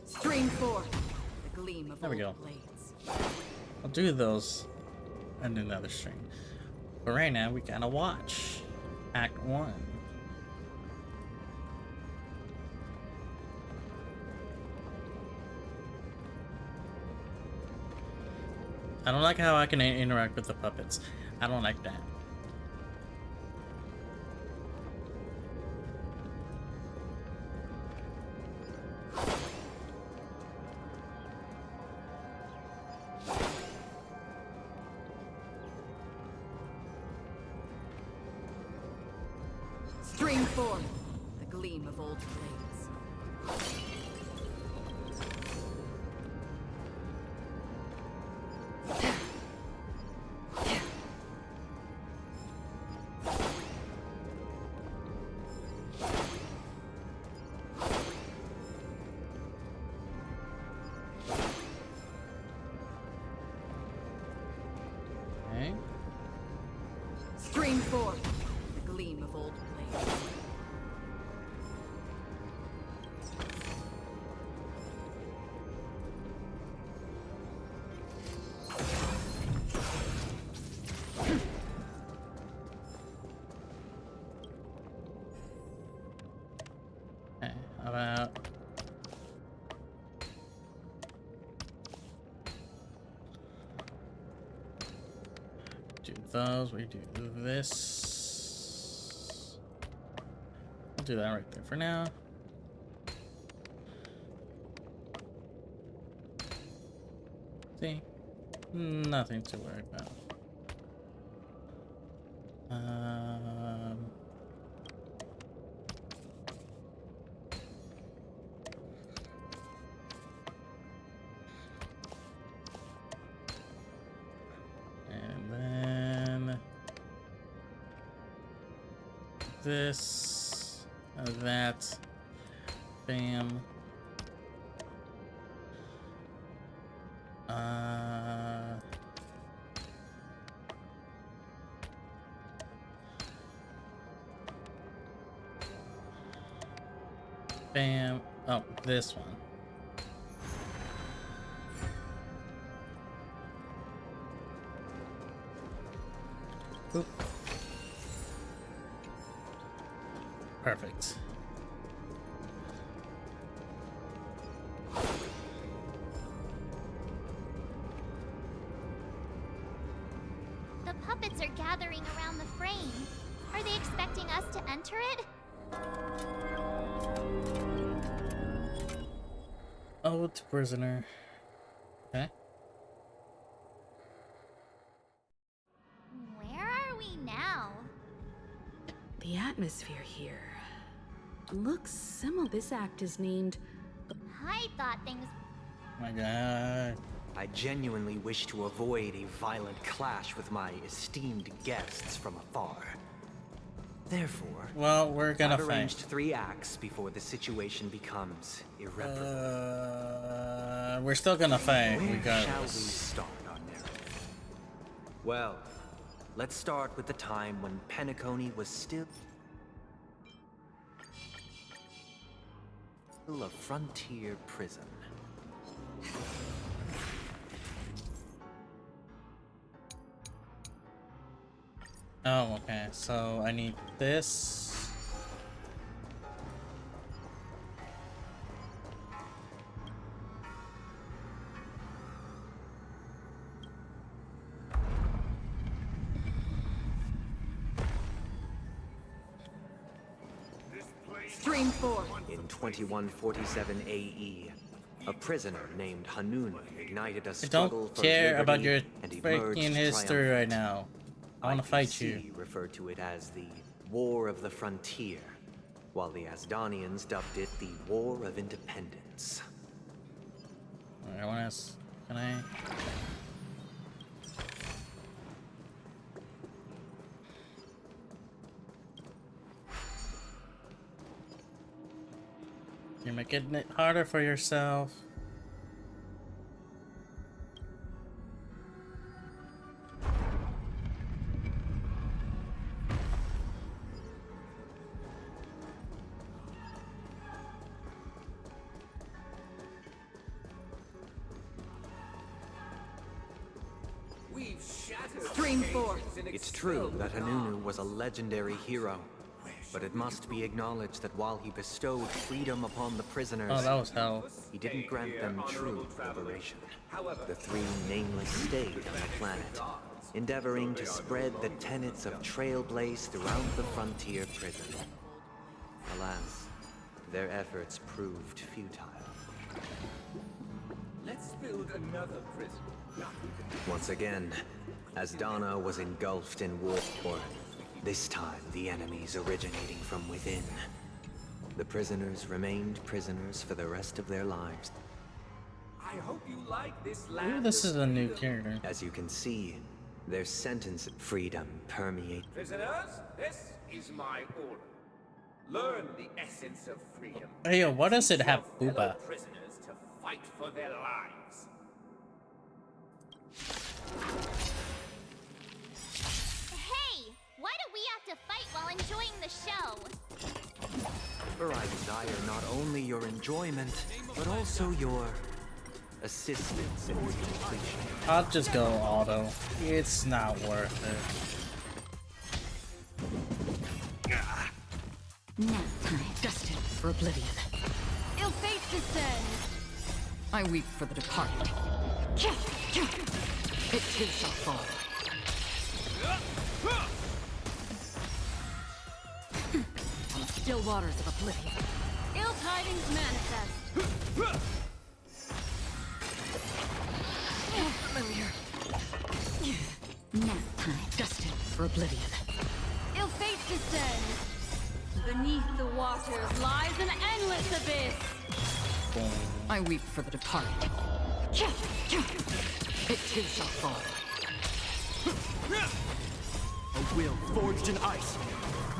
Stream 4. The gleam of There we go. old blades. I'll do those and another stream. But right now we gotta watch Act 1. I don't like how I can interact with the puppets. I don't like that. Stream 4. The gleam of old blades. Okay. Stream 4. The gleam of old blades. Okay, how about do those, we do this. I'll do that right there for now. See? Nothing to worry about. And then this, that, bam. Bam. Oh, this one. Boop. Perfect. The puppets are gathering around the frame. Are they expecting us to enter it? Oh, it's prisoner. Okay. The atmosphere here looks similar. This act is named... I thought things... Oh my god. I genuinely wish to avoid a violent clash with my esteemed guests from afar. Therefore, well, we're gonna I've arranged fight. 3 acts before the situation becomes irreparable. We're still gonna fight, Where regardless. shall we start our narrative? Well, let's start with the time when Penacony was still a frontier prison. Oh, okay. So I need this. Stream 4. In 2147 AE, a prisoner named Hanun ignited a I struggle don't for care about liberty your and emerged freaking history right now. I wanna fight you. IPC referred to it as the War of the Frontier, while the Asdanians dubbed it the War of Independence. I wanna ask, can I? You're making it harder for yourself. Stream 4. It's true that Hanunu was a legendary hero, but it must be acknowledged that while he bestowed freedom upon the prisoners, Oh, that was hell. he didn't grant them true liberation. The 3 nameless stayed on the planet, endeavoring to spread the tenets of Trailblaze throughout the frontier prison. Alas, their efforts proved futile. Let's build another prison. Once again, Asdana was engulfed in war, this time the enemies originating from within. The prisoners remained prisoners for the rest of their lives. I hope you like this Ooh, land. this is a new character. As you can see, their sentence of freedom permeate. Prisoners, this is my order. Learn the essence of freedom. Hey, yo, why does it have Fellow Booba? prisoners to fight for their lives. Hey! Why do we have to fight while enjoying the show? For I desire not only your enjoyment, but also your assistance in its completion. I'll just go auto. It's not worth it. Nap time. Destined for oblivion. Ill fate descends. I weep for the departed. It too shall fall. On the still waters of oblivion. Ill tidings manifest. Familiar. Nap time. Destined for oblivion. Ill fate descends. Beneath the waters lies an endless abyss. I weep for the departed. It too shall fall. A will forged in ice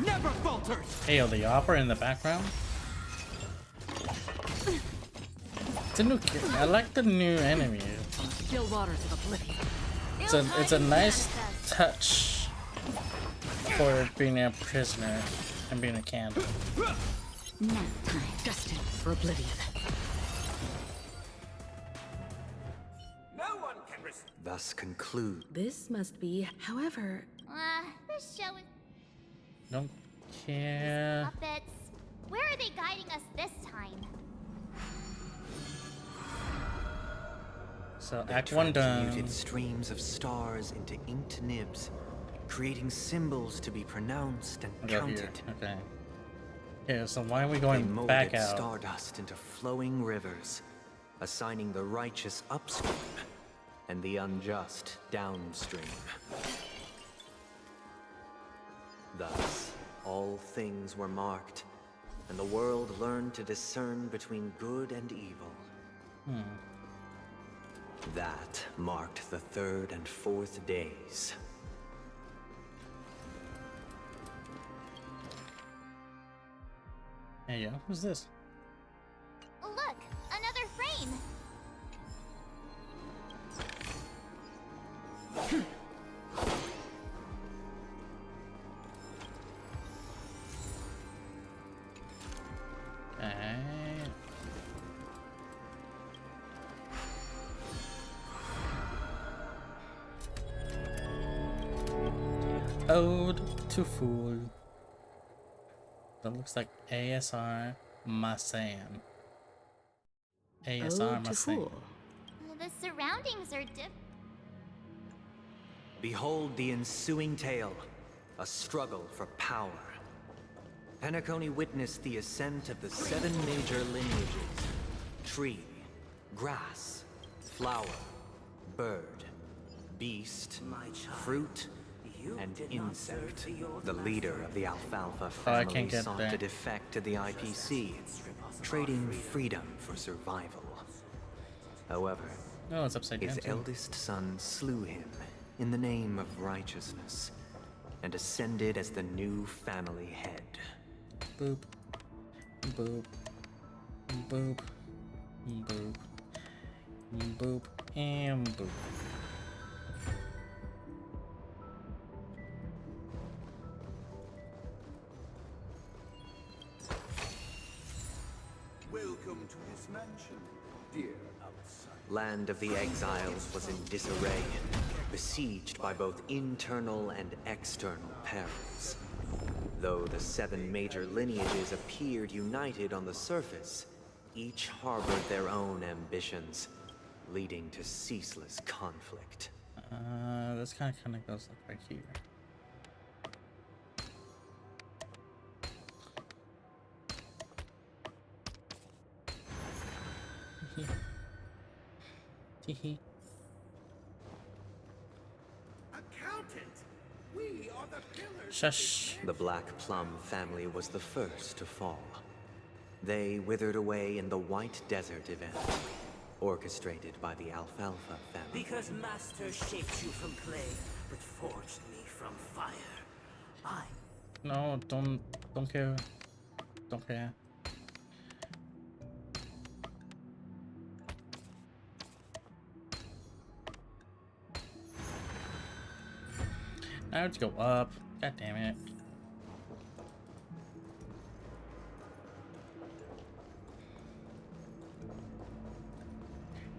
never falters. Hey, yo, the opera in the background. It's a new. I like the new enemy. Still waters of oblivion. It's a nice touch for being a prisoner and being a candle. Nap time. Destined for oblivion. No one can resist. Thus conclude. This must be, however... This show is... Don't care. Puppets. Where are they guiding us this time? So They Act 1 transmuted done. streams of stars into inked nibs, creating symbols to be pronounced and Go here. counted. Okay. Yeah, so why are we They going molded back out? stardust into flowing rivers, assigning the righteous upstream and the unjust downstream. Thus, all things were marked, and the world learned to discern between good and evil. That marked the third and fourth days. Hey, yo, who's this? Look, another frame. Ode to Fool. That looks like ASR Masan. ASR Ode to Masan. Fool. The surroundings are Behold the ensuing tale, a struggle for power. Penacony witnessed the ascent of the 7 major lineages: tree, grass, flower, bird, beast, fruit, and insect. The leader of the Alfalfa family sought to defect to the IPC, trading freedom for survival. However, it's upside down his too. eldest son slew him in the name of righteousness and ascended as the new family head. Boop. Boop. Boop. Boop. Boop. And boop. Welcome to his mansion, dear outsider. Land of the Exiles was in disarray, besieged by both internal and external perils. Though the 7 major lineages appeared united on the surface, each harbored their own ambitions, leading to ceaseless conflict. This kind of goes like right here. Teehee. Accountant, we are the pillars. Shush. The Black Plum family was the first to fall. They withered away in the White Desert event, orchestrated by the Alfalfa family. Because Master shaped you from clay, but forged me from fire. No, don't care. Don't care. Now let's go up. God damn it.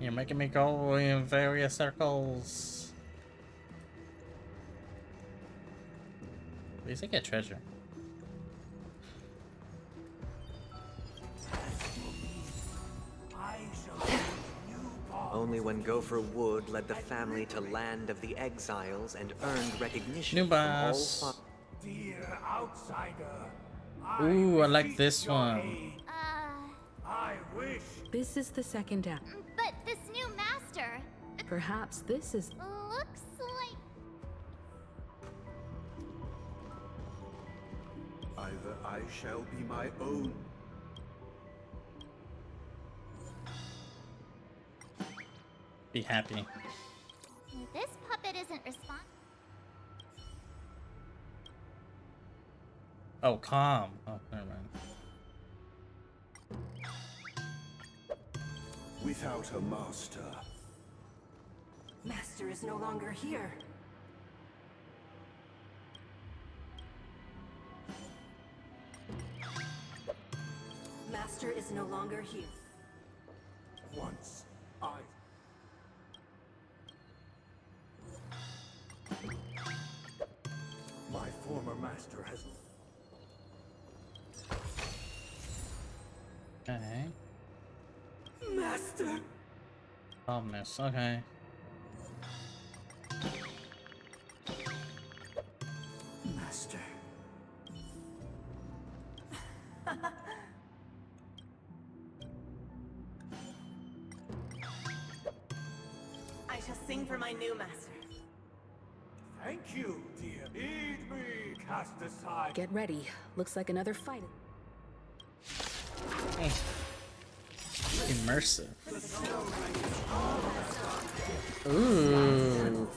You're making me go in various circles. At least I get treasure. Only when Gopher Wood led the family to Land of the Exiles and earned recognition New from all boss. Dear outsider. Ooh, I like this one. I wish. This is the second act. But this new master Perhaps this is. looks like. Either I shall be my own. Be happy. This puppet isn't responding. Oh, calm. Oh, never mind. Without a master. Master is no longer here. Master is no longer here. Once I. My former master has. Okay. Master! Calmness. Okay. Master. I shall sing for my new master. Thank you, dear. Eat me, cast aside. Get ready. Looks like another fight. Immersive. Ooh.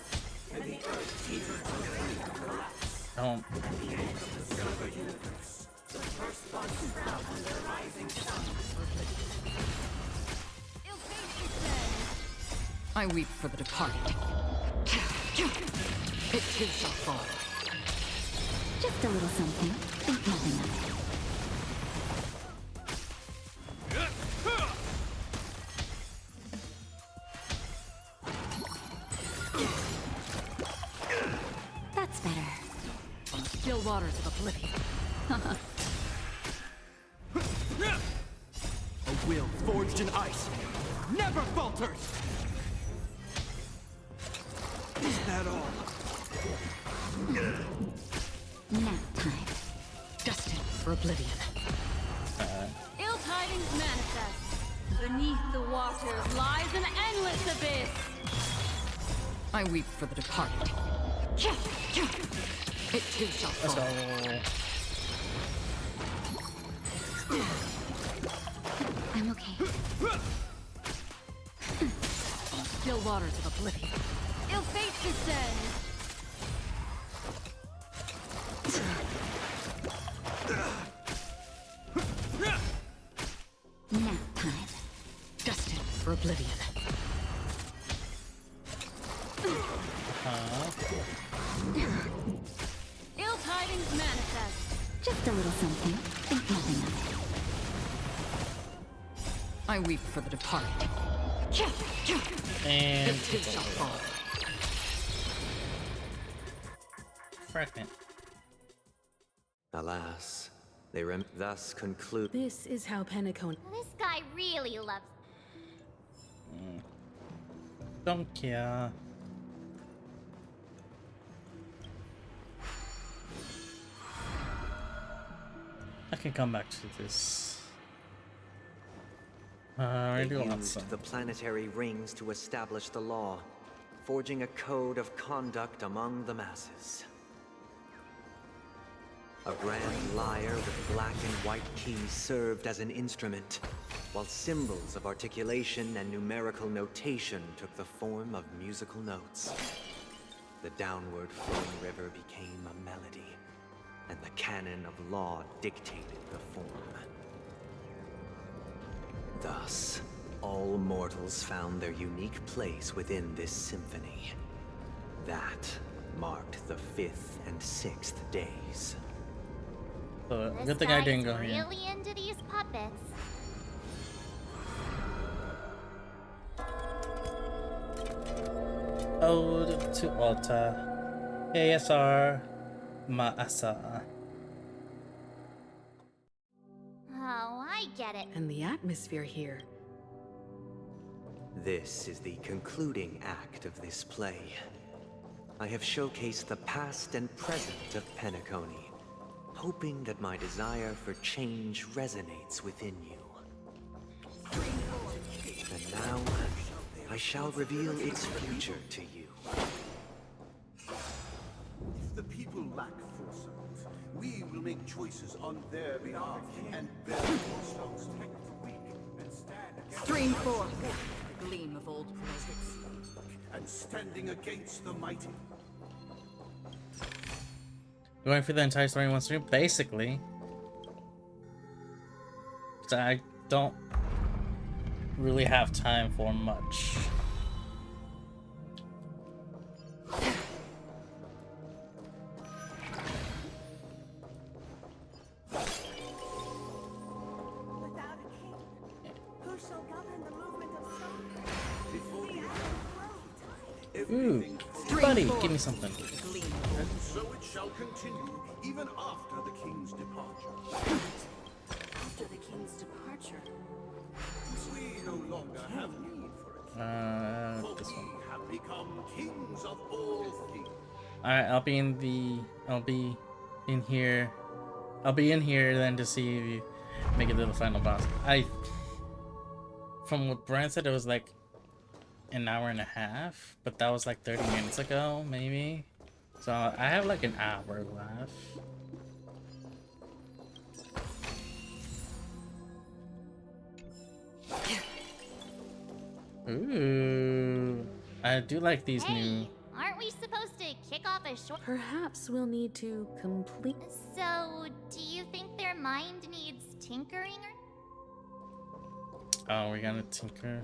Oh. I weep for the departed. It too shall fall. Just a little something. Think nothing of it. That's better. On the still waters of oblivion. A will forged in ice never falters. Is that all? Nap time. Destined for oblivion. Ill tidings manifest. Beneath the waters lies an endless abyss. I weep for the departed. It too shall fall. I'm okay. On the still waters of oblivion. Ill fate descend. Nap time. Destined for oblivion. Ill tidings manifest. Just a little something. Think nothing of it. I weep for the departed. And it too shall fall. Fragment. Alas, they thus conclude. This is how Penacone. This guy really loves. Don't care. I can come back to this. I They do want used some. the planetary rings to establish the law, forging a code of conduct among the masses. A grand lyre with black and white keys served as an instrument, while symbols of articulation and numerical notation took the form of musical notes. The downward flowing river became a melody, and the canon of law dictated the form. Thus, all mortals found their unique place within this symphony. That marked the 5th and 6th days. So, This good thing I didn't guy's go here. really into these puppets. Ode to Alta. ASR Maasa. Oh, I get it. And the atmosphere here. This is the concluding act of this play. I have showcased the past and present of Penacony, hoping that my desire for change resonates within you. And now, I shall reveal its future to you. If the people lack foresight, we will make choices on their behalf and bear stones take the weak and stand against Stream forth the gleam of old prophets. and standing against the mighty. Going through the entire story in one stream? Basically. 'Cause I don't really have time for much. Without a king, who shall govern the movement of some? Ooh, buddy, give me something. And so it shall continue, even after the king's departure. After the king's departure, We no longer have need for it. For This one. we have become kings of all things. Alright, I'll be in here. I'll be in here then to see if you make it to the final boss. From what Brand said, it was like an hour and a half, but that was like 30 minutes ago, maybe. So I have like an hour left. Ooh. I do like these new. Aren't we supposed to kick off a short? Perhaps we'll need to complete. So, do you think their mind needs tinkering or? Oh, we gotta tinker.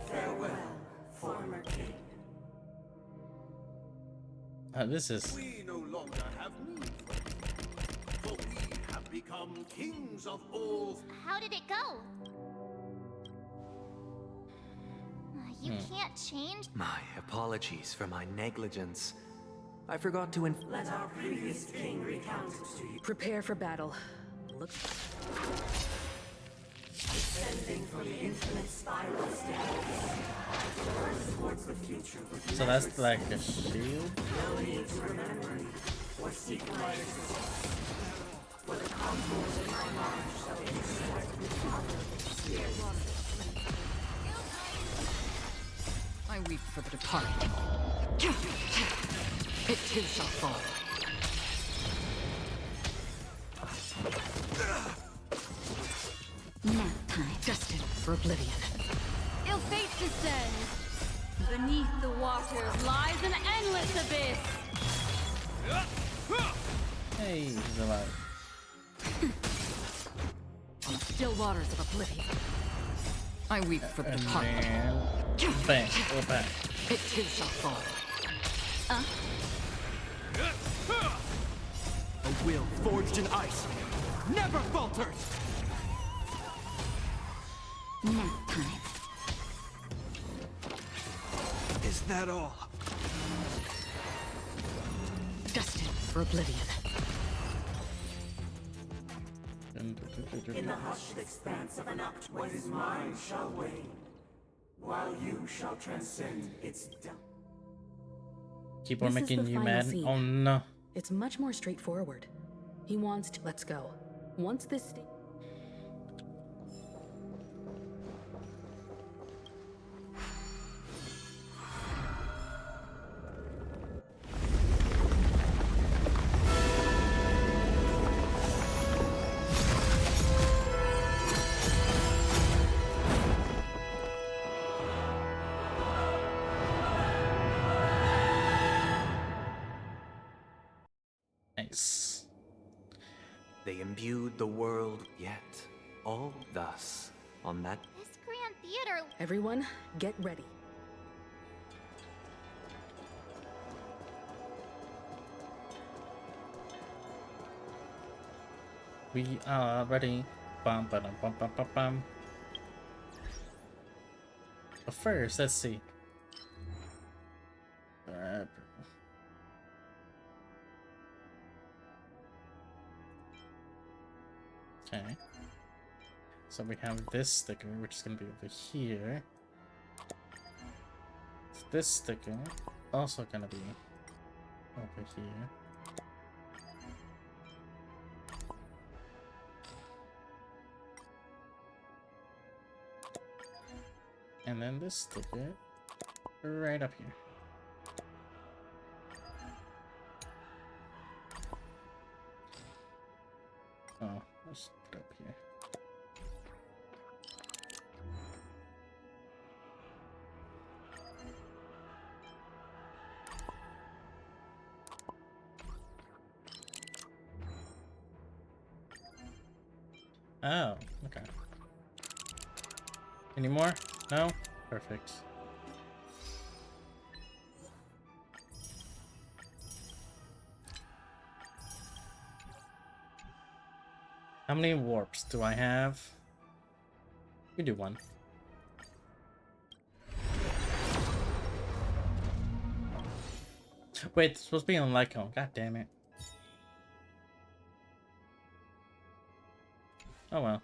Farewell, former king. This is. We no longer have need for we have become kings of all. How did it go? You can't change. My apologies for my negligence. I forgot to Let our previous king recount it to you. Prepare for battle. Look. Descending from the infinite spiral staircase towards the future. So that's like a shield? No need to remember me or seek my existence. For the contours of my mind shall intersect with other experiences. I weep for the departed. It too shall fall. Nap time. Destined for oblivion. Ill fate descends. Beneath the waters lies an endless abyss. Hey, he's alive. On the still waters of oblivion. I weep for the departed. Bang, go back. It too shall fall. A will forged in ice never falters! Nap time. Is that all? Destined for oblivion. In the hushed expanse of an what is mine shall wane, while you shall transcend its depth. Keep on This is making the you final mad. scene. Oh no. It's much more straightforward. He wants to. Let's go. Once this. Nice. They imbued the world, yet all thus on that. This grand theater. Everyone, get ready. We are ready. Bum, ba-dum, bum, bum, bum, bum. But first, let's see. Okay. So we have this sticker, which is going to be over here. This sticker also going to be over here. And then this sticker right up here. Oh, let's put it up here. Oh, okay. Any more? No? Perfect. How many warps do I have? We do one. Wait, it's supposed to be on Lycone. God damn it. Oh well.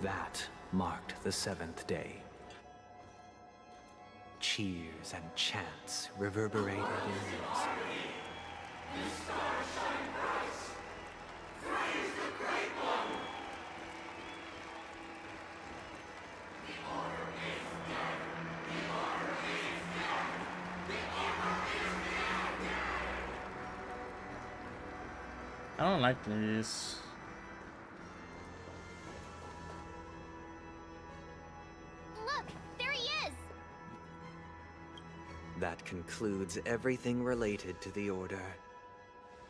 That marked the 7th day. Cheers and chants reverberated in unison. don't like these. Look, there he is! That concludes everything related to the Order.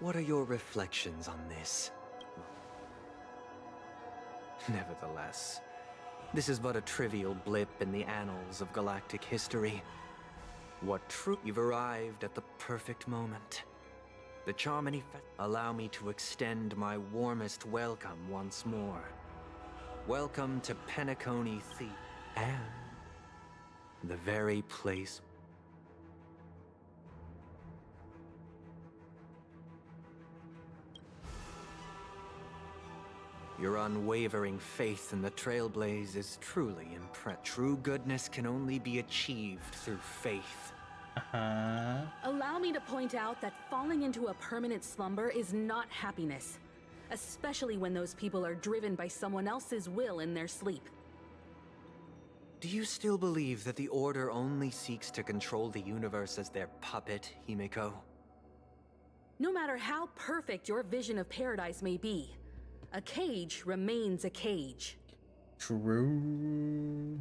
What are your reflections on this? Nevertheless, this is but a trivial blip in the annals of galactic history. You've arrived at the perfect moment. The Charmony allow me to extend my warmest welcome once more. Welcome to Penacony Theater, and the very place. Your unwavering faith in the Trailblaze is truly impressive. True goodness can only be achieved through faith. Allow me to point out that falling into a permanent slumber is not happiness, especially when those people are driven by someone else's will in their sleep. Do you still believe that the Order only seeks to control the universe as their puppet, Himiko? No matter how perfect your vision of paradise may be, a cage remains a cage. True.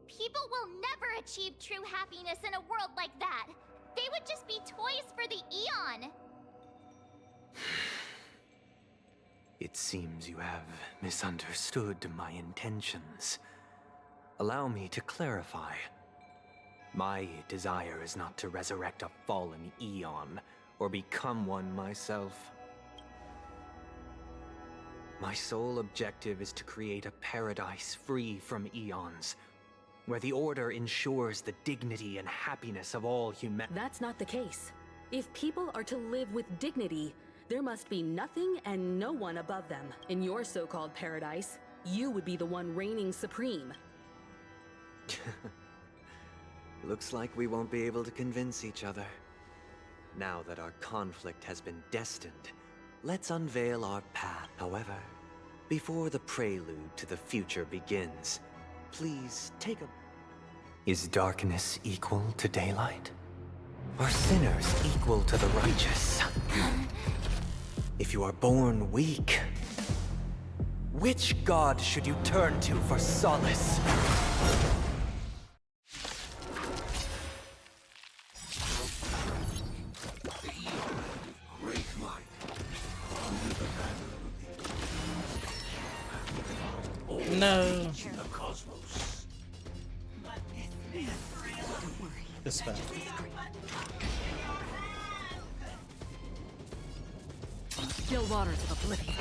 People will never achieve true happiness in a world like that. They would just be toys for the Eon. It seems you have misunderstood my intentions. Allow me to clarify. My desire is not to resurrect a fallen Eon, or become one myself. My sole objective is to create a paradise free from Eons, where the Order ensures the dignity and happiness of all humanity. That's not the case. If people are to live with dignity, there must be nothing and no one above them. In your so-called paradise, you would be the one reigning supreme. Looks like we won't be able to convince each other. Now that our conflict has been destined, let's unveil our path. However, before the prelude to the future begins, please take a... Is darkness equal to daylight? Are sinners equal to the righteous? If you are born weak, which god should you turn to for solace? No. This bad. Still waters of oblivion.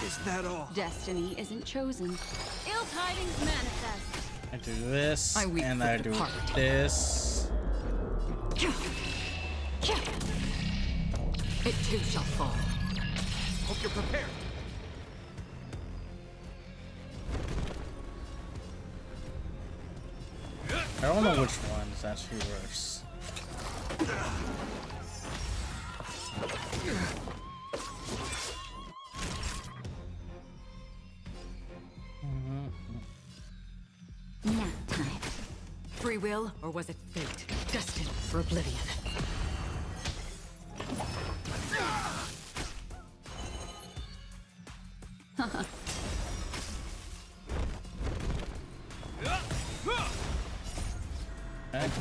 Is that all? Destiny isn't chosen. Ill tidings manifest. I do this, I weep and for I the do departed. this. It too shall fall. Hope you're prepared. I don't know which one is actually worse. Nap time. Free will, or was it fate? Destined for oblivion.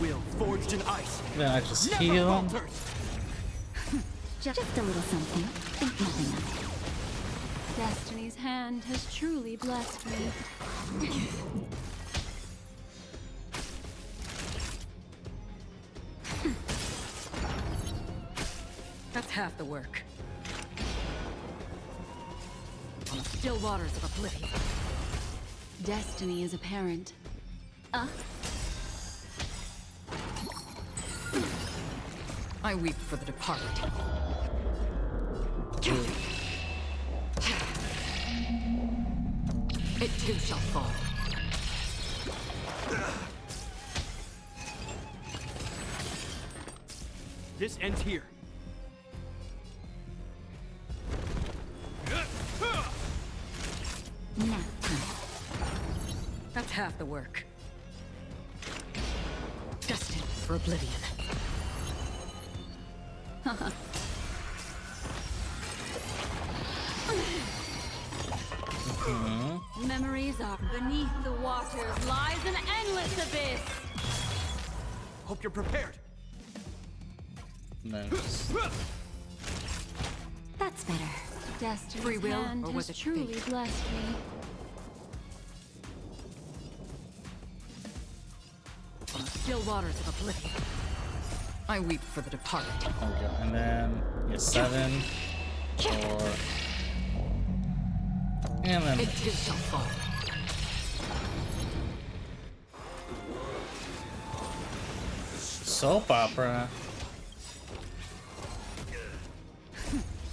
Will forged in ice. Then I just Never heal. falters. Just a little something. Think nothing of it. Destiny's hand has truly blessed me. That's half the work. On the still waters of oblivion. Destiny is apparent. I weep for the departed. It too shall fall. This ends here. Nap time. That's half the work. Destined for oblivion. Memories are beneath the waters lies an endless abyss. Hope you're prepared. Nice. That's better. Destiny's Free will, hand or was has it truly fate? blessed me. On the still waters of oblivion, I weep for the departed. There we go. And then yeah, 7, 4, and then It too shall fall. soap opera.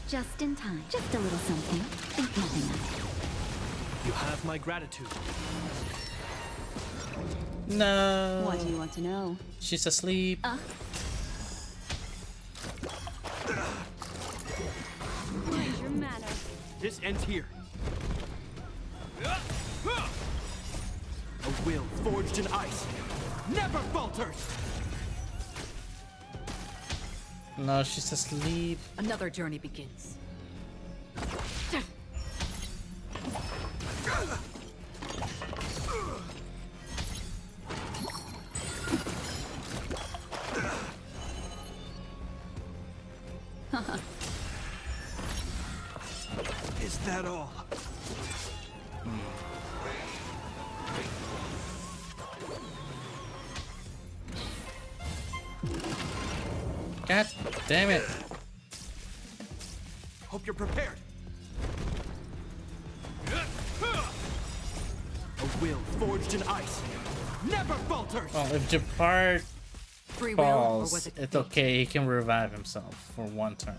Just in time. Just a little something. Think nothing of it. You have my gratitude. No. What do you want to know? She's asleep. Mind your manners. This ends here. A will forged in ice never falters. No, she's asleep. Another journey begins. Is that all? God damn it. Hope you're prepared. A will forged in ice never falters. Well, if Japard Free will, or falls, was it it's fate? okay. He can revive himself for 1 turn.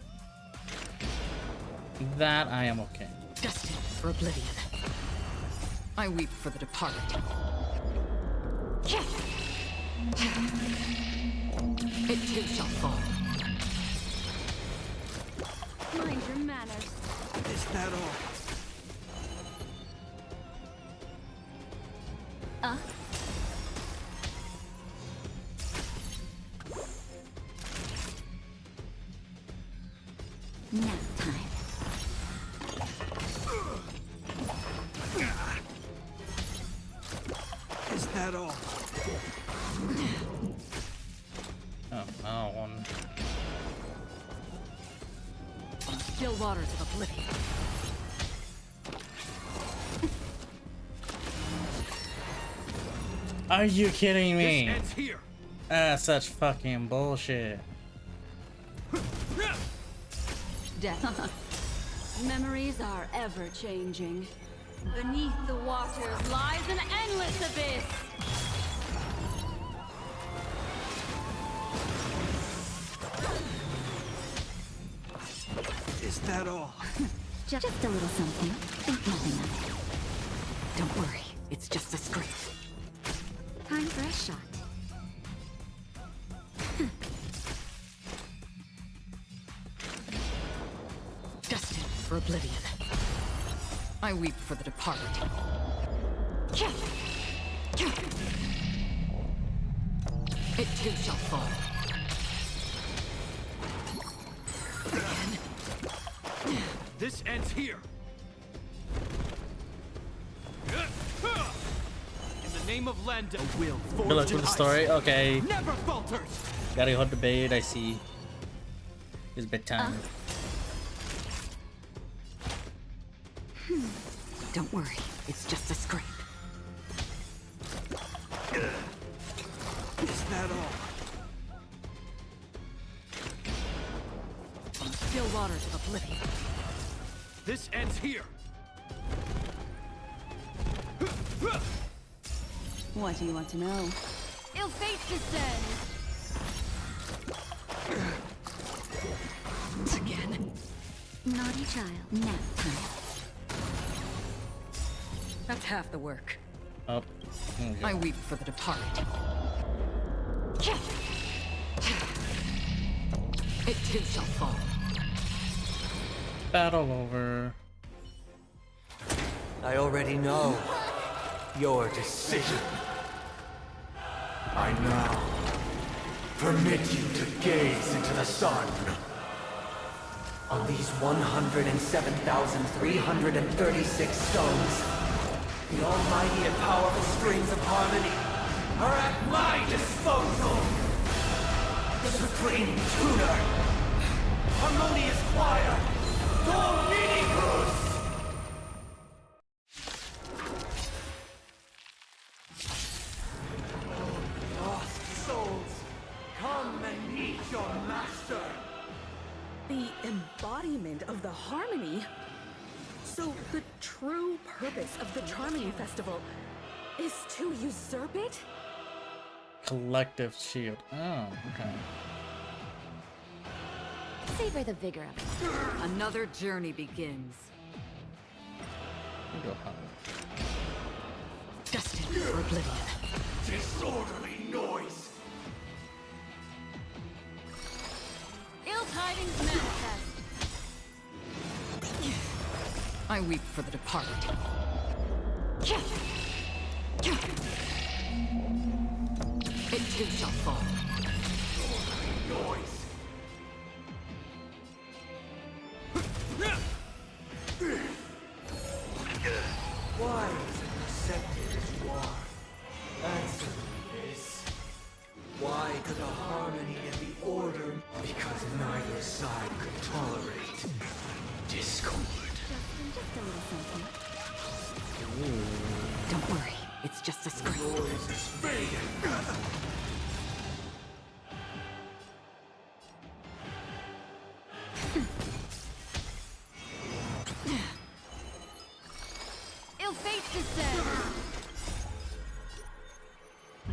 That I am okay. Destined for oblivion. I weep for the departed. It too shall fall. Mind your manners. Is that all? Nap time. Is that all? Oh, no. On the still waters of oblivion. Are you kidding me? This ends here. That's such fucking bullshit. Death. Memories are ever changing. Beneath the waters lies an endless abyss. Is that all? Just a little something. Think nothing of it. Don't worry, it's just a scrape. Time for a shot. Destined for oblivion. I weep for the departed. It too shall fall. This ends here. In the name of Lenda, a will forged Good luck in with the ice story. Okay. never falters. Gotta hold the bait. I see. It's bedtime. Don't worry, it's just a scrape. Is that all? On the still waters of oblivion. This ends here. What do you want to know? Ill fate descends. Again. Naughty child. Nap time. That's half the work. Oh. There we go. I weep for the departed. It too shall fall. Battle over. I already know your decision. I now permit you to gaze into the sun. On these 107,336 stones, The almighty and powerful strings of harmony are at my disposal! The supreme tuner! Harmonious choir! Dominicus! Lost souls, come and meet your master! The embodiment of the harmony? So the true purpose of the Charmony Festival is to usurp it? Collective shield. Oh, okay. Savor the vigor of it. Another journey begins. We go home. Destined for oblivion. Disorderly noise! Ill tidings manifest. I weep for the departed. It too shall fall. Noise! Why is it accepted as you are? Answer me this. Why could the harmony and the order? Because neither side could tolerate discord. Just a little something. Don't worry, it's just a scream. Noise is fading. Ill fate descends.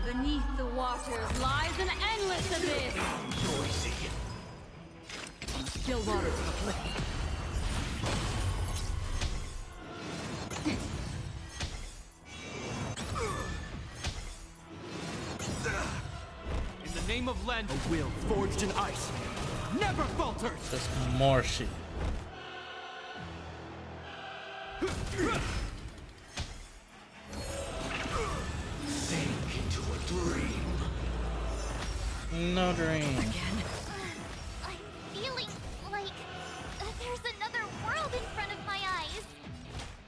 Beneath the waters lies an endless abyss. Noisy. Still waters of oblivion. In the name of Len, a will forged in ice never falters. Just more shit. Sink into a dream. No dream. I'm feeling like there's another world in front of my eyes.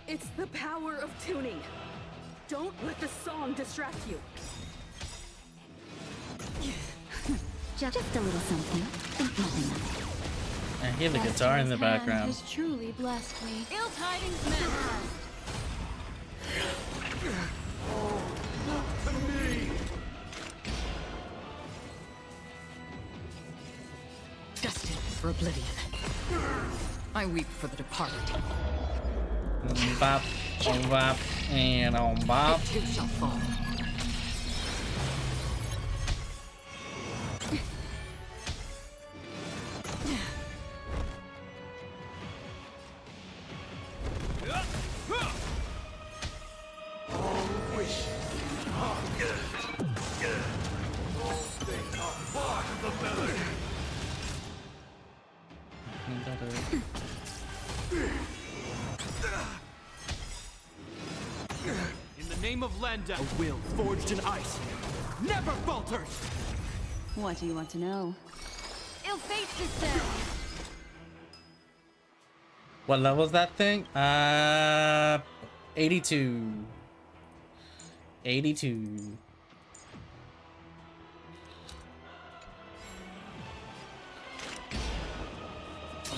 It's the power of tuning. Don't let the song distract you. Just a little something. Think nothing of it. I hear the guitar in the background. Has truly blessed me. Ill tidings manifest. Oh, look to me. Destined for oblivion. I weep for the departed. Bop, on bop, and on bop. It too shall fall. All wishes are they are part of the melody. In the name of Landa, a will forged in ice never falters. What do you want to know? Ill fate descends. What level is that thing? 82. 82.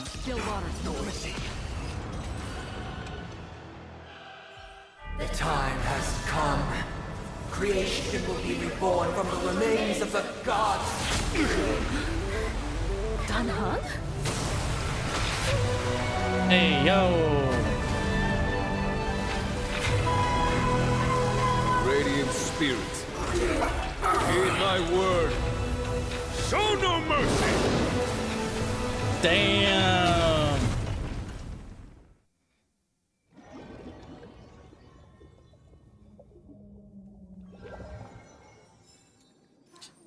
Still waters noisy. The time has come. Creation will be reborn from the remains of the gods. Danhun? Hey, yo! Radiant spirits, heed my word. Show no mercy! Damn!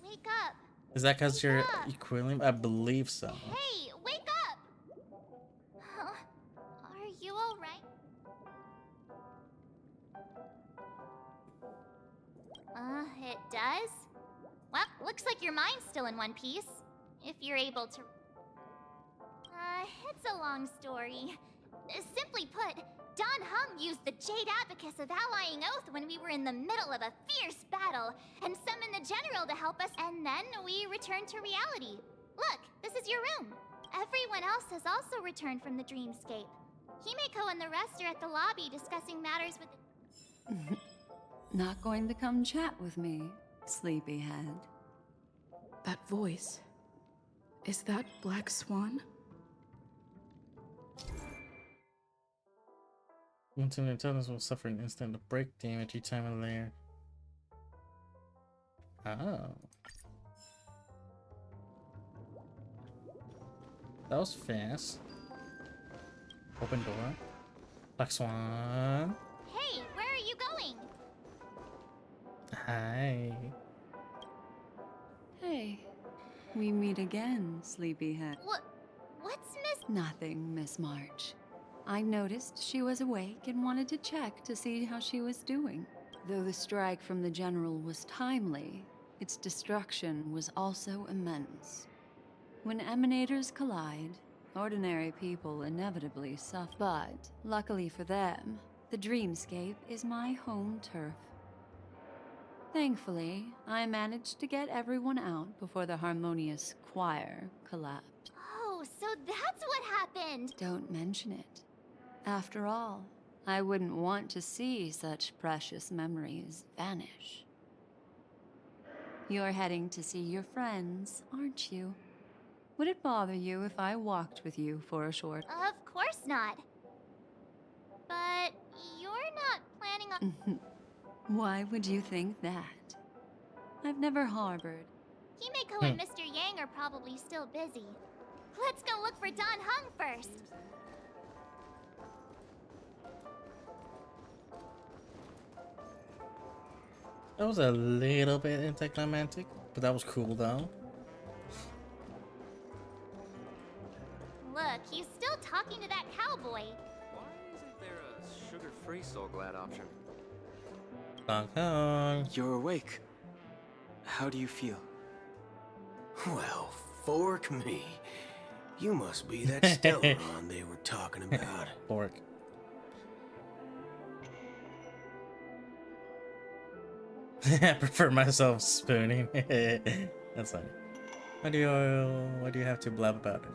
Wake up. Is that because you're equivalent? I believe so. Hey, wake up. Huh? Are you all right? It does? Well, looks like your mind's still in one piece. If you're able to... it's a long story. Simply put, Don Hung used the Jade Abacus of Allying Oath when we were in the middle of a fierce battle, and summoned the General to help us, and then we returned to reality. Look, this is your room. Everyone else has also returned from the dreamscape. Himeko and the rest are at the lobby discussing matters with the... Not going to come chat with me, sleepyhead. That voice. Is that Black Swan? Once in the intelligence will suffer an instant of break damage each time a layer. Oh. That was fast. Open door. Black Swan. Hey, where are you going? Hi. Hey, we meet again, sleepyhead. What's Miss... Nothing, Miss March. I noticed she was awake and wanted to check to see how she was doing. Though the strike from the General was timely, its destruction was also immense. When emanators collide, ordinary people inevitably suffer. But, luckily for them, the dreamscape is my home turf. Thankfully, I managed to get everyone out before the harmonious choir collapsed. Oh, so that's what happened! Don't mention it. After all, I wouldn't want to see such precious memories vanish. You're heading to see your friends, aren't you? Would it bother you if I walked with you for a short... Of course not. But you're not planning on... Why would you think that? I've never harbored... Himeko and Mr. Yang are probably still busy. Let's go look for Don Hung first. That was a little bit anticlimactic, but that was cool though. Look, he's still talking to that cowboy. Why isn't there a sugar-free Soul Glad option? You're awake. How do you feel? Well, fork me. You must be that Stellaron they were talking about. Fork. I prefer myself spooning. That's funny. What do you have to blab about it?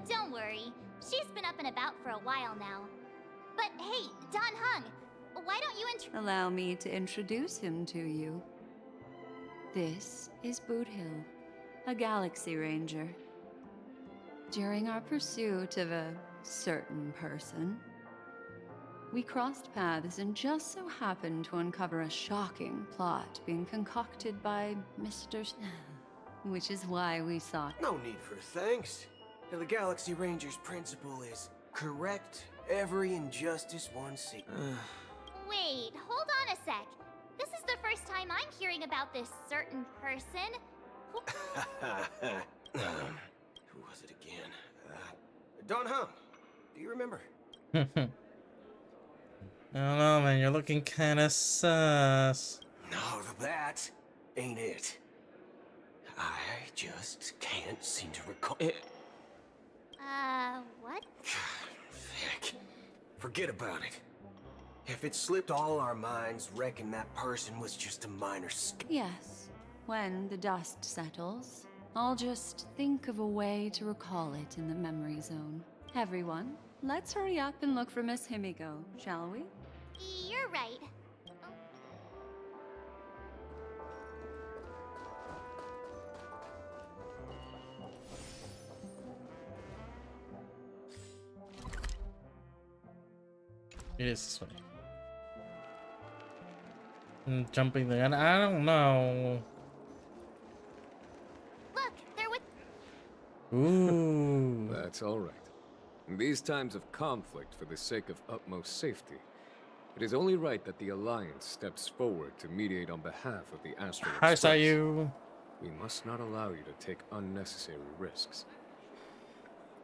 Don't worry. She's been up and about for a while now. But hey, Don Hung, why don't you Allow me to introduce him to you. This is Boot Hill, a Galaxy Ranger. During our pursuit of a certain person, we crossed paths and just so happened to uncover a shocking plot being concocted by Mr. Which is why we sought... No need for thanks. The Galaxy Ranger's principle is correct every injustice one sees. Wait, hold on a sec. This is the first time I'm hearing about this certain person. Who was it again? Don Hung. Do you remember? I don't know, man. You're looking kind of sus. No, that ain't it. I just can't seem to recall it. What? Heck. Forget about it. If it slipped all our minds, reckon that person was just a minor Yes. When the dust settles, I'll just think of a way to recall it in the memory zone. Everyone, let's hurry up and look for Miss Himiko, shall we? You're right. It is this way. Jumping the gun. I don't know. Look, they're with... Ooh. That's all right. In these times of conflict, for the sake of utmost safety, it is only right that the Alliance steps forward to mediate on behalf of the Astral Hi, Express. Sayu. We must not allow you to take unnecessary risks.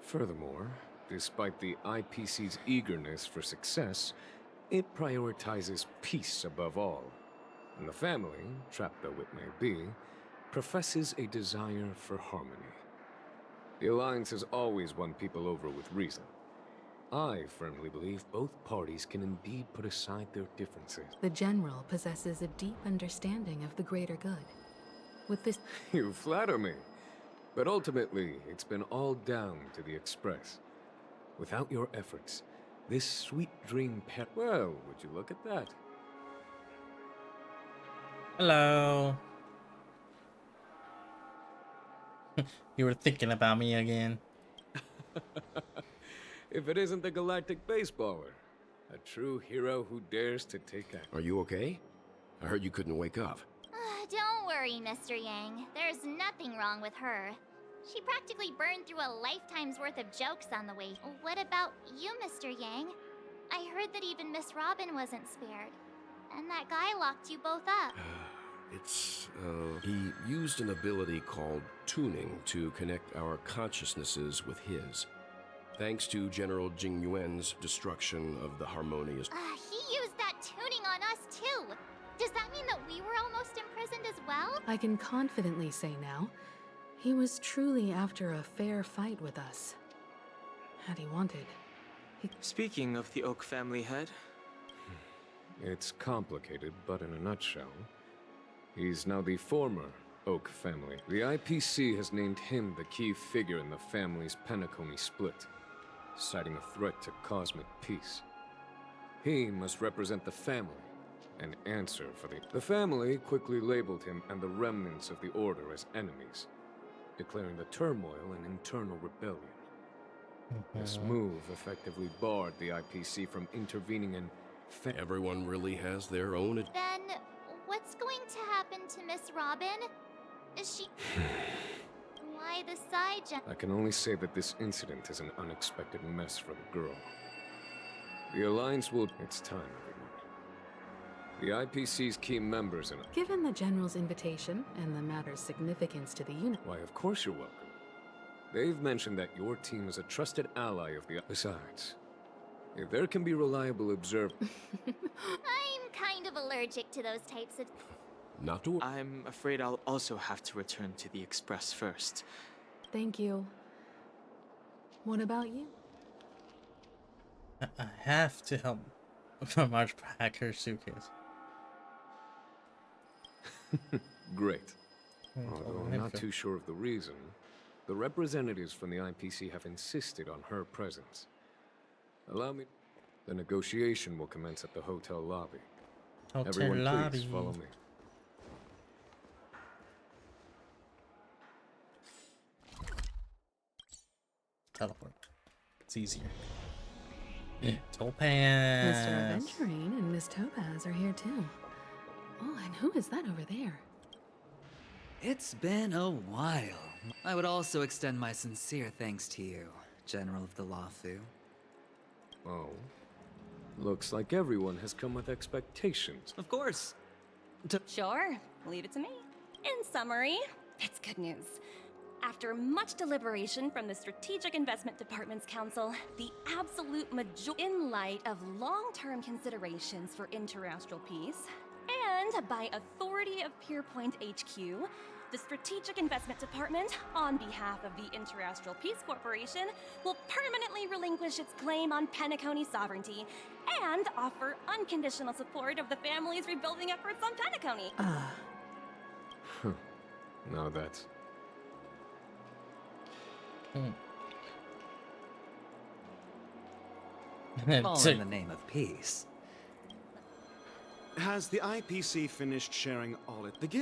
Furthermore, despite the IPC's eagerness for success, it prioritizes peace above all. And the family, trapped though it may be, professes a desire for harmony. The Alliance has always won people over with reason. I firmly believe both parties can indeed put aside their differences. The General possesses a deep understanding of the greater good. With this... You flatter me. But ultimately, it's been all down to the Express. Without your efforts, this sweet dream well, would you look at that? Hello. You were thinking about me again. If it isn't the galactic baseballer, a true hero who dares to take action. Are you okay? I heard you couldn't wake up. Don't worry, Mr. Yang. There's nothing wrong with her. She practically burned through a lifetime's worth of jokes on the way. What about you, Mr. Yang? I heard that even Miss Robin wasn't spared. And that guy locked you both up. He used an ability called tuning to connect our consciousnesses with his. Thanks to General Jing Yuan's destruction of the harmonious... He used that tuning on us, too. Does that mean that we were almost imprisoned as well? I can confidently say now, he was truly after a fair fight with us. Had he wanted, Speaking of the Oak family head... It's complicated, but in a nutshell, he's now the former Oak family. The IPC has named him the key figure in the family's Penacony split, citing a threat to cosmic peace. He must represent the family and answer for the family quickly labeled him and the remnants of the Order as enemies, declaring the turmoil an internal rebellion. This move effectively barred the IPC from intervening in... Everyone really has their own... Then, what's going to happen to Miss Robin? Is she... Why the side jump? I can only say that this incident is an unexpected mess for the girl. The Alliance will... It's time, everyone. The IPC's key members and... Given the General's invitation and the matter's significance to the unit... Why, of course you're welcome. They've mentioned that your team is a trusted ally of the... Besides, if there can be reliable observe... I'm kind of allergic to those types of... Not to... I'm afraid I'll also have to return to the Express first. Thank you. What about you? I have to help Marge pack her suitcase. Great. Although I'm not too sure of the reason, the representatives from the IPC have insisted on her presence. Allow me... The negotiation will commence at the hotel lobby. Everyone, please follow me. Teleport. It's easier. Topaz. Mr. Aventurine and Miss Topaz are here too. Oh, and who is that over there? It's been a while. I would also extend my sincere thanks to you, General of the Luofu. Oh. Looks like everyone has come with expectations. Of course. Sure, leave it to me. In summary, it's good news. After much deliberation from the Strategic Investment Department's Council, the absolute majority, in light of long-term considerations for interastral peace, and by authority of Pierpoint HQ, the Strategic Investment Department, on behalf of the Interastral Peace Corporation, will permanently relinquish its claim on Penacony sovereignty and offer unconditional support of the family's rebuilding efforts on Penacony. Now that's... All in the name of peace. Has the IPC finished sharing all it... The